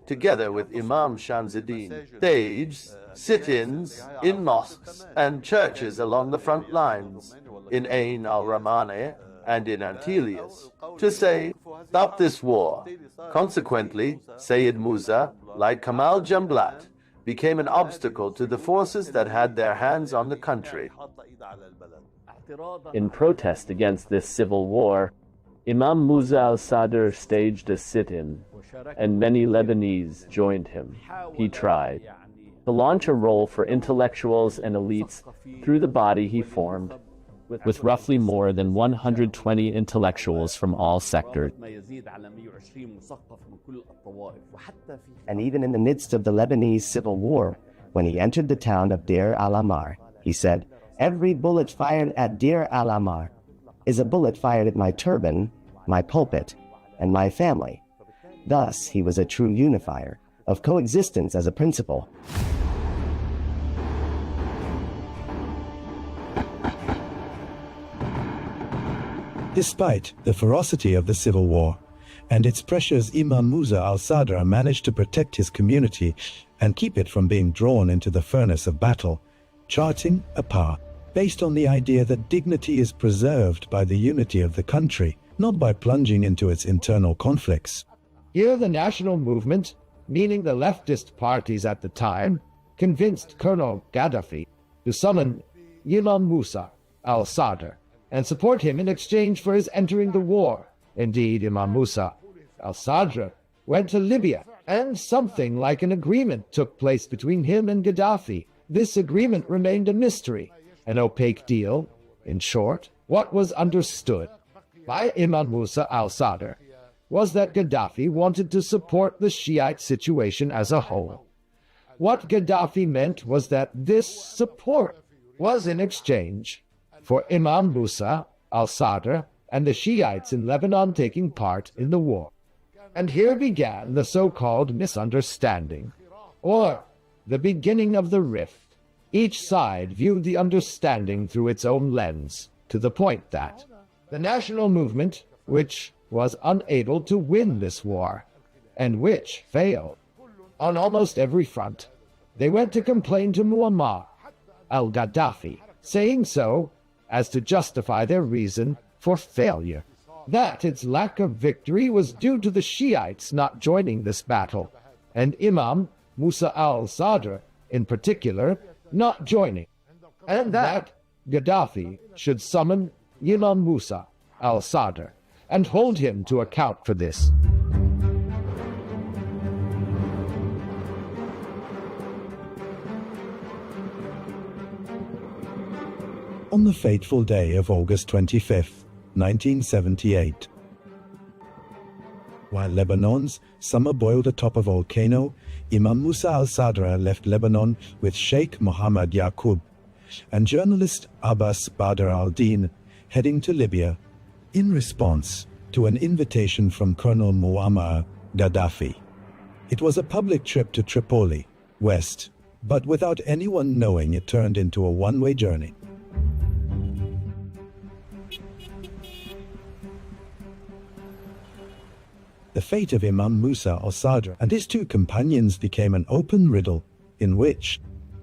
together with Imam Shamsuddin, staged sit-ins in mosques and churches along the front lines, in Ain al-Ramani and in Antelius, to say, "Stop this war." Consequently, Sayyid Musa, like Kamal Jumblat, became an obstacle to the forces that had their hands on the country. In protest against this civil war, Imam Musa al-Sadr staged a sit-in, and many Lebanese joined him. He tried to launch a role for intellectuals and elites through the body he formed, with roughly more than 120 intellectuals from all sectors. And even in the midst of the Lebanese civil war, when he entered the town of Deir al-Amar, he said, "Every bullet fired at Deir al-Amar is a bullet fired at my turban, my pulpit, and my family." Thus, he was a true unifier of coexistence as a principle. Despite the ferocity of the civil war and its pressures, Imam Musa al-Sadr managed to protect his community and keep it from being drawn into the furnace of battle, charting a path based on the idea that dignity is preserved by the unity of the country, not by plunging into its internal conflicts. Here the national movement, meaning the leftist parties at the time, convinced Colonel Gaddafi to summon Imam Musa al-Sadr and support him in exchange for his entering the war. Indeed, Imam Musa al-Sadr went to Libya, and something like an agreement took place between him and Gaddafi. This agreement remained a mystery, an opaque deal. In short, what was understood by Imam Musa al-Sadr was that Gaddafi wanted to support the Shiite situation as a whole. What Gaddafi meant was that this support was in exchange for Imam Musa al-Sadr and the Shiites in Lebanon taking part in the war. And here began the so-called misunderstanding, or the beginning of the rift. Each side viewed the understanding through its own lens, to the point that the national movement, which was unable to win this war, and which failed on almost every front, they went to complain to Muammar al-Gaddafi, saying so as to justify their reason for failure, that its lack of victory was due to the Shiites not joining this battle, and Imam Musa al-Sadr, in particular, not joining, and that Gaddafi should summon Imam Musa al-Sadr and hold him to account for this. On the fateful day of August 25th, 1978, while Lebanon's summer boiled atop a volcano, Imam Musa al-Sadr left Lebanon with Sheikh Mohammed Yaqub and journalist Abbas Badr al-Din, heading to Libya in response to an invitation from Colonel Muammar Gaddafi. It was a public trip to Tripoli, west, but without anyone knowing, it turned into a one-way journey. The fate of Imam Musa al-Sadr and his two companions became an open riddle in which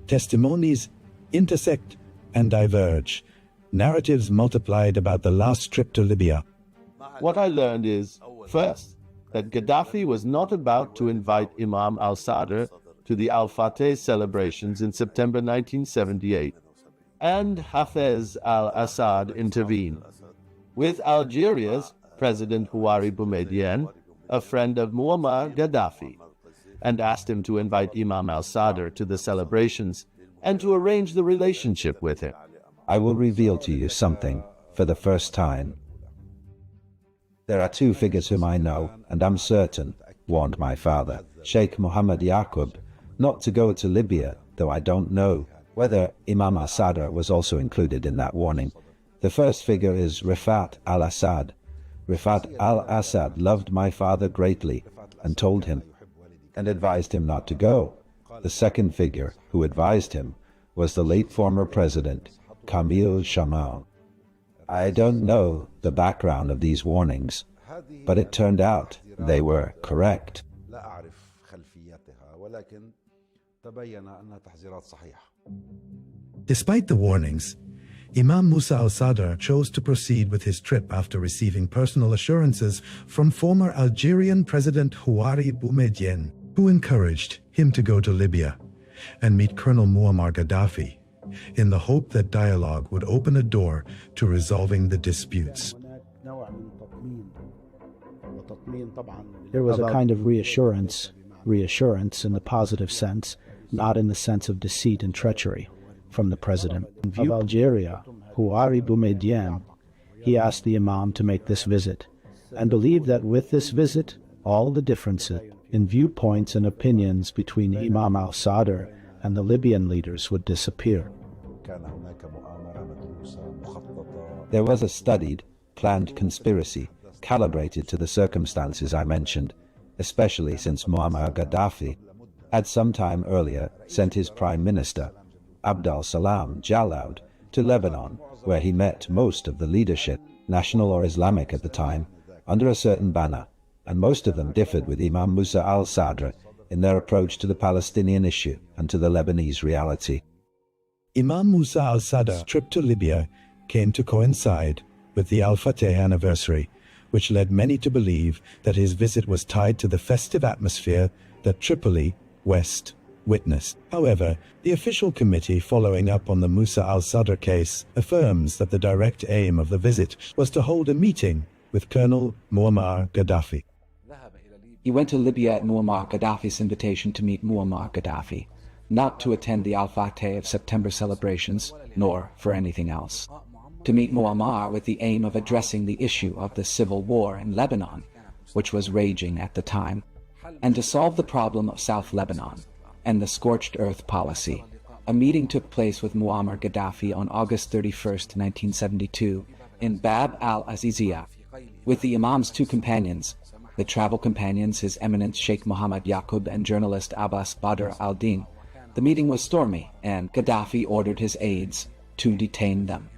testimonies intersect and diverge. Narratives multiplied about the last trip to Libya. What I learned is, first, that Gaddafi was not about to invite Imam al-Sadr to the Al-Fateh celebrations in September 1978, and Hafez al-Assad intervened. With Algeria's President Houari Boumediene, a friend of Muammar Gaddafi, and asked him to invite Imam al-Sadr to the celebrations and to arrange the relationship with him. I will reveal to you something for the first time. There are two figures whom I know, and I'm certain, warned my father, Sheikh Mohammed Yaqub, not to go to Libya, though I don't know whether Imam al-Sadr was also included in that warning. The first figure is Rifat al-Assad. Rifat al-Assad loved my father greatly and told him and advised him not to go. The second figure who advised him was the late former president, Camille Chamoun. I don't know the background of these warnings, but it turned out they were correct. Despite the warnings, Imam Musa al-Sadr chose to proceed with his trip after receiving personal assurances from former Algerian President Houari Boumediene, who encouraged him to go to Libya and meet Colonel Muammar Gaddafi, in the hope that dialogue would open a door to resolving the disputes. There was a kind of reassurance in the positive sense, not in the sense of deceit and treachery, from the president of Algeria, Houari Boumediene. He asked the Imam to make this visit, and believed that with this visit, all the differences in viewpoints and opinions between Imam al-Sadr and the Libyan leaders would disappear. There was a studied, planned conspiracy calibrated to the circumstances I mentioned, especially since Muammar Gaddafi had some time earlier sent his prime minister, Abdel Salam Jalaud, to Lebanon, where he met most of the leadership, national or Islamic at the time, under a certain banner, and most of them differed with Imam Musa al-Sadr in their approach to the Palestinian issue and to the Lebanese reality. Imam Musa al-Sadr's trip to Libya came to coincide with the Al-Fateh anniversary, which led many to believe that his visit was tied to the festive atmosphere that Tripoli, West, witnessed. However, the official committee following up on the Musa al-Sadr case affirms that the direct aim of the visit was to hold a meeting with Colonel Muammar Gaddafi. He went to Libya at Muammar Gaddafi's invitation to meet Muammar Gaddafi, not to attend the Al-Fateh of September celebrations, nor for anything else. To meet Muammar with the aim of addressing the issue of the civil war in Lebanon, which was raging at the time, and to solve the problem of South Lebanon and the scorched earth policy. A meeting took place with Muammar Gaddafi on August 31, 1972, in Bab al-Aziziyah, with the Imam's two companions, the travel companions His Eminence Sheikh Mohammed Yaqub and journalist Abbas Badr al-Din. The meeting was stormy, and Gaddafi ordered his aides to detain them.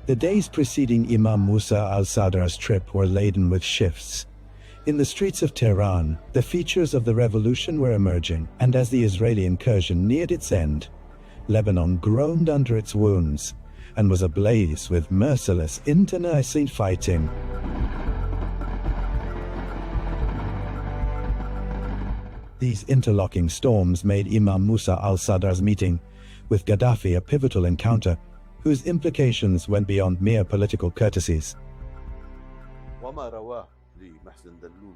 The days preceding Imam Musa al-Sadr's trip were laden with shifts. In the streets of Tehran, the features of the revolution were emerging, and as the Israeli incursion neared its end, Lebanon groaned under its wounds and was ablaze with merciless internecine fighting. These interlocking storms made Imam Musa al-Sadr's meeting with Gaddafi a pivotal encounter whose implications went beyond mere political courtesies.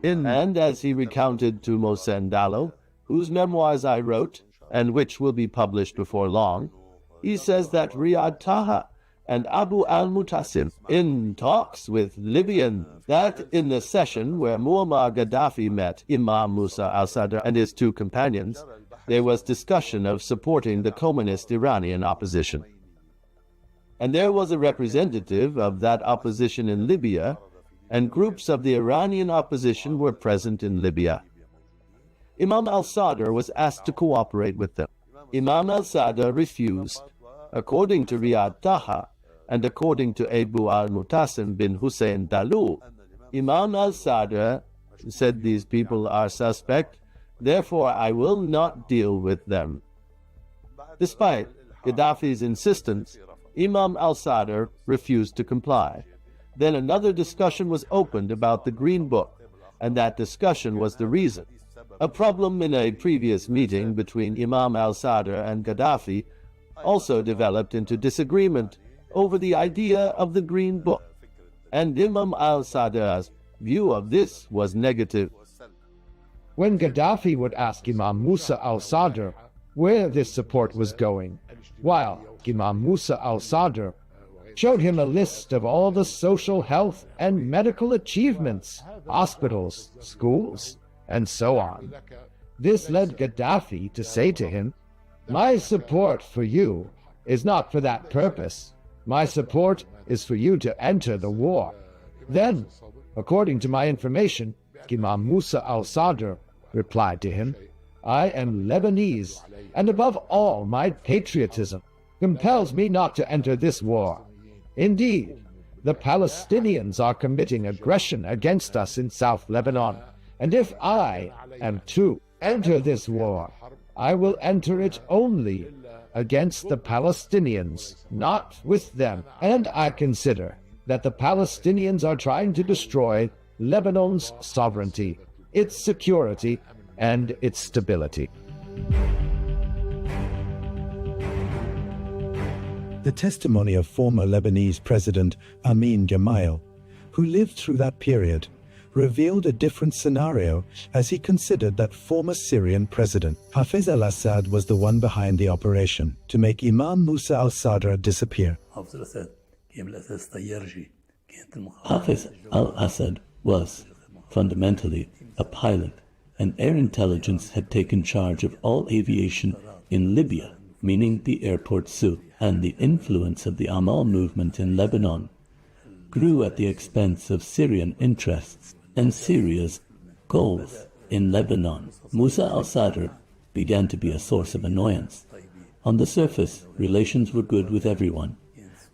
And as he recounted to Mohsen Dallo, whose memoirs I wrote, and which will be published before long, he says that Riyad Taha and Abu al-Mutasim in talks with Libyan, that in the session where Muammar Gaddafi met Imam Musa al-Sadr and his two companions, there was discussion of supporting the communist Iranian opposition. And there was a representative of that opposition in Libya, and groups of the Iranian opposition were present in Libya. Imam al-Sadr was asked to cooperate with them. Imam al-Sadr refused. According to Riyad Taha, and according to Abu al-Mutasim bin Hussein Dalu, Imam al-Sadr said these people are suspect, therefore I will not deal with them. Despite Gaddafi's insistence, Imam al-Sadr refused to comply. Then another discussion was opened about the Green Book, and that discussion was the reason. A problem in a previous meeting between Imam al-Sadr and Gaddafi also developed into disagreement over the idea of the Green Book, and Imam al-Sadr's view of this was negative. When Gaddafi would ask Imam Musa al-Sadr where this support was going, while Imam Musa al-Sadr showed him a list of all the social, health, and medical achievements, hospitals, schools, and so on. This led Gaddafi to say to him, "My support for you is not for that purpose. My support is for you to enter the war." Then, according to my information, Imam Musa al-Sadr replied to him, "I am Lebanese, and above all my patriotism compels me not to enter this war. Indeed, the Palestinians are committing aggression against us in South Lebanon, and if I am to enter this war, I will enter it only against the Palestinians, not with them, and I consider that the Palestinians are trying to destroy Lebanon's sovereignty, its security, and its stability." The testimony of former Lebanese President Amin Gemayel, who lived through that period, revealed a different scenario as he considered that former Syrian President Hafez al-Assad was the one behind the operation to make Imam Musa al-Sadr disappear. Hafez al-Assad was fundamentally a pilot, and air intelligence had taken charge of all aviation in Libya, meaning the airport Sousse, and the influence of the Amal movement in Lebanon grew at the expense of Syrian interests and Syria's goals in Lebanon. Musa al-Sadr began to be a source of annoyance. On the surface, relations were good with everyone,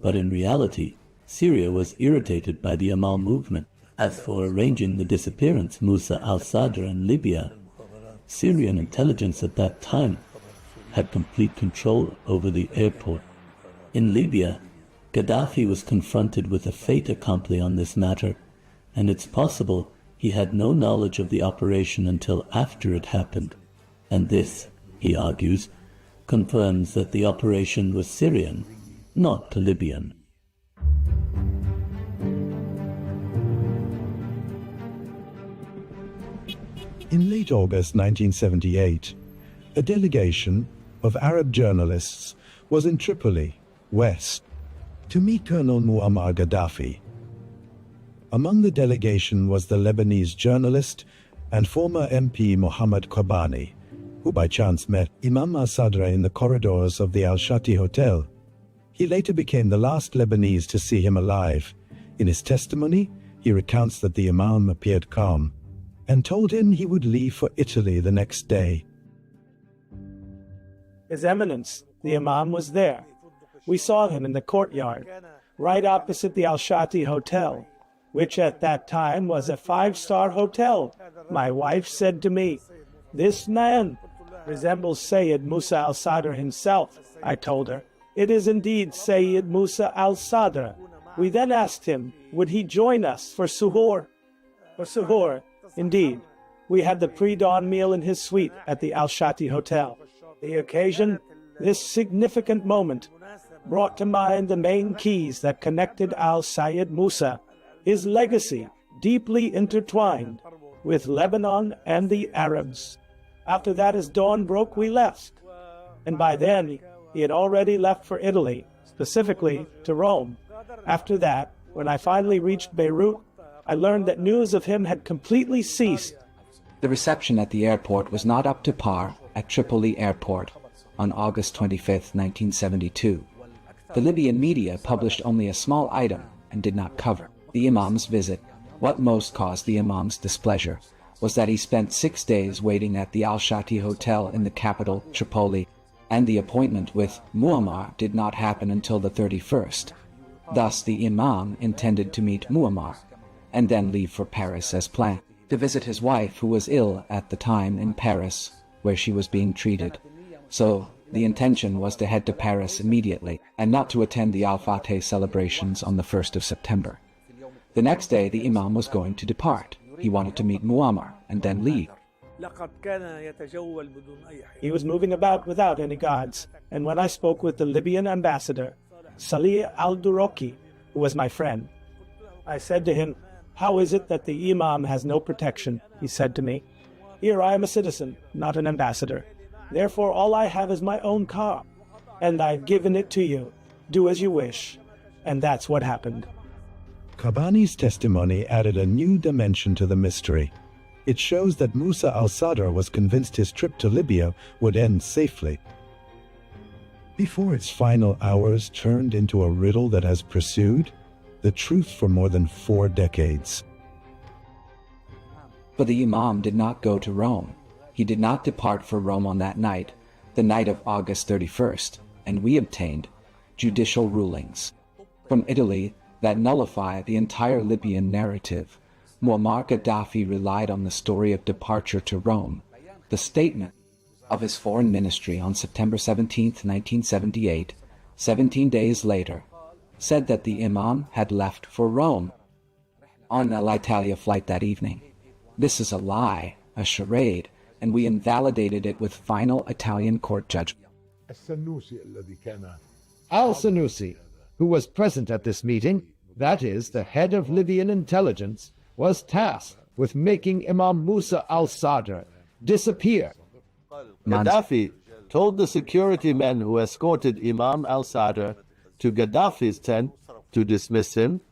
but in reality, Syria was irritated by the Amal movement. As for arranging the disappearance Musa al-Sadr in Libya, Syrian intelligence at that time had complete control over the airport. In Libya, Gaddafi was confronted with a fait accompli on this matter, and it's possible he had no knowledge of the operation until after it happened. And this, he argues, confirms that the operation was Syrian, not Libyan. In late August 1978, a delegation of Arab journalists was in Tripoli, West, to meet Colonel Muammar Gaddafi. Among the delegation was the Lebanese journalist and former MP Mohammed Kobani, who by chance met Imam al-Sadr in the corridors of the Al-Shati Hotel. He later became the last Lebanese to see him alive. In his testimony, he recounts that the Imam appeared calm and told him he would leave for Italy the next day. His Eminence, the Imam, was there. We saw him in the courtyard, right opposite the Al-Shati Hotel, which at that time was a 5-star hotel. My wife said to me, "This man resembles Sayyid Musa al-Sadr himself." I told her, "It is indeed Sayyid Musa al-Sadr." We then asked him, would he join us for suhoor? For suhoor, indeed. We had the pre-dawn meal in his suite at the Al-Shati Hotel. The occasion, this significant moment, brought to mind the main keys that connected al-Sayyid Musa, his legacy deeply intertwined with Lebanon and the Arabs. After that, as dawn broke, we left. And by then, he had already left for Italy, specifically to Rome. After that, when I finally reached Beirut, I learned that news of him had completely ceased. The reception at the airport was not up to par at Tripoli Airport on August 25, 1972. The Libyan media published only a small item and did not cover the Imam's visit. What most caused the Imam's displeasure was that he spent 6 days waiting at the Al-Shati Hotel in the capital, Tripoli, and the appointment with Muammar did not happen until the 31st. Thus, the Imam intended to meet Muammar and then leave for Paris as planned, to visit his wife, who was ill at the time in Paris, where she was being treated. So, the intention was to head to Paris immediately and not to attend the Al-Fateh celebrations on the 1st of September. The next day, the Imam was going to depart. He wanted to meet Muammar and then leave. He was moving about without any guards, and when I spoke with the Libyan ambassador, Salih al-Duroki, who was my friend, I said to him, "How is it that the Imam has no protection?" He said to me, "Here I am a citizen, not an ambassador. Therefore all I have is my own car, and I've given it to you. Do as you wish." And that's what happened. Kobani's testimony added a new dimension to the mystery. It shows that Musa al-Sadr was convinced his trip to Libya would end safely, before its final hours turned into a riddle that has pursued the truth for more than 4 decades. But the Imam did not go to Rome. He did not depart for Rome on that night, the night of August 31st, and we obtained judicial rulings from Italy that nullify the entire Libyan narrative. Muammar Gaddafi relied on the story of departure to Rome. The statement of his foreign ministry on September 17, 1978, 17 days later, said that the Imam had left for Rome on an Alitalia flight that evening. This is a lie, a charade, and we invalidated it with final Italian court judgment. Al-Sanusi, who was present at this meeting, that is, the head of Libyan intelligence, was tasked with making Imam Musa al-Sadr disappear. Gaddafi told the security men who escorted Imam al-Sadr to Gaddafi's tent to dismiss him.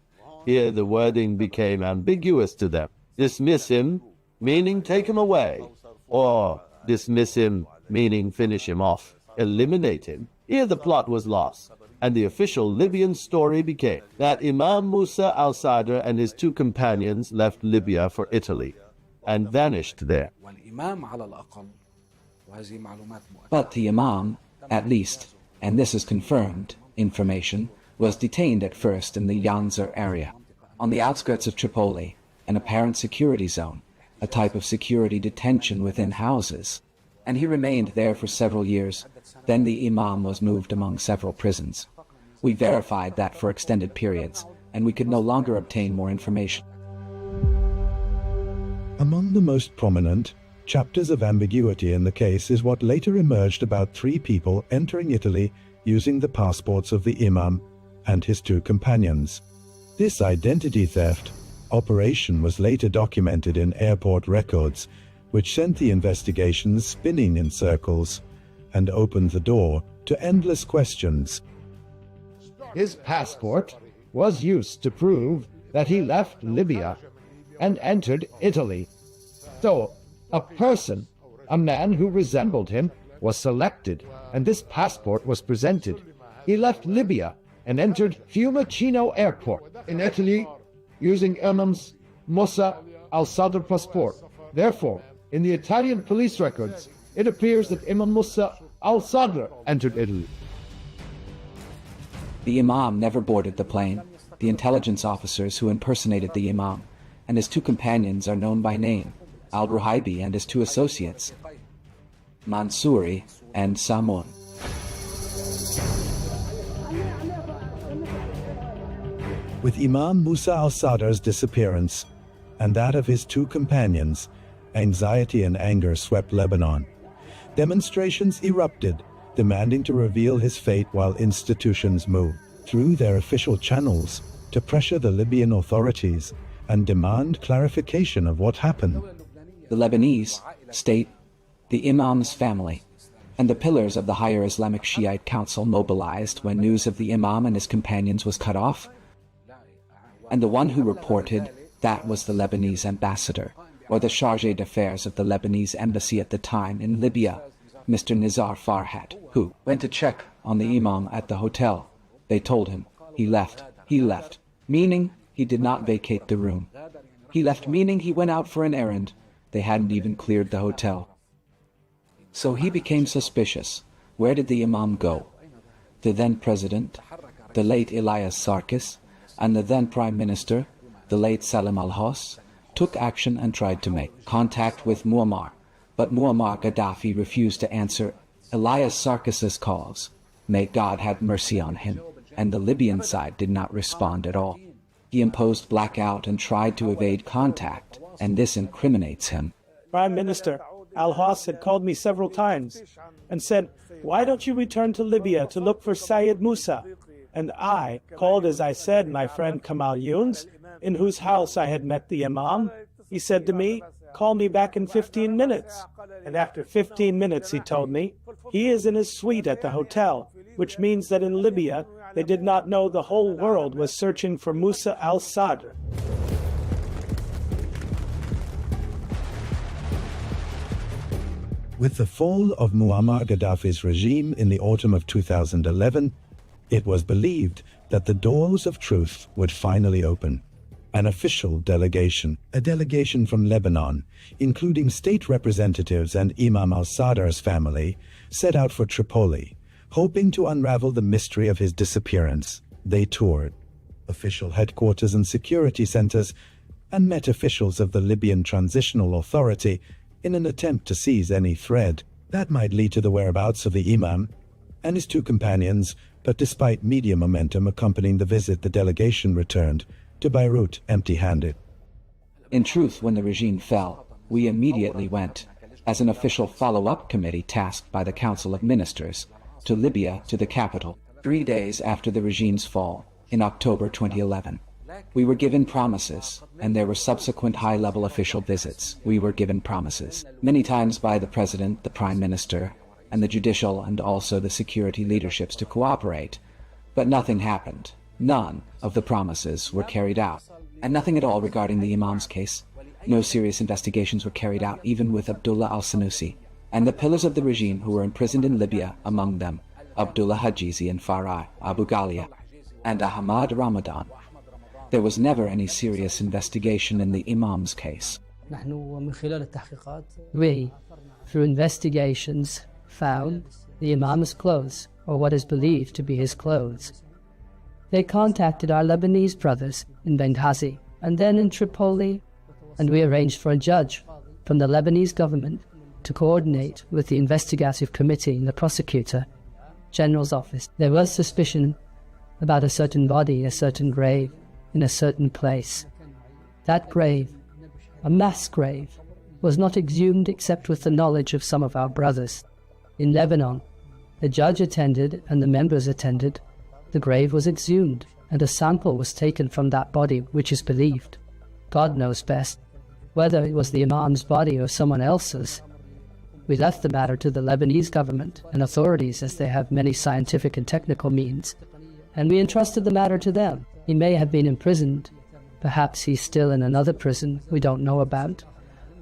Here the wording became ambiguous to them. Dismiss him, meaning take him away, or dismiss him, meaning finish him off, eliminate him. Here the plot was lost, and the official Libyan story became that Imam Musa al-Sadr and his two companions left Libya for Italy and vanished there. But the Imam, at least, and this is confirmed information, was detained at first in the Yanzar area, on the outskirts of Tripoli, an apparent security zone, a type of security detention within houses, and he remained there for several years. Then the Imam was moved among several prisons. We verified that for extended periods, and we could no longer obtain more information. Among the most prominent chapters of ambiguity in the case is what later emerged about 3 people entering Italy using the passports of the Imam and his 2 companions. This identity theft operation was later documented in airport records, which sent the investigations spinning in circles and opened the door to endless questions. His passport was used to prove that he left Libya and entered Italy. So, a person, a man who resembled him, was selected, and this passport was presented. He left Libya and entered Fiumicino Airport in Italy using Imam Musa al-Sadr passport. Therefore, in the Italian police records, it appears that Imam Musa al-Sadr entered Italy. The Imam never boarded the plane. The intelligence officers who impersonated the Imam and his 2 companions are known by name: Al-Ruhaibi and his 2 associates, Mansouri and Samun. With Imam Musa al-Sadr's disappearance and that of his 2 companions, anxiety and anger swept Lebanon. Demonstrations erupted, demanding to reveal his fate, while institutions moved through their official channels to pressure the Libyan authorities and demand clarification of what happened. The Lebanese state, the Imam's family, and the pillars of the higher Islamic Shiite Council mobilized when news of the Imam and his companions was cut off. And the one who reported that was the Lebanese ambassador, or the chargé d'affaires of the Lebanese embassy at the time in Libya, Mr. Nizar Farhat, who went to check on the Imam at the hotel. They told him he left, meaning he did not vacate the room. He left, meaning he went out for an errand. They hadn't even cleared the hotel. So he became suspicious. Where did the Imam go? The then president, the late Elias Sarkis, and the then prime minister, the late Salim al-Hos, took action and tried to make contact with Muammar, but Muammar Gaddafi refused to answer Elias Sarkis's calls. May God have mercy on him, and the Libyan side did not respond at all. He imposed blackout and tried to evade contact, and this incriminates him. Prime Minister al-Hos had called me several times and said, "Why don't you return to Libya to look for Sayyid Musa?" And I called, as I said, my friend Kamal Younes, in whose house I had met the Imam. He said to me, "Call me back in 15 minutes. And after 15 minutes, he told me, he is in his suite at the hotel, which means that in Libya, they did not know the whole world was searching for Musa al-Sadr. With the fall of Muammar Gaddafi's regime in the autumn of 2011, it was believed that the doors of truth would finally open. An official delegation, a delegation from Lebanon, including state representatives and Imam al-Sadr's family, set out for Tripoli, hoping to unravel the mystery of his disappearance. They toured official headquarters and security centers and met officials of the Libyan Transitional Authority in an attempt to seize any thread that might lead to the whereabouts of the Imam and his two companions, but despite media momentum accompanying the visit, the delegation returned to Beirut empty-handed. In truth, when the regime fell, we immediately went, as an official follow-up committee tasked by the Council of Ministers, to Libya, to the capital, 3 days after the regime's fall, in October 2011. We were given promises, and there were subsequent high-level official visits. We were given promises, many times by the President, the Prime Minister, and the judicial and also the security leaderships to cooperate. But nothing happened. None of the promises were carried out. And nothing at all regarding the Imam's case. No serious investigations were carried out, even with Abdullah al-Sanusi, and the pillars of the regime who were imprisoned in Libya, among them Abdullah Hajizi and Farah, Abu Ghalia, and Ahmad Ramadan. There was never any serious investigation in the Imam's case. We, through investigations, found the Imam's clothes, or what is believed to be his clothes. They contacted our Lebanese brothers in Benghazi and then in Tripoli, and we arranged for a judge from the Lebanese government to coordinate with the investigative committee and the prosecutor general's office. There was suspicion about a certain body, a certain grave, in a certain place. That grave, a mass grave, was not exhumed except with the knowledge of some of our brothers. In Lebanon, the judge attended and the members attended. The grave was exhumed, and a sample was taken from that body, which is believed. God knows best, whether it was the Imam's body or someone else's. We left the matter to the Lebanese government and authorities, as they have many scientific and technical means, and we entrusted the matter to them. He may have been imprisoned. Perhaps he's still in another prison we don't know about,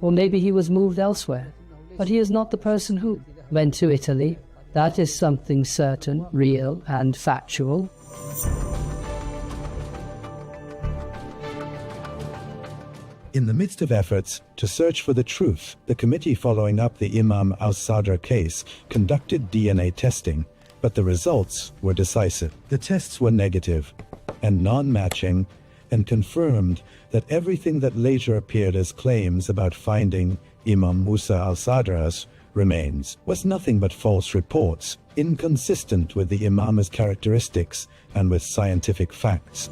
or maybe he was moved elsewhere. But he is not the person who went to Italy. That is something certain, real, and factual. In the midst of efforts to search for the truth, the committee following up the Imam al-Sadr case conducted DNA testing, but the results were decisive. The tests were negative and non-matching, and confirmed that everything that later appeared as claims about finding Imam Musa al-Sadra's remains was nothing but false reports, inconsistent with the Imam's characteristics and with scientific facts.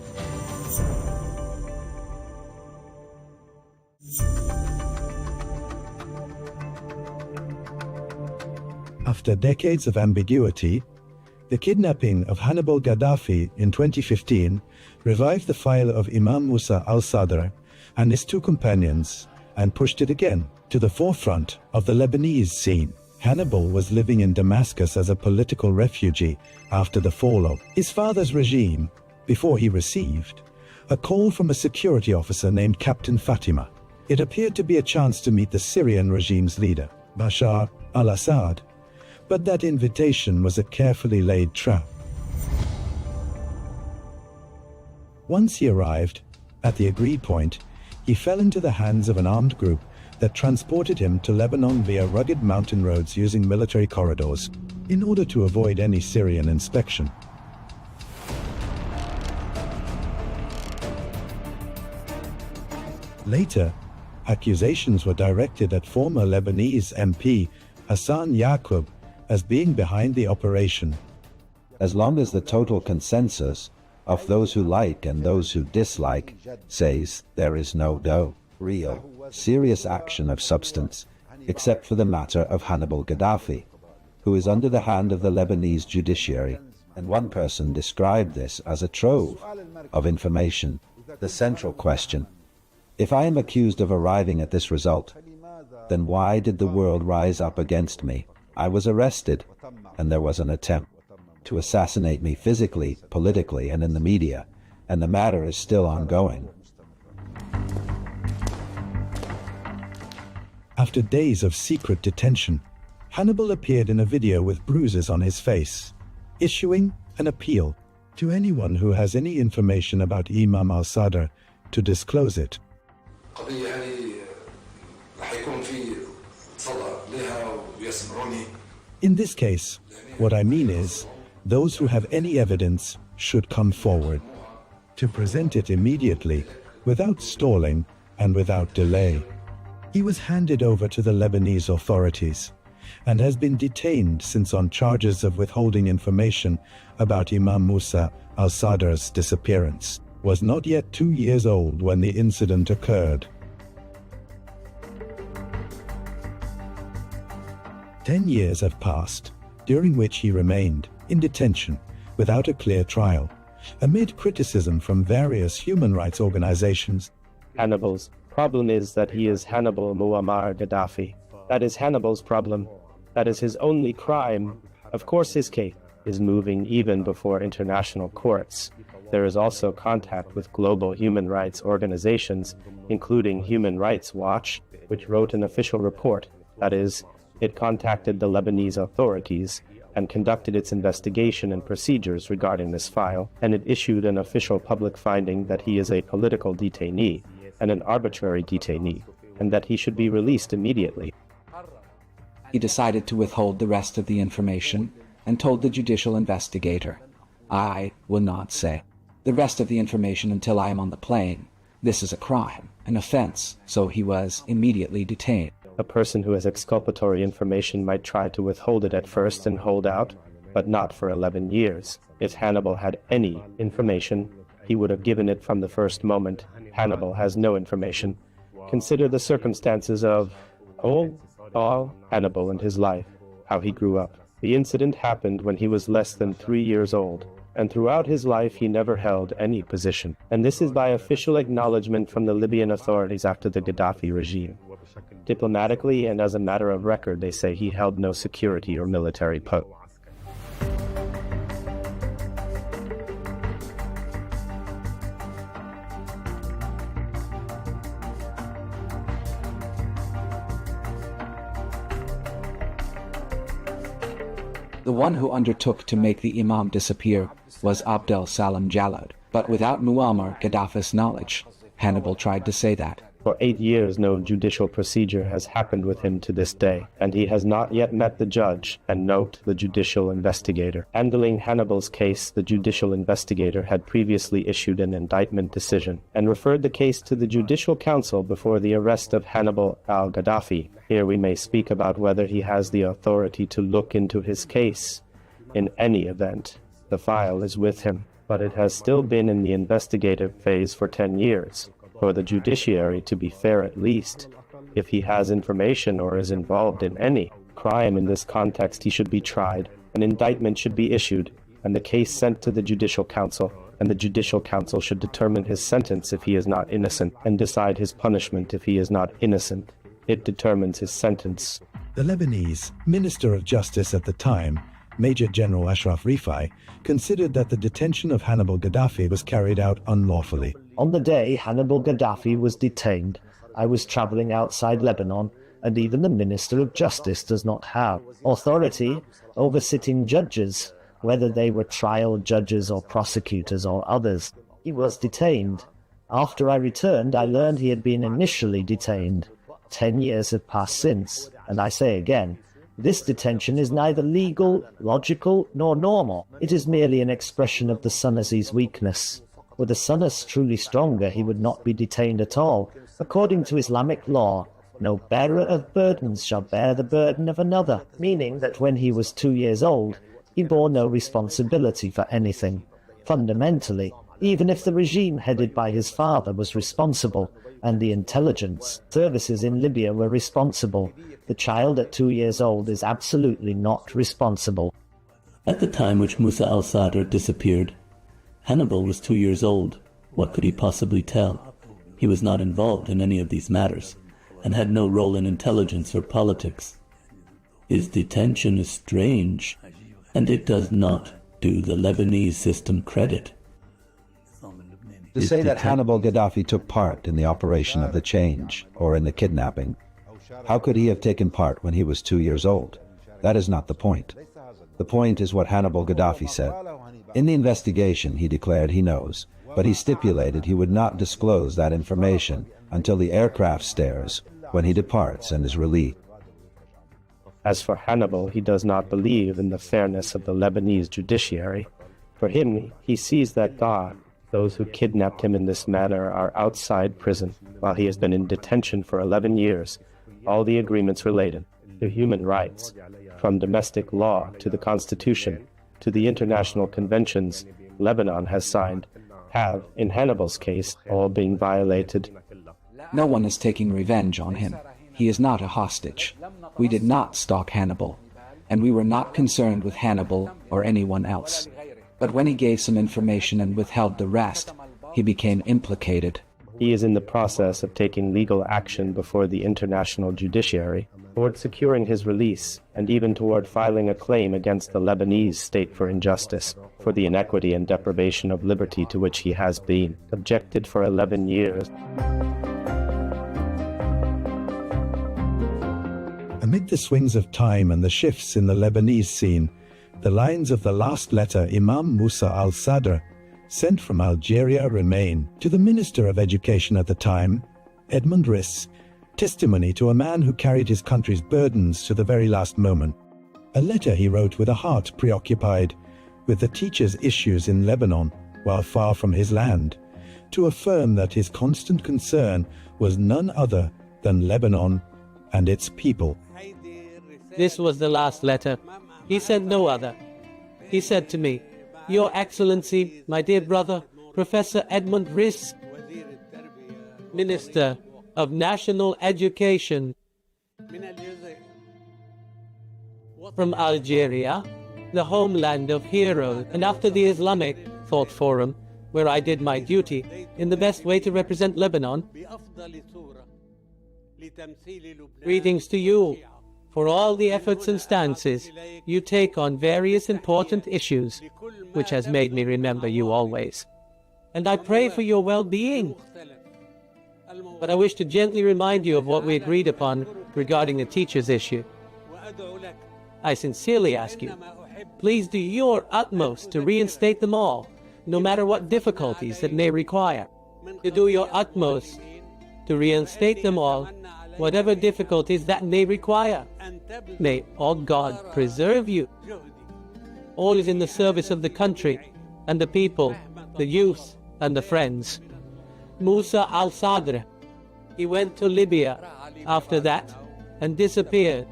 After decades of ambiguity, the kidnapping of Hannibal Gaddafi in 2015 revived the file of Imam Musa al-Sadr and his two companions and pushed it again to the forefront of the Lebanese scene. Hannibal was living in Damascus as a political refugee after the fall of his father's regime, before he received a call from a security officer named Captain Fatima. It appeared to be a chance to meet the Syrian regime's leader, Bashar al-Assad, but that invitation was a carefully laid trap. Once he arrived at the agreed point, he fell into the hands of an armed group that transported him to Lebanon via rugged mountain roads using military corridors, in order to avoid any Syrian inspection. Later, accusations were directed at former Lebanese MP Hassan Yaqub as being behind the operation. As long as the total consensus of those who like and those who dislike says there is no real, serious action of substance, except for the matter of Hannibal Gaddafi, who is under the hand of the Lebanese judiciary, and one person described this as a trove of information. The central question: if I am accused of arriving at this result, then why did the world rise up against me? I was arrested, and there was an attempt to assassinate me physically, politically, and in the media, and the matter is still ongoing. After days of secret detention, Hannibal appeared in a video with bruises on his face, issuing an appeal to anyone who has any information about Imam al-Sadr to disclose it. In this case, what I mean is, those who have any evidence should come forward to present it immediately, without stalling and without delay. He was handed over to the Lebanese authorities and has been detained since on charges of withholding information about Imam Musa al-Sadr's disappearance. Was not yet 2 years old when the incident occurred. 10 years have passed, during which he remained in detention without a clear trial, amid criticism from various human rights organizations. Hannibal's problem is that he is Hannibal Muammar Gaddafi. That is Hannibal's problem. That is his only crime. Of course his case is moving even before international courts. There is also contact with global human rights organizations, including Human Rights Watch, which wrote an official report. That is, it contacted the Lebanese authorities and conducted its investigation and procedures regarding this file, and it issued an official public finding that he is a political detainee and an arbitrary detainee, and that he should be released immediately. He decided to withhold the rest of the information and told the judicial investigator, "I will not say the rest of the information until I am on the plane. This is a crime, an offense," so he was immediately detained. A person who has exculpatory information might try to withhold it at first and hold out, but not for 11 years. If Hannibal had any information, he would have given it from the first moment. Hannibal has no information. Consider the circumstances of Hannibal and his life, how he grew up. The incident happened when he was less than 3 years old, and throughout his life he never held any position. And this is by official acknowledgement from the Libyan authorities after the Gaddafi regime. Diplomatically and as a matter of record, they say he held no security or military post. The one who undertook to make the Imam disappear was Abdel Salam Jalad, but without Muammar Gaddafi's knowledge. Hannibal tried to say that. For 8 years, no judicial procedure has happened with him to this day, and he has not yet met the judge, and note the judicial investigator. Handling Hannibal's case, the judicial investigator had previously issued an indictment decision, and referred the case to the Judicial Council before the arrest of Hannibal al-Gaddafi. Here we may speak about whether he has the authority to look into his case. In any event, the file is with him, but it has still been in the investigative phase for 10 years. For the judiciary to be fair at least, if he has information or is involved in any crime in this context, he should be tried, an indictment should be issued, and the case sent to the Judicial Council, and the Judicial Council should determine his sentence if he is not innocent, and decide his punishment if he is not innocent. It determines his sentence. The Lebanese Minister of Justice at the time, Major General Ashraf Rifai, considered that the detention of Hannibal Gaddafi was carried out unlawfully. On the day Hannibal Gaddafi was detained, I was traveling outside Lebanon, and even the Minister of Justice does not have authority over sitting judges, whether they were trial judges or prosecutors or others. He was detained. After I returned, I learned he had been initially detained. 10 years have passed since, and I say again, this detention is neither legal, logical, nor normal. It is merely an expression of the Sunni's weakness. Were the Sunnis truly stronger, he would not be detained at all. According to Islamic law, no bearer of burdens shall bear the burden of another, meaning that when he was 2 years old, he bore no responsibility for anything. Fundamentally, even if the regime headed by his father was responsible, and the intelligence services in Libya were responsible, the child at 2 years old is absolutely not responsible. At the time which Musa al-Sadr disappeared, Hannibal was 2 years old. What could he possibly tell? He was not involved in any of these matters, and had no role in intelligence or politics. His detention is strange, and it does not do the Lebanese system credit. To say that Hannibal Gaddafi took part in the operation of the change, or in the kidnapping, how could he have taken part when he was 2 years old? That is not the point. The point is what Hannibal Gaddafi said. In the investigation, he declared he knows, but he stipulated he would not disclose that information until the aircraft stairs, when he departs and is released. As for Hannibal, he does not believe in the fairness of the Lebanese judiciary. For him, he sees that those who kidnapped him in this manner are outside prison, while he has been in detention for 11 years. All the agreements related to human rights, from domestic law to the Constitution, to the international conventions Lebanon has signed, have, in Hannibal's case, all been violated. No one is taking revenge on him. He is not a hostage. We did not stalk Hannibal, and we were not concerned with Hannibal or anyone else. But when he gave some information and withheld the rest, he became implicated. He is in the process of taking legal action before the international judiciary toward securing his release and even toward filing a claim against the Lebanese state for injustice, for the inequity and deprivation of liberty to which he has been subjected for 11 years. Amid the swings of time and the shifts in the Lebanese scene, the lines of the last letter Imam Musa al-Sadr sent from Algeria remain to the Minister of Education at the time, Edmund Riz, testimony to a man who carried his country's burdens to the very last moment. A letter he wrote with a heart preoccupied with the teachers' issues in Lebanon while far from his land, to affirm that his constant concern was none other than Lebanon and its people. This was the last letter. He sent no other. He said to me, "Your Excellency, my dear brother, Professor Edmund Riz, Minister of National Education from Algeria, the homeland of heroes, and after the Islamic Thought Forum, where I did my duty in the best way to represent Lebanon, greetings to you for all the efforts and stances you take on various important issues, which has made me remember you always. And I pray for your well-being. But I wish to gently remind you of what we agreed upon regarding the teachers' issue. I sincerely ask you, please do your utmost to reinstate them all, no matter what difficulties that may require. To do your utmost to reinstate them all, whatever difficulties that may require. May all God preserve you. All is in the service of the country and the people, the youth and the friends. Musa al-Sadr, he went to Libya after that and disappeared.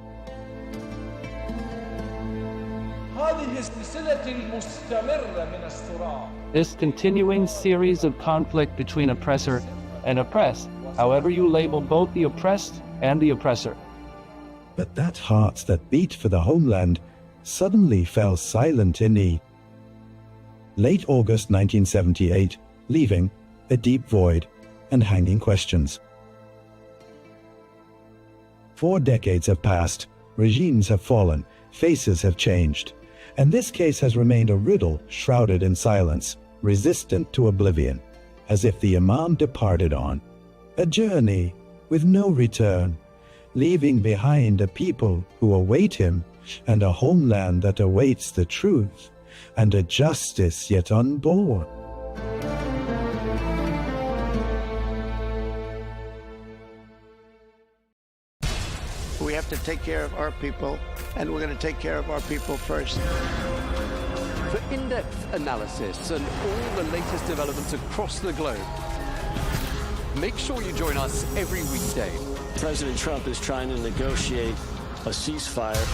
This continuing series of conflict between oppressor and oppressed, however you label both the oppressed and the oppressor. But that heart that beat for the homeland suddenly fell silent in late August 1978, leaving a deep void and hanging questions. 4 decades have passed, regimes have fallen, faces have changed, and this case has remained a riddle shrouded in silence, resistant to oblivion, as if the Imam departed on a journey with no return, leaving behind a people who await him and a homeland that awaits the truth and a justice yet unborn. We have to take care of our people, and we're going to take care of our people first. For in-depth analysis and all the latest developments across the globe, make sure you join us every weekday. President Trump is trying to negotiate a ceasefire.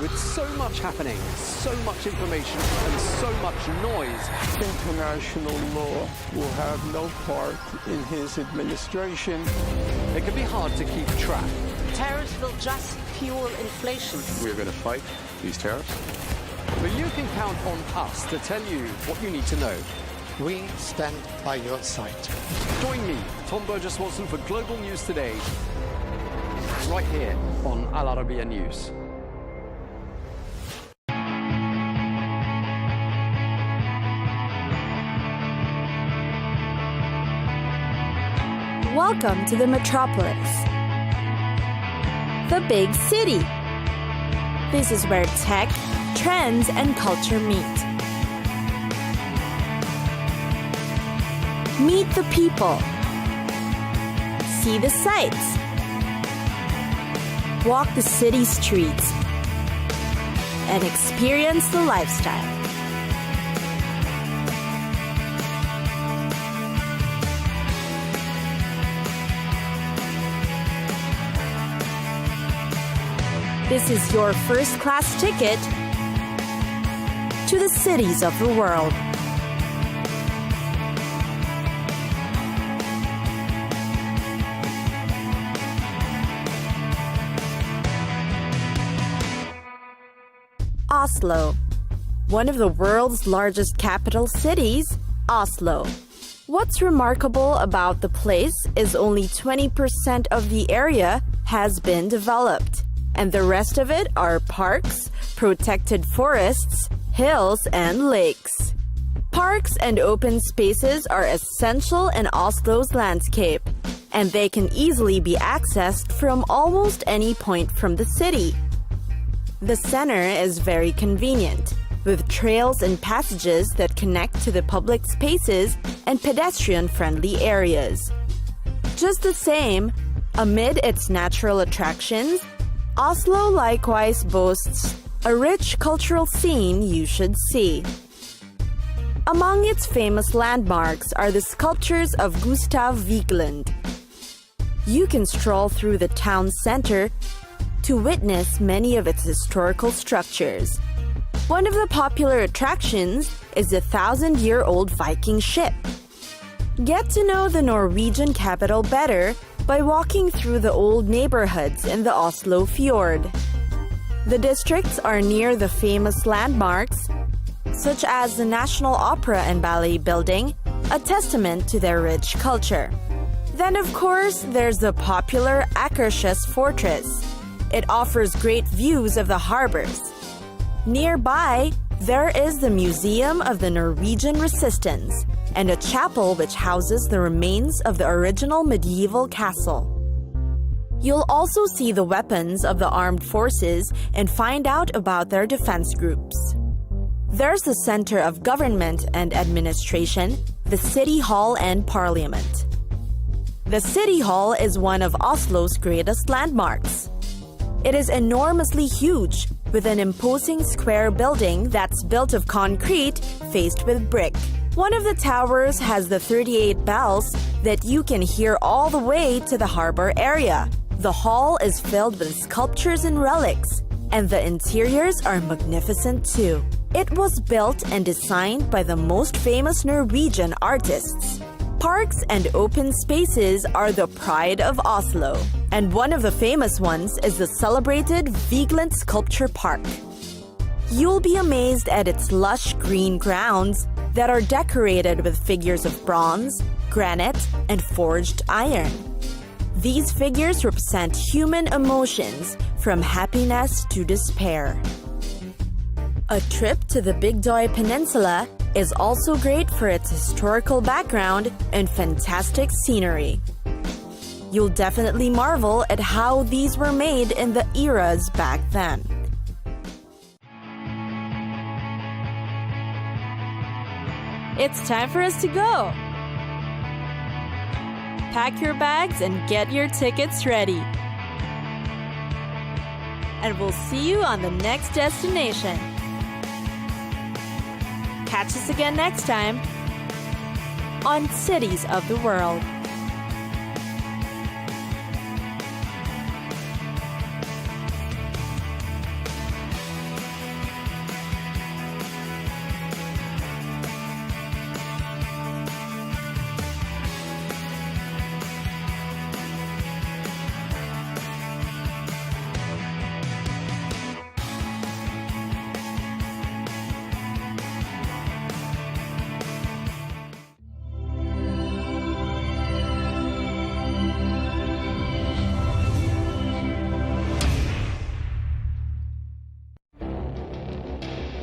With so much happening, so much information, and so much noise, International law will have no part in his administration. It can be hard to keep track. Tariffs will just fuel inflation. We're going to fight these tariffs. But you can count on us to tell you what you need to know. We stand by your side. Join me, Tom Burges Watson, for Global News Today, right here on Arabiya News. Welcome to the metropolis, the big city. This is where tech, trends, and culture meet. Meet the people. See the sights. Walk the city streets. And experience the lifestyle. This is your first-class ticket to the cities of the world. Oslo, one of the world's largest capital cities, Oslo. What's remarkable about the place is only 20% of the area has been developed, and the rest of it are parks, protected forests, hills, and lakes. Parks and open spaces are essential in Oslo's landscape, and they can easily be accessed from almost any point from the city. The center is very convenient, with trails and passages that connect to the public spaces and pedestrian-friendly areas. Just the same, amid its natural attractions, Oslo likewise boasts a rich cultural scene you should see. Among its famous landmarks are the sculptures of Gustav Vigeland. You can stroll through the town center to witness many of its historical structures. One of the popular attractions is the 1,000-year-old Viking ship. Get to know the Norwegian capital better by walking through the old neighborhoods in the Oslo Fjord. The districts are near the famous landmarks, such as the National Opera and Ballet Building, a testament to their rich culture. Then, of course, there's the popular Akershus Fortress. It offers great views of the harbors. Nearby, there is the Museum of the Norwegian Resistance and a chapel which houses the remains of the original medieval castle. You'll also see the weapons of the armed forces and find out about their defense groups. There's the Center of Government and Administration, the City Hall and Parliament. The City Hall is one of Oslo's greatest landmarks. It is enormously huge, with an imposing square building that's built of concrete faced with brick. One of the towers has the 38 bells that you can hear all the way to the harbor area. The hall is filled with sculptures and relics, and the interiors are magnificent too. It was built and designed by the most famous Norwegian artists. Parks and open spaces are the pride of Oslo, and one of the famous ones is the celebrated Vigeland Sculpture Park. You'll be amazed at its lush green grounds that are decorated with figures of bronze, granite, and forged iron. These figures represent human emotions from happiness to despair. A trip to the Big Døy Peninsula is also great for its historical background and fantastic scenery. You'll definitely marvel at how these were made in the eras back then. It's time for us to go! Pack your bags and get your tickets ready. And we'll see you on the next destination. Catch us again next time on Cities of the World.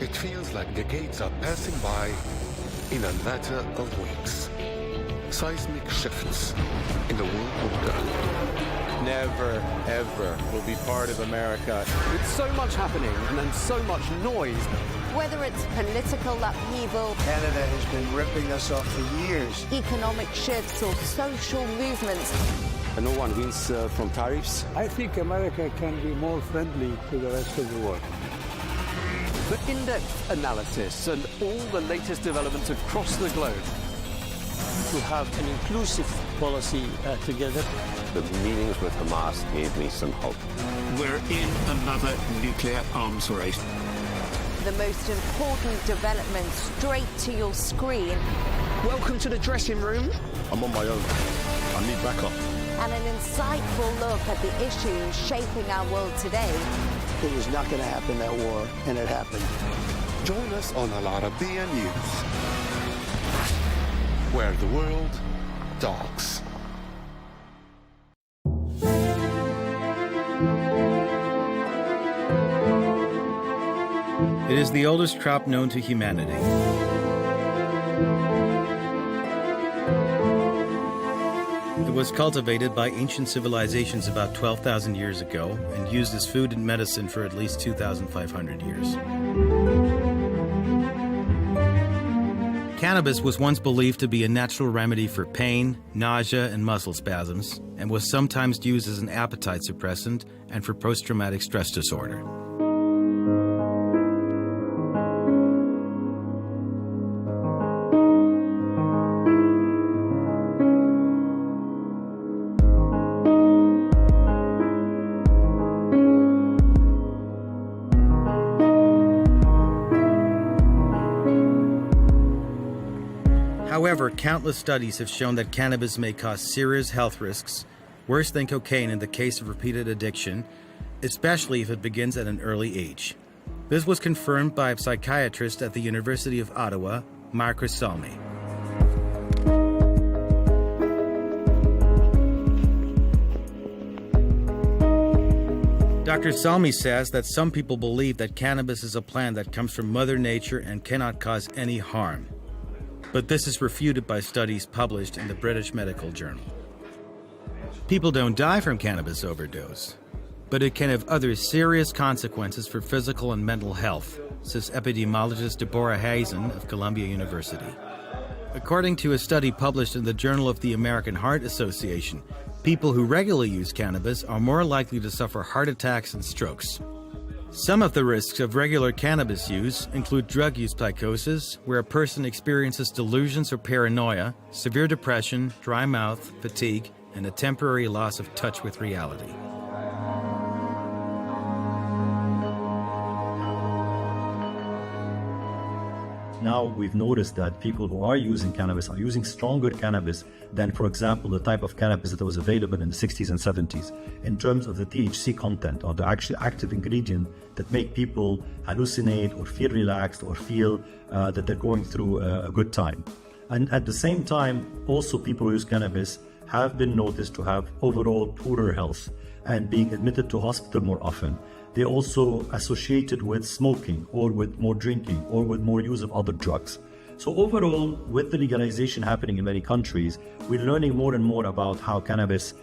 It feels like decades are passing by in a matter of weeks. Seismic shifts in the world order. Never, ever will be part of America. With so much happening and then so much noise. Whether it's political upheaval, Canada has been ripping us off for years. Economic shifts or social movements. And no one wins from tariffs. I think America can be more friendly to the rest of the world. For in-depth analysis and all the latest developments across the globe. To have an inclusive policy together. The meetings with Hamas gave me some hope. We're in another nuclear arms race. The most important development straight to your screen. Welcome to the dressing room. I'm on my own. I need backup. And an insightful look at the issues shaping our world today. It was not going to happen, that war, and it happened. Join us on Arabiya News, where the world talks. It is the oldest crop known to humanity. It was cultivated by ancient civilizations about 12,000 years ago and used as food and medicine for at least 2,500 years. Cannabis was once believed to be a natural remedy for pain, nausea, and muscle spasms, and was sometimes used as an appetite suppressant and for post-traumatic stress disorder. However, countless studies have shown that cannabis may cause serious health risks, worse than cocaine in the case of repeated addiction, especially if it begins at an early age. This was confirmed by a psychiatrist at the University of Ottawa, Mark Salmi. Dr. Salmi says that some people believe that cannabis is a plant that comes from Mother Nature and cannot cause any harm. But this is refuted by studies published in the British Medical Journal. People don't die from cannabis overdose, but it can have other serious consequences for physical and mental health, says epidemiologist Deborah Hazen of Columbia University. According to a study published in the Journal of the American Heart Association, people who regularly use cannabis are more likely to suffer heart attacks and strokes. Some of the risks of regular cannabis use include drug use psychosis, where a person experiences delusions or paranoia, severe depression, dry mouth, fatigue, and a temporary loss of touch with reality. Now we've noticed that people who are using cannabis are using stronger cannabis than, for example, the type of cannabis that was available in the 60s and 70s in terms of the THC content or the actual active ingredient that make people hallucinate or feel relaxed or feel that they're going through a good time. And at the same time, also people who use cannabis have been noticed to have overall poorer health and being admitted to hospital more often. They're also associated with smoking or with more drinking or with more use of other drugs. So overall, with the legalization happening in many countries, we're learning more and more about how cannabis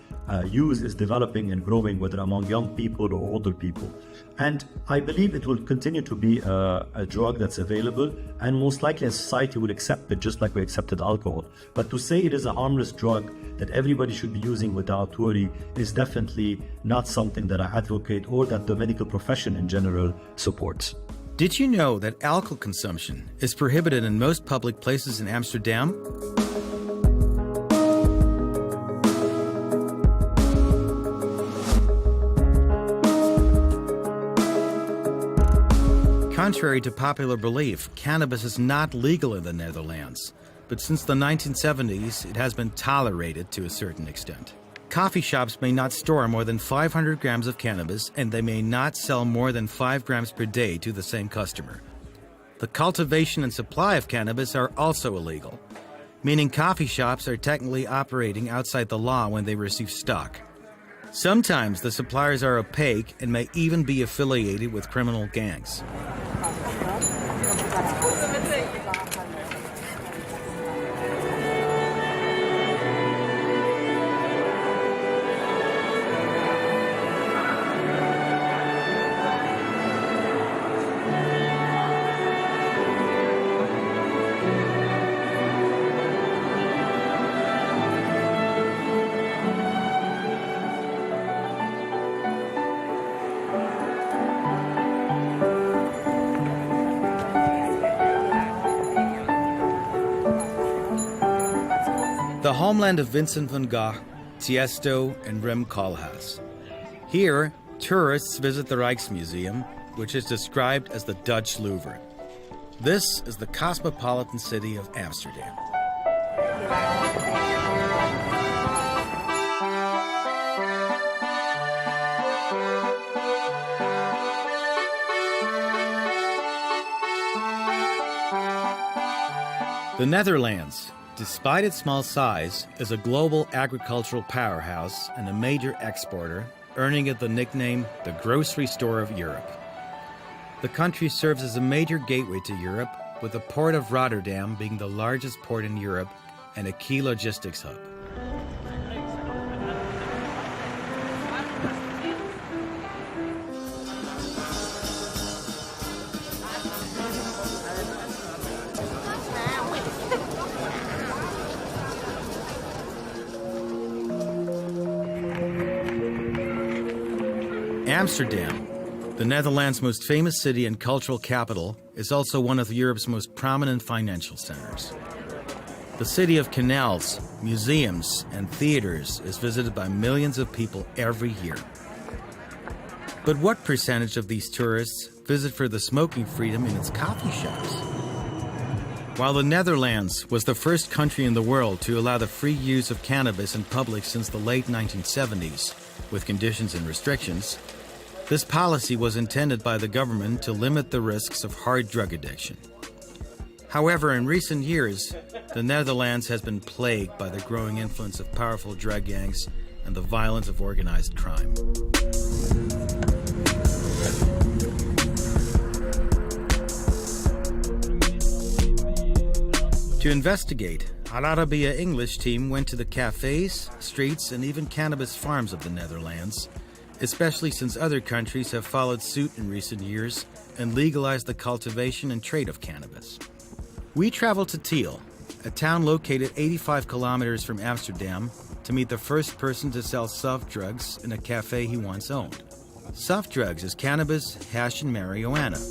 use is developing and growing, whether among young people or older people. And I believe it will continue to be a drug that's available, and most likely a society will accept it just like we accepted alcohol. But to say it is a harmless drug that everybody should be using without worry is definitely not something that I advocate or that the medical profession in general supports. Did you know that alcohol consumption is prohibited in most public places in Amsterdam? Contrary to popular belief, cannabis is not legal in the Netherlands, but since the 1970s, it has been tolerated to a certain extent. Coffee shops may not store more than 500 grams of cannabis, and they may not sell more than 5 grams per day to the same customer. The cultivation and supply of cannabis are also illegal, meaning coffee shops are technically operating outside the law when they receive stock. Sometimes the suppliers are opaque and may even be affiliated with criminal gangs. The homeland of Vincent van Gogh, Tiesto, and Rem Koolhaas. Here, tourists visit the Rijksmuseum, which is described as the Dutch Louvre. This is the cosmopolitan city of Amsterdam. The Netherlands, despite its small size, is a global agricultural powerhouse and a major exporter, earning it the nickname the grocery store of Europe. The country serves as a major gateway to Europe, with the port of Rotterdam being the largest port in Europe and a key logistics hub. Amsterdam, the Netherlands' most famous city and cultural capital, is also one of Europe's most prominent financial centers. The city of canals, museums, and theaters is visited by millions of people every year. But what percentage of these tourists visit for the smoking freedom in its coffee shops? While the Netherlands was the first country in the world to allow the free use of cannabis in public since the late 1970s, with conditions and restrictions, this policy was intended by the government to limit the risks of hard drug addiction. However, in recent years, the Netherlands has been plagued by the growing influence of powerful drug gangs and the violence of organized crime. To investigate, our Arabiya English team went to the cafes, streets, and even cannabis farms of the Netherlands, especially since other countries have followed suit in recent years and legalized the cultivation and trade of cannabis. We traveled to Tiel, a town located 85 kilometers from Amsterdam, to meet the first person to sell soft drugs in a cafe he once owned. Soft drugs is cannabis, hash, and marijuana.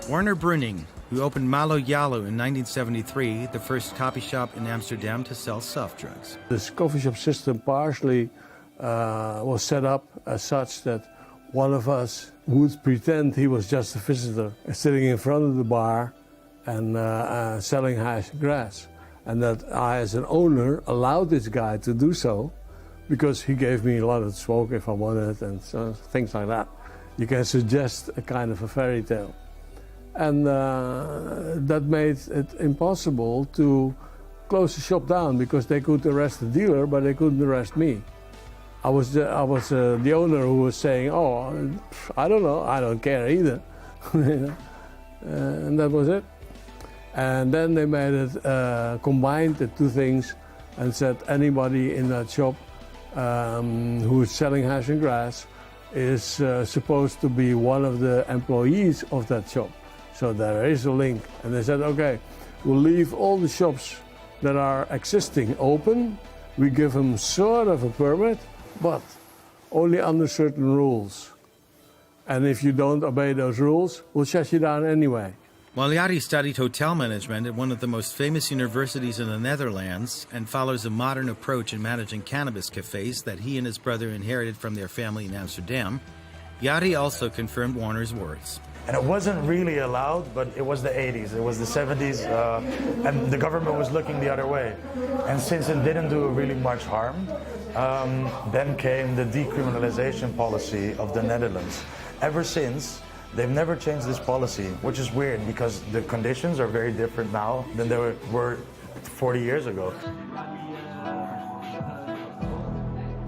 Werner Bruning, who opened Malo Yalo in 1973, the first coffee shop in Amsterdam to sell soft drugs. This coffee shop system partially was set up as such that one of us would pretend he was just a visitor, sitting in front of the bar and selling hash and grass. And that I, as an owner, allowed this guy to do so because he gave me a lot of smoke if I wanted and so, things like that. You can suggest a kind of a fairy tale. And that made it impossible to close the shop down because they could arrest the dealer, but they couldn't arrest me. I was the owner who was saying, "Oh, I don't know, I don't care either," and that was it. And then they made it combined the two things, and said anybody in that shop who is selling hash and grass is supposed to be one of the employees of that shop. So there is a link. And they said, okay, we'll leave all the shops that are existing open. We give them sort of a permit, but only under certain rules. And if you don't obey those rules, we'll shut you down anyway. While Jari studied hotel management at one of the most famous universities in the Netherlands and follows a modern approach in managing cannabis cafes that he and his brother inherited from their family in Amsterdam, Jari also confirmed Warner's words. And it wasn't really allowed, but it was the 80s, it was the 70s, and the government was looking the other way. And since it didn't do really much harm, then came the decriminalization policy of the Netherlands. Ever since, they've never changed this policy, which is weird because the conditions are very different now than they were 40 years ago.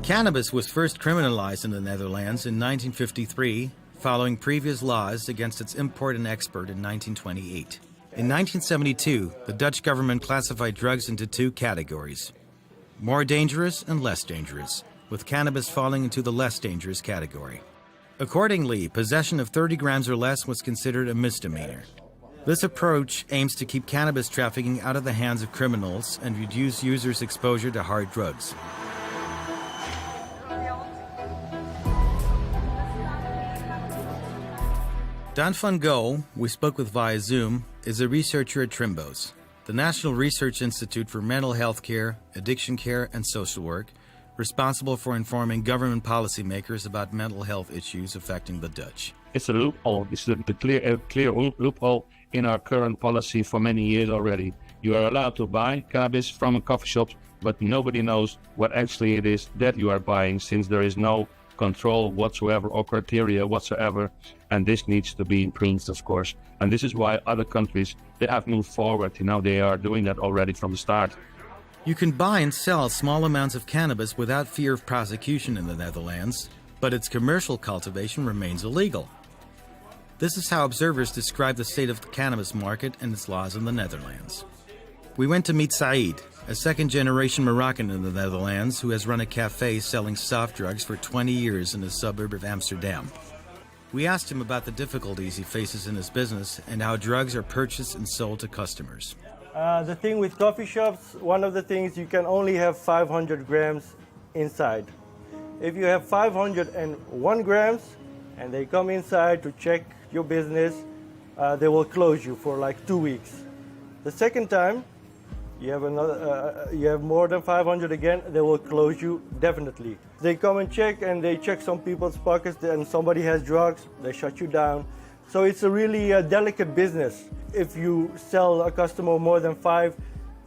Cannabis was first criminalized in the Netherlands in 1953, following previous laws against its import and export in 1928. In 1972, the Dutch government classified drugs into two categories: more dangerous and less dangerous, with cannabis falling into the less dangerous category. Accordingly, possession of 30 grams or less was considered a misdemeanor. This approach aims to keep cannabis trafficking out of the hands of criminals and reduce users' exposure to hard drugs. Dan van Gogh, we spoke with via Zoom, is a researcher at Trimbos, the National Research Institute for Mental Health Care, Addiction Care and Social Work, responsible for informing government policymakers about mental health issues affecting the Dutch. It's a loophole. It's a clear loophole in our current policy for many years already. You are allowed to buy cannabis from a coffee shop, but nobody knows what actually it is that you are buying, since there is no control whatsoever or criteria whatsoever, and this needs to be improved, of course. And this is why other countries, they have moved forward. They are doing that already from the start. You can buy and sell small amounts of cannabis without fear of prosecution in the Netherlands, but its commercial cultivation remains illegal. This is how observers describe the state of the cannabis market and its laws in the Netherlands. We went to meet Saeed, a second-generation Moroccan in the Netherlands who has run a cafe selling soft drugs for 20 years in a suburb of Amsterdam. We asked him about the difficulties he faces in his business and how drugs are purchased and sold to customers. The thing with coffee shops, one of the things, you can only have 500 grams inside. If you have 501 grams and they come inside to check your business, they will close you for like 2 weeks. The second time, you have more than 500 again, they will close you definitely. They come and they check some people's pockets, and somebody has drugs, they shut you down. So it's a really delicate business. If you sell a customer more than 5,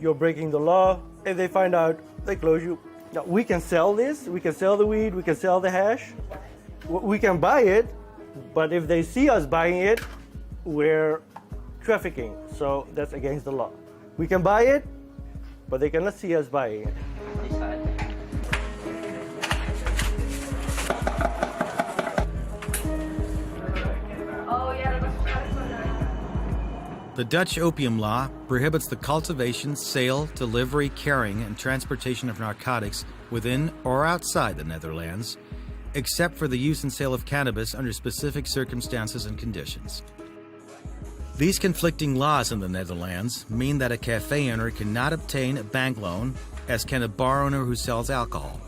you're breaking the law. If they find out, they close you. Now, we can sell this, we can sell the weed, we can sell the hash, we can buy it, but if they see us buying it, we're trafficking, so that's against the law. We can buy it, but they cannot see us buying it. The Dutch opium law prohibits the cultivation, sale, delivery, carrying, and transportation of narcotics within or outside the Netherlands, except for the use and sale of cannabis under specific circumstances and conditions. These conflicting laws in the Netherlands mean that a cafe owner cannot obtain a bank loan, as can a bar owner who sells alcohol.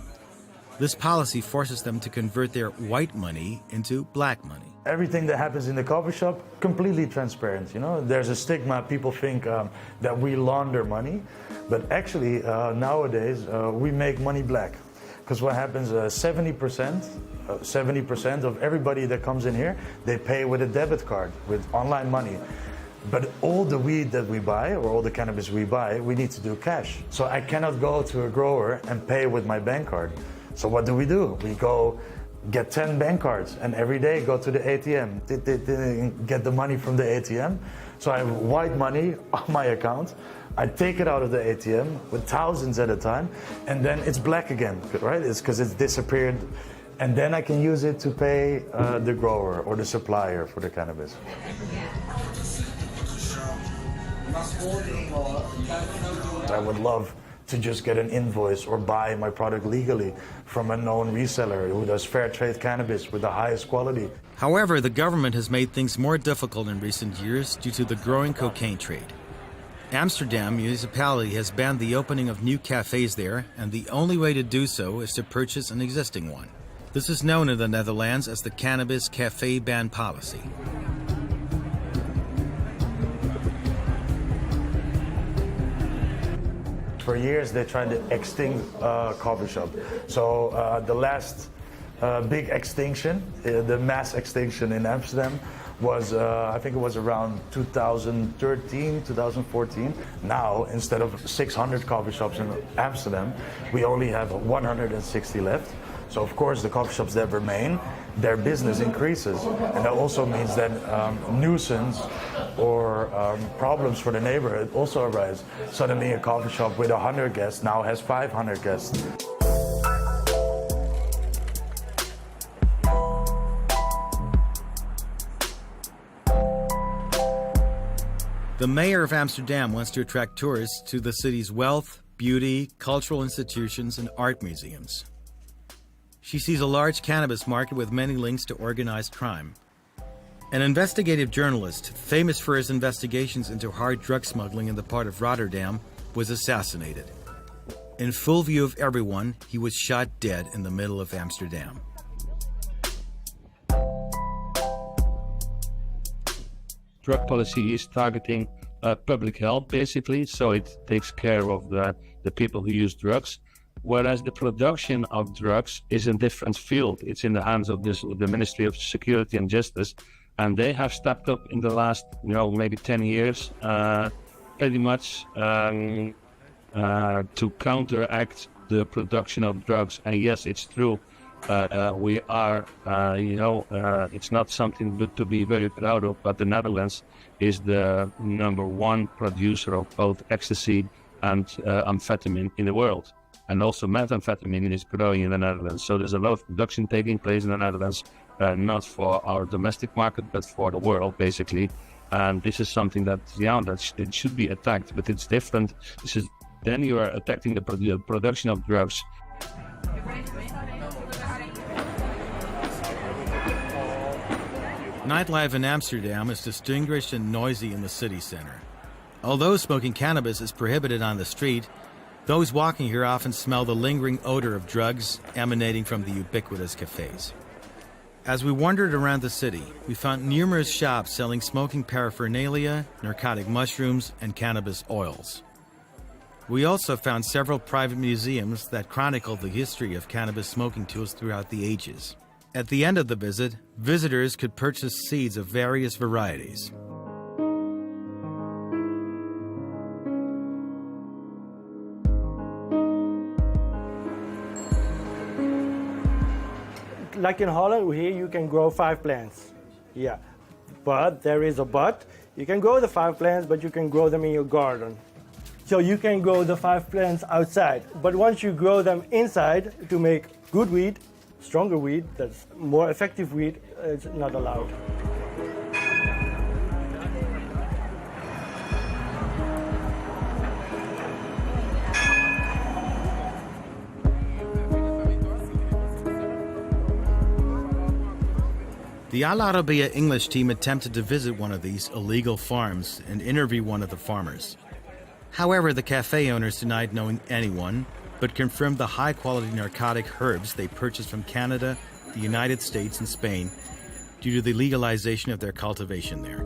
This policy forces them to convert their white money into black money. Everything that happens in the coffee shop, completely transparent. There's a stigma. People think that we launder money, but actually nowadays we make money black. Because what happens, 70% of everybody that comes in here, they pay with a debit card, with online money. But all the weed that we buy, or all the cannabis we buy, we need to do cash. So I cannot go to a grower and pay with my bank card. So what do? We go get 10 bank cards, and every day go to the ATM, get the money from the ATM. So I have white money on my account. I take it out of the ATM with thousands at a time, and then it's black again, right? It's because it's disappeared. And then I can use it to pay the grower or the supplier for the cannabis. I would love to just get an invoice or buy my product legally from a known reseller who does fair trade cannabis with the highest quality. However, the government has made things more difficult in recent years due to the growing cocaine trade. Amsterdam municipality has banned the opening of new cafes there, and the only way to do so is to purchase an existing one. This is known in the Netherlands as the Cannabis Cafe Ban Policy. For years, they tried to extinct coffee shop. So the last big extinction, the mass extinction in Amsterdam, was I think it was around 2013, 2014. Now, instead of 600 coffee shops in Amsterdam, we only have 160 left. So of course, the coffee shops that remain, their business increases, and that also means that nuisance or problems for the neighborhood also arise. Suddenly, a coffee shop with 100 guests now has 500 guests. The mayor of Amsterdam wants to attract tourists to the city's wealth, beauty, cultural institutions, and art museums. She sees a large cannabis market with many links to organized crime. An investigative journalist, famous for his investigations into hard drug smuggling in the port of Rotterdam, was assassinated. In full view of everyone, he was shot dead in the middle of Amsterdam. Drug policy is targeting public health, basically, so it takes care of the people who use drugs. Whereas the production of drugs is a different field. It's in the hands of the Ministry of Security and Justice, and they have stepped up in the last, maybe 10 years pretty much to counteract the production of drugs. And yes, it's true. We are, it's not something to be very proud of, but the Netherlands is the #1 producer of both ecstasy and amphetamine in the world. And also methamphetamine is growing in the Netherlands. So there's a lot of production taking place in the Netherlands, not for our domestic market, but for the world, basically. And this is something that, it should be attacked, but it's different. Then you are attacking the production of drugs. Nightlife in Amsterdam is distinguished and noisy in the city center. Although smoking cannabis is prohibited on the street, those walking here often smell the lingering odor of drugs emanating from the ubiquitous cafes. As we wandered around the city, we found numerous shops selling smoking paraphernalia, narcotic mushrooms, and cannabis oils. We also found several private museums that chronicle the history of cannabis smoking tools throughout the ages. At the end of the visit, visitors could purchase seeds of various varieties. Like in Holland, here you can grow 5 plants. Yeah, but there is a but. You can grow the 5 plants, but you can grow them in your garden. So you can grow the 5 plants outside. But once you grow them inside to make good weed, stronger weed, that's more effective weed, it's not allowed. The Al Arabiya English team attempted to visit one of these illegal farms and interview one of the farmers. However, the cafe owners denied knowing anyone, but confirmed the high-quality narcotic herbs they purchased from Canada, the United States, and Spain due to the legalization of their cultivation there.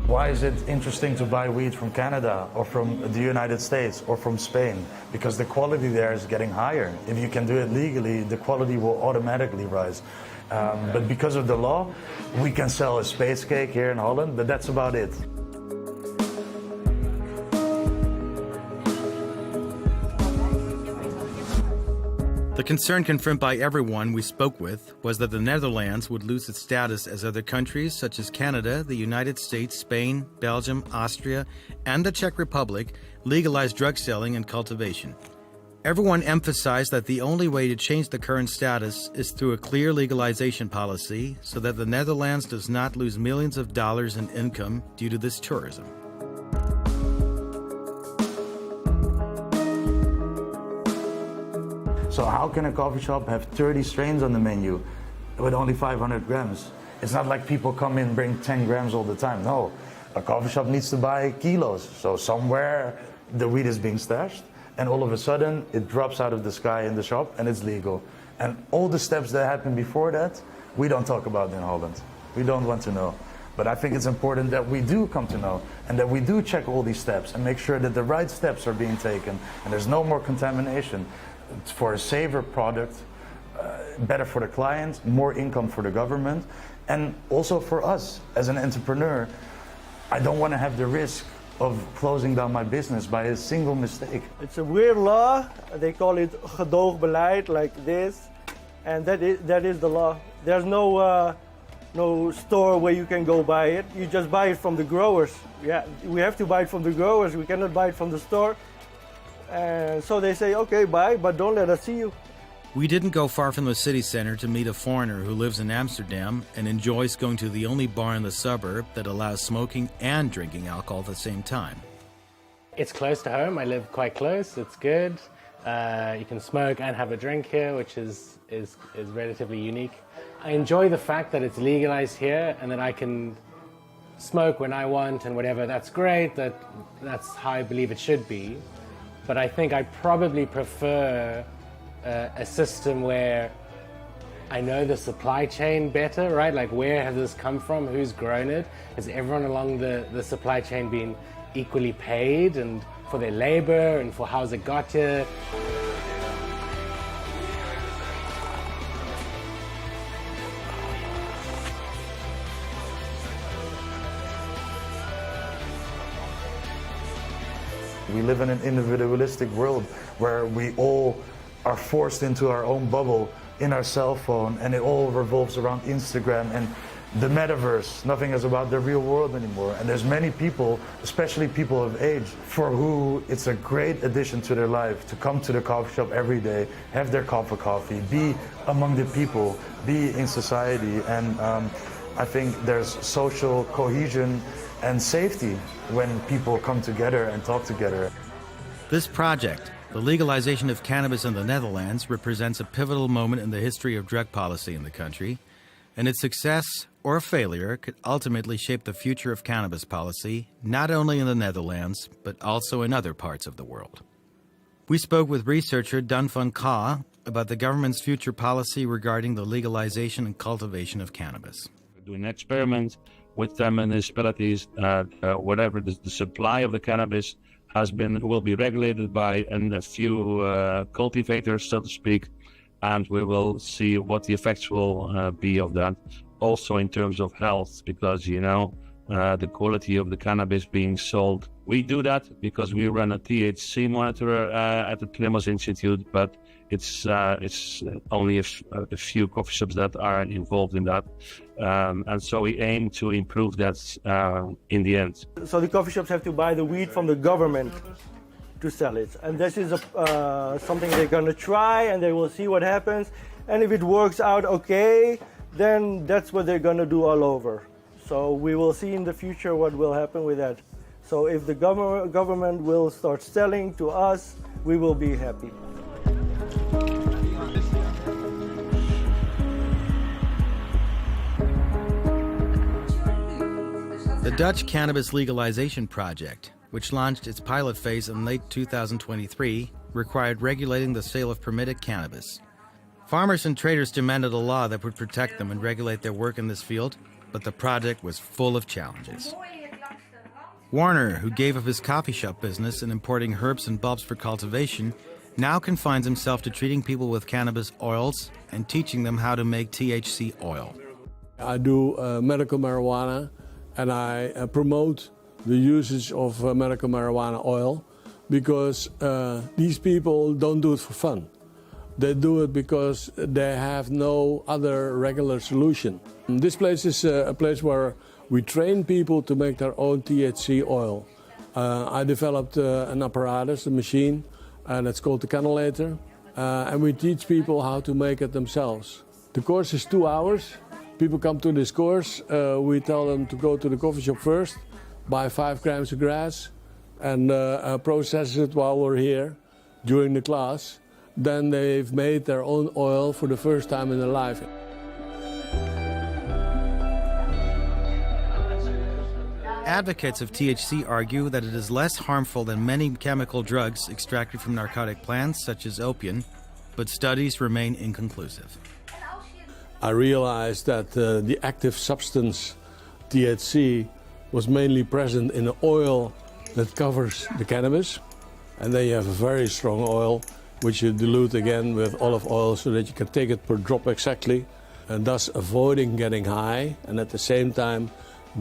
Why is it interesting to buy weed from Canada or from the United States or from Spain? Because the quality there is getting higher. If you can do it legally, the quality will automatically rise. But because of the law, we can sell a space cake here in Holland, but that's about it. The concern confirmed by everyone we spoke with was that the Netherlands would lose its status as other countries such as Canada, the United States, Spain, Belgium, Austria, and the Czech Republic legalized drug selling and cultivation. Everyone emphasized that the only way to change the current status is through a clear legalization policy so that the Netherlands does not lose millions of dollars in income due to this tourism. So how can a coffee shop have 30 strains on the menu with only 500 grams? It's not like people come in and bring 10 grams all the time. No, a coffee shop needs to buy kilos. So somewhere the weed is being stashed, and all of a sudden it drops out of the sky in the shop and it's legal. And all the steps that happened before that, we don't talk about in Holland. We don't want to know. But I think it's important that we do come to know and that we do check all these steps and make sure that the right steps are being taken and there's no more contamination. For a safer product, better for the client, more income for the government, and also for us as an entrepreneur. I don't want to have the risk of closing down my business by a single mistake. It's a weird law. They call it gedoogbeleid, like this, and that is the law. There's no store where you can go buy it. You just buy it from the growers. Yeah, we have to buy it from the growers. We cannot buy it from the store. And so they say, okay, buy, but don't let us see you. We didn't go far from the city center to meet a foreigner who lives in Amsterdam and enjoys going to the only bar in the suburb that allows smoking and drinking alcohol at the same time. It's close to home. I live quite close. It's good. You can smoke and have a drink here, which is relatively unique. I enjoy the fact that it's legalized here and that I can smoke when I want and whatever. That's great. That's how I believe it should be. But I think I probably prefer a system where I know the supply chain better, right? Like, where has this come from? Who's grown it? Has everyone along the supply chain been equally paid and for their labor and for how's it got here? We live in an individualistic world where we all are forced into our own bubble in our cell phone, and it all revolves around Instagram and the metaverse. Nothing is about the real world anymore. And there's many people, especially people of age, for who it's a great addition to their life to come to the coffee shop every day, have their cup of coffee, be among the people, be in society. And I think there's social cohesion and safety when people come together and talk together. This project, the legalization of cannabis in the Netherlands, represents a pivotal moment in the history of drug policy in the country, and its success or failure could ultimately shape the future of cannabis policy, not only in the Netherlands, but also in other parts of the world. We spoke with researcher Dan van Ka about the government's future policy regarding the legalization and cultivation of cannabis. We're doing experiments with the municipalities, whatever the supply of the cannabis will be regulated by a few cultivators, so to speak, and we will see what the effects will be of that. Also in terms of health, because, the quality of the cannabis being sold. We do that because we run a THC monitor at the Klimas Institute, but it's only a few coffee shops that are involved in that. And so we aim to improve that in the end. So the coffee shops have to buy the weed from the government to sell it. And this is something they're going to try, and they will see what happens. And if it works out okay, then that's what they're going to do all over. So we will see in the future what will happen with that. So if the government will start selling to us, we will be happy. The Dutch Cannabis Legalization Project, which launched its pilot phase in late 2023, required regulating the sale of permitted cannabis. Farmers and traders demanded a law that would protect them and regulate their work in this field, but the project was full of challenges. Warner, who gave up his coffee shop business and importing herbs and bulbs for cultivation, now confines himself to treating people with cannabis oils and teaching them how to make THC oil. I do medical marijuana, and I promote the usage of medical marijuana oil because these people don't do it for fun. They do it because they have no other regular solution. This place is a place where we train people to make their own THC oil. I developed an apparatus, a machine, and it's called the cannulator. And we teach people how to make it themselves. The course is 2 hours. People come to this course. We tell them to go to the coffee shop first, buy 5 grams of grass, and process it while we're here during the class. Then they've made their own oil for the first time in their life. Advocates of THC argue that it is less harmful than many chemical drugs extracted from narcotic plants, such as opium, but studies remain inconclusive. I realized that the active substance, THC, was mainly present in the oil that covers the cannabis. And then you have a very strong oil, which you dilute again with olive oil so that you can take it per drop exactly, and thus avoiding getting high and at the same time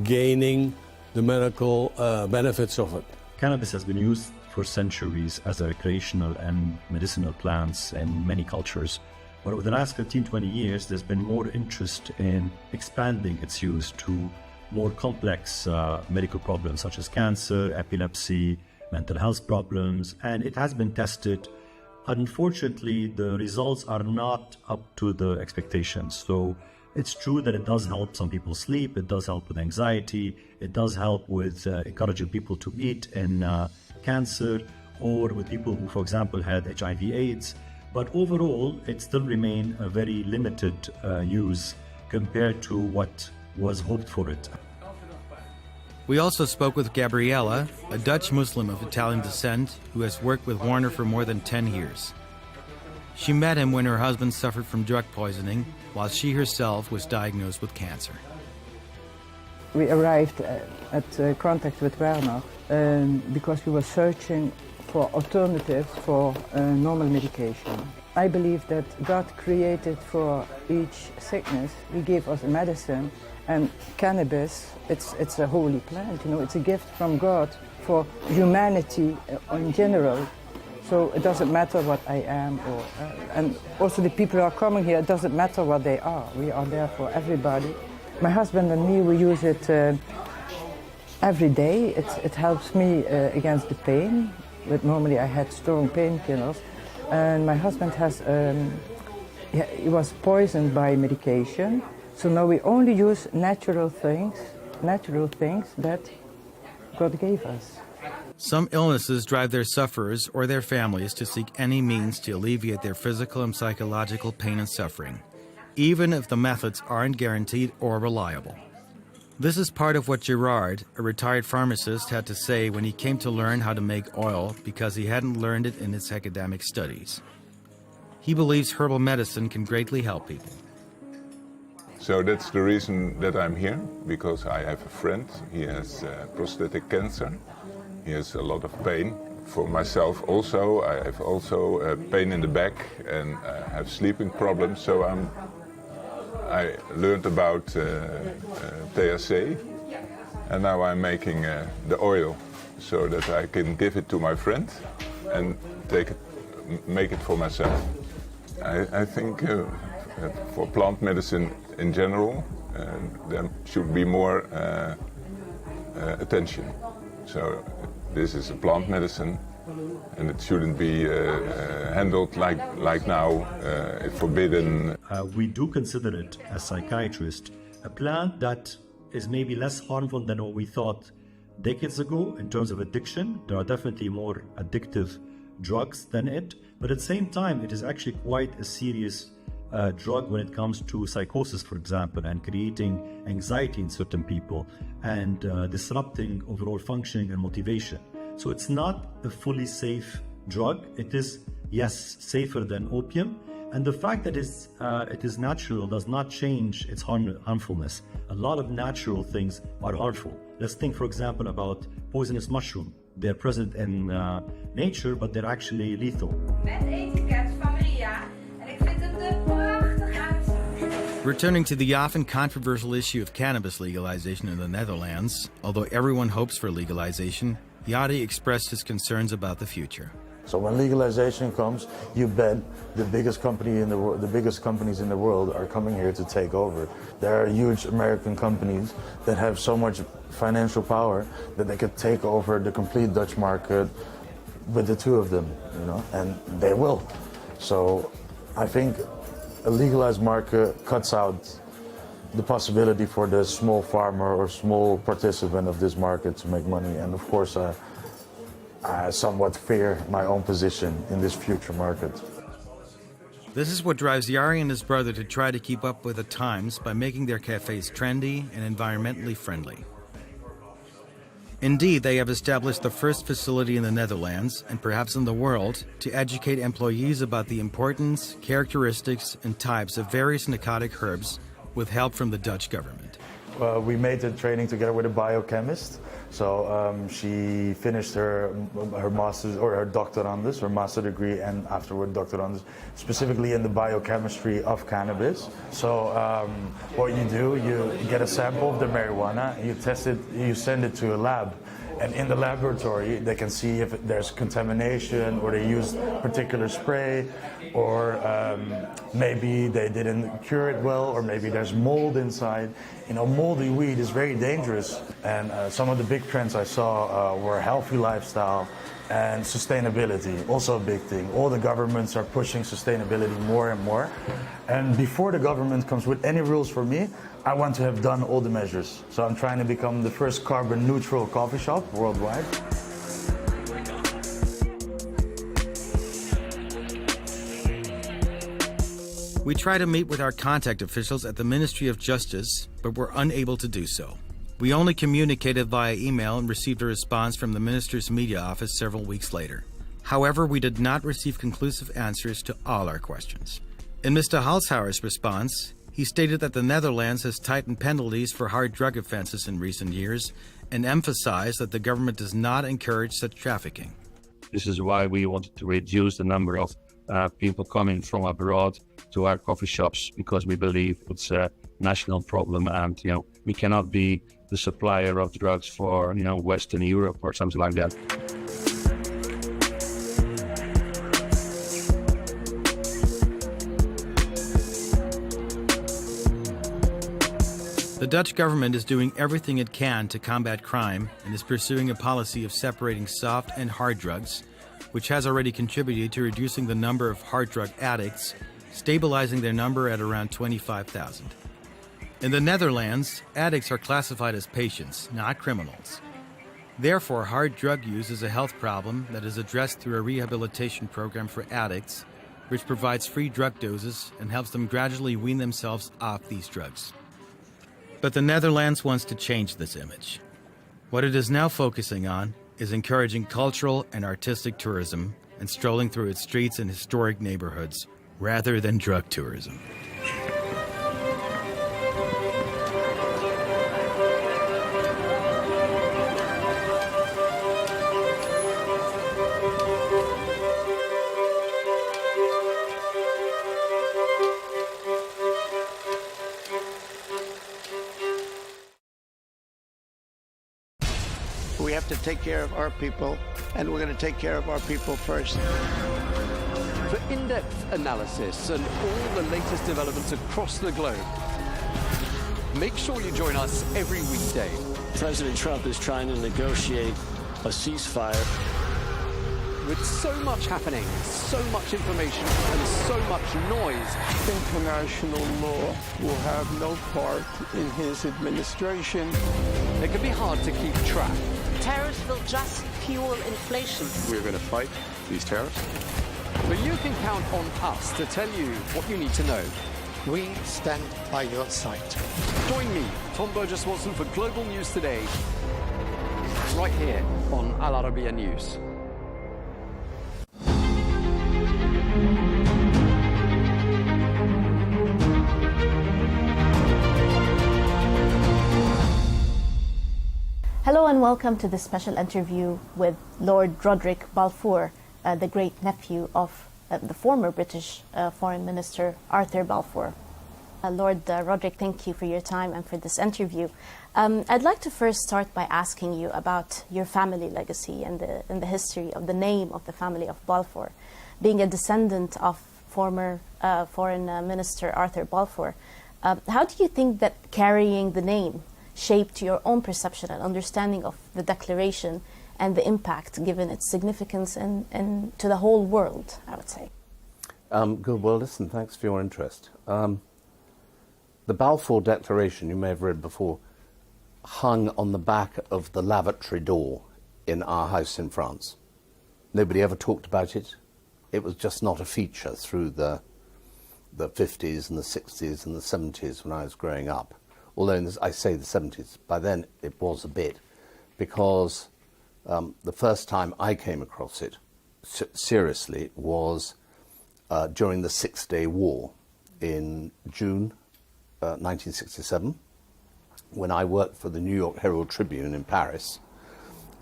gaining the medical benefits of it. Cannabis has been used for centuries as a recreational and medicinal plants in many cultures. But over the last 15-20 years, there's been more interest in expanding its use to more complex medical problems such as cancer, epilepsy, mental health problems, and it has been tested. Unfortunately, the results are not up to the expectations. So it's true that it does help some people sleep, it does help with anxiety, it does help with encouraging people to eat in cancer, or with people who, for example, had HIV/AIDS. But overall, it still remains a very limited use compared to what was hoped for it. We also spoke with Gabriella, a Dutch Muslim of Italian descent who has worked with Warner for more than 10 years. She met him when her husband suffered from drug poisoning, while she herself was diagnosed with cancer. We arrived at contact with Werner because we were searching for alternatives for normal medication. I believe that God created for each sickness, He gave us a medicine, and cannabis, it's a holy plant, you know, it's a gift from God for humanity in general. So it doesn't matter what I am, and also the people who are coming here, it doesn't matter what they are. We are there for everybody. My husband and me, we use it every day. It helps me against the pain, but normally I had strong painkillers. And my husband has, he was poisoned by medication. So now we only use natural things that God gave us. Some illnesses drive their sufferers or their families to seek any means to alleviate their physical and psychological pain and suffering, even if the methods aren't guaranteed or reliable. This is part of what Gerard, a retired pharmacist, had to say when he came to learn how to make oil because he hadn't learned it in his academic studies. He believes herbal medicine can greatly help people. So that's the reason that I'm here, because I have a friend. He has prostate cancer. He has a lot of pain. For myself also, I have also pain in the back and have sleeping problems. So I learned about THC, and now I'm making the oil so that I can give it to my friend and make it for myself. I think for plant medicine in general, there should be more attention. So this is a plant medicine, and it shouldn't be handled like now, forbidden. We do consider it, as psychiatrists, a plant that is maybe less harmful than what we thought decades ago in terms of addiction. There are definitely more addictive drugs than it, but at the same time, it is actually quite a serious drug when it comes to psychosis, for example, and creating anxiety in certain people and disrupting overall functioning and motivation. So it's not a fully safe drug. It is, yes, safer than opium. And the fact that it is natural does not change its harmfulness. A lot of natural things are harmful. Let's think, for example, about poisonous mushroom. They're present in nature, but they're actually lethal. Returning to the often controversial issue of cannabis legalization in the Netherlands, although everyone hopes for legalization, Yadi expressed his concerns about the future. So when legalization comes, you bet the biggest companies in the world are coming here to take over. There are huge American companies that have so much financial power that they could take over the complete Dutch market with the two of them, you know, and they will. So I think a legalized market cuts out the possibility for the small farmer or small participant of this market to make money. And of course, I somewhat fear my own position in this future market. This is what drives Yari and his brother to try to keep up with the times by making their cafes trendy and environmentally friendly. Indeed, they have established the first facility in the Netherlands, and perhaps in the world, to educate employees about the importance, characteristics, and types of various narcotic herbs with help from the Dutch government. We made the training together with a biochemist. So she finished her master's or her doctorandus, her master degree, and afterward doctorandus, specifically in the biochemistry of cannabis. So what you do, you get a sample of the marijuana, you test it, you send it to a lab. And in the laboratory, they can see if there's contamination, or they used particular spray, or maybe they didn't cure it well, or maybe there's mold inside. You know, moldy weed is very dangerous. And some of the big trends I saw were healthy lifestyle and sustainability, also a big thing. All the governments are pushing sustainability more and more. And before the government comes with any rules for me, I want to have done all the measures. So I'm trying to become the first carbon neutral coffee shop worldwide. We try to meet with our contact officials at the Ministry of Justice, but were unable to do so. We only communicated via email and received a response from the Minister's media office several weeks later. However, we did not receive conclusive answers to all our questions. In Mr. Halshauer's response, he stated that the Netherlands has tightened penalties for hard drug offenses in recent years and emphasized that the government does not encourage such trafficking. This is why we wanted to reduce the number of people coming from abroad to our coffee shops, because we believe it's a national problem, and we cannot be the supplier of drugs for Western Europe or something like that. The Dutch government is doing everything it can to combat crime and is pursuing a policy of separating soft and hard drugs, which has already contributed to reducing the number of hard drug addicts, stabilizing their number at around 25,000. In the Netherlands, addicts are classified as patients, not criminals. Therefore, hard drug use is a health problem that is addressed through a rehabilitation program for addicts, which provides free drug doses and helps them gradually wean themselves off these drugs. But the Netherlands wants to change this image. What it is now focusing on is encouraging cultural and artistic tourism and strolling through its streets and historic neighborhoods, rather than drug tourism. We have to take care of our people, and we're going to take care of our people first. For in-depth analysis and all the latest developments across the globe, make sure you join us every weekday. President Trump is trying to negotiate a ceasefire. With so much happening, so much information, and so much noise, International law will have no part in his administration. it can be hard to keep track. Tariffs will just fuel inflation. We're going to fight these tariffs. But you can count on us to tell you what you need to know. We stand by your side. Join me, Tom Burges Watson, for Global News Today, right here on Al Arabiya News. Hello and welcome to this special interview with Lord Roderick Balfour, the great-nephew of the former British Foreign Minister Arthur Balfour. Lord Roderick, thank you for your time and for this interview. I'd like to first start by asking you about your family legacy and the history of the name of the family of Balfour. Being a descendant of former Foreign Minister Arthur Balfour, how do you think that carrying the name shaped your own perception and understanding of the declaration and the impact, given its significance and to the whole world, I would say? Good. Well, listen, thanks for your interest. The Balfour Declaration, you may have read before, hung on the back of the lavatory door in our house in France. Nobody ever talked about it. It was just not a feature through the 50s and the 60s and the 70s when I was growing up. Although I say the 70s, by then it was a bit, because the first time I came across it seriously was during the Six-Day War in June 1967, when I worked for the New York Herald Tribune in Paris.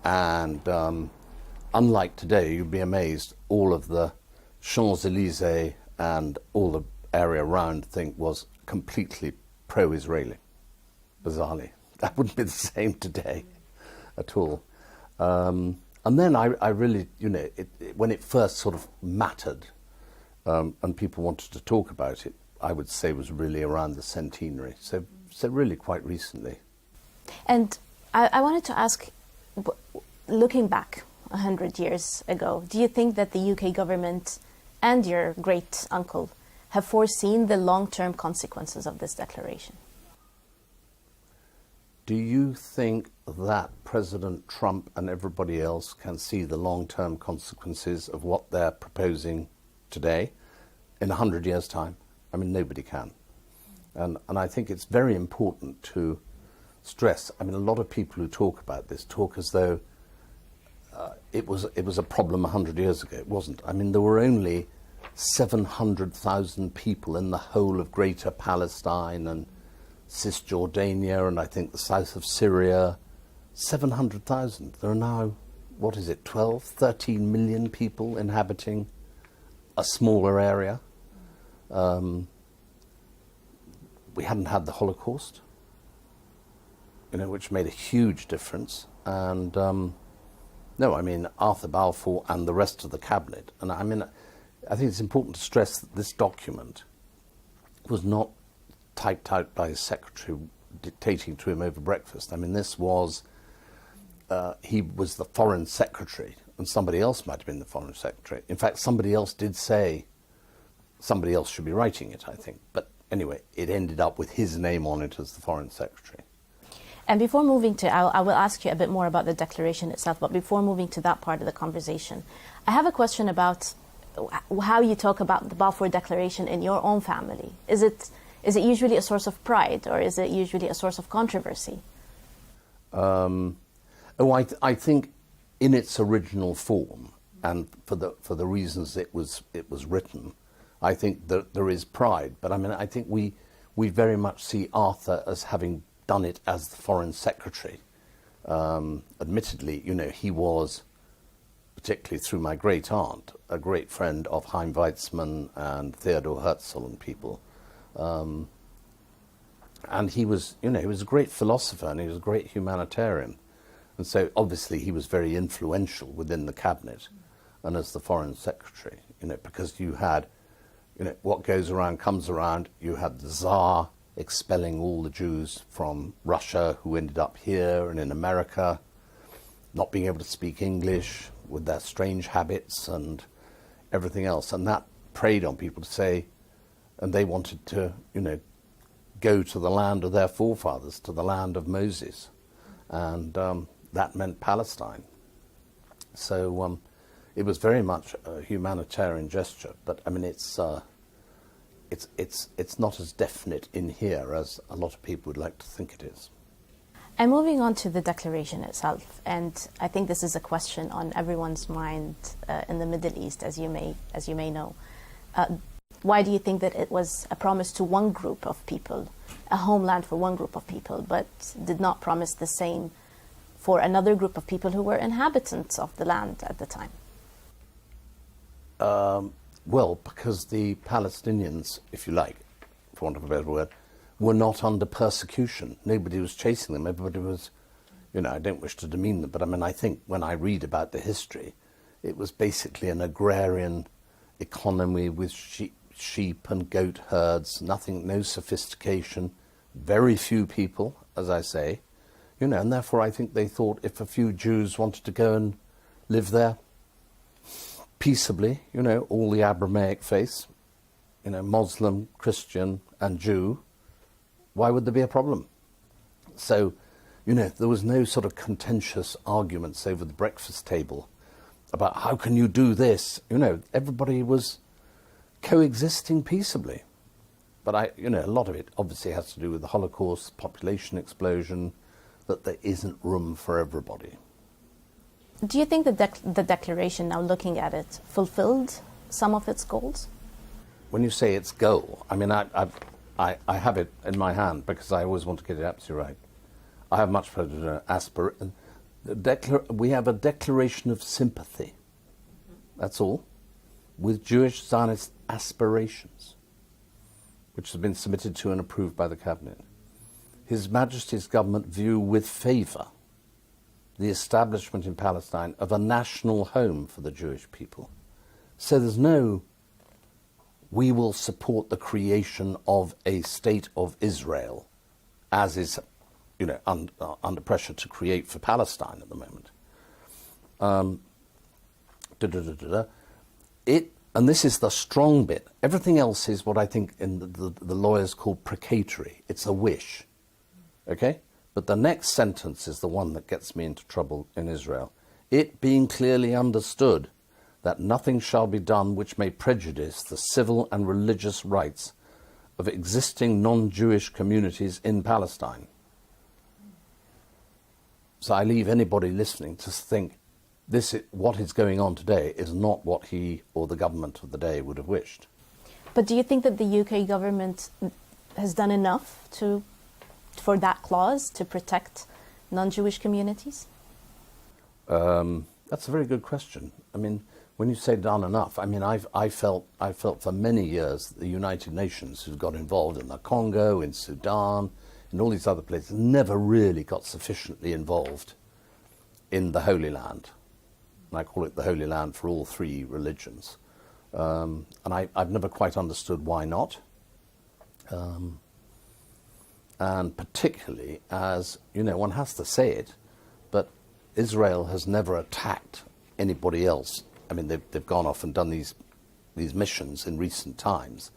And unlike today, you'd be amazed, all of the Champs-Élysées and all the area around was completely pro-Israeli. Bizarrely, that wouldn't be the same today at all. And then I really, when it first sort of mattered and people wanted to talk about it, I would say was really around the centenary. So really quite recently. And I wanted to ask, looking back 100 years ago, do you think that the UK government and your great uncle have foreseen the long-term consequences of this declaration? Do you think that President Trump and everybody else can see the long-term consequences of what they're proposing today in 100 years' time? I mean, nobody can. And I think it's very important to stress. I mean, a lot of people who talk about this talk as though it was a problem 100 years ago. It wasn't. I mean, there were only 700,000 people in the whole of Greater Palestine and Cisjordania and I think the south of Syria. 700,000. There are now what is it, 12, 13 million people inhabiting a smaller area. We hadn't had the Holocaust, which made a huge difference. And no, I mean, Arthur Balfour and the rest of the cabinet. And I mean, I think it's important to stress that this document was not typed out by his secretary dictating to him over breakfast. I mean, this was, he was the foreign secretary, and somebody else might have been the foreign secretary. In fact, somebody else did say somebody else should be writing it, I think. But anyway, it ended up with his name on it as the foreign secretary. And before moving to, I will ask you a bit more about the declaration itself, but before moving to that part of the conversation, I have a question about how you talk about the Balfour Declaration in your own family. Is it usually a source of pride, or is it usually a source of controversy? I think in its original form, and for the reasons it was written, I think that there is pride. But I mean, I think we very much see Arthur as having done it as the foreign secretary. Admittedly, he was, particularly through my great aunt, a great friend of Chaim Weizmann and Theodor Herzl and people. And he was, he was a great philosopher and he was a great humanitarian. And so obviously he was very influential within the cabinet and as the foreign secretary, because you had, what goes around comes around. You had the Tsar expelling all the Jews from Russia who ended up here and in America, not being able to speak English, with their strange habits and everything else. And that preyed on people to say, and they wanted to, go to the land of their forefathers, to the land of Moses. And that meant Palestine. So it was very much a humanitarian gesture, but I mean, it's not as definite in here as a lot of people would like to think it is. And moving on to the declaration itself, and I think this is a question on everyone's mind in the Middle East, as you may know. Why do you think that it was a promise to one group of people, a homeland for one group of people, but did not promise the same for another group of people who were inhabitants of the land at the time? Well, because the Palestinians, if you like, for want of a better word, were not under persecution. Nobody was chasing them. Everybody was, I don't wish to demean them, but I mean, I think when I read about the history, it was basically an agrarian economy with sheep and goat herds, no sophistication, very few people, as I say, and therefore I think they thought if a few Jews wanted to go and live there peaceably, all the Abrahamic faiths, Muslim, Christian and Jew, why would there be a problem? So, there was no sort of contentious arguments over the breakfast table about how can you do this? Everybody was coexisting peaceably. But a lot of it obviously has to do with the Holocaust, population explosion, that there isn't room for everybody. Do you think the declaration, now looking at it, fulfilled some of its goals? When you say its goal, I mean, I have it in my hand because I always want to get it absolutely right. I have much pleasure we have a declaration of sympathy, that's all, with Jewish Zionist aspirations, which has been submitted to and approved by the Cabinet. His Majesty's government view with favour the establishment in Palestine of a national home for the Jewish people. So there's no, we will support the creation of a state of Israel, as is, under pressure to create for Palestine at the moment. And this is the strong bit. Everything else is what I think in the lawyers call precatory. It's a wish, okay? But the next sentence is the one that gets me into trouble in Israel. It being clearly understood that nothing shall be done which may prejudice the civil and religious rights of existing non-Jewish communities in Palestine. So I leave anybody listening to think what is going on today is not what he or the government of the day would have wished. But do you think that the UK government has done enough for that clause to protect non-Jewish communities? That's a very good question. I mean, when you say done enough, I mean, I felt for many years the United Nations, who got involved in the Congo, in Sudan, in all these other places, never really got sufficiently involved in the Holy Land. And I call it the Holy Land for all three religions. And I've never quite understood why not. And particularly as, you know, one has to say it, but Israel has never attacked anybody else. I mean, they've gone off and done these missions in recent times,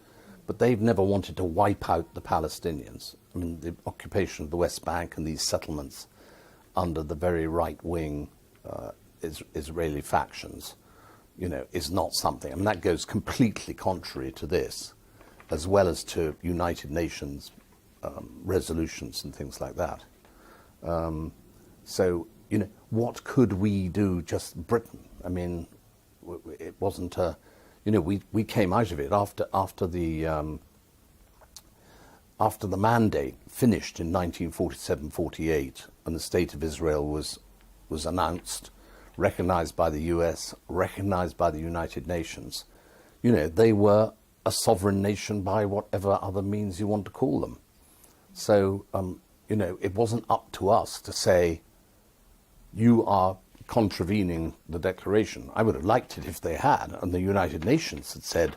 but they've never wanted to wipe out the Palestinians. I mean, the occupation of the West Bank and these settlements under the very right-wing Israeli factions, you know, is not something. I mean, that goes completely contrary to this, as well as to United Nations resolutions and things like that. So, you know, what could we do, just Britain? I mean, it wasn't a, you know, we came out of it after the mandate finished in 1947-48, and the State of Israel was announced, recognized by the US, recognized by the United Nations. You know, they were a sovereign nation by whatever other means you want to call them. So, you know, it wasn't up to us to say, you are contravening the declaration. I would have liked it if they had, and the United Nations had said,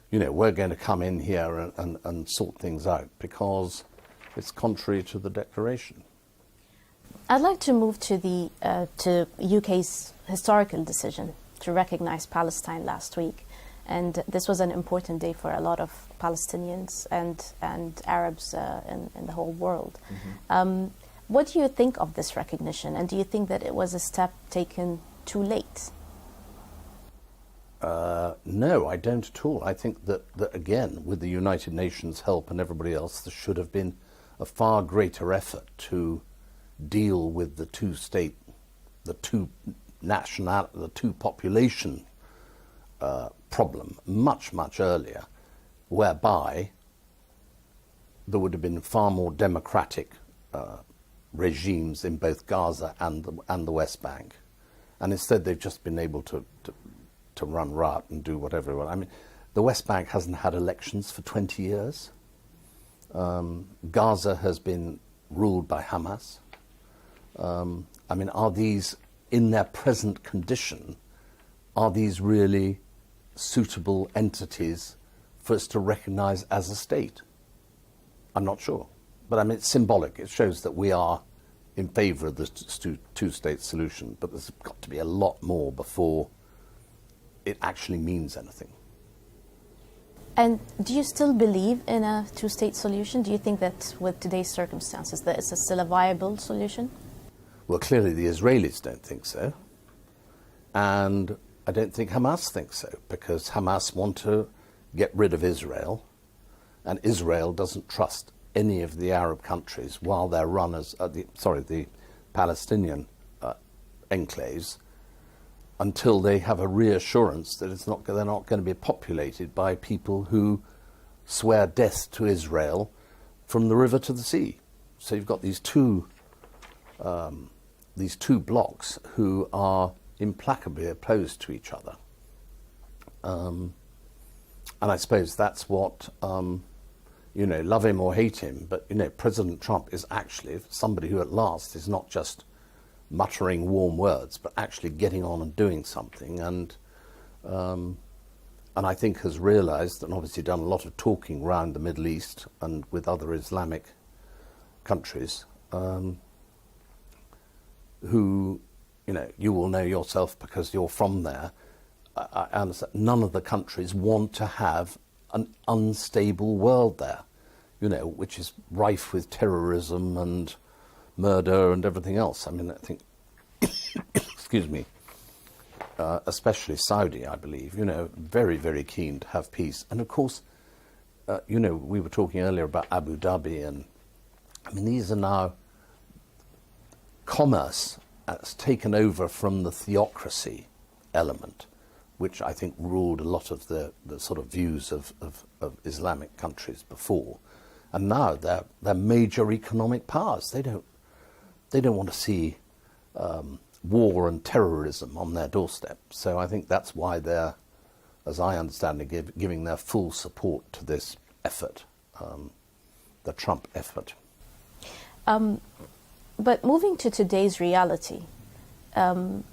you know, we're going to come in here and sort things out, because it's contrary to the declaration. I'd like to move to the to UK's historical decision to recognize Palestine last week. And this was an important day for a lot of Palestinians and Arabs in the whole world. Mm-hmm. What do you think of this recognition, and do you think that it was a step taken too late? No, I don't at all. I think that again, with the United Nations help and everybody else, there should have been a far greater effort to deal with the two-state, the two population problem much earlier, whereby there would have been far more democratic regimes in both Gaza and the West Bank, and instead they've just been able to run riot and do whatever. I mean, the West Bank hasn't had elections for 20 years. Gaza has been ruled by Hamas. I mean, are these, in their present condition, are these really suitable entities for us to recognize as a state? I'm not sure. But I mean, it's symbolic. It shows that we are in favor of the two-state solution, but there's got to be a lot more before it actually means anything. And do you still believe in a two-state solution? Do you think that with today's circumstances that it's still a viable solution? Well, clearly the Israelis don't think so. And I don't think Hamas thinks so, because Hamas want to get rid of Israel, and Israel doesn't trust any of the Arab countries while they're run as, the Palestinian enclaves, until they have a reassurance that they're not going to be populated by people who swear death to Israel from the river to the sea. So you've got these two blocks who are implacably opposed to each other. And I suppose that's what, you know, love him or hate him, but, you know, President Trump is actually somebody who at last is not just muttering warm words, but actually getting on and doing something, and I think has realized, and obviously done a lot of talking around the Middle East and with other Islamic countries, who, you know, you will know yourself because you're from there. I understand none of the countries want to have an unstable world there, you know, which is rife with terrorism and murder and everything else. I mean, I think, excuse me, especially Saudi, I believe, you know, very, very keen to have peace. And of course, you know, we were talking earlier about Abu Dhabi, and I mean, these are now commerce has taken over from the theocracy element, which I think ruled a lot of the sort of views of Islamic countries before. And now they're major economic powers. They don't want to see war and terrorism on their doorstep. So I think that's why they're, as I understand it, giving their full support to this effort, the Trump effort. But moving to today's reality, do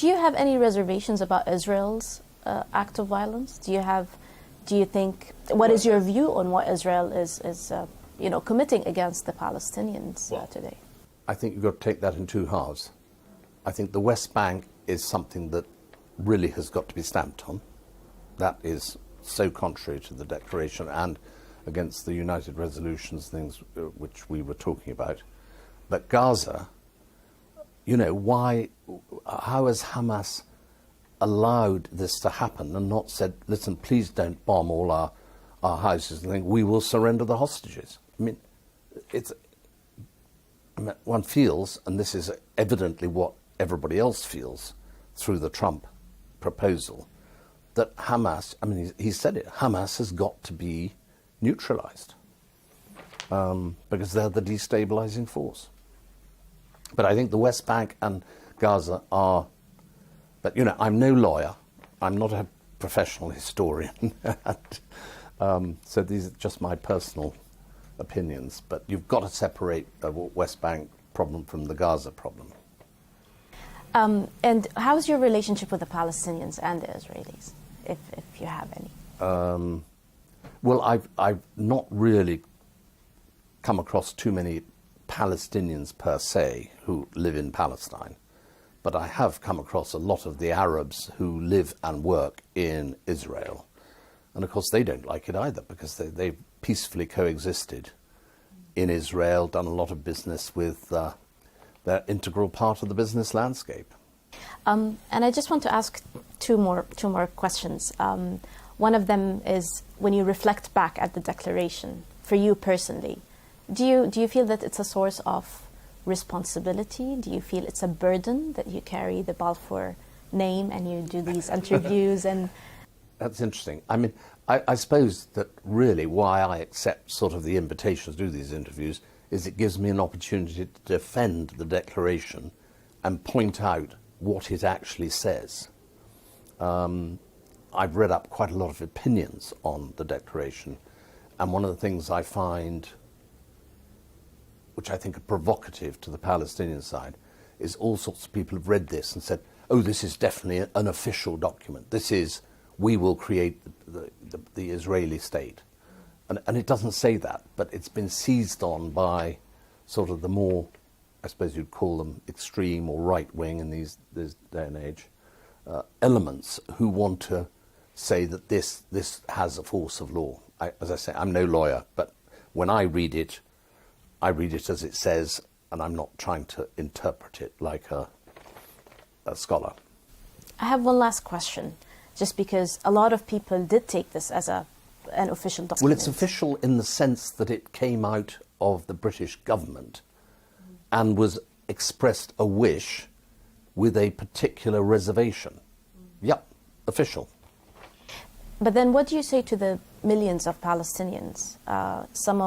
you have any reservations about Israel's act of violence? Do you think, what is your view on what Israel is committing against the Palestinians today? I think you've got to take that in two halves. I think the West Bank is something that really has got to be stamped on. That is so contrary to the declaration and against the United Resolutions, things which we were talking about. But Gaza, how has Hamas allowed this to happen and not said, listen, please don't bomb all our houses and think we will surrender the hostages? I mean, one feels, and this is evidently what everybody else feels through the Trump proposal, that Hamas, he said it, Hamas has got to be neutralized because they're the destabilizing force. But I think the West Bank and Gaza are, but I'm no lawyer, I'm not a professional historian, so these are just my personal opinions, but you've got to separate the West Bank problem from the Gaza problem. And how's your relationship with the Palestinians and the Israelis, if you have any? Well, I've not really come across too many Palestinians per se who live in Palestine, but I have come across a lot of the Arabs who live and work in Israel. And of course they don't like it either, because they've peacefully coexisted in Israel, done a lot of business with they're integral part of the business landscape. And I just want to ask two more questions. One of them is, when you reflect back at the declaration, for you personally, do you feel that it's a source of responsibility? Do you feel it's a burden that you carry the Balfour name and you do these interviews? And that's interesting. I suppose that really why I accept sort of the invitation to do these interviews is it gives me an opportunity to defend the declaration and point out what it actually says. I've read up quite a lot of opinions on the declaration, and one of the things I find, which I think are provocative to the Palestinian side, is all sorts of people have read this and said, oh, this is definitely an official document. This is, we will create the Israeli state. And it doesn't say that, but it's been seized on by sort of the more, I suppose you'd call them extreme or right-wing in this day and age, elements who want to say that this has a force of law. As I say, I'm no lawyer, but when I read it as it says, and I'm not trying to interpret it like a scholar. I have one last question, just because a lot of people did take this as an official document. Well, it's official in the sense that it came out of the British government and was expressed a wish with a particular reservation. Yep, official. But then what do you say to the millions of Palestinians? Some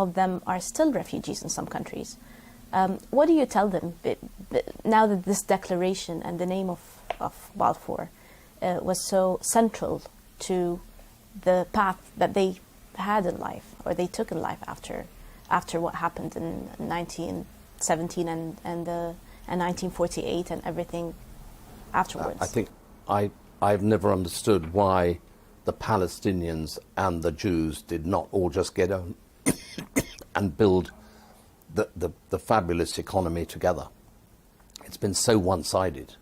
of them are still refugees in some countries. What do you tell them now that this declaration and the name of Balfour was so central to the path that they had in life, or they took in life after what happened in 1917 and 1948 and everything afterwards? I think I've never understood why the Palestinians and the Jews did not all just get on and build the fabulous economy together. It's been so one-sided,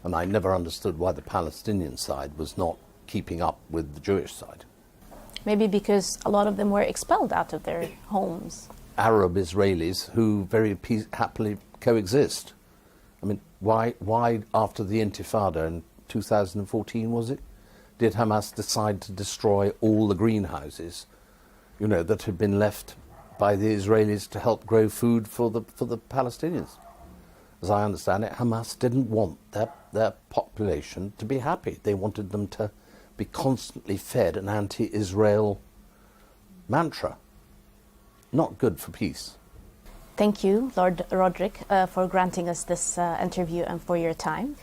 and I never understood why the Palestinian side was not keeping up with the Jewish side. Maybe because a lot of them were expelled out of their homes. Arab Israelis who very happily coexist. I mean, why after the Intifada in 2014, was it, did Hamas decide to destroy all the greenhouses, that had been left by the Israelis to help grow food for the Palestinians? As I understand it, Hamas didn't want their population to be happy. They wanted them to be constantly fed an anti-Israel mantra. Not good for peace. Thank you, Lord Roderick, for granting us this interview and for your time.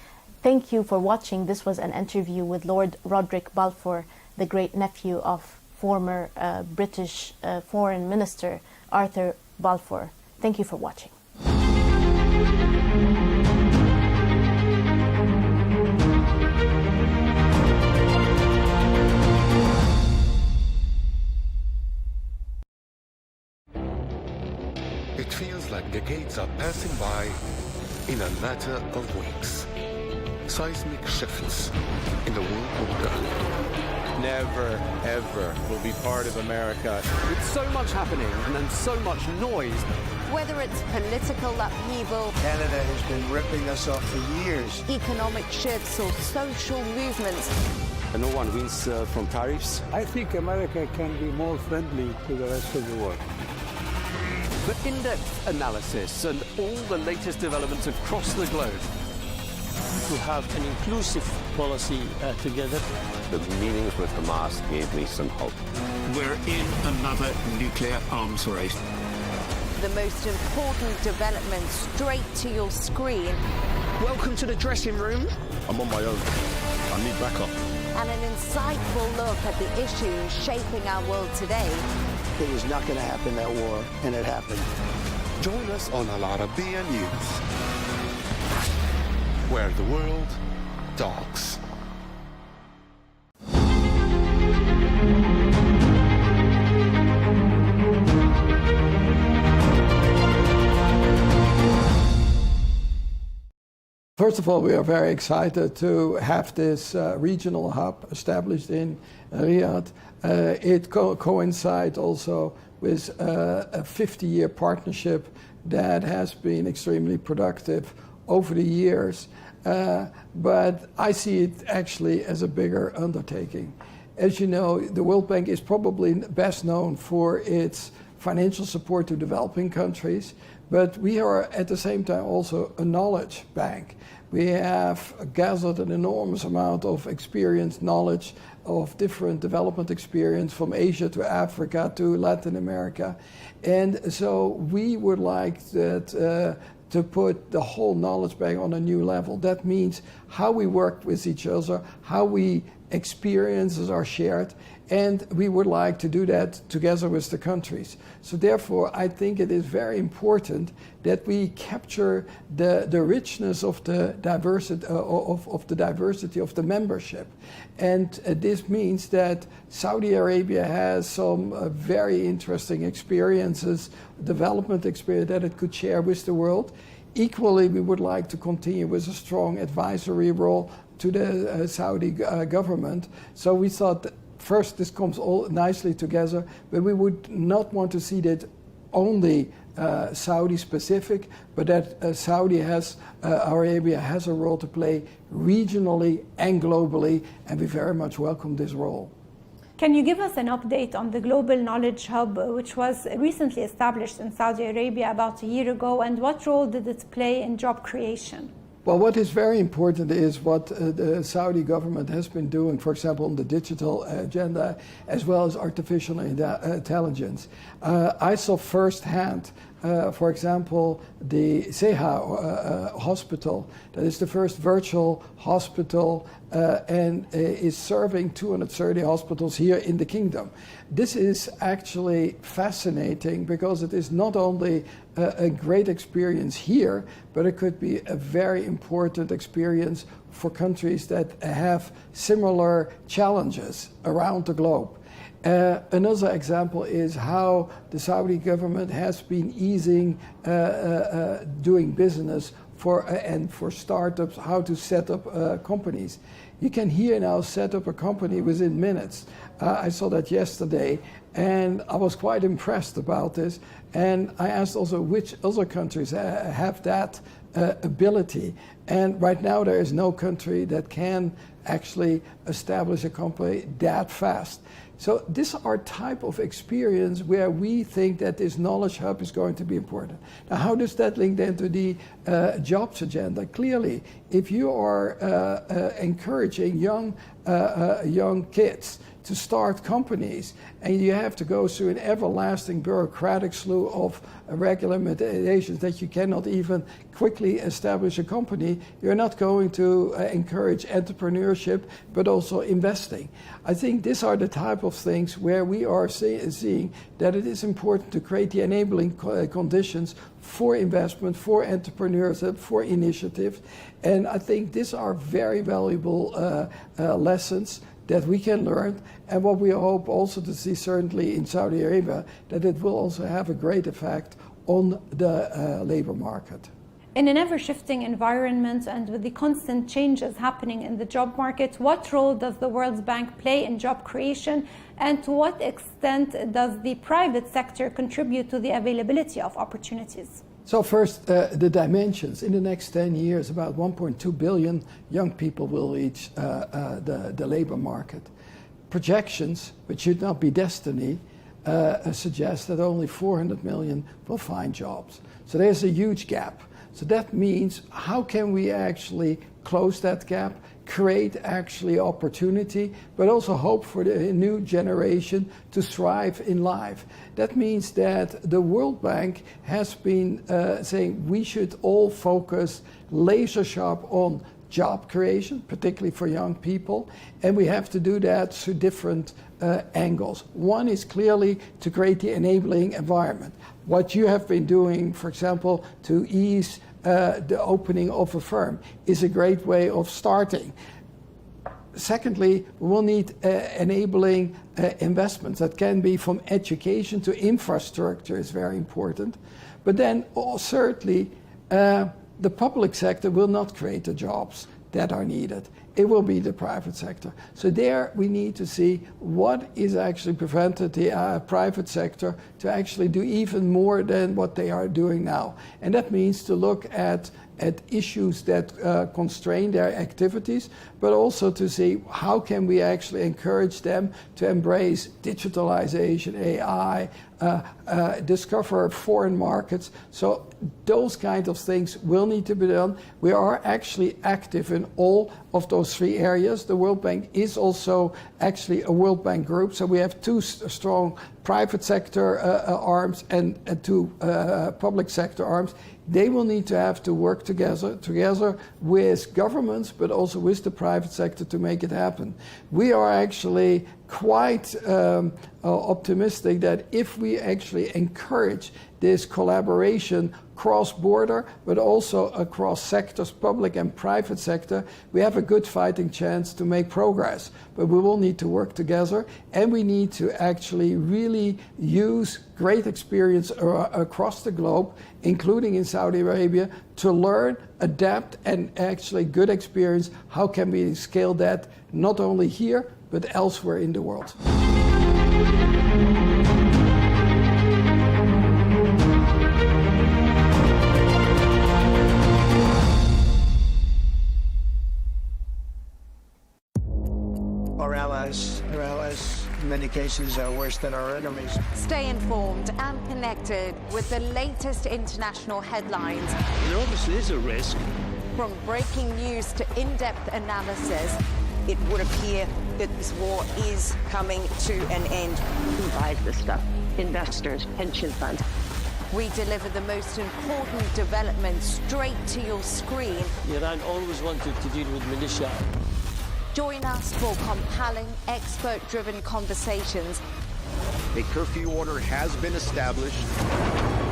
Thank you for watching. This was an interview with Lord Roderick Balfour, the great nephew of former British Foreign Minister Arthur Balfour. Thank you for watching. It feels like decades are passing by in a matter of weeks. Seismic shifts in the world order. Never, ever will be part of America. With so much happening and then so much noise. Whether it's political upheaval, Canada has been ripping us off for years. economic shifts, or social movements, No one wins from tariffs. I think America can be more friendly to the rest of the world. For in-depth analysis and all the latest developments across the globe. To have an inclusive policy together. The meetings with Hamas gave me some hope. We're in another nuclear arms race. the most important developments straight to your screen. Welcome to the dressing room. I'm on my own. I need backup. And an insightful look at the issues shaping our world today. It was not going to happen, that war, and it happened. Join us on Arabiya News, where the world talks. First of all, we are very excited to have this regional hub established in Riyadh. It coincides also with a 50-year partnership that has been extremely productive over the years. But I see it actually as a bigger undertaking. As you know, the World Bank is probably best known for its financial support to developing countries, but we are at the same time also a knowledge bank. We have gathered an enormous amount of experience, knowledge of different development experience from Asia to Africa to Latin America. And so we would like that to put the whole knowledge bank on a new level. That means how we work with each other, how we experiences are shared, and we would like to do that together with the countries. So therefore, I think it is very important that we capture the richness of the diversity of the membership. And this means that Saudi Arabia has some very interesting experiences, development experience that it could share with the world. Equally, we would like to continue with a strong advisory role to the Saudi government. So we thought that first this comes all nicely together, but we would not want to see that only Saudi specific, but that Saudi Arabia has a role to play regionally and globally, and we very much welcome this role. Can you give us an update on the Global Knowledge Hub, which was recently established in Saudi Arabia about a year ago, and what role did it play in job creation? Well, what is very important is what the Saudi government has been doing, for example, on the digital agenda, as well as artificial intelligence. I saw firsthand, for example, the Seha hospital, that is the first virtual hospital and is serving 230 hospitals here in the kingdom. This is actually fascinating because it is not only a great experience here, but it could be a very important experience for countries that have similar challenges around the globe. Another example is how the Saudi government has been easing doing business for startups, how to set up companies. You can here now set up a company within minutes. I saw that yesterday, and I was quite impressed about this. And I asked also which other countries have that ability. And right now there is no country that can actually establish a company that fast. So these are type of experience where we think that this knowledge hub is going to be important. Now, how does that link then to the jobs agenda? Clearly, if you are encouraging young kids to start companies, and you have to go through an everlasting bureaucratic slew of regulations that you cannot even quickly establish a company, you're not going to encourage entrepreneurship, but also investing. I think these are the type of things where we are seeing that it is important to create the enabling conditions for investment, for entrepreneurship, for initiative. And I think these are very valuable lessons that we can learn, and what we hope also to see certainly in Saudi Arabia, that it will also have a great effect on the labor market. In an ever-shifting environment and with the constant changes happening in the job market, what role does the World Bank play in job creation, and to what extent does the private sector contribute to the availability of opportunities? So first, the dimensions. In the next 10 years, about 1.2 billion young people will reach the labor market. Projections, which should not be destiny, suggest that only 400 million will find jobs. So there's a huge gap. So that means, how can we actually close that gap, create actually opportunity, but also hope for the new generation to thrive in life? That means that the World Bank has been saying we should all focus laser sharp on job creation, particularly for young people, and we have to do that through different angles. One is clearly to create the enabling environment. What you have been doing, for example, to ease the opening of a firm is a great way of starting. Secondly, we will need enabling investments that can be from education to infrastructure is very important. But then certainly the public sector will not create the jobs that are needed. It will be the private sector. So there we need to see what is actually prevented the private sector to actually do even more than what they are doing now. And that means to look at issues that constrain their activities, but also to see how can we actually encourage them to embrace digitalization, AI, discover foreign markets. So those kind of things will need to be done. We are actually active in all of those three areas. The World Bank is also actually a World Bank group, so we have two strong private sector arms and two public sector arms. They will need to have to work together with governments, but also with the private sector to make it happen. We are actually quite optimistic that if we actually encourage this collaboration cross-border, but also across sectors, public and private sector, we have a good fighting chance to make progress. But we will need to work together, and we need to actually really use great experience across the globe, including in Saudi Arabia, to learn, adapt, and actually good experience. How can we scale that not only here, but elsewhere in the world? Our allies, in many cases, are worse than our enemies. Stay informed and connected with the latest international headlines. There obviously is a risk. From breaking news to in-depth analysis, it would appear that this war is coming to an end. Who buys this stuff? Investors, pension funds. We deliver the most important developments straight to your screen. Iran always wanted to deal with militia. Join us for compelling, expert-driven conversations. A curfew order has been established.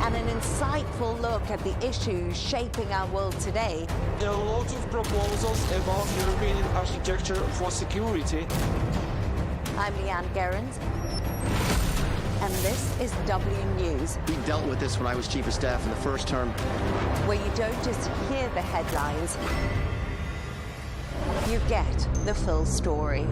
And an insightful look at the issues shaping our world today. There are lots of proposals about European architecture for security. I'm Leigh Ann Gerrans, and this is W News. We dealt with this when I was Chief of Staff in the first term. Where you don't just hear the headlines, you get the full story.